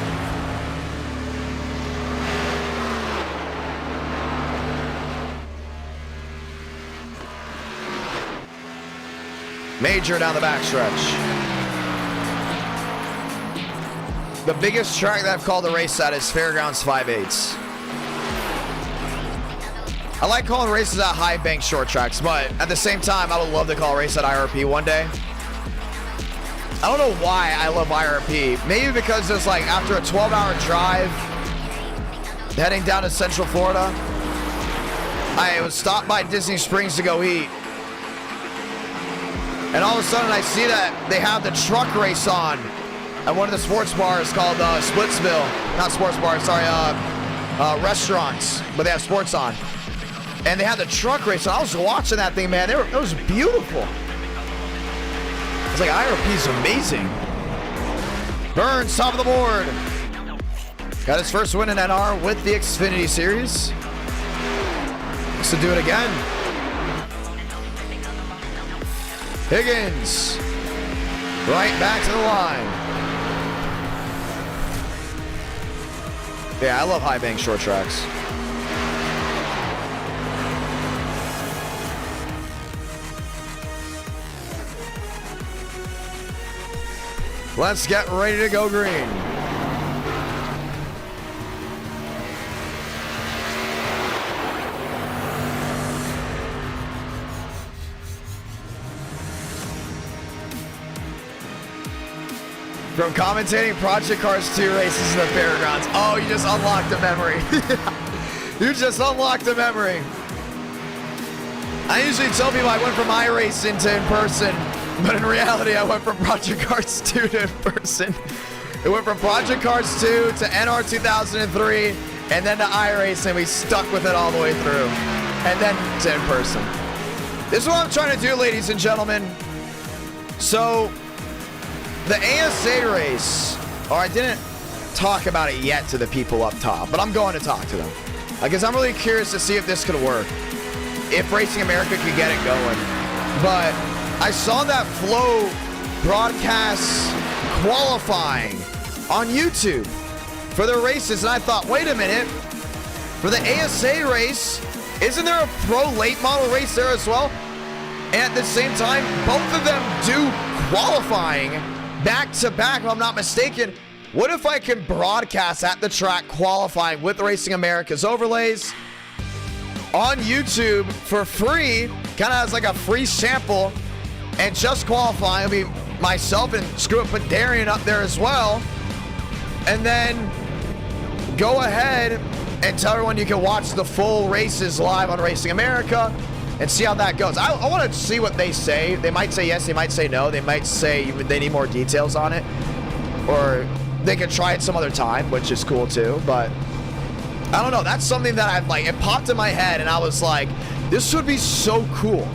Major down the backstretch. The biggest track that I've called a race at is Fairgrounds 5/8. I like calling races at high bank short tracks, but at the same time, I would love to call a race at IRP one day. I don't know why I love IRP. Maybe because it's like after a 12-hour drive heading down to Central Florida, I was stopped by Disney Springs to go eat. And all of a sudden I see that they have the truck race on at one of the sports bars called Splitsville. Not sports bars, sorry, restaurants, but they have sports on. And they had the truck race on. I was watching that thing, man. It was beautiful. It's like IRP's amazing. Burns, top of the board. Got his first win in NR with the Xfinity Series. Looks to do it again. Higgins, right back to the line. Yeah, I love high bank short tracks. Let's get ready to go green. From commentating Project Cars 2 races in the Fairgrounds. Oh, you just unlocked a memory. You just unlocked a memory. I usually tell people I went from iRacing to in person, but in reality, I went from Project Cars 2 to in person. It went from Project Cars 2 to NR 2003, and then to iRacing. We stuck with it all the way through. and then to in person. This is what I'm trying to do, ladies and gentlemen. So, the ASA race, or I didn't talk about it yet to the people up top, but I'm going to talk to them. Because I'm really curious to see if this could work. If Racing America could get it going. But I saw that Flow broadcast qualifying on YouTube for their races, and I thought, wait a minute, for the ASA race, isn't there a pro late model race there as well? And at the same time, both of them do qualifying back to back, if I'm not mistaken. What if I can broadcast at the track qualifying with Racing America's overlays on YouTube for free, kind of as like a free sample, and just qualifying? It'll be myself and screw it, put Darian up there as well, and then go ahead and tell everyone you can watch the full races live on Racing America and see how that goes. I want to see what they say. They might say yes, they might say no, they might say they need more details on it, or they could try it some other time, which is cool too. But I don't know, that's something that I've like, it popped in my head and I was like, this would be so cool.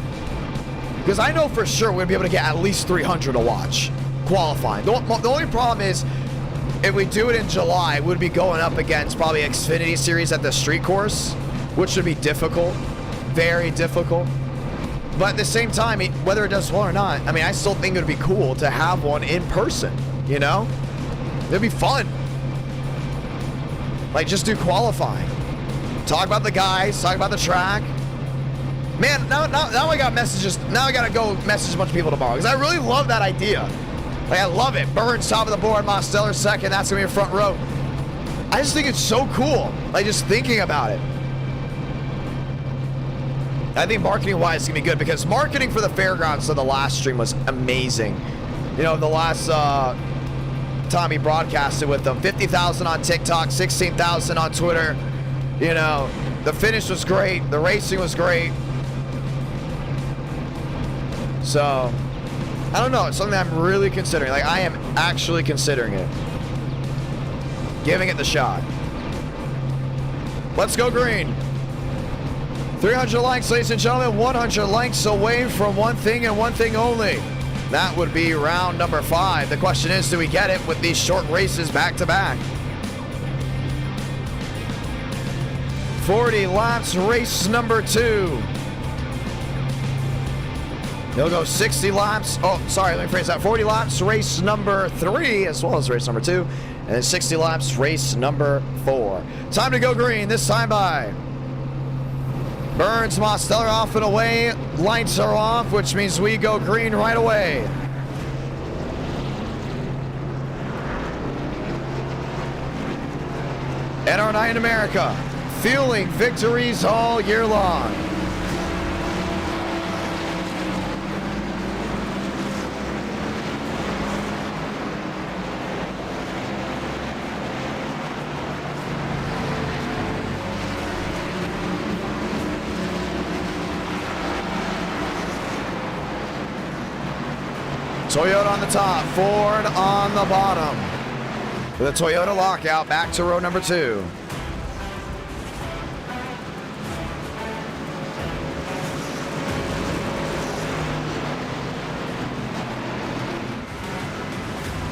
Because I know for sure we're gonna be able to get at least 300 to watch qualifying. The only problem is, if we do it in July, we'd be going up against probably Xfinity Series at the street course, which would be difficult, very difficult. But at the same time, whether it does well or not, I mean, I still think it would be cool to have one in person, you know? It'd be fun. Like, just do qualifying. Talk about the guys, talk about the track. Man, now I got messages. Now I gotta go message a bunch of people tomorrow, because I really love that idea. Like, I love it. Burns top of the board, Mosteller second. That's gonna be in front row. I just think it's so cool. Like, just thinking about it. I think marketing-wise it's gonna be good, because marketing for the fairgrounds of the last stream was amazing. You know, the last time he broadcasted with them, 50,000 on TikTok, 16,000 on Twitter. You know, the finish was great. The racing was great. So, I don't know. It's something that I'm really considering. Like, I am actually considering it. Giving it the shot. Let's go green. 300 likes, ladies and gentlemen. 100 likes away from one thing and one thing only. That would be round number 5. The question is, do we get it with these short races back to back? 40 laps, race number 2. He'll go 60 laps. Oh, sorry, let me phrase that. 40 laps, race number 3, as well as race number 2. And then 60 laps, race number 4. Time to go green, this time by Burns, Mosteller off and away. Lights are off, which means we go green right away. NR9 in America, fueling victories all year long. Toyota on the top, Ford on the bottom. The Toyota lockout back to row number 2.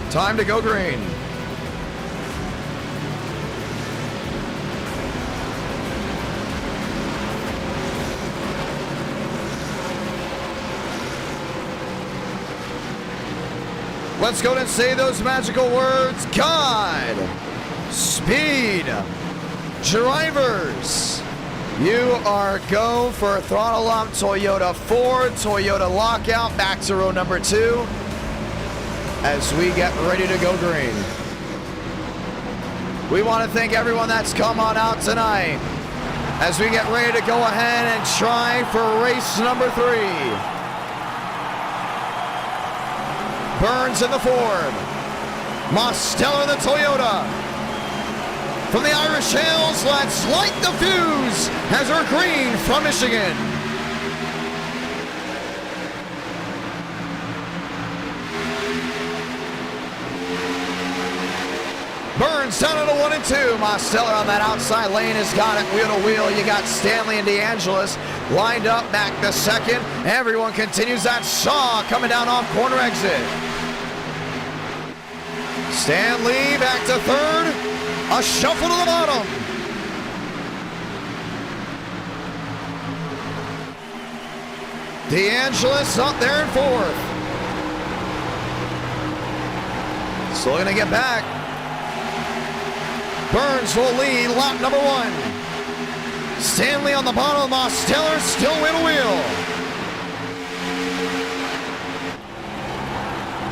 Time to go green. Let's go and say those magical words. God, speed, drivers. You are go for a throttle up. Toyota Ford, Toyota lockout, back to row number 2 as we get ready to go green. We want to thank everyone that's come on out tonight as we get ready to go ahead and try for race number 3. Burns in the Ford. Mosteller in the Toyota. From the Irish Hills, let's light the fuse as we're green from Michigan. Burns Burns down to the 1 and 2. Mosteller on that outside lane has got it wheel to wheel. You got Stanley and DeAngelis lined up back to second. Everyone continues that. Shaw coming down off corner exit. Stanley back to third. A shuffle to the bottom. DeAngelis up there in fourth. Still gonna get back. Burns will lead lap number 1. Stanley on the bottom. Mosteller still wheel to wheel.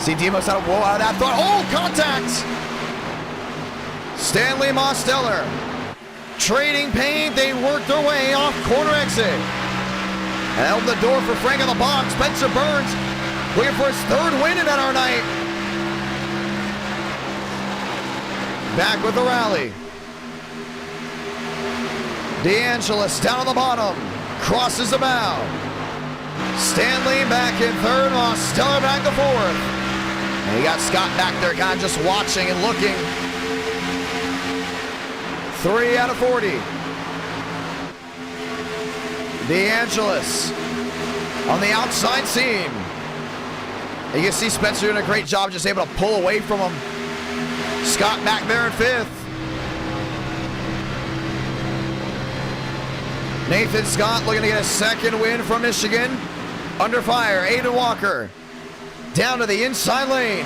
See Demos out of that thought. Oh, contact! Stanley, Mosteller trading paint. They work their way off corner exit. And open the door for Frank on the box. Spencer Burns looking for his 3rd win in our night. Back with the rally. DeAngelis down on the bottom. Crosses the bow. Stanley back in 3rd. Mosteller back to 4th. And you got Scott back there kind of just watching and looking. 3 out of 40. DeAngelis on the outside seam. You can see Spencer doing a great job just able to pull away from him. Scott back there in 5th. Nathan Scott looking to get a 2nd win from Michigan. Under fire, Aiden Walker. Down to the inside lane.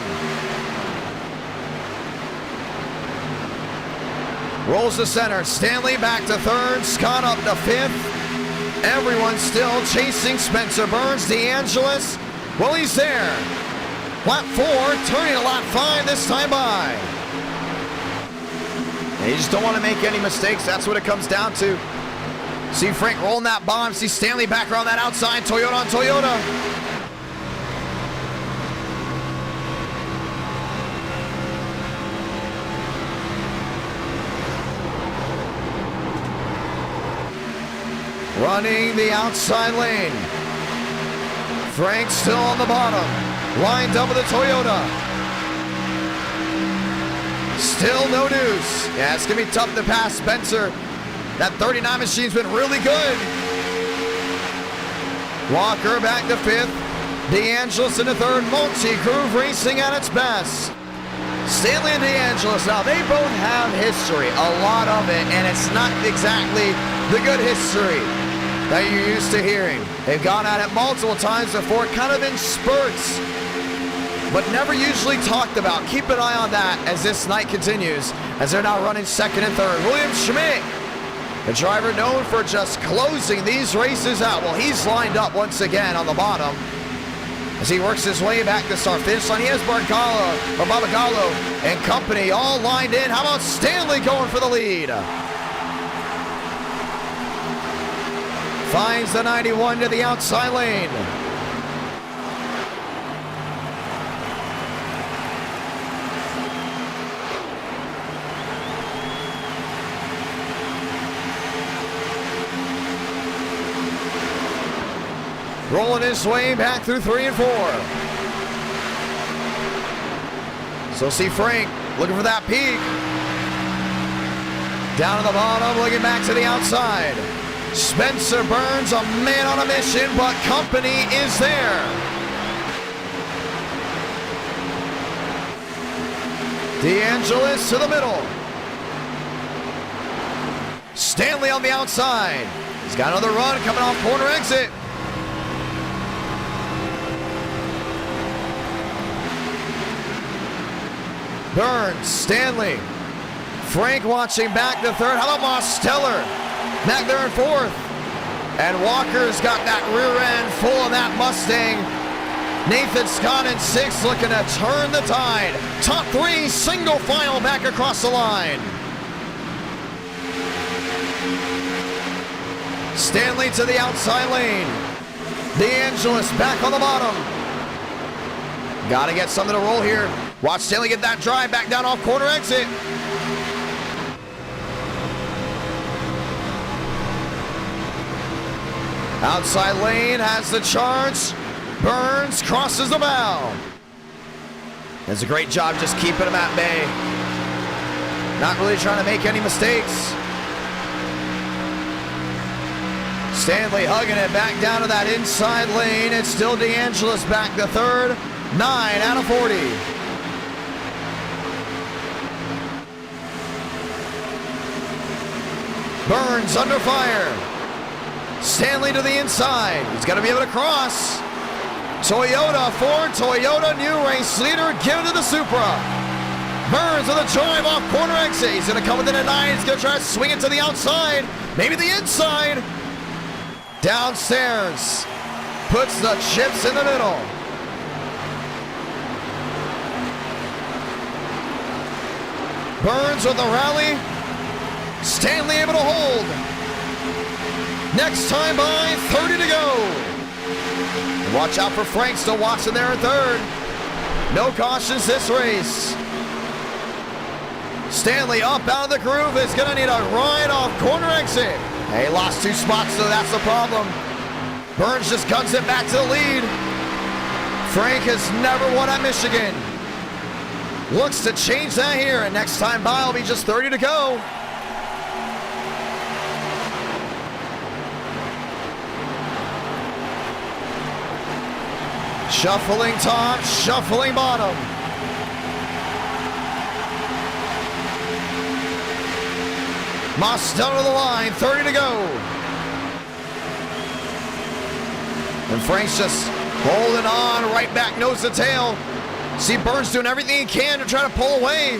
Rolls to center. Stanley back to 3rd. Scott up to 5th. Everyone still chasing Spencer Burns. DeAngelis, well, he's there. Lap 4, turning to lap 5 this time by. And you just don't want to make any mistakes. That's what it comes down to. See Frank rolling that bomb. See Stanley back around that outside. Toyota on Toyota. Running the outside lane. Frank still on the bottom. Lined up with the Toyota. Still no news. Yeah, it's going to be tough to pass Spencer. That 39 machine's been really good. Walker back to 5th. DeAngelis in the 3rd. Multi-Groove racing at its best. Stanley and DeAngelis, now they both have history, a lot of it, and it's not exactly the good history that you're used to hearing. They've gone at it multiple times before, kind of in spurts, but never usually talked about. Keep an eye on that as this night continues, as they're now running 2nd and 3rd. William Schmidt, the driver known for just closing these races out. Well, he's lined up once again on the bottom as he works his way back to start finish line. He has Barbagallo and company all lined in. How about Stanley going for the lead? Finds the 91 to the outside lane. Rolling his way back through 3 and 4. So see Frank looking for that peak. Down at the bottom, looking back to the outside. Spencer Burns, a man on a mission, but company is there. DeAngelis to the middle. Stanley on the outside. He's got another run coming off corner exit. Burns, Stanley, Frank watching back to 3rd. How about Mosteller? Back there in 4th. And Walker's got that rear end full of that Mustang. Nathan Scott in 6th looking to turn the tide. Top 3 single file back across the line. Stanley to the outside lane. DeAngelis back on the bottom. Got to get something to roll here. Watch Stanley get that drive back down off corner exit. Outside lane has the charge. Burns crosses the bow. Does a great job just keeping him at bay. Not really trying to make any mistakes. Stanley hugging it back down to that inside lane. It's still DeAngelis back to third. 9 out of 40. Burns under fire. Stanley to the inside. He's got to be able to cross. Toyota, Ford, Toyota, new race leader. Give it to the Supra. Burns with a drive off corner exit. He's going to come within a 9. He's going to try to swing it to the outside. Maybe the inside. Downstairs. Puts the chips in the middle. Burns with the rally. Stanley able to hold. Next time by, 30 to go. Watch out for Frank, still watching there in third. No cautions this race. Stanley up out of the groove is going to need a ride off corner exit. He lost 2 spots, so that's the problem. Burns just guns it back to the lead. Frank has never won at Michigan. Looks to change that here, and next time by will be just 30 to go. Shuffling top, shuffling bottom. Moss down to the line, 30 to go. And Frank's just holding on, right back, nose to tail. See Burns doing everything he can to try to pull away.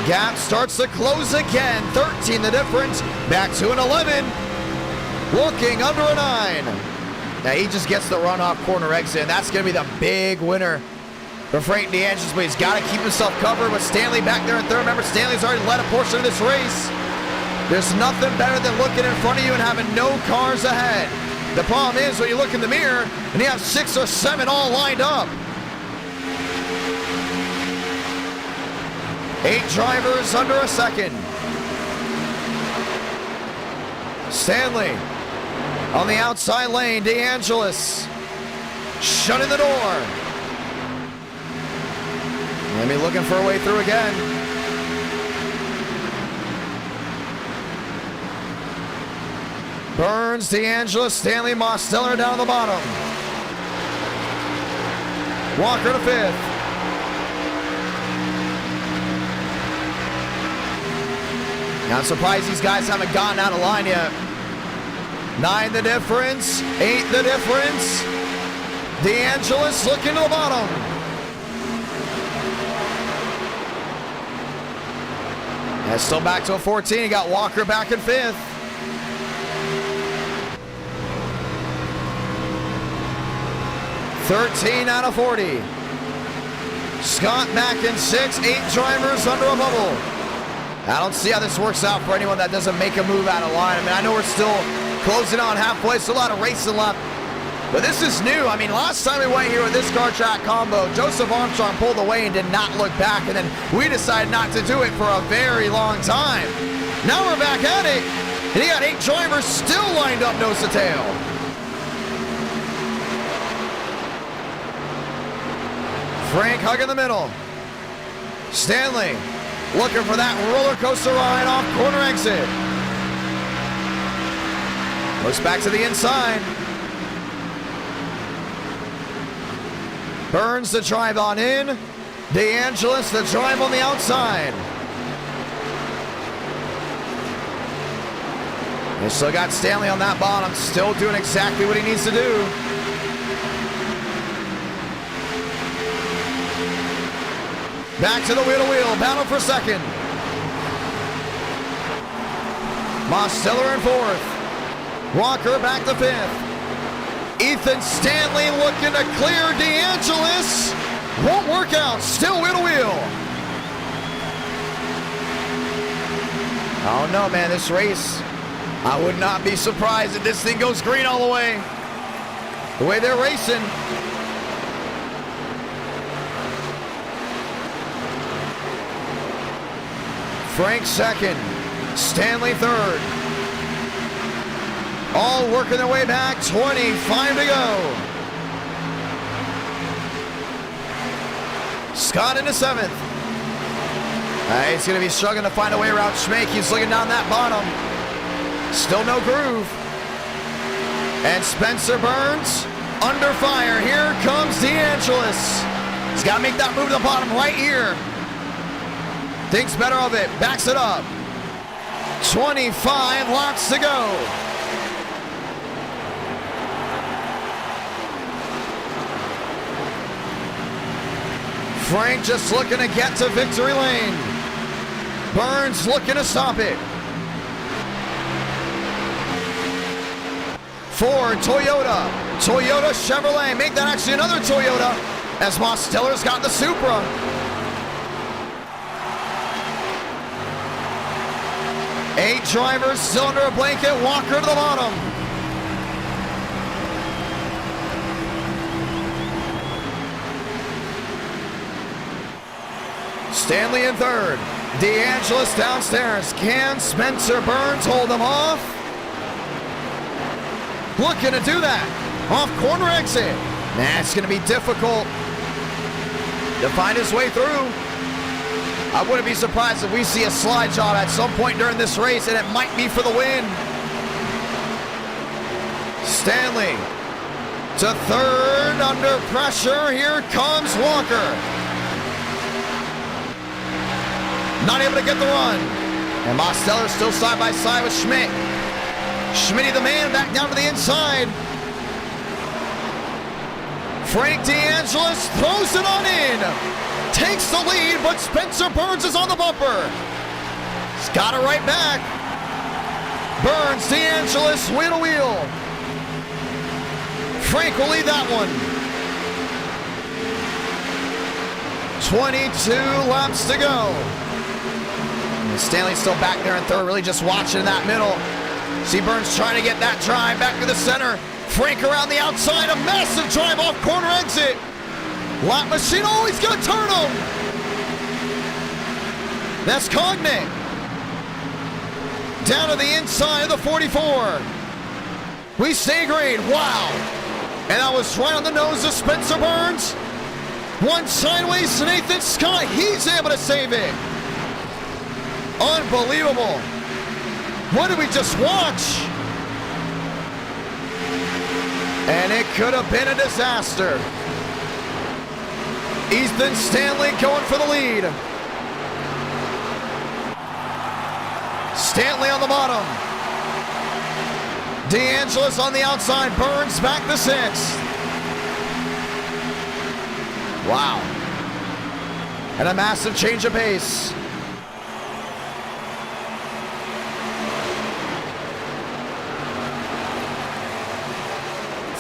Gap starts to close again, 13 the difference, back to an 11. Looking under a 9. Now he just gets the run off corner exit, and that's going to be the big winner for Frank DeAngelis, but he's got to keep himself covered with Stanley back there in third. Remember, Stanley's already led a portion of this race. There's nothing better than looking in front of you and having no cars ahead. The problem is when you look in the mirror and you have 6 or 7 all lined up. 8 drivers under a second. Stanley on the outside lane, DeAngelis shutting the door. Maybe looking for a way through again. Burns, DeAngelis, Stanley, Mosteller down the bottom. Walker to 5th. Now I'm surprised these guys haven't gotten out of line yet. 9 the difference, 8 the difference. DeAngelis looking to the bottom. And still back to a 14. He got Walker back in 5th. $13 out of 40. Scott back in 6th. 8 drivers under a bubble. I don't see how this works out for anyone that doesn't make a move out of line. I mean, I know we're still closing on halfway, so a lot of racing left. But this is new. I mean, last time we went here with this car track combo, Joseph Armstrong pulled away and did not look back, and then we decided not to do it for a very long time. Now we're back at it, and he got 8 drivers still lined up nose to tail. Frank hugging the middle. Stanley looking for that roller coaster ride off corner exit. Looks back to the inside. Burns the drive on in. DeAngelis the drive on the outside. They still got Stanley on that bottom, still doing exactly what he needs to do. Back to the wheel-to-wheel, battle for second. Mosteller in 4th. Walker back to 5th. Ethan Stanley looking to clear DeAngelis. Won't work out, still wheel-to-wheel. Oh no, man, this race, I would not be surprised if this thing goes green all the way. The way they're racing. Frank 2nd, Stanley 3rd. All working their way back, 25 to go. Scott into 7th. He's going to be struggling to find a way around Schmidt. He's looking down that bottom. Still no groove. And Spencer Burns under fire. Here comes DeAngelis. He's got to make that move to the bottom right here. Thinks better of it. Backs it up. 25 laps to go. Frank just looking to get to victory lane. Burns looking to stop it. Ford, Toyota. Toyota, Chevrolet. Make that actually another Toyota as Mostiller's got the Supra. Eight drivers still under a blanket. Walker to the bottom. Stanley in third. DeAngelis downstairs. Can Spencer Burns hold him off? Looking to do that. Off corner exit. That's going to be difficult to find his way through. I wouldn't be surprised if we see a slide job at some point during this race, and it might be for the win. Stanley to third under pressure. Here comes Walker. Not able to get the run. And Mosteller still side by side with Schmidt. Schmitty the man back down to the inside. Frank DeAngelis throws it on in. Takes the lead, but Spencer Burns is on the bumper. He's got it right back. Burns, DeAngelis, wheel to wheel. Frank will lead that one. 22 laps to go. Stanley's still back there in third, really just watching in that middle. See Burns trying to get that drive back to the center. Frank around the outside, a massive drive off corner exit. Lap machine, oh, he's gonna turn him. That's Cognate. Down to the inside of the 44. We stay green, wow. And that was right on the nose of Spencer Burns. One sideways to Nathan Scott, he's able to save it. Unbelievable. What did we just watch? And it could have been a disaster. Ethan Stanley going for the lead. Stanley on the bottom. DeAngelis on the outside. Burns back to sixth. Wow. And a massive change of pace.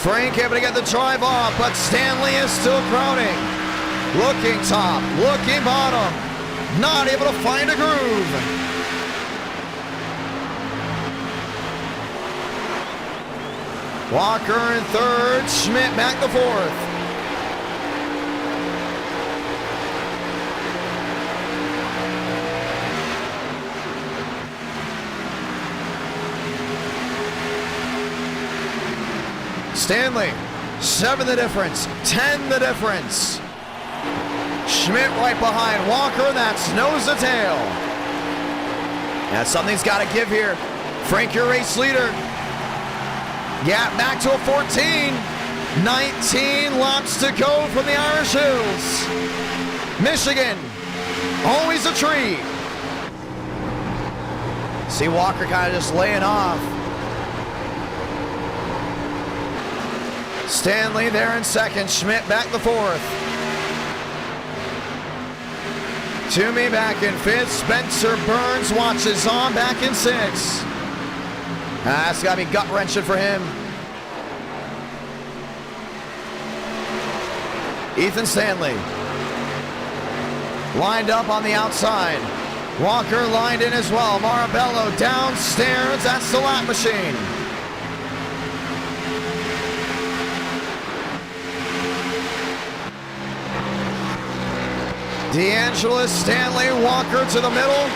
Frank able to get the drive off, but Stanley is still crowding. Looking top, looking bottom. Not able to find a groove. Walker in third, Schmidt back to fourth. Stanley, 7 the difference, 10 the difference. Schmidt right behind Walker, that's nose to tail. Now something's got to give here. Frank, your race leader. Gap back to a 14. 19 laps to go from the Irish Hills. Michigan, always a treat. See Walker kind of just laying off. Stanley there in second, Schmidt back to fourth. Toomey back in fifth, Spencer Burns watches on back in sixth. That's got to be gut-wrenching for him. Ethan Stanley lined up on the outside. Walker lined in as well. Marabello downstairs, that's the lap machine. DeAngelis, Stanley, Walker to the middle.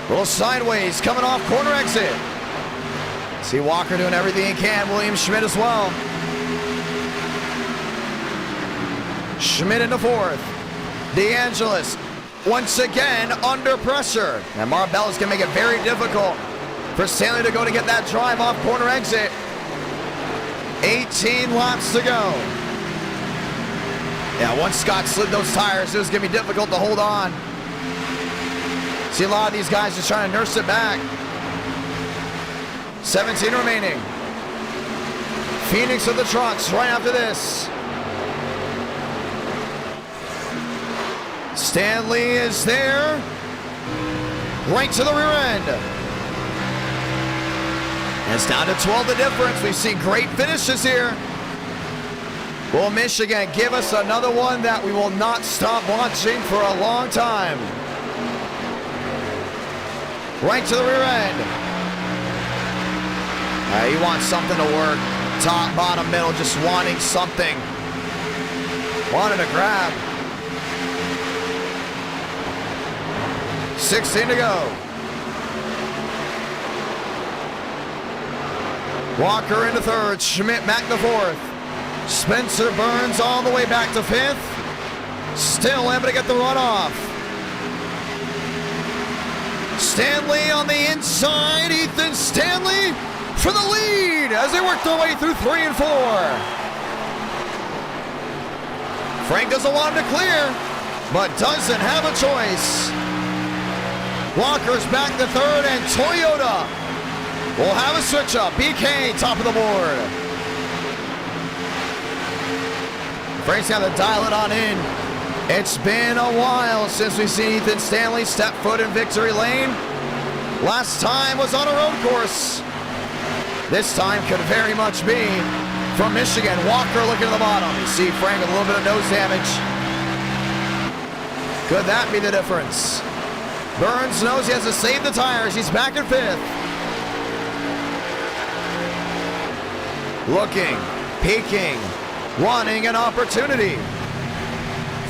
A little sideways, coming off corner exit. See Walker doing everything he can. William Schmidt as well. Schmidt into fourth. DeAngelis once again under pressure. And Marbella's going to make it very difficult for Stanley to go to get that drive off corner exit. 18 laps to go. Yeah, once Scott slid those tires, it was going to be difficult to hold on. See a lot of these guys just trying to nurse it back. 17 remaining. Phoenix of the trucks right after this. Stanley is there. Right to the rear end. And it's down to 12 the difference. We've seen great finishes here. Will Michigan give us another one that we will not stop watching for a long time? Right to the rear end. He wants something to work. Top, bottom, middle, just wanting something. Wanted to grab. 16 to go. Walker into third. Schmidt back to fourth. Spencer Burns all the way back to fifth. Still able to get the run off. Stanley on the inside. Ethan Stanley for the lead as they work their way through 3 and 4. Frank doesn't want him to clear, but doesn't have a choice. Walker's back to third, and Toyota will have a switch up. BK top of the board. Frank's got to dial it on in. It's been a while since we've seen Ethan Stanley step foot in victory lane. Last time was on a road course. This time could very much be from Michigan. Walker looking at the bottom. You see Frank with a little bit of nose damage. Could that be the difference? Burns knows he has to save the tires. He's back in fifth. Looking, peeking, wanting an opportunity.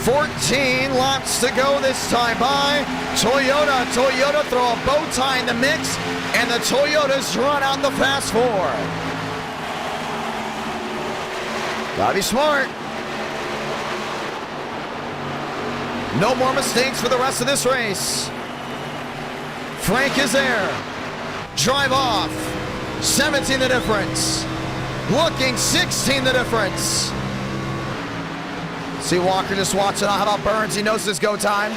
14 laps to go this time by Toyota. Toyota throw a bow tie in the mix, and the Toyotas run out the fast 4. Gotta be smart. No more mistakes for the rest of this race. Frank is there. Drive off. 17 the difference. Looking 16 the difference. See Walker just watching out. How about Burns? He knows this go time.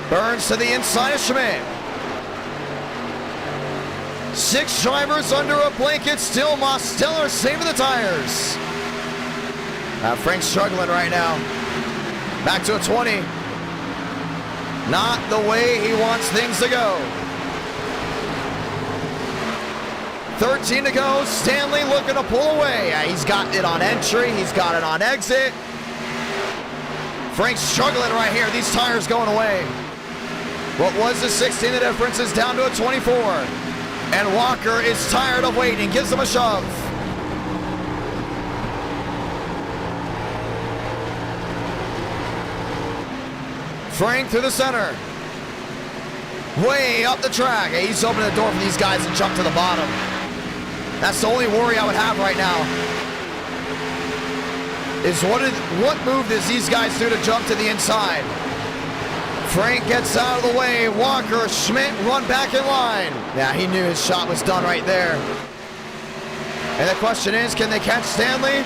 Burns to the inside of Schmidt. 6 drivers under a blanket. Still Mosteller saving the tires. Frank's struggling right now. Back to a 20. Not the way he wants things to go. 13 to go. Stanley looking to pull away. He's got it on entry. He's got it on exit. Frank's struggling right here. These tires going away. What was a 16 the difference is down to a 24. And Walker is tired of waiting. Gives him a shove. Frank through the center. Way up the track. He's opening the door for these guys to jump to the bottom. That's the only worry I would have right now. Is what move does these guys do to jump to the inside? Frank gets out of the way. Walker, Schmidt run back in line. Yeah, he knew his shot was done right there. And the question is, can they catch Stanley?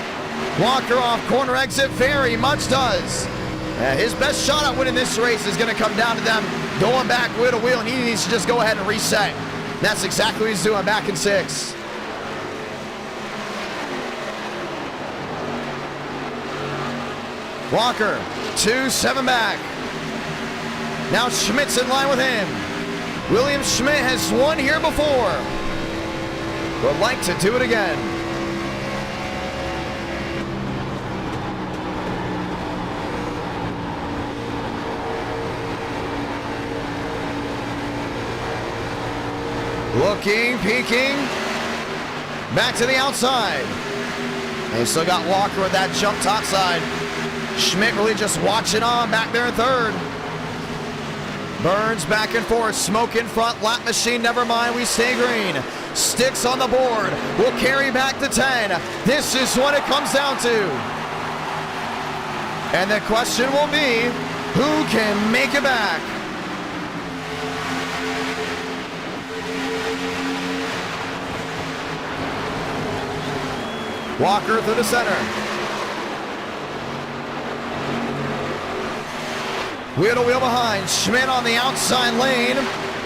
Walker off corner exit very much does. His best shot at winning this race is going to come down to them going back wheel to wheel, and he needs to just go ahead and reset. That's exactly what he's doing back in 6. Walker, 2-7 back. Now Schmidt's in line with him. William Schmidt has won here before. Would like to do it again. Looking, peeking. Back to the outside. They still got Walker with that jump top side. Schmidt really just watching on back there in third. Burns back and forth. Smoke in front. Lap machine. Never mind. We stay green. Sticks on the board. Will carry back to 10. This is what it comes down to. And the question will be, who can make it back? Walker through the center. Wheel to wheel behind. Schmidt on the outside lane.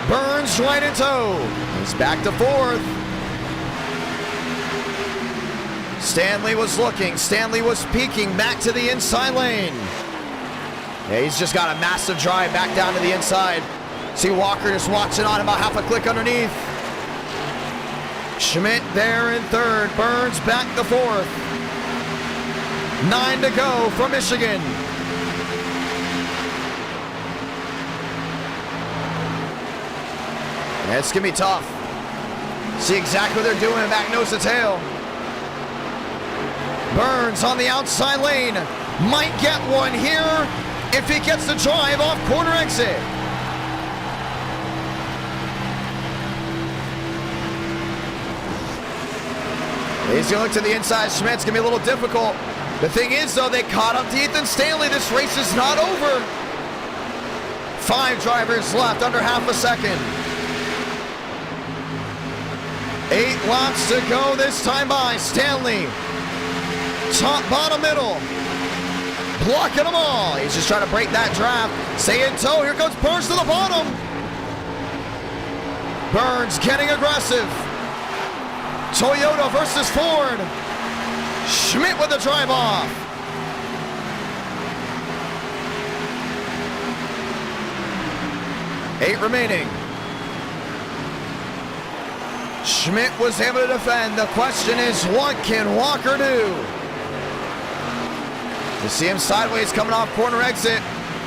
Burns right in tow. He's back to fourth. Stanley was looking. Stanley was peeking back to the inside lane. Yeah, he's just got a massive drive back down to the inside. See Walker just watching on about half a click underneath. Schmidt there in third. Burns back to fourth. 9 to go for Michigan. Yeah, it's going to be tough. See exactly what they're doing back nose to tail. Burns on the outside lane. Might get one here if he gets the drive off corner exit. He's going to look to the inside. Schmidt's going to be a little difficult. The thing is, though, they caught up to Ethan Stanley. This race is not over. 5 drivers left, under half a second. 8 laps to go this time by. Stanley, top, bottom, middle. Blocking them all. He's just trying to break that draft. Stay in tow. Here goes Burns to the bottom. Burns getting aggressive. Toyota versus Ford. Schmidt with the drive off. Eight remaining. Schmidt was able to defend. The question is, what can Walker do? You see him sideways coming off corner exit.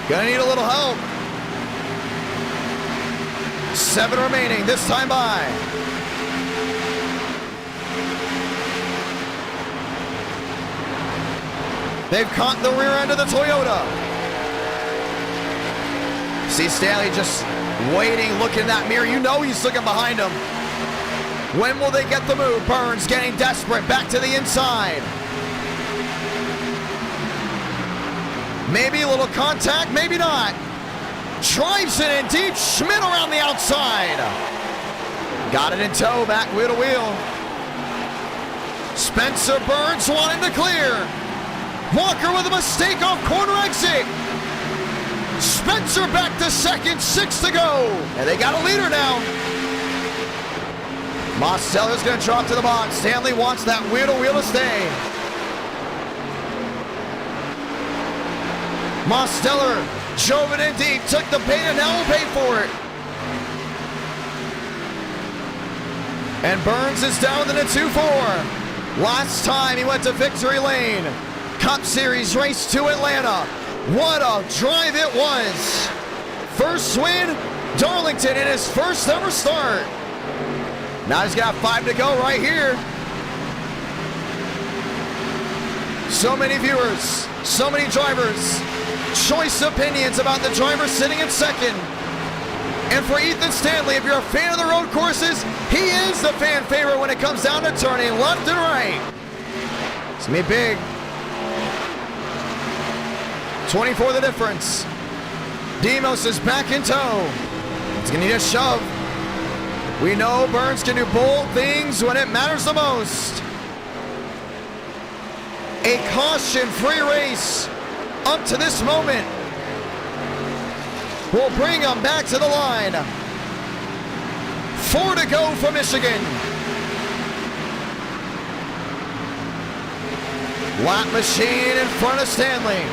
Gonna need a little help. 7 remaining, this time by. They've caught the rear end of the Toyota. See Stanley just waiting, looking in that mirror. You know he's looking behind him. When will they get the move? Burns getting desperate, back to the inside. Maybe a little contact, maybe not. Drives it in deep. Schmidt around the outside. Got it in tow, back wheel to wheel. Spencer Burns wanting to clear. Walker with a mistake off corner exit. Spencer back to second, 6 to go. And they got a leader now. Mosteller's going to drop to the box. Stanley wants that wheel to wheel to stay. Mosteller drove it in deep, took the pain, and now will pay for it. And Burns is down to the 2-4. Last time he went to victory lane. Cup Series race to Atlanta. What a drive it was. First win, Darlington in his first ever start. Now he's got 5 to go right here. So many viewers, so many drivers. Choice opinions about the driver sitting in second. And for Ethan Stanley, if you're a fan of the road courses, he is the fan favorite when it comes down to turning left and right. It's gonna be big. 24 the difference. Demos is back in tow. It's gonna need a shove. We know Burns can do bold things when it matters the most. A caution-free race up to this moment will bring them back to the line. 4 to go for Michigan. Lap machine in front of Stanley.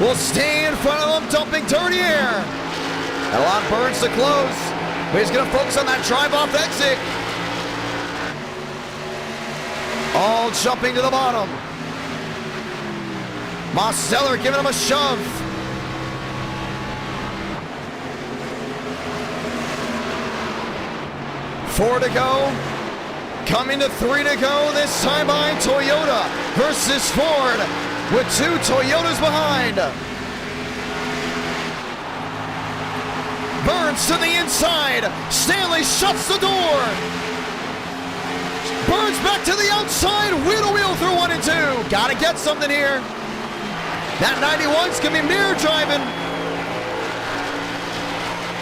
Will stay in front of him, dumping dirty air. A lot of Burns to close, but he's going to focus on that drive-off exit. All jumping to the bottom. Mosteller giving him a shove. Four to go. Coming to 3 to go, this time by Toyota versus Ford, with 2 Toyotas behind. Burns to the inside. Stanley shuts the door. Burns back to the outside. Wheel to wheel through 1 and 2. Gotta get something here. That 91's going to be mirror driving.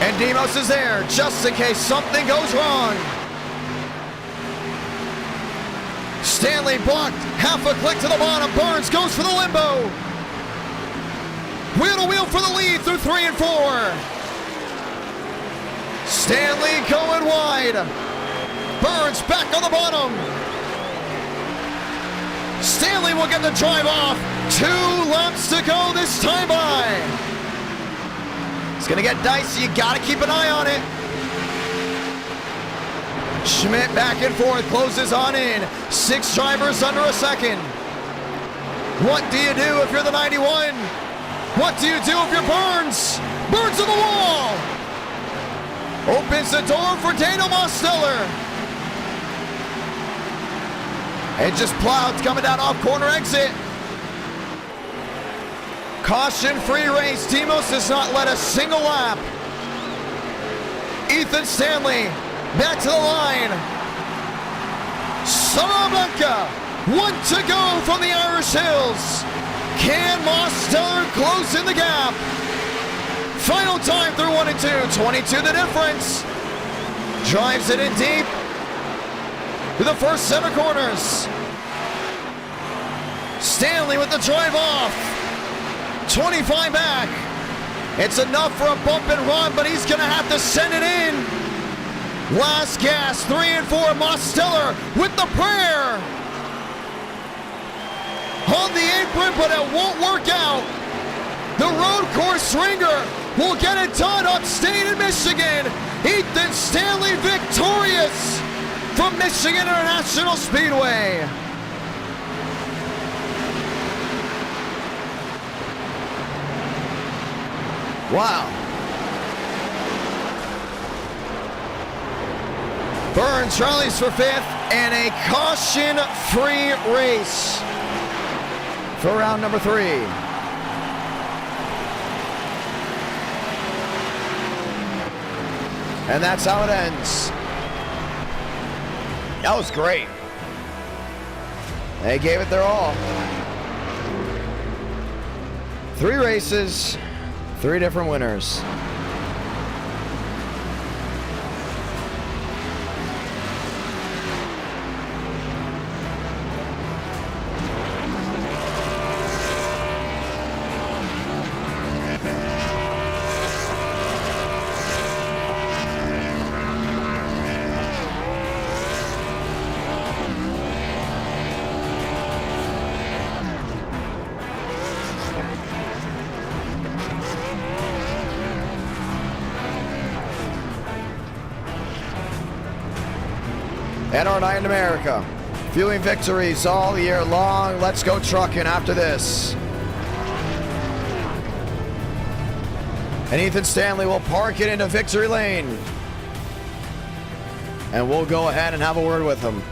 And Demos is there just in case something goes wrong. Stanley blocked, half a click to the bottom. Burns goes for the limbo. Wheel to wheel for the lead through 3 and 4. Stanley going wide. Burns back on the bottom. Stanley will get the drive off. 2 laps to go this time by. It's gonna get dicey, you gotta keep an eye on it. Schmidt back and forth, closes on in. 6 drivers under a second. What do you do if you're the 91? What do you do if you're Burns? Burns on the wall! Opens the door for Daniel Mosteller. It just plowed coming down off corner exit. Caution-free race. Demos has not led a single lap. Ethan Stanley back to the line. Salamanca, 1 to go from the Irish Hills. Can Mosteller close in the gap? Final time through 1 and 2. 22 the difference. Drives it in deep to the first center corners. Stanley with the drive off. 25 back. It's enough for a bump and run, but he's gonna have to send it in. Last gas, 3 and 4. Mosteller with the prayer. On the apron, but it won't work out. The road course ringer will get it done upstate in Michigan. Ethan Stanley victorious from Michigan International Speedway. Wow. Burns rallies for 5th and a caution-free race for round number 3. And that's how it ends. That was great. They gave it their all. 3 races, 3 different winners. NR9 in America. Fueling victories all year long. Let's go trucking after this. And Ethan Stanley will park it into victory lane. And we'll go ahead and have a word with him.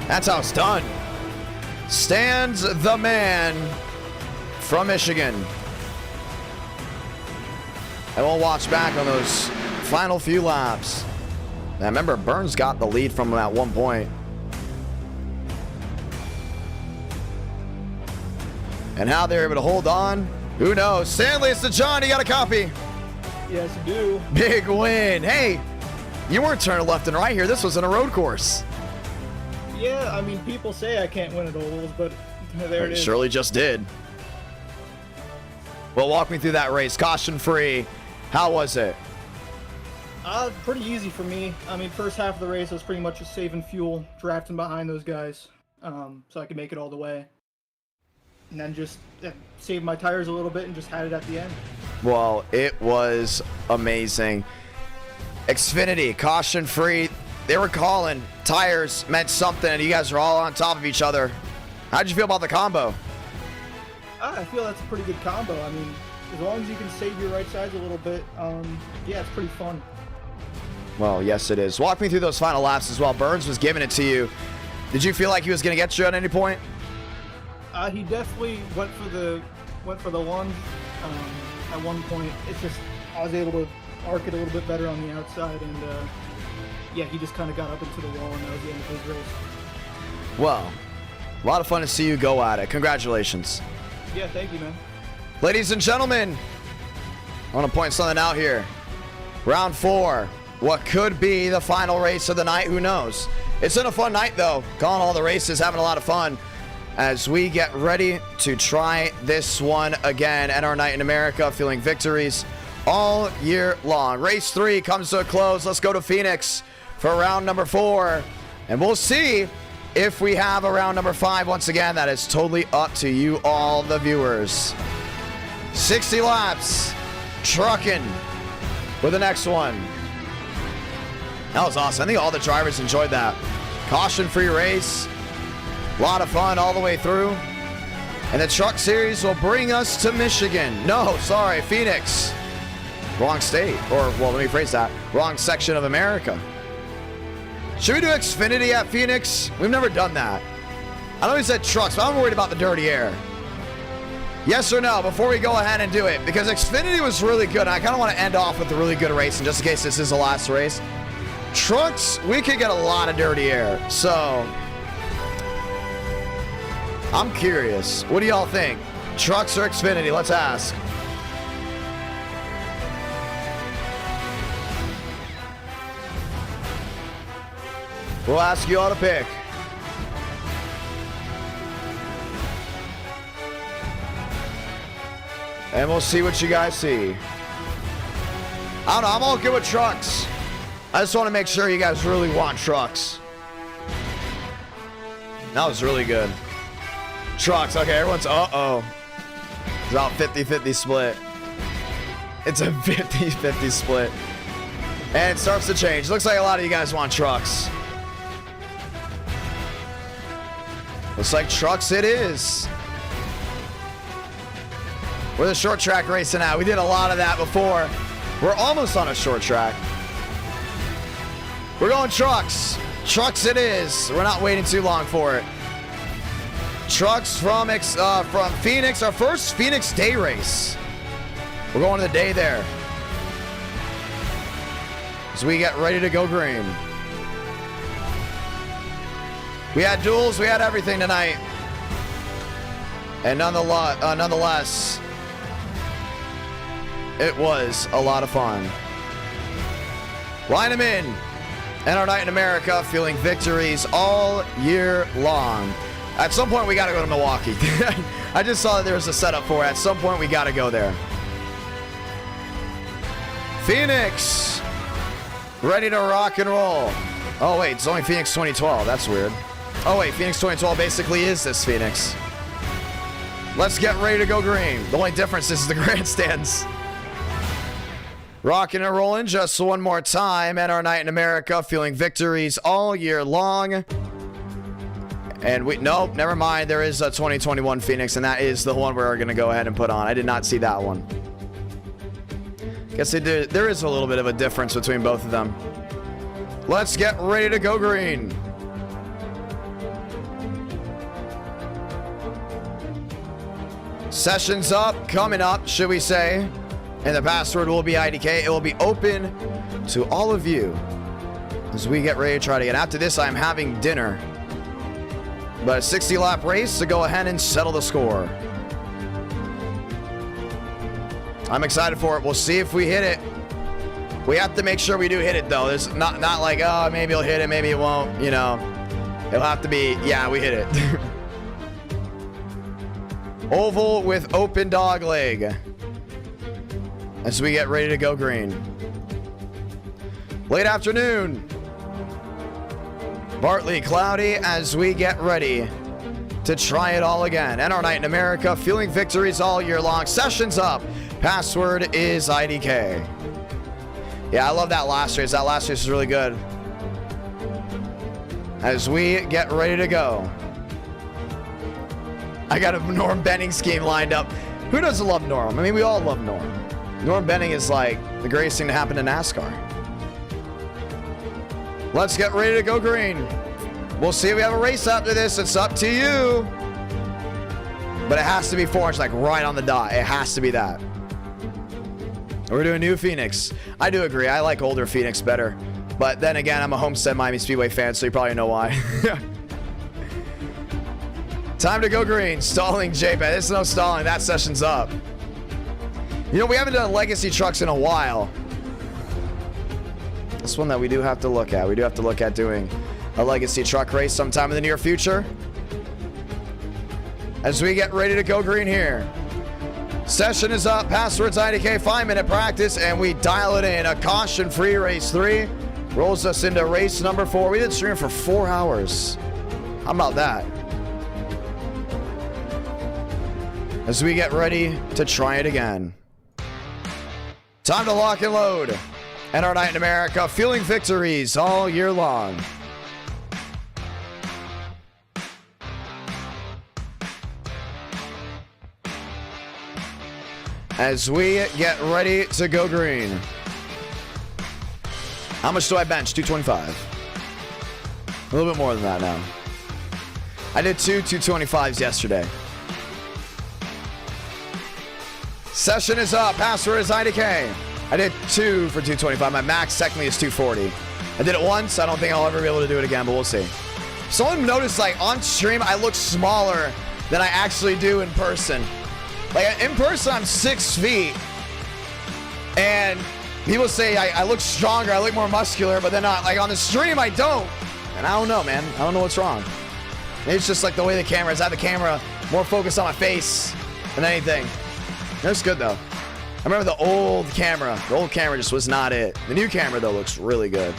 That's how it's done. Stands the man from Michigan. And we'll watch back on those final few laps. Now remember, Burns got the lead from him at one point. And how they're able to hold on, who knows? Stanley, it's the John, you got a copy? Yes, I do. Big win. Hey, you weren't turning left and right here. This was in a road course. Yeah, I mean, people say I can't win at ovals, but there it is. Surely just did. Well, walk me through that race, caution free. How was it? Pretty easy for me. I mean, first half of the race, I was pretty much just saving fuel, drafting behind those guys, so I could make it all the way. And then just saved my tires a little bit and just had it at the end. Well, it was amazing. Xfinity, caution free. They were calling. Tires meant something, and you guys are all on top of each other. How'd you feel about the combo? I feel that's a pretty good combo. I mean, as long as you can save your right sides a little bit, yeah, it's pretty fun. Well, yes, it is. Walk me through those final laps as well. Burns was giving it to you. Did you feel like he was going to get you at any point? He definitely went for the lunge at one point. It's just I was able to arc it a little bit better on the outside, and yeah, he just kind of got up into the wall, and that was the end of his race. Well, A lot of fun to see you go at it. Congratulations. Yeah, thank you, man. Ladies and gentlemen, I want to point something out here. Round 4. What could be the final race of the night? Who knows? It's been a fun night, though. Calling all the races, having a lot of fun as we get ready to try this one again. NR Night in America, feeling victories all year long. Race 3 comes to a close. Let's go to Phoenix for round number 4. And we'll see if we have a round number 5 once again. That is totally up to you all, the viewers. 60 laps. Trucking with the next one. That was awesome. I think all the drivers enjoyed that. Caution-free race. A lot of fun all the way through. And the truck series will bring us to Michigan. No, sorry, Phoenix. Wrong state. Or, well, let me phrase that. Wrong section of America. Should we do Xfinity at Phoenix? We've never done that. I know we said trucks, but I'm worried about the dirty air. Yes or no before we go ahead and do it? Because Xfinity was really good. And I kind of want to end off with a really good race, and just in case this is the last race. Trucks, we could get a lot of dirty air. So, I'm curious. What do y'all think? Trucks or Xfinity? Let's ask. We'll ask you all to pick. And we'll see what you guys see. I don't know. I'm all good with trucks. I just want to make sure you guys really want trucks. That was really good. Trucks. Okay, everyone's uh-oh. It's about 50-50 split. It's a 50-50 split. And it starts to change. Looks like a lot of you guys want trucks. Looks like trucks it is. We're the short track racing now. We did a lot of that before. We're almost on a short track. We're going trucks. Trucks it is. We're not waiting too long for it. Trucks from Phoenix. Our first Phoenix day race. We're going to the day there. As we get ready to go green. We had duels. We had everything tonight. And nonetheless, it was a lot of fun. Line them in. NR Night in America, feeling victories all year long. At some point, we got to go to Milwaukee. I just saw that there was a setup for it. At some point, we got to go there. Phoenix, ready to rock and roll. Oh, wait, it's only Phoenix 2012. That's weird. Oh, wait, Phoenix 2012 basically is this Phoenix. Let's get ready to go green. The only difference is the grandstands. Rocking and rolling just one more time. NR Night in America, feeling victories all year long. And nope, never mind. There is a 2021 Phoenix, and that is the one we're going to go ahead and put on. I did not see that one. Guess there is a little bit of a difference between both of them. Let's get ready to go green. Sessions up, coming up, should we say. And the password will be IDK. It will be open to all of you as we get ready to try to get. After this, I'm having dinner. But a 60-lap race to go ahead and settle the score. I'm excited for it. We'll see if we hit it. We have to make sure we do hit it, though. There's not like, oh, maybe he'll hit it, maybe it won't. You know, it'll have to be, yeah, we hit it. Oval with open dog leg. As we get ready to go green. Late afternoon. Partly cloudy as we get ready to try it all again. NR Night in America, feeling victories all year long. Sessions up. Password is IDK. Yeah, I love that last race. That last race is really good. As we get ready to go. I got a Norm Benning scheme lined up. Who doesn't love Norm? I mean, we all love Norm. Norm Benning is like the greatest thing to happen to NASCAR. Let's get ready to go green. We'll see if we have a race after this. It's up to you. But it has to be 4 inch, like right on the dot. It has to be that. We're doing new Phoenix. I do agree. I like older Phoenix better. But then again, I'm a Homestead Miami Speedway fan, so you probably know why. Time to go green. Stalling JPEG. There's no stalling. That session's up. You know, we haven't done legacy trucks in a while. That's one that we do have to look at. We do have to look at doing a legacy truck race sometime in the near future. As we get ready to go green here. Session is up. Passwords IDK 5-minute practice, and we dial it in. A caution-free race 3 rolls us into race number 4. We did stream for 4 hours. How about that? As we get ready to try it again. Time to lock and load. And our night in America, fueling victories all year long. As we get ready to go green. How much do I bench? 225. A little bit more than that now. I did 225s yesterday. Session is up. Password is IDK. I did 2 for 225. My max technically is 240. I did it once. I don't think I'll ever be able to do it again, but we'll see. Someone noticed, like, on stream, I look smaller than I actually do in person. Like, in person, I'm 6 feet. And people say I look stronger, I look more muscular, but then like on the stream, I don't. And I don't know, man. I don't know what's wrong. Maybe it's just like the way the camera is. I have the camera more focused on my face than anything. That's good, though. I remember the old camera. The old camera just was not it. The new camera, though, looks really good.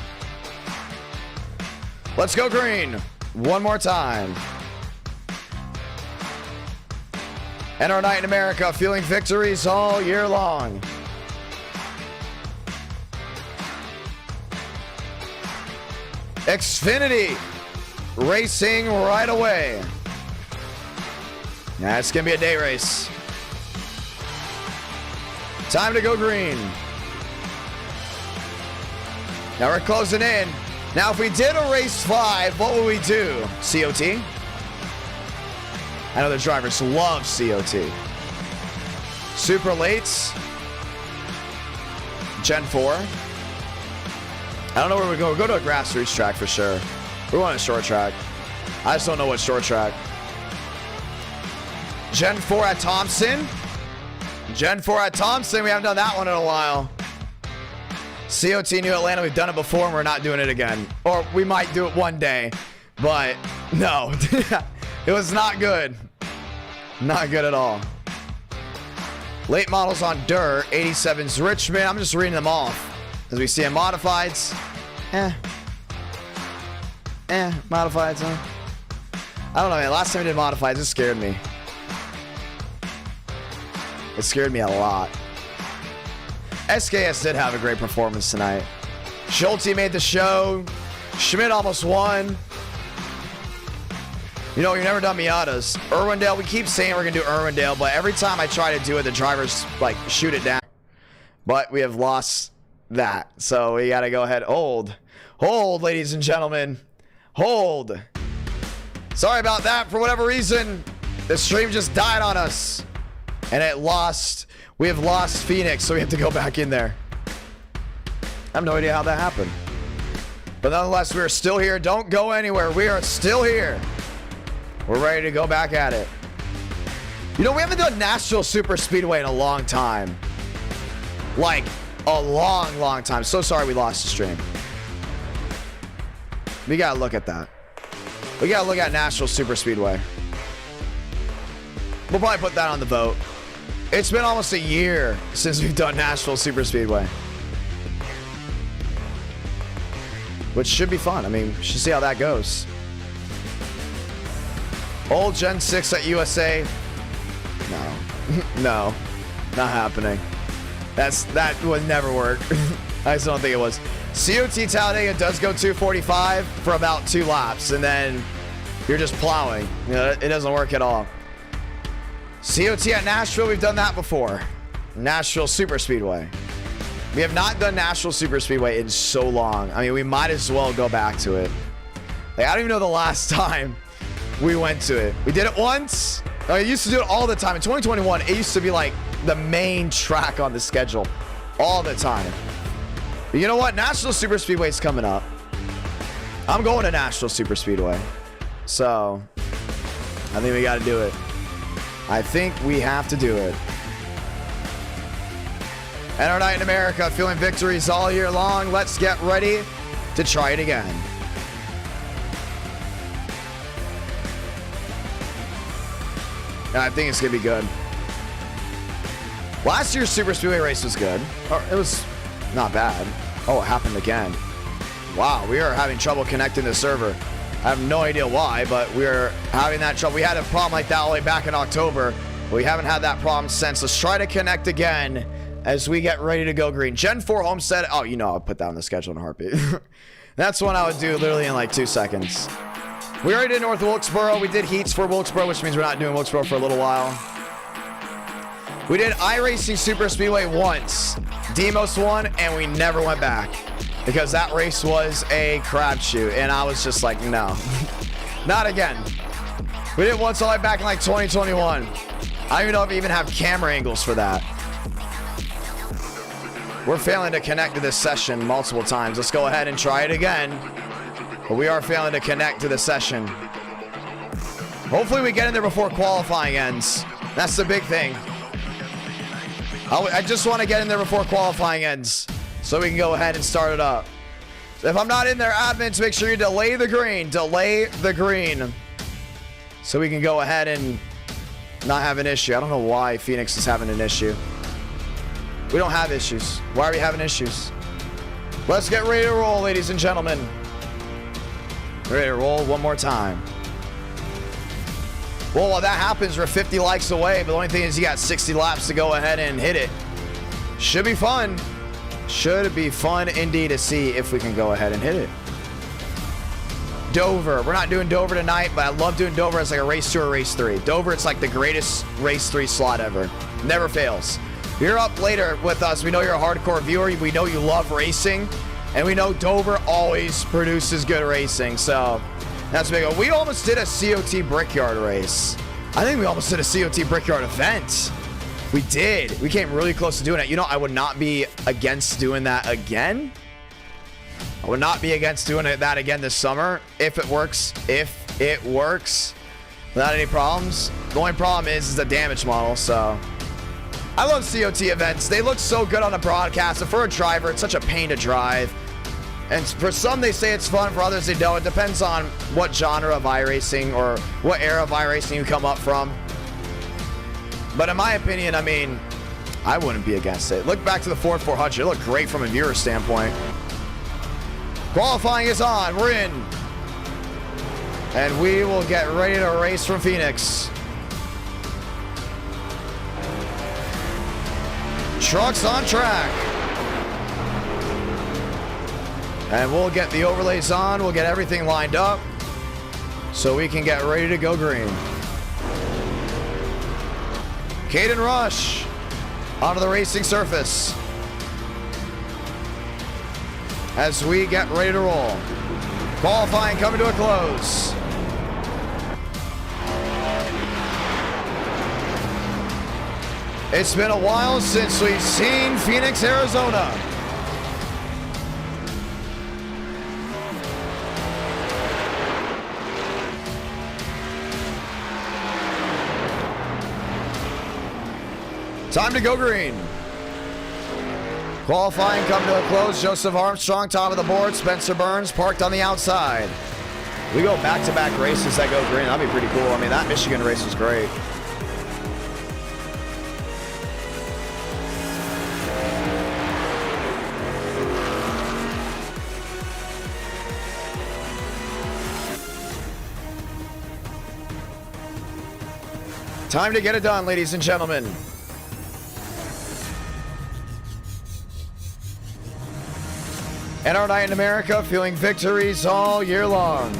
Let's go green. One more time. And our night in America, feeling victories all year long. Xfinity racing right away. Now it's going to be a day race. Time to go green. Now we're closing in. Now if we did a race 5, what would we do? COT? I know the drivers love COT. Super lates. Gen 4. I don't know where we go. We'll go to a grassroots track for sure. We want a short track. I just don't know what short track. Gen 4 at Thompson. Gen 4 at Thompson. We haven't done that one in a while. COT New Atlanta. We've done it before and we're not doing it again. Or we might do it one day. But no. It was not good. Not good at all. Late models on dirt. 87's Richmond. I'm just reading them off. As we see in modifieds. Modifieds, huh? I don't know, man. Last time we did modifieds, it scared me. It scared me a lot. SKS did have a great performance tonight. Schulte made the show. Schmidt almost won. You know, we've never done Miatas. Irwindale, we keep saying we're going to do Irwindale, but every time I try to do it, the drivers, like, shoot it down. But we have lost that. So we got to go ahead. Hold, ladies and gentlemen. Hold. Sorry about that. For whatever reason, the stream just died on us. And it lost. We have lost Phoenix, so we have to go back in there. I have no idea how that happened. But nonetheless, we are still here. Don't go anywhere. We are still here. We're ready to go back at it. You know, we haven't done Nashville Super Speedway in a long time. Like, a long, long time. So sorry we lost the stream. We gotta look at that. We gotta look at Nashville Super Speedway. We'll probably put that on the vote. It's been almost a year since we've done Nashville Super Speedway. Which should be fun. I mean, we should see how that goes. Old Gen 6 at USA. No. No. Not happening. That would never work. I just don't think it was. COT Talladega does go 245 for about 2 laps, and then you're just plowing. You know, it doesn't work at all. COT at Nashville, we've done that before. Nashville Super Speedway. We have not done Nashville Super Speedway in so long. I mean, we might as well go back to it. Like, I don't even know the last time we went to it. We did it once. I used to do it all the time. In 2021, it used to be like the main track on the schedule all the time. But you know what? National Super Speedway is coming up. I'm going to National Super Speedway. So, I think we got to do it. I think we have to do it. And our night in America, feeling victories all year long. Let's get ready to try it again. I think it's going to be good. Last year's Super Speedway race was good. Or it was not bad. Oh, it happened again. Wow, we are having trouble connecting the server. I have no idea why, but we're having that trouble. We had a problem like that all the way back in October. We haven't had that problem since. Let's try to connect again as we get ready to go green. Gen 4 Homestead. Oh, you know, I'll put that on the schedule in a heartbeat. That's one I would do literally in like 2 seconds. We already did North Wilkesboro. We did heats for Wilkesboro, which means we're not doing Wilkesboro for a little while. We did iRacing Super Speedway once. Demos won, and we never went back because that race was a crapshoot, and I was just like, no, not again. We did it once all the way back in like 2021. I don't even know if we even have camera angles for that. We're failing to connect to this session multiple times. Let's go ahead and try it again. But we are failing to connect to the session. Hopefully we get in there before qualifying ends. That's the big thing. I just want to get in there before qualifying ends so we can go ahead and start it up. If I'm not in there, admins, make sure you delay the green. Delay the green. So we can go ahead and not have an issue. I don't know why Phoenix is having an issue. We don't have issues. Why are we having issues? Let's get ready to roll, ladies and gentlemen. Ready to roll one more time. Well, while that happens, we're 50 likes away, but the only thing is you got 60 laps to go ahead and hit it. Should be fun. Should be fun indeed to see if we can go ahead and hit it. Dover. We're not doing Dover tonight, but I love doing Dover as like a race 2 or race 3. Dover, it's like the greatest race 3 slot ever. Never fails. You're up later with us. We know you're a hardcore viewer. We know you love racing. And we know Dover always produces good racing. So that's big. We almost did a COT Brickyard race. I think we almost did a COT Brickyard event. We did. We came really close to doing it. You know, I would not be against doing that again. I would not be against doing that again this summer if it works. If it works without any problems. The only problem is the damage model. So I love COT events. They look so good on the broadcast. And for a driver, it's such a pain to drive. And for some, they say it's fun. For others, they don't. It depends on what genre of iRacing or what era of iRacing you come up from. But in my opinion, I mean, I wouldn't be against it. Look back to the Ford 400. It looked great from a viewer standpoint. Qualifying is on. We're in. And we will get ready to race from Phoenix. Trucks on track. And we'll get the overlays on. We'll get everything lined up so we can get ready to go green. Caden Rush onto the racing surface as we get ready to roll. Qualifying coming to a close. It's been a while since we've seen Phoenix, Arizona. Time to go green. Qualifying coming to a close. Joseph Armstrong, top of the board. Spencer Burns parked on the outside. We go back-to-back races that go green. That'd be pretty cool. I mean, that Michigan race was great. Time to get it done, ladies and gentlemen. And our night in America, feeling victories all year long.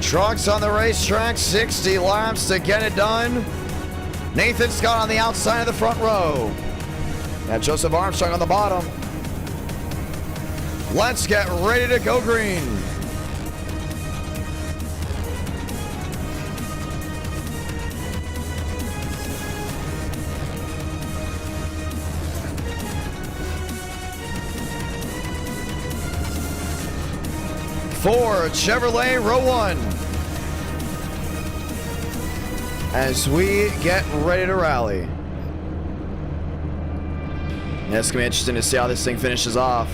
Trucks on the racetrack, 60 laps to get it done. Nathan Scott on the outside of the front row. And Joseph Armstrong on the bottom. Let's get ready to go green. Ford Chevrolet row 1. As we get ready to rally. Yeah, it's gonna be interesting to see how this thing finishes off.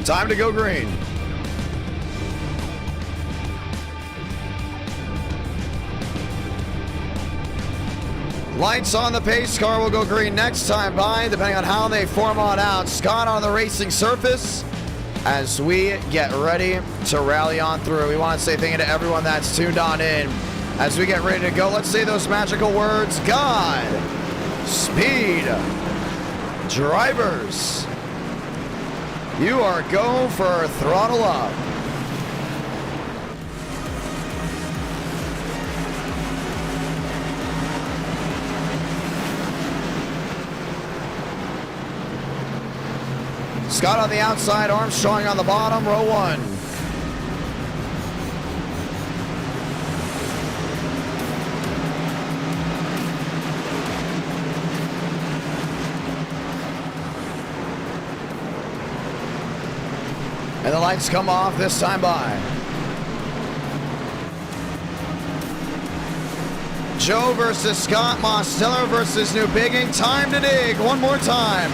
Time to go green. Lights on the pace car will go green next time by, depending on how they form on out. Scott on the racing surface as we get ready to rally on through. We want to say thank you to everyone that's tuned on in. As we get ready to go, let's say those magical words: God, speed, drivers. You are go for throttle up. Scott on the outside, Armstrong on the bottom, row 1. And the lights come off this time by. Joe versus Scott, Mosteller versus New Bigging. Time to dig one more time.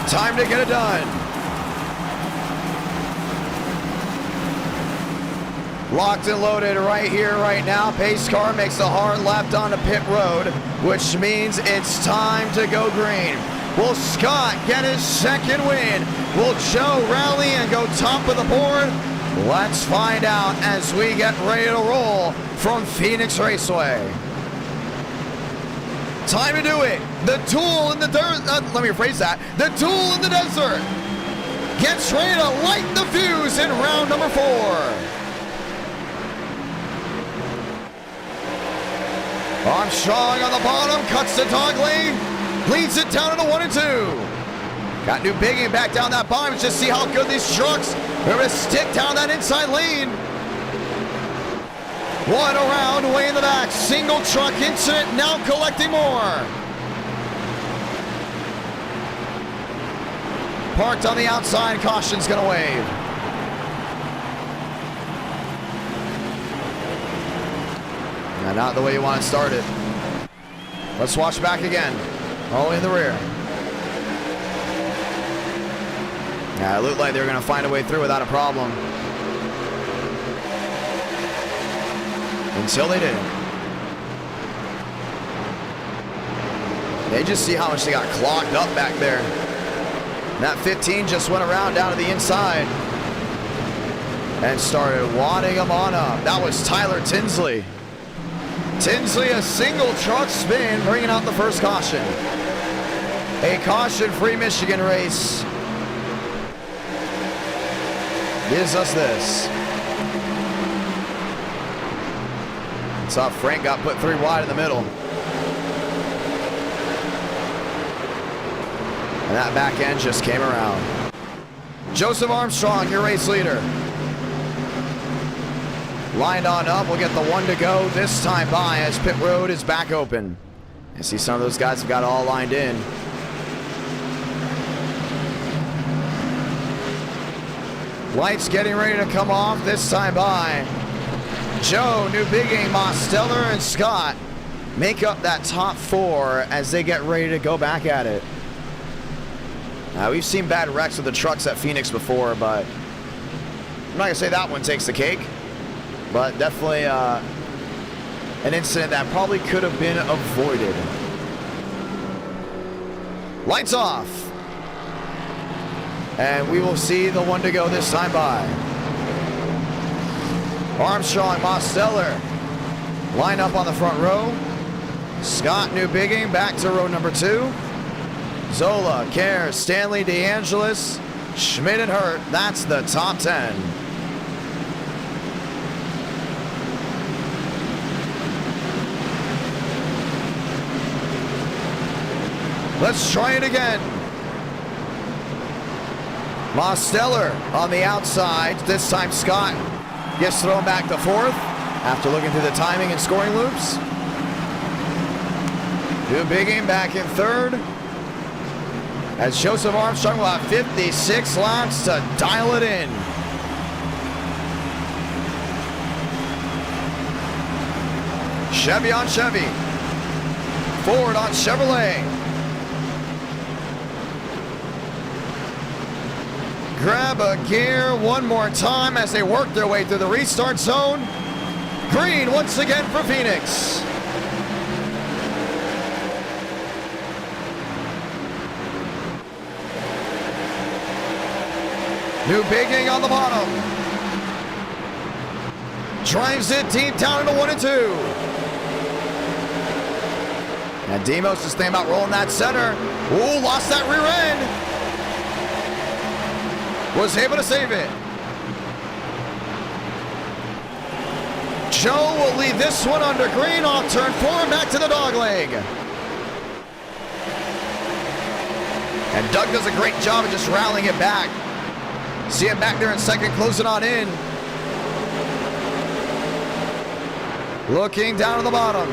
Time to get it done. Locked and loaded right here, right now. Pace car makes a hard left onto pit road, which means it's time to go green. Will Scott get his second win? Will Joe rally and go top of the board? Let's find out as we get ready to roll from Phoenix Raceway. Time to do it. The tool in the dirt. Let me rephrase that. The tool in the desert gets ready to light the fuse in round number 4. Armstrong on the bottom, cuts the dog lane, leads it down into 1 and 2. Got New Bigging back down that bottom. Just see how good these trucks are going to stick down that inside lane. One around, way in the back. Single truck incident, now collecting more. Parked on the outside, caution's gonna wave. And not the way you want it started. Let's watch back again. All in the rear. Yeah, it looked like they were gonna find a way through without a problem. Until they did. They just see how much they got clogged up back there. And that 15 just went around down to the inside and started wadding them on up. That was Tyler Tinsley. Tinsley, a single truck spin, bringing out the first caution. A caution-free Michigan race gives us this. Saw Frank got put 3 wide in the middle. And that back end just came around. Joseph Armstrong, your race leader. Lined on up, we'll get the 1 to go this time by as pit road is back open. I see some of those guys have got all lined in. Lights getting ready to come off this time by. Joe, New Bigging, Mosteller, and Scott make up that top 4 as they get ready to go back at it. Now, we've seen bad wrecks with the trucks at Phoenix before, but I'm not gonna say that one takes the cake, but definitely an incident that probably could have been avoided. Lights off. And we will see the one to go this time by. Armstrong, Mosteller line up on the front row. Scott Newbigging back to row number 2. Zola, Kerr, Stanley, DeAngelis, Schmidt, and Hurt. That's the top 10. Let's try it again. Mosteller on the outside. This time Scott gets thrown back to 4th after looking through the timing and scoring loops. Newbigging back in 3rd. As Joseph Armstrong will have 56 laps to dial it in. Chevy on Chevy. Ford on Chevrolet. Grab a gear one more time as they work their way through the restart zone. Green once again for Phoenix. Newbigging on the bottom. Drives it deep down into 1 and 2. And Demos is thinking about rolling that center. Ooh, lost that rear end. Was able to save it. Joe will leave this one under green off turn 4 back to the dog leg. And Doug does a great job of just rallying it back. See him back there in 2nd, closing on in. Looking down to the bottom.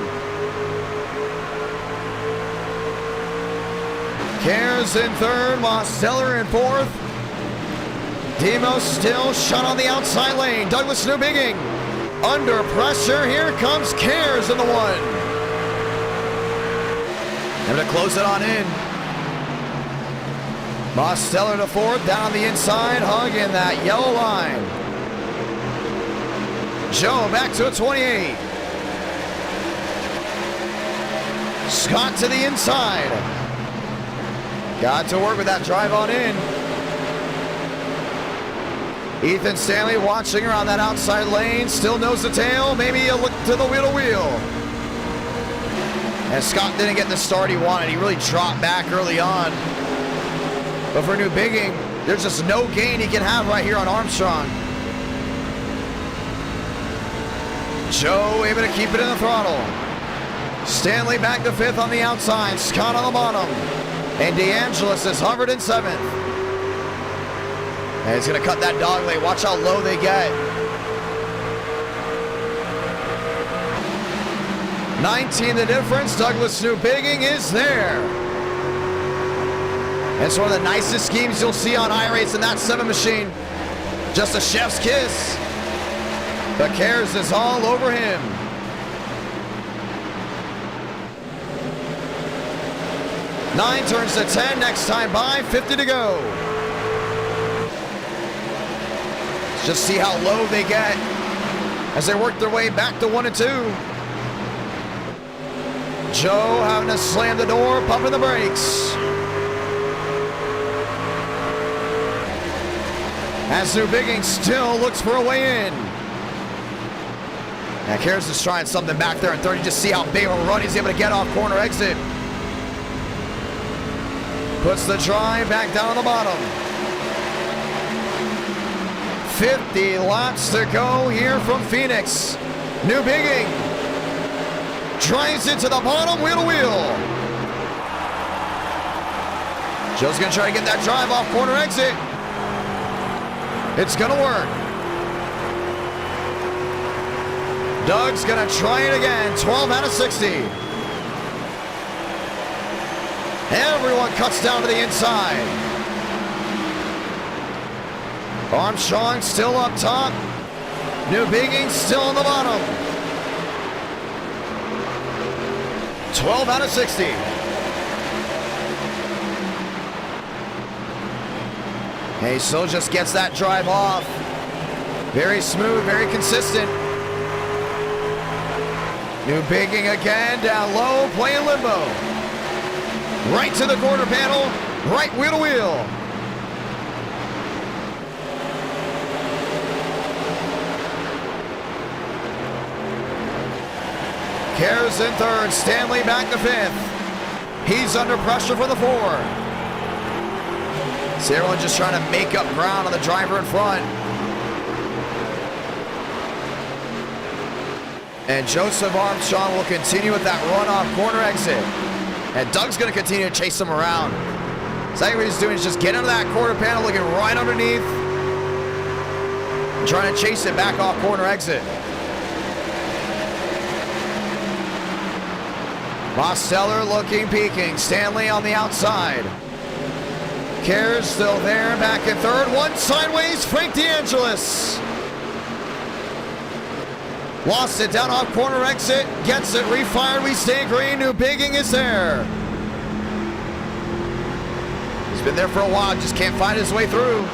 Kerr's in 3rd, Mosteller in 4th. Demos still shut on the outside lane. Douglas Newbigging under pressure. Here comes Cares in the 1. And to close it on in. Mosteller to 4th, down the inside, hugging that yellow line. Joe back to a 28. Scott to the inside. Got to work with that drive on in. Ethan Stanley watching around that outside lane, still nose to tail, maybe a look to the wheel to wheel. And Scott didn't get the start he wanted. He really dropped back early on. But for Newbigging, there's just no gain he can have right here on Armstrong. Joe able to keep it in the throttle. Stanley back to 5th on the outside, Scott on the bottom. And DeAngelis is hovered in 7th. And he's going to cut that dog leg. Watch how low they get. 19 the difference. Douglas Newbigging is there. It's one of the nicest schemes you'll see on iRace in that 7 machine. Just a chef's kiss. But Cares is all over him. Nine turns to 10. Next time by, 50 to go. Just see how low they get as they work their way back to 1 and 2. Joe having to slam the door, pumping the brakes. As Newbigging still looks for a way in. Now Cares is trying something back there in 30. Just see how big of a run he's able to get off corner exit. Puts the drive back down on the bottom. 50 laps to go here from Phoenix. Newbigging drives it to the bottom, wheel to wheel. Joe's gonna try to get that drive off corner exit. It's gonna work. Doug's gonna try it again, 12 out of 60. Everyone cuts down to the inside. Armstrong still up top. Newbigging still on the bottom. 12 out of 60. Hey, so just gets that drive off. Very smooth, very consistent. New bigging again, down low, playing limbo. Right to the quarter panel, right wheel to wheel. Cares in third, Stanley back to fifth. He's under pressure for the 4. So everyone just trying to make up ground on the driver in front. And Joseph Armstrong will continue with that run-off corner exit. And Doug's going to continue to chase him around. So what he's doing is just get under that quarter panel, looking right underneath. And trying to chase it back off corner exit. Mosteller looking, peeking. Stanley on the outside. Cares still there, back in third. One sideways, Frank DeAngelis. Lost it down off corner exit. Gets it refired. We stay green. New bigging is there. He's been there for a while. Just can't find his way through.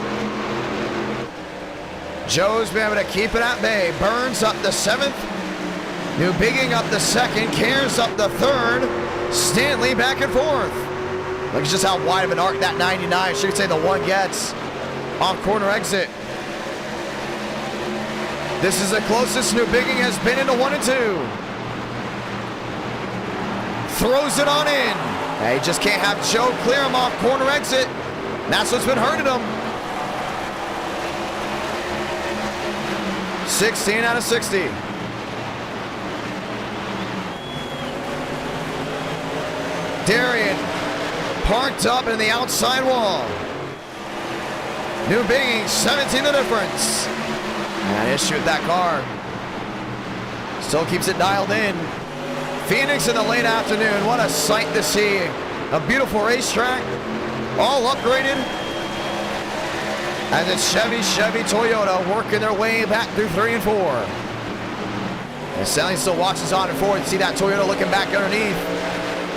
Joe's been able to keep it at bay. Burns up the 7th. New bigging up the 2nd. Cares up the 3rd. Stanley back and forth. Look at just how wide of an arc that 99, I should say the 1 gets. Off corner exit. This is the closest New bigging has been into 1 and 2. Throws it on in. And he just can't have Joe clear him off corner exit. And that's what's been hurting him. 16 out of 60. Darian parked up in the outside wall. New bigging, 17 the difference. An issue with that car. Still keeps it dialed in. Phoenix in the late afternoon. What a sight to see. A beautiful racetrack. All upgraded. And it's Chevy, Toyota working their way back through 3 and 4. And Stanley still watches on and forward. See that Toyota looking back underneath.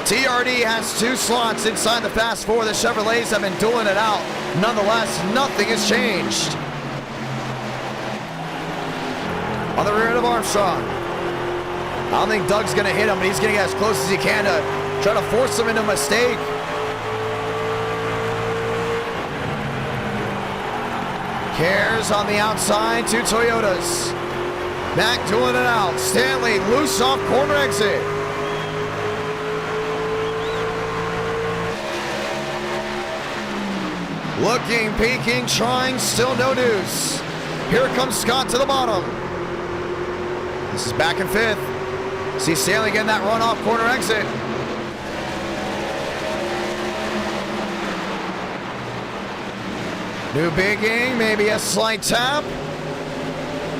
TRD has 2 slots inside the Fast 4. The Chevrolets have been dueling it out. Nonetheless, nothing has changed. On the rear end of Armstrong. I don't think Doug's going to hit him, but he's going to get as close as he can to try to force him into a mistake. Cares on the outside, 2 Toyotas. Back dueling it out. Stanley loose off corner exit. Looking, peeking, trying, still no deuce. Here comes Scott to the bottom. This is back in 5th. See Stanley getting that run off corner exit. New bigging, maybe a slight tap.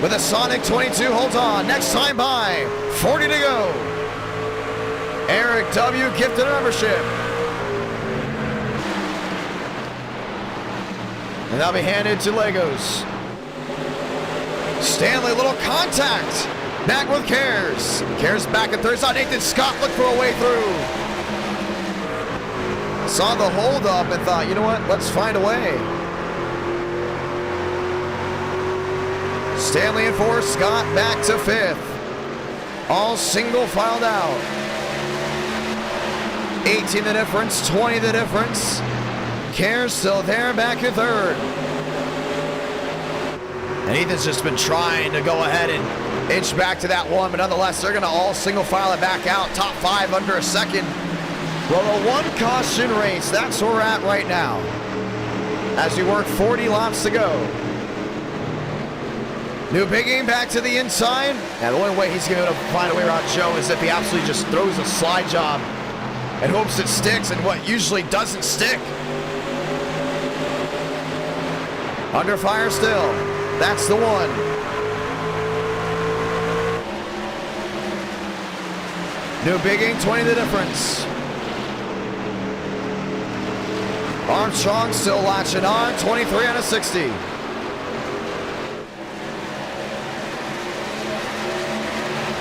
With a Sonic 22 holds on. Next time by, 40 to go. Eric W. gifted a membership. And that'll be handed to Legos. Stanley, little contact. Back with Cares. Cares back at third. Saw Nathan Scott look for a way through. Saw the hold up and thought, you know what? Let's find a way. Stanley in 4th. Scott back to 5th. All single filed out. 18 the difference. 20 the difference. Cares still there, back in 3rd. And Ethan's just been trying to go ahead and inch back to that 1, but nonetheless, they're going to all single file it back out. Top 5 under a second. Well, a 1 caution race, that's where we're at right now. As we work 40 laps to go. New bigging back to the inside. And the only way he's going to find a way around Joe is if he absolutely just throws a slide job and hopes it sticks, and what usually doesn't stick. Under fire still. That's the 1. New bigging, 20 the difference. Armstrong still latching on, 23 out of 60.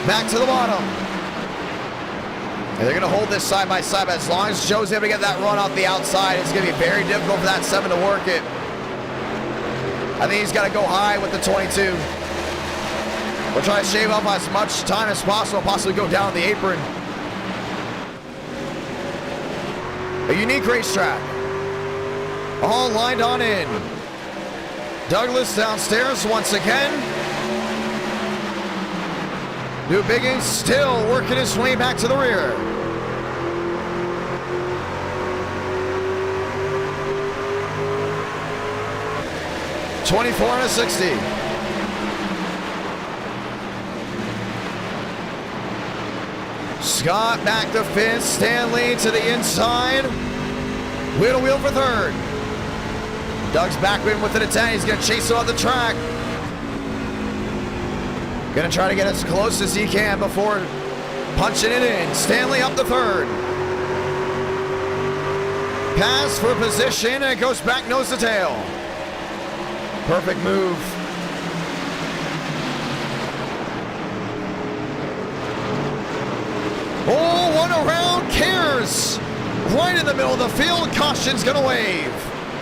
Back to the bottom. And they're going to hold this side by side, but as long as Joe's able to get that run off the outside, it's going to be very difficult for that 7 to work it. I think he's got to go high with the 22. We'll try to shave off as much time as possible, possibly go down the apron. A unique racetrack. All lined on in. Douglas downstairs once again. New Biggins still working his way back to the rear. .24 and a 60. Scott back to fifth. Stanley to the inside. Wheel to wheel for third. Doug's back within a 10. He's going to chase it on the track. Going to try to get as close as he can before punching it in. Stanley up to third. Pass for position, and it goes back nose to tail. Perfect move. Oh, one around cares. Right in the middle of the field. Caution's going to wave.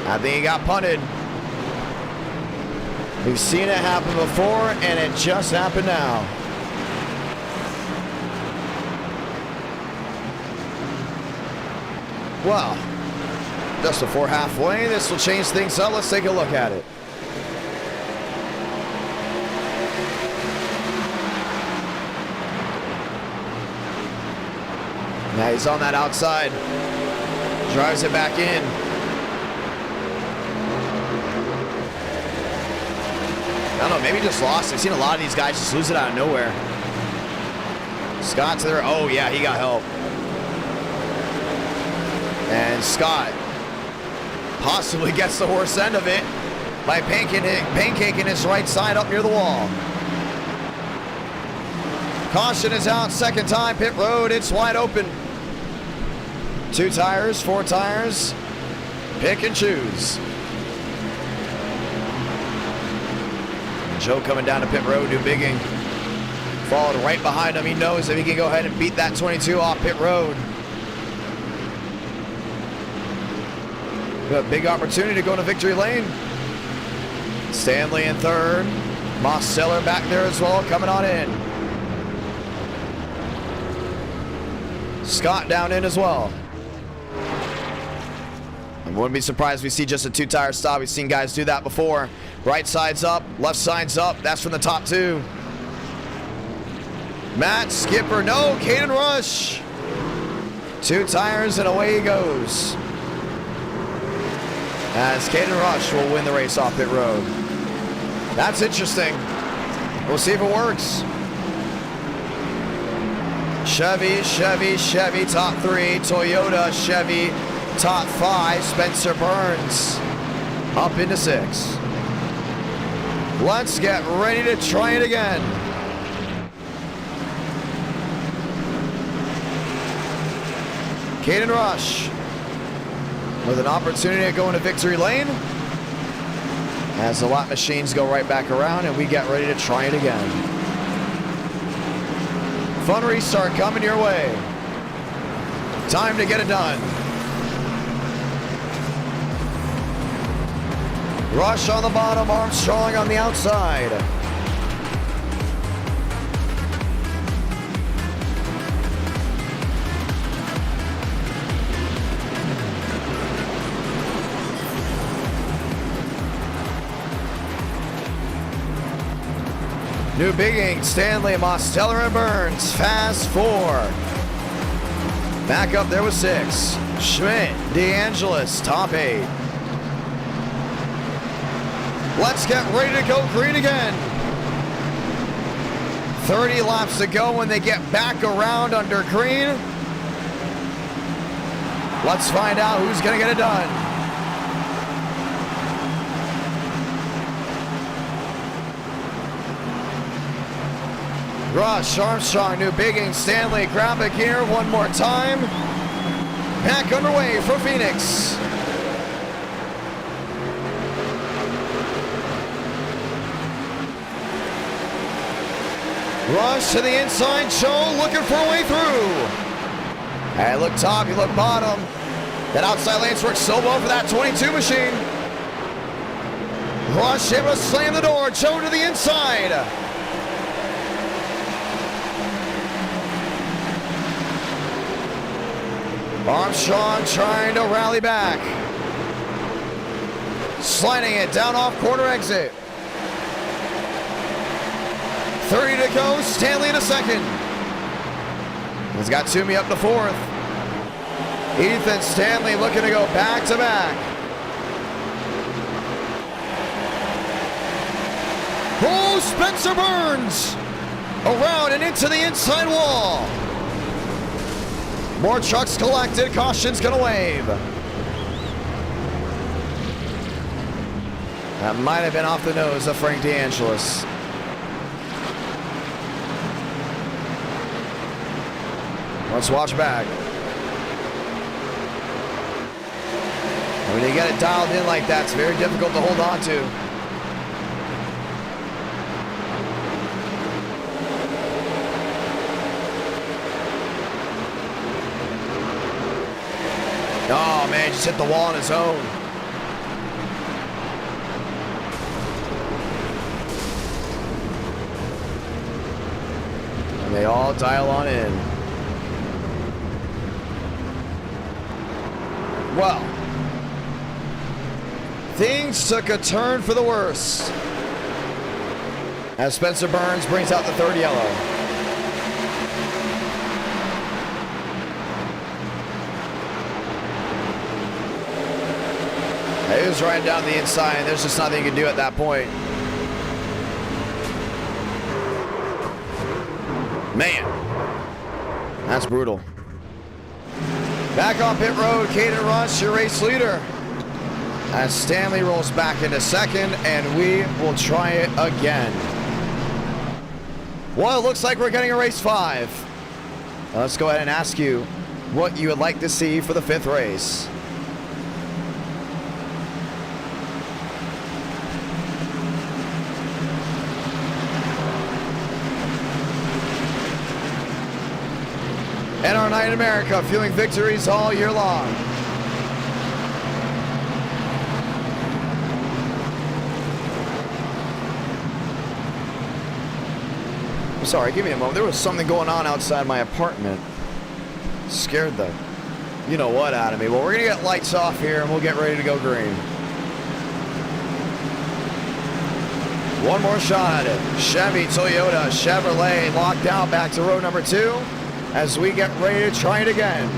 I think he got punted. We've seen it happen before, and it just happened now. Well, just before halfway, this will change things up. Let's take a look at it. Now he's on that outside. Drives it back in. I don't know, maybe just lost. I've seen a lot of these guys just lose it out of nowhere. Scott to there. Oh, yeah, he got help. And Scott possibly gets the worst end of it by pancaking his right side up near the wall. Caution is out. Second time, pit road. It's wide open. 2 tires, 4 tires. Pick and choose. Joe coming down to pit road, New Biggin. Followed right behind him. He knows that he can go ahead and beat that 22 off pit road. Got a big opportunity to go into victory lane. Stanley in third. Mosteller back there as well, coming on in. Scott down in as well. I wouldn't be surprised if we see just a 2-tire stop. We've seen guys do that before. Right side's up, left side's up. That's from the top 2. Matt Skipper, no, Caden Rush. 2 tires and away he goes. As Caden Rush will win the race off pit road. That's interesting. We'll see if it works. Chevy, top 3. Toyota, Chevy, top 5. Spencer Burns up into 6. Let's get ready to try it again. Caden Rush with an opportunity to go into victory lane as the lap machines go right back around and we get ready to try it again. Fun restart coming your way. Time to get it done. Rush on the bottom, Armstrong on the outside. New Biggin, Stanley, Mosteller, and Burns. Fast 4. Back up there with 6. Schmidt, DeAngelis, top 8. Let's get ready to go green again. 30 laps to go when they get back around under green. Let's find out who's going to get it done. Rush, Armstrong, New Biggin, Stanley, grab a gear one more time. Back underway for Phoenix. Rush to the inside, Joe looking for a way through. Hey, look top, you look bottom. That outside lane's worked so well for that 22 machine. Rush able to slam the door. Joe to the inside. Armstrong trying to rally back. Sliding it down off corner exit. 30 to go. Stanley in a second. He's got Toomey up to fourth. Ethan Stanley looking to go back to back. Oh, Spencer Burns around and into the inside wall. More trucks collected. Caution's gonna wave. That might have been off the nose of Frank DeAngelis. Let's watch back. When you get it dialed in like that, it's very difficult to hold on to. Oh man, just hit the wall on his own. And they all dial on in. Well, things took a turn for the worse as Spencer Burns brings out the third yellow. He was riding down the inside, and there's just nothing you can do at that point. Man, that's brutal. Back on pit road, Caden Rush, your race leader. As Stanley rolls back into second, and we will try it again. Well, it looks like we're getting a race 5. Let's go ahead and ask you what you would like to see for the 5th race. And our night in America, fueling victories all year long. I'm sorry, give me a moment. There was something going on outside my apartment. Scared the you know what out of me. Well, we're gonna get lights off here and we'll get ready to go green. One more shot at it. Chevy, Toyota, Chevrolet locked out back to row number 2. As we get ready to try it again.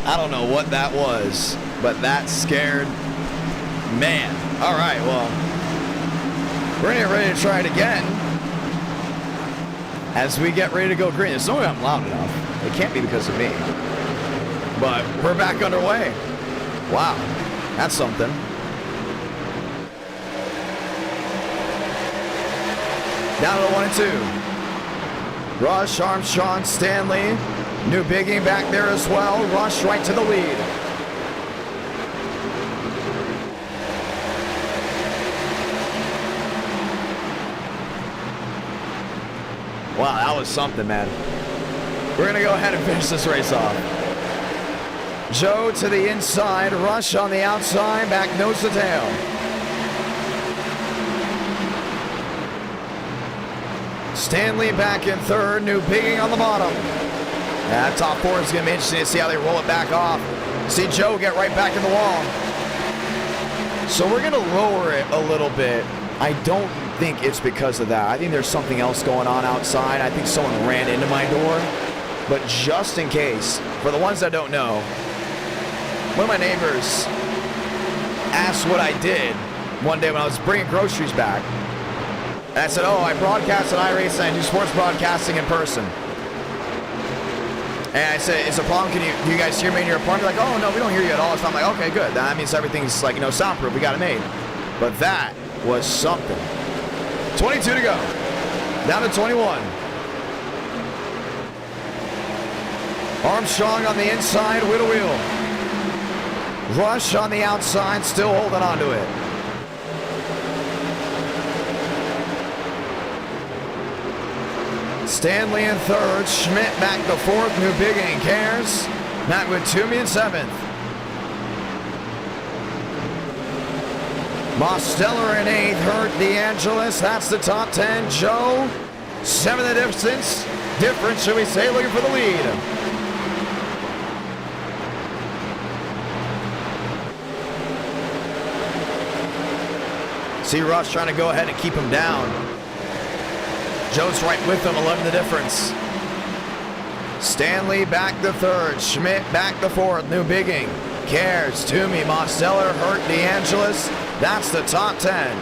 I don't know what that was, but that scared. Man. All right, well, we're gonna get ready to try it again as we get ready to go green. There's no way I'm loud enough. It can't be because of me. But we're back underway. Wow, that's something. Down to the 1 and 2. Rush, Armstrong, Stanley. New Biggie back there as well. Rush right to the lead. Wow, that was something, man. We're going to go ahead and finish this race off. Joe to the inside. Rush on the outside. Back nose to tail. Stanley back in third. New Biggie on the bottom. That top four is going to be interesting to see how they roll it back off. See Joe get right back in the wall. So we're going to lower it a little bit. I don't think it's because of that. I think there's something else going on outside. I think someone ran into my door. But just in case, for the ones that don't know, one of my neighbors asked what I did one day when I was bringing groceries back. And I said, oh, I broadcast at iRace and I do sports broadcasting in person. And I said, is a problem? Do you guys hear me in your apartment? Like, oh, no, we don't hear you at all. So I'm like, okay, good. That means everything's like, soundproof. We got it made. But that was something. 22 to go. Down to 21. Armstrong on the inside with a wheel. Rush on the outside, still holding on to it. Stanley in third, Schmidt back to fourth, New Big and Cares. Back with Toomey in seventh. Mosteller in eighth, Hurt DeAngelis, that's the top 10. Joe, seventh in difference, should we say, looking for the lead. See Rush trying to go ahead and keep him down. Joe's right with him, 11 the difference. Stanley back to third, Schmidt back to fourth, New Bigging. Cares, Toomey, Mosteller, Hurt, DeAngelis. That's the top 10.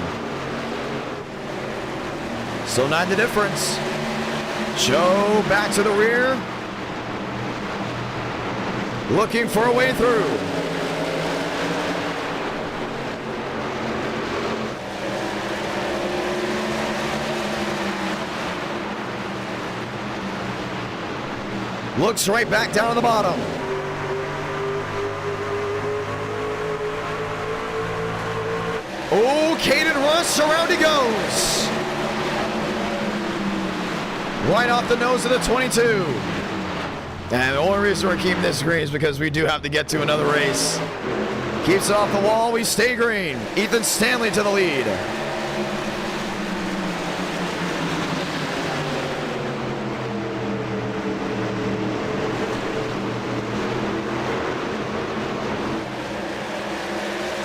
Still 9 the difference. Joe back to the rear. Looking for a way through. Looks right back down to the bottom. Oh, Caden Rush, around he goes. Right off the nose of the 22. And the only reason we're keeping this green is because we do have to get to another race. Keeps it off the wall, we stay green. Ethan Stanley to the lead.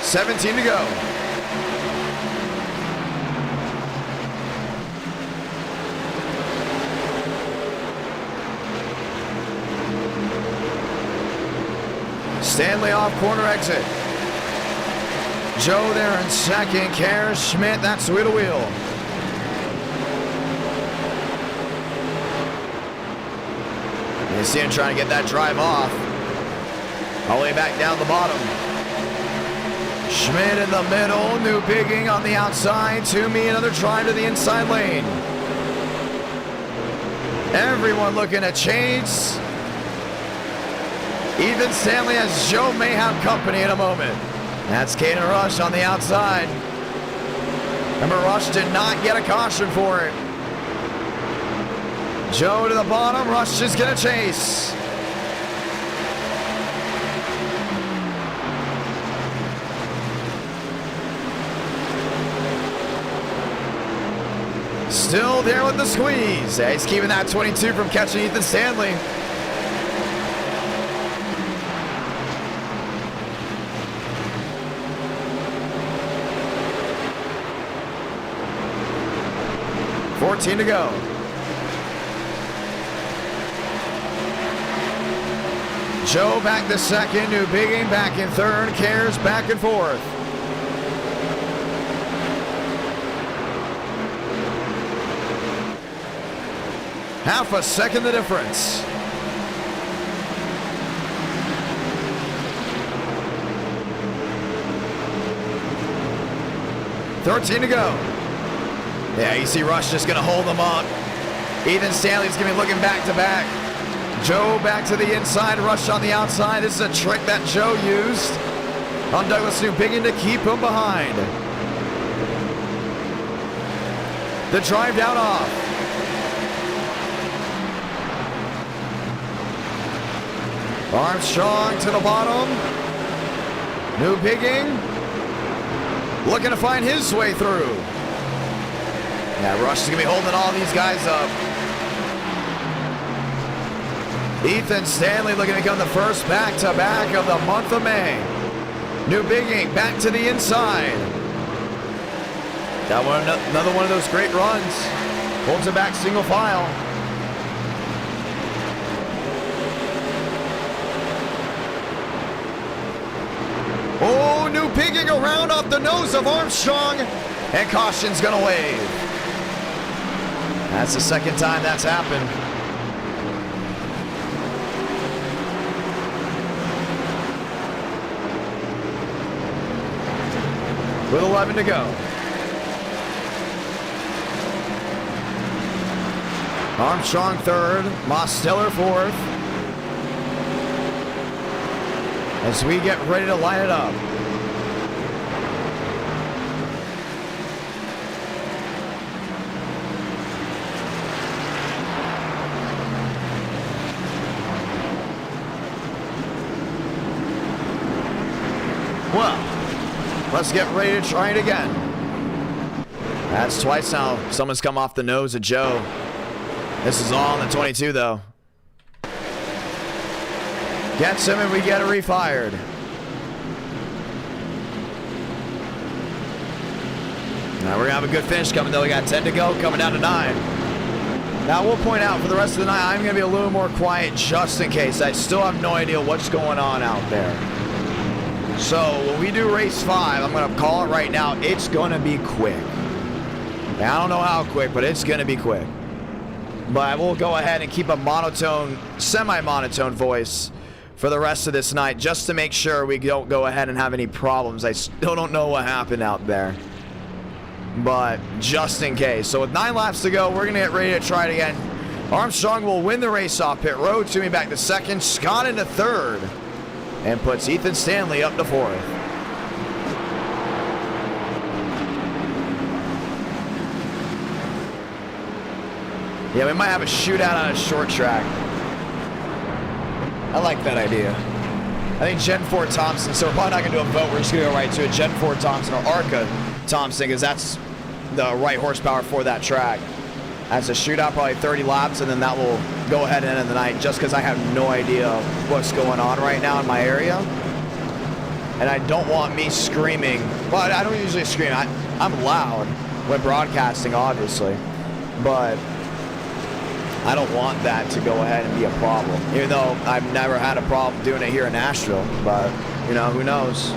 $17 to go. Stanley off corner exit. Joe there in second. Cares, Schmidt, that's wheel to wheel. You see him trying to get that drive off. All the way back down the bottom. Schmidt in the middle, New Bigging on the outside. Toomey, another drive to the inside lane. Everyone looking to chase. Ethan Stanley has Joe may have company in a moment. That's Caden Rush on the outside. Remember, Rush did not get a caution for it. Joe to the bottom, Rush is gonna chase. Still there with the squeeze. He's keeping that 22 from catching Ethan Stanley. $14 to go. Joe back to second. New Bigging back in third. Cares back and forth. Half a second the difference. $13 to go. Yeah, you see Rush just gonna hold them up. Ethan Stanley's gonna be looking back to back. Joe back to the inside, Rush on the outside. This is a trick that Joe used on Douglas New Bigging to keep him behind. The drive down off. Armstrong to the bottom. New Bigging looking to find his way through. Yeah, Rush is going to be holding all these guys up. Ethan Stanley looking to become the first back-to-back of the month of May. New Bigging back to the inside. That one, another one of those great runs. Holds it back single file. Oh, New Bigging around off the nose of Armstrong, and caution's gonna wave. That's the second time that's happened. With 11 to go. Armstrong third, Mosteller fourth. As we get ready to line it up. Well, let's get ready to try it again. That's twice now. Someone's come off the nose of Joe. This is all in the 22 though. Gets him and we get it refired. Now we're gonna have a good finish coming though. We got 10 to go, coming down to 9. Now we'll point out for the rest of the night, I'm gonna be a little more quiet just in case. I still have no idea what's going on out there. So when we do race 5, I'm gonna call it right now, it's gonna be quick. Now, I don't know how quick, but it's gonna be quick. But I will go ahead and keep a monotone, semi-monotone voice for the rest of this night, just to make sure we don't go ahead and have any problems. I still don't know what happened out there, but just in case. So with 9 laps to go, we're gonna get ready to try it again. Armstrong will win the race off pit road. Toomey back to second, Scott into third, and puts Ethan Stanley up to fourth. Yeah, we might have a shootout on a short track. I like that idea. I think Gen 4 Thompson, so we're probably not going to do a vote. We're just going to go right to it. Gen 4 Thompson or ARCA Thompson, because that's the right horsepower for that track. That's a shootout, probably 30 laps, and then that will go ahead and end the night, just because I have no idea what's going on right now in my area. And I don't want me screaming. Well, I don't usually scream. I'm loud when broadcasting, obviously. But I don't want that to go ahead and be a problem, even though I've never had a problem doing it here in Nashville, but, you know, who knows?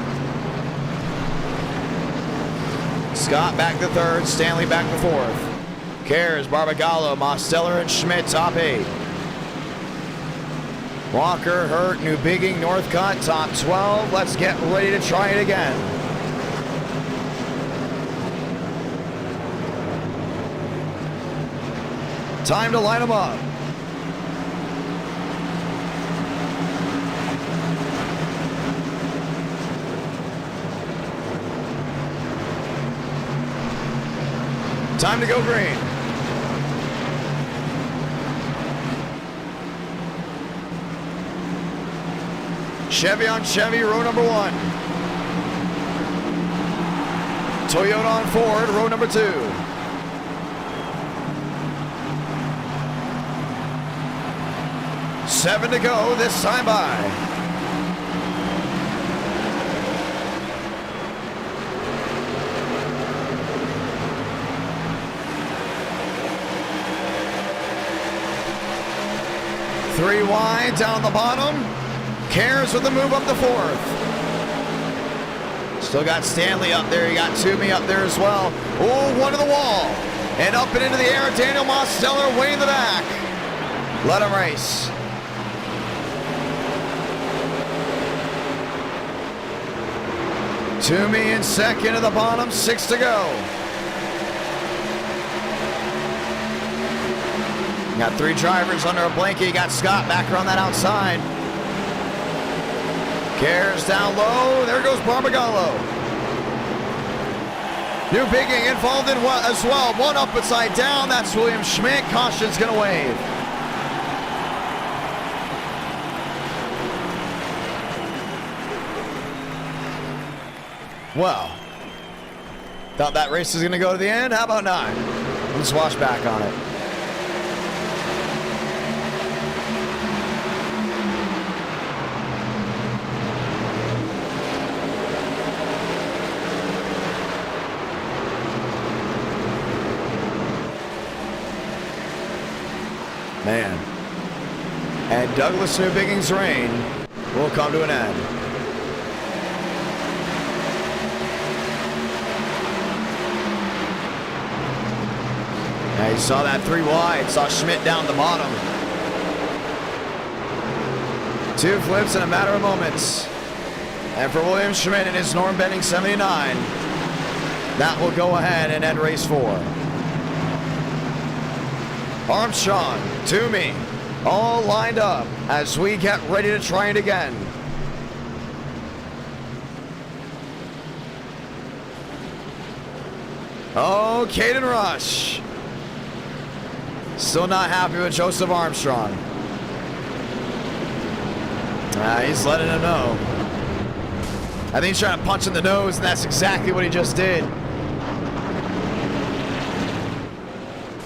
Scott back to third, Stanley back to fourth. Cares, Barbagallo, Mosteller, and Schmidt top 8. Walker, Hurt, New Bigging, Northcutt top 12. Let's get ready to try it again. Time to line them up. Time to go green. Chevy on Chevy, row number 1. Toyota on Ford, row number 2. Seven to go this time by. Three wide down the bottom. Cares with the move up the 4th. Still got Stanley up there. You got Toomey up there as well. Oh, one to the wall. And up and into the air, Daniel Mosteller way in the back. Let him race. Toomey in second at the bottom, 6 to go. Got 3 drivers under a blanket. You got Scott back around that outside. Cares down low. There goes Barbagallo. New Bigging involved in as well. One up upside down. That's William Schmidt. Caution's going to wave. Well, thought that race was going to go to the end. How about not? Let's watch back on it. Man. And Douglas Newbigging's reign will come to an end. Now you saw that 3 wide, saw Schmidt down the bottom. 2 flips in a matter of moments. And for William Schmidt in his Norm Benning 79, that will go ahead and end race 4. Armstrong, Toomey, all lined up as we get ready to try it again. Oh, Caden Rush. Still not happy with Joseph Armstrong. He's letting him know. I think he's trying to punch in the nose, and that's exactly what he just did.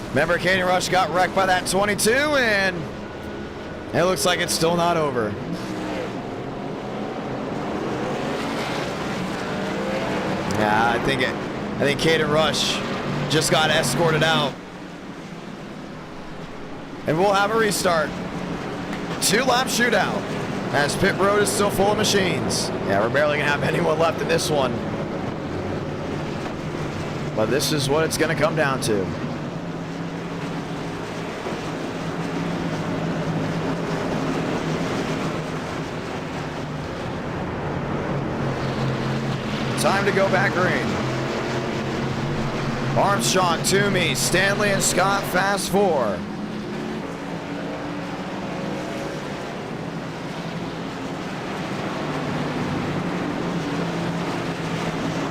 Remember, Caden Rush got wrecked by that 22, and it looks like it's still not over. Yeah, I think Caden Rush just got escorted out. And we'll have a restart. 2-lap shootout. As pit road is still full of machines. Yeah, we're barely gonna have anyone left in this one. But this is what it's gonna come down to. Time to go back green. Armstrong, Toomey, Stanley, and Scott fast 4.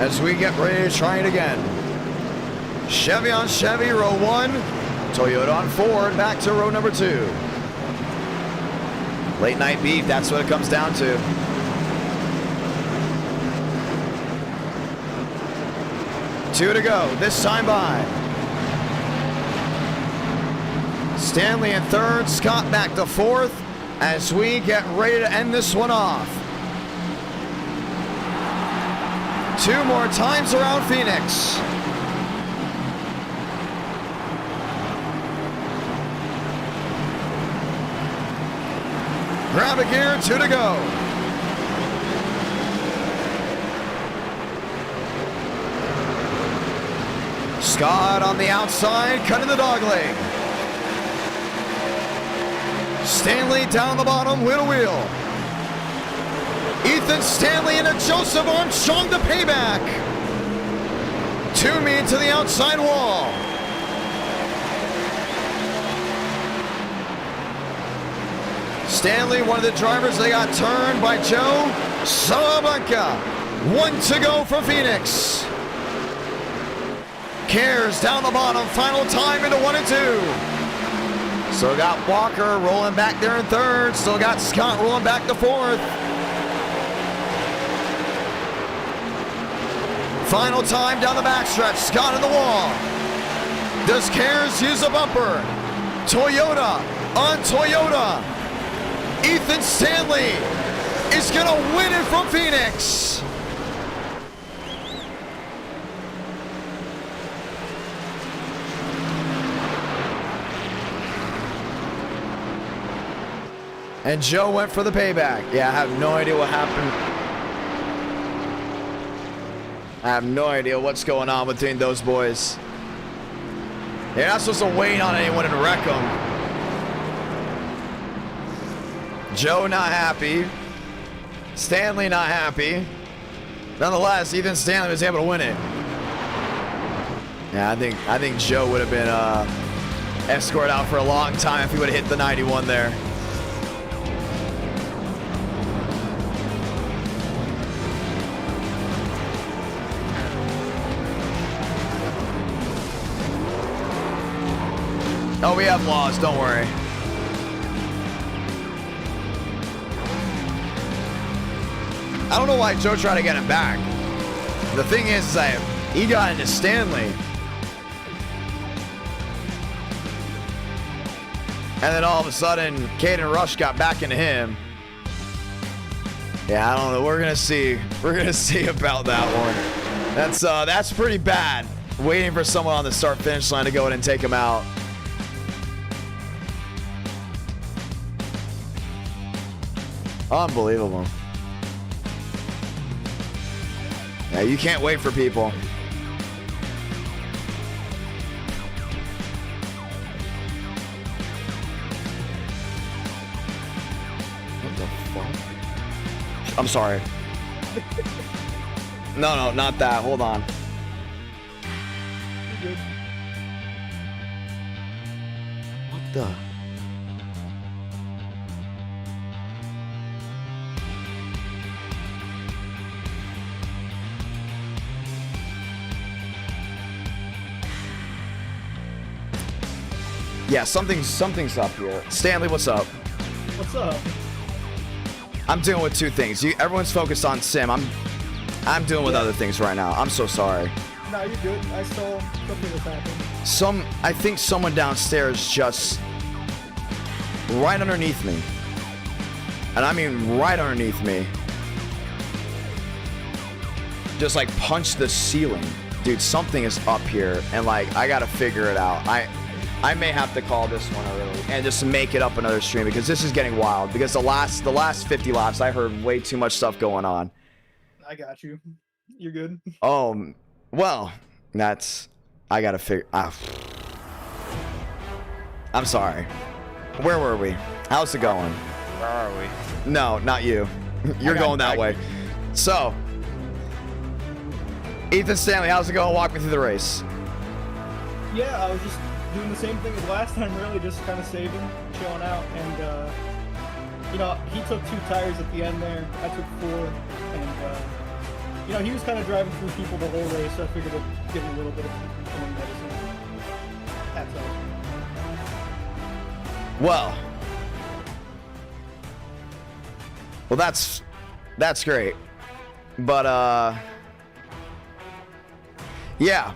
As we get ready to try it again. Chevy on Chevy, row 1. Toyota on Ford, back to row number 2. Late night beef, that's what it comes down to. Two to go, this time by. Stanley in 3rd, Scott back to 4th as we get ready to end this one off. 2 more times around Phoenix. Grab a gear, 2 to go. Scott on the outside, cutting the dog leg. Stanley down the bottom, wheel to wheel. Ethan Stanley into Joseph Armstrong to payback. Toomey into the outside wall. Stanley, one of the drivers, they got turned by Joe Salamanca. 1 to go for Phoenix. Cares down the bottom, final time into 1 and 2. Still got Walker rolling back there in 3rd. Still got Scott rolling back to 4th. Final time down the backstretch. Scott in the wall. Does Cares use a bumper? Toyota on Toyota. Ethan Stanley is going to win it from Phoenix. And Joe went for the payback. Yeah, I have no idea what happened. I have no idea what's going on between those boys. You're not supposed to wait on anyone and wreck them. Joe not happy. Stanley not happy. Nonetheless, Ethan Stanley was able to win it. Yeah, I think Joe would have been escorted out for a long time if he would have hit the 91 there. Oh, we have laws, don't worry. I don't know why Joe tried to get him back. The thing is that he got into Stanley. And then all of a sudden, Caden Rush got back into him. Yeah, I don't know. We're gonna see. We're gonna see about that one. That's pretty bad. Waiting for someone on the start-finish line to go in and take him out. Unbelievable. Yeah, you can't wait for people. What the fuck? I'm sorry. No, not that. Hold on. What the? Yeah, something's up here. Stanley, what's up? What's up? I'm dealing with two things. Everyone's focused on Sim. I'm dealing with other things right now. I'm so sorry. No, you're good. I saw something was happening. I think someone downstairs just right underneath me. And I mean right underneath me. Just like punched the ceiling. Dude, something is up here and like I gotta figure it out. I may have to call this one early and just make it up another stream because this is getting wild. Because the last 50 laps, I heard way too much stuff going on. I got you. You're good. Oh, well, I gotta figure. I'm sorry. Where were we? How's it going? Where are we? No, not you. You're going that way. So, Ethan Stanley, how's it going? Walk me through the race. Yeah, I was just doing the same thing as last time, really, just kind of saving, chilling out, and you know, he took 2 tires at the end there. I took 4, and you know, he was kind of driving through people the whole race, so I figured I'd give him a little bit of medicine. That's all. Well, that's great, but yeah.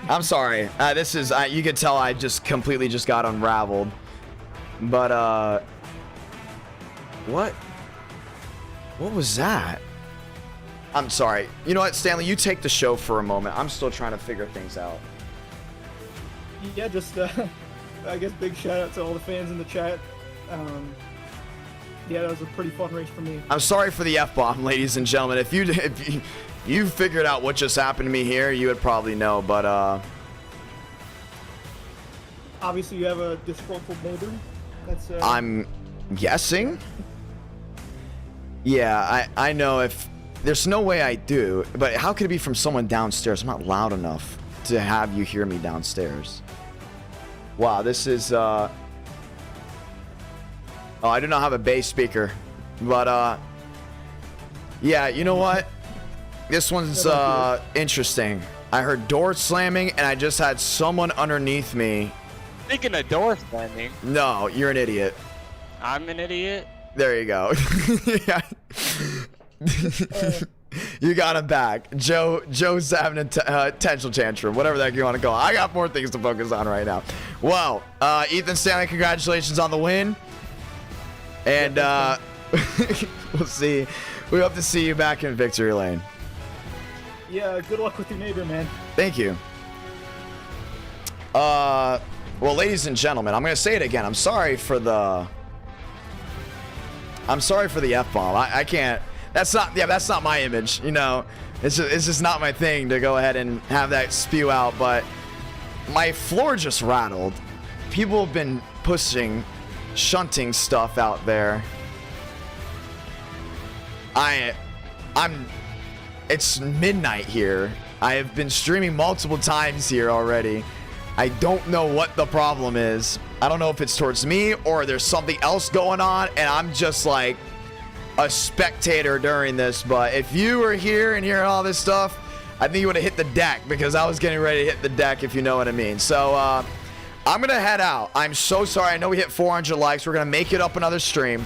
I'm sorry. This is you could tell I just completely just got unraveled. But what was that? I'm sorry. You know what, Stanley, you take the show for a moment. I'm still trying to figure things out. Yeah, just I guess big shout out to all the fans in the chat. Yeah, that was a pretty fun race for me. I'm sorry for the F-bomb, ladies and gentlemen. If you figured out what just happened to me here, you would probably know, but obviously you have a disgruntled neighbor. That's I'm guessing. Yeah, I know if there's no way I do, but how could it be from someone downstairs? I'm not loud enough to have you hear me downstairs. Wow, this is oh, I do not have a bass speaker, but yeah, you know what? This one's interesting. I heard doors slamming and I just had someone underneath me. Speaking of door slamming. No, you're an idiot. I'm an idiot. There you go. Yeah. You got him back. Joe's having a potential tantrum, whatever the heck you want to call it. I got more things to focus on right now. Well, Ethan Stanley, congratulations on the win. And we'll see. We hope to see you back in victory lane. Yeah, good luck with your neighbor, man. Thank you. Well, ladies and gentlemen, I'm going to say it again. I'm sorry for the I'm sorry for the F-bomb. I can't. That's not my image, you know. It's just not my thing to go ahead and have that spew out, but my floor just rattled. People have been pushing, shunting stuff out there. It's midnight here. I have been streaming multiple times here already. I don't know what the problem is. I don't know if it's towards me or there's something else going on, and I'm just like a spectator during this. But if you were here and hearing all this stuff, I think you would have hit the deck, because I was getting ready to hit the deck, if you know what I mean. So I'm gonna head out. I'm so sorry. I know we hit 400 likes. We're gonna make it up another stream,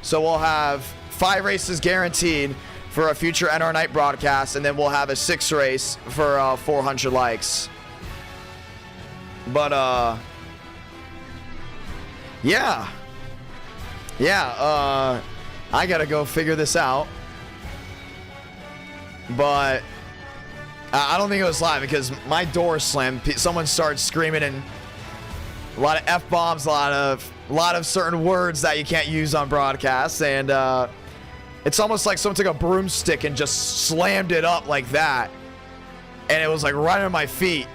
so we'll have 5 races guaranteed for a future NR Night broadcast, and then we'll have a 6th race for 400 likes. But yeah, I gotta go figure this out. But I don't think it was live, because my door slammed. Someone started screaming, and a lot of F-bombs, a lot of certain words that you can't use on broadcasts, and it's almost like someone took a broomstick and just slammed it up like that, and it was like right on my feet.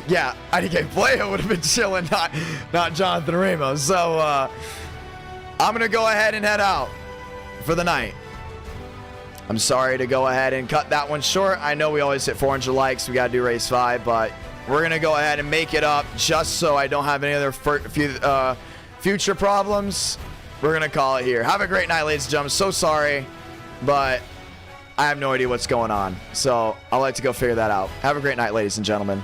Yeah, IDK Player would have been chilling, not Jonathan Ramos. So I'm gonna go ahead and head out for the night. I'm sorry to go ahead and cut that one short. I know we always hit 400 likes. We gotta do race 5, but we're gonna go ahead and make it up just so I don't have any other future problems. We're gonna call it here. Have a great night, ladies and gentlemen. So sorry, but I have no idea what's going on, so I'll like to go figure that out. Have a great night, ladies and gentlemen.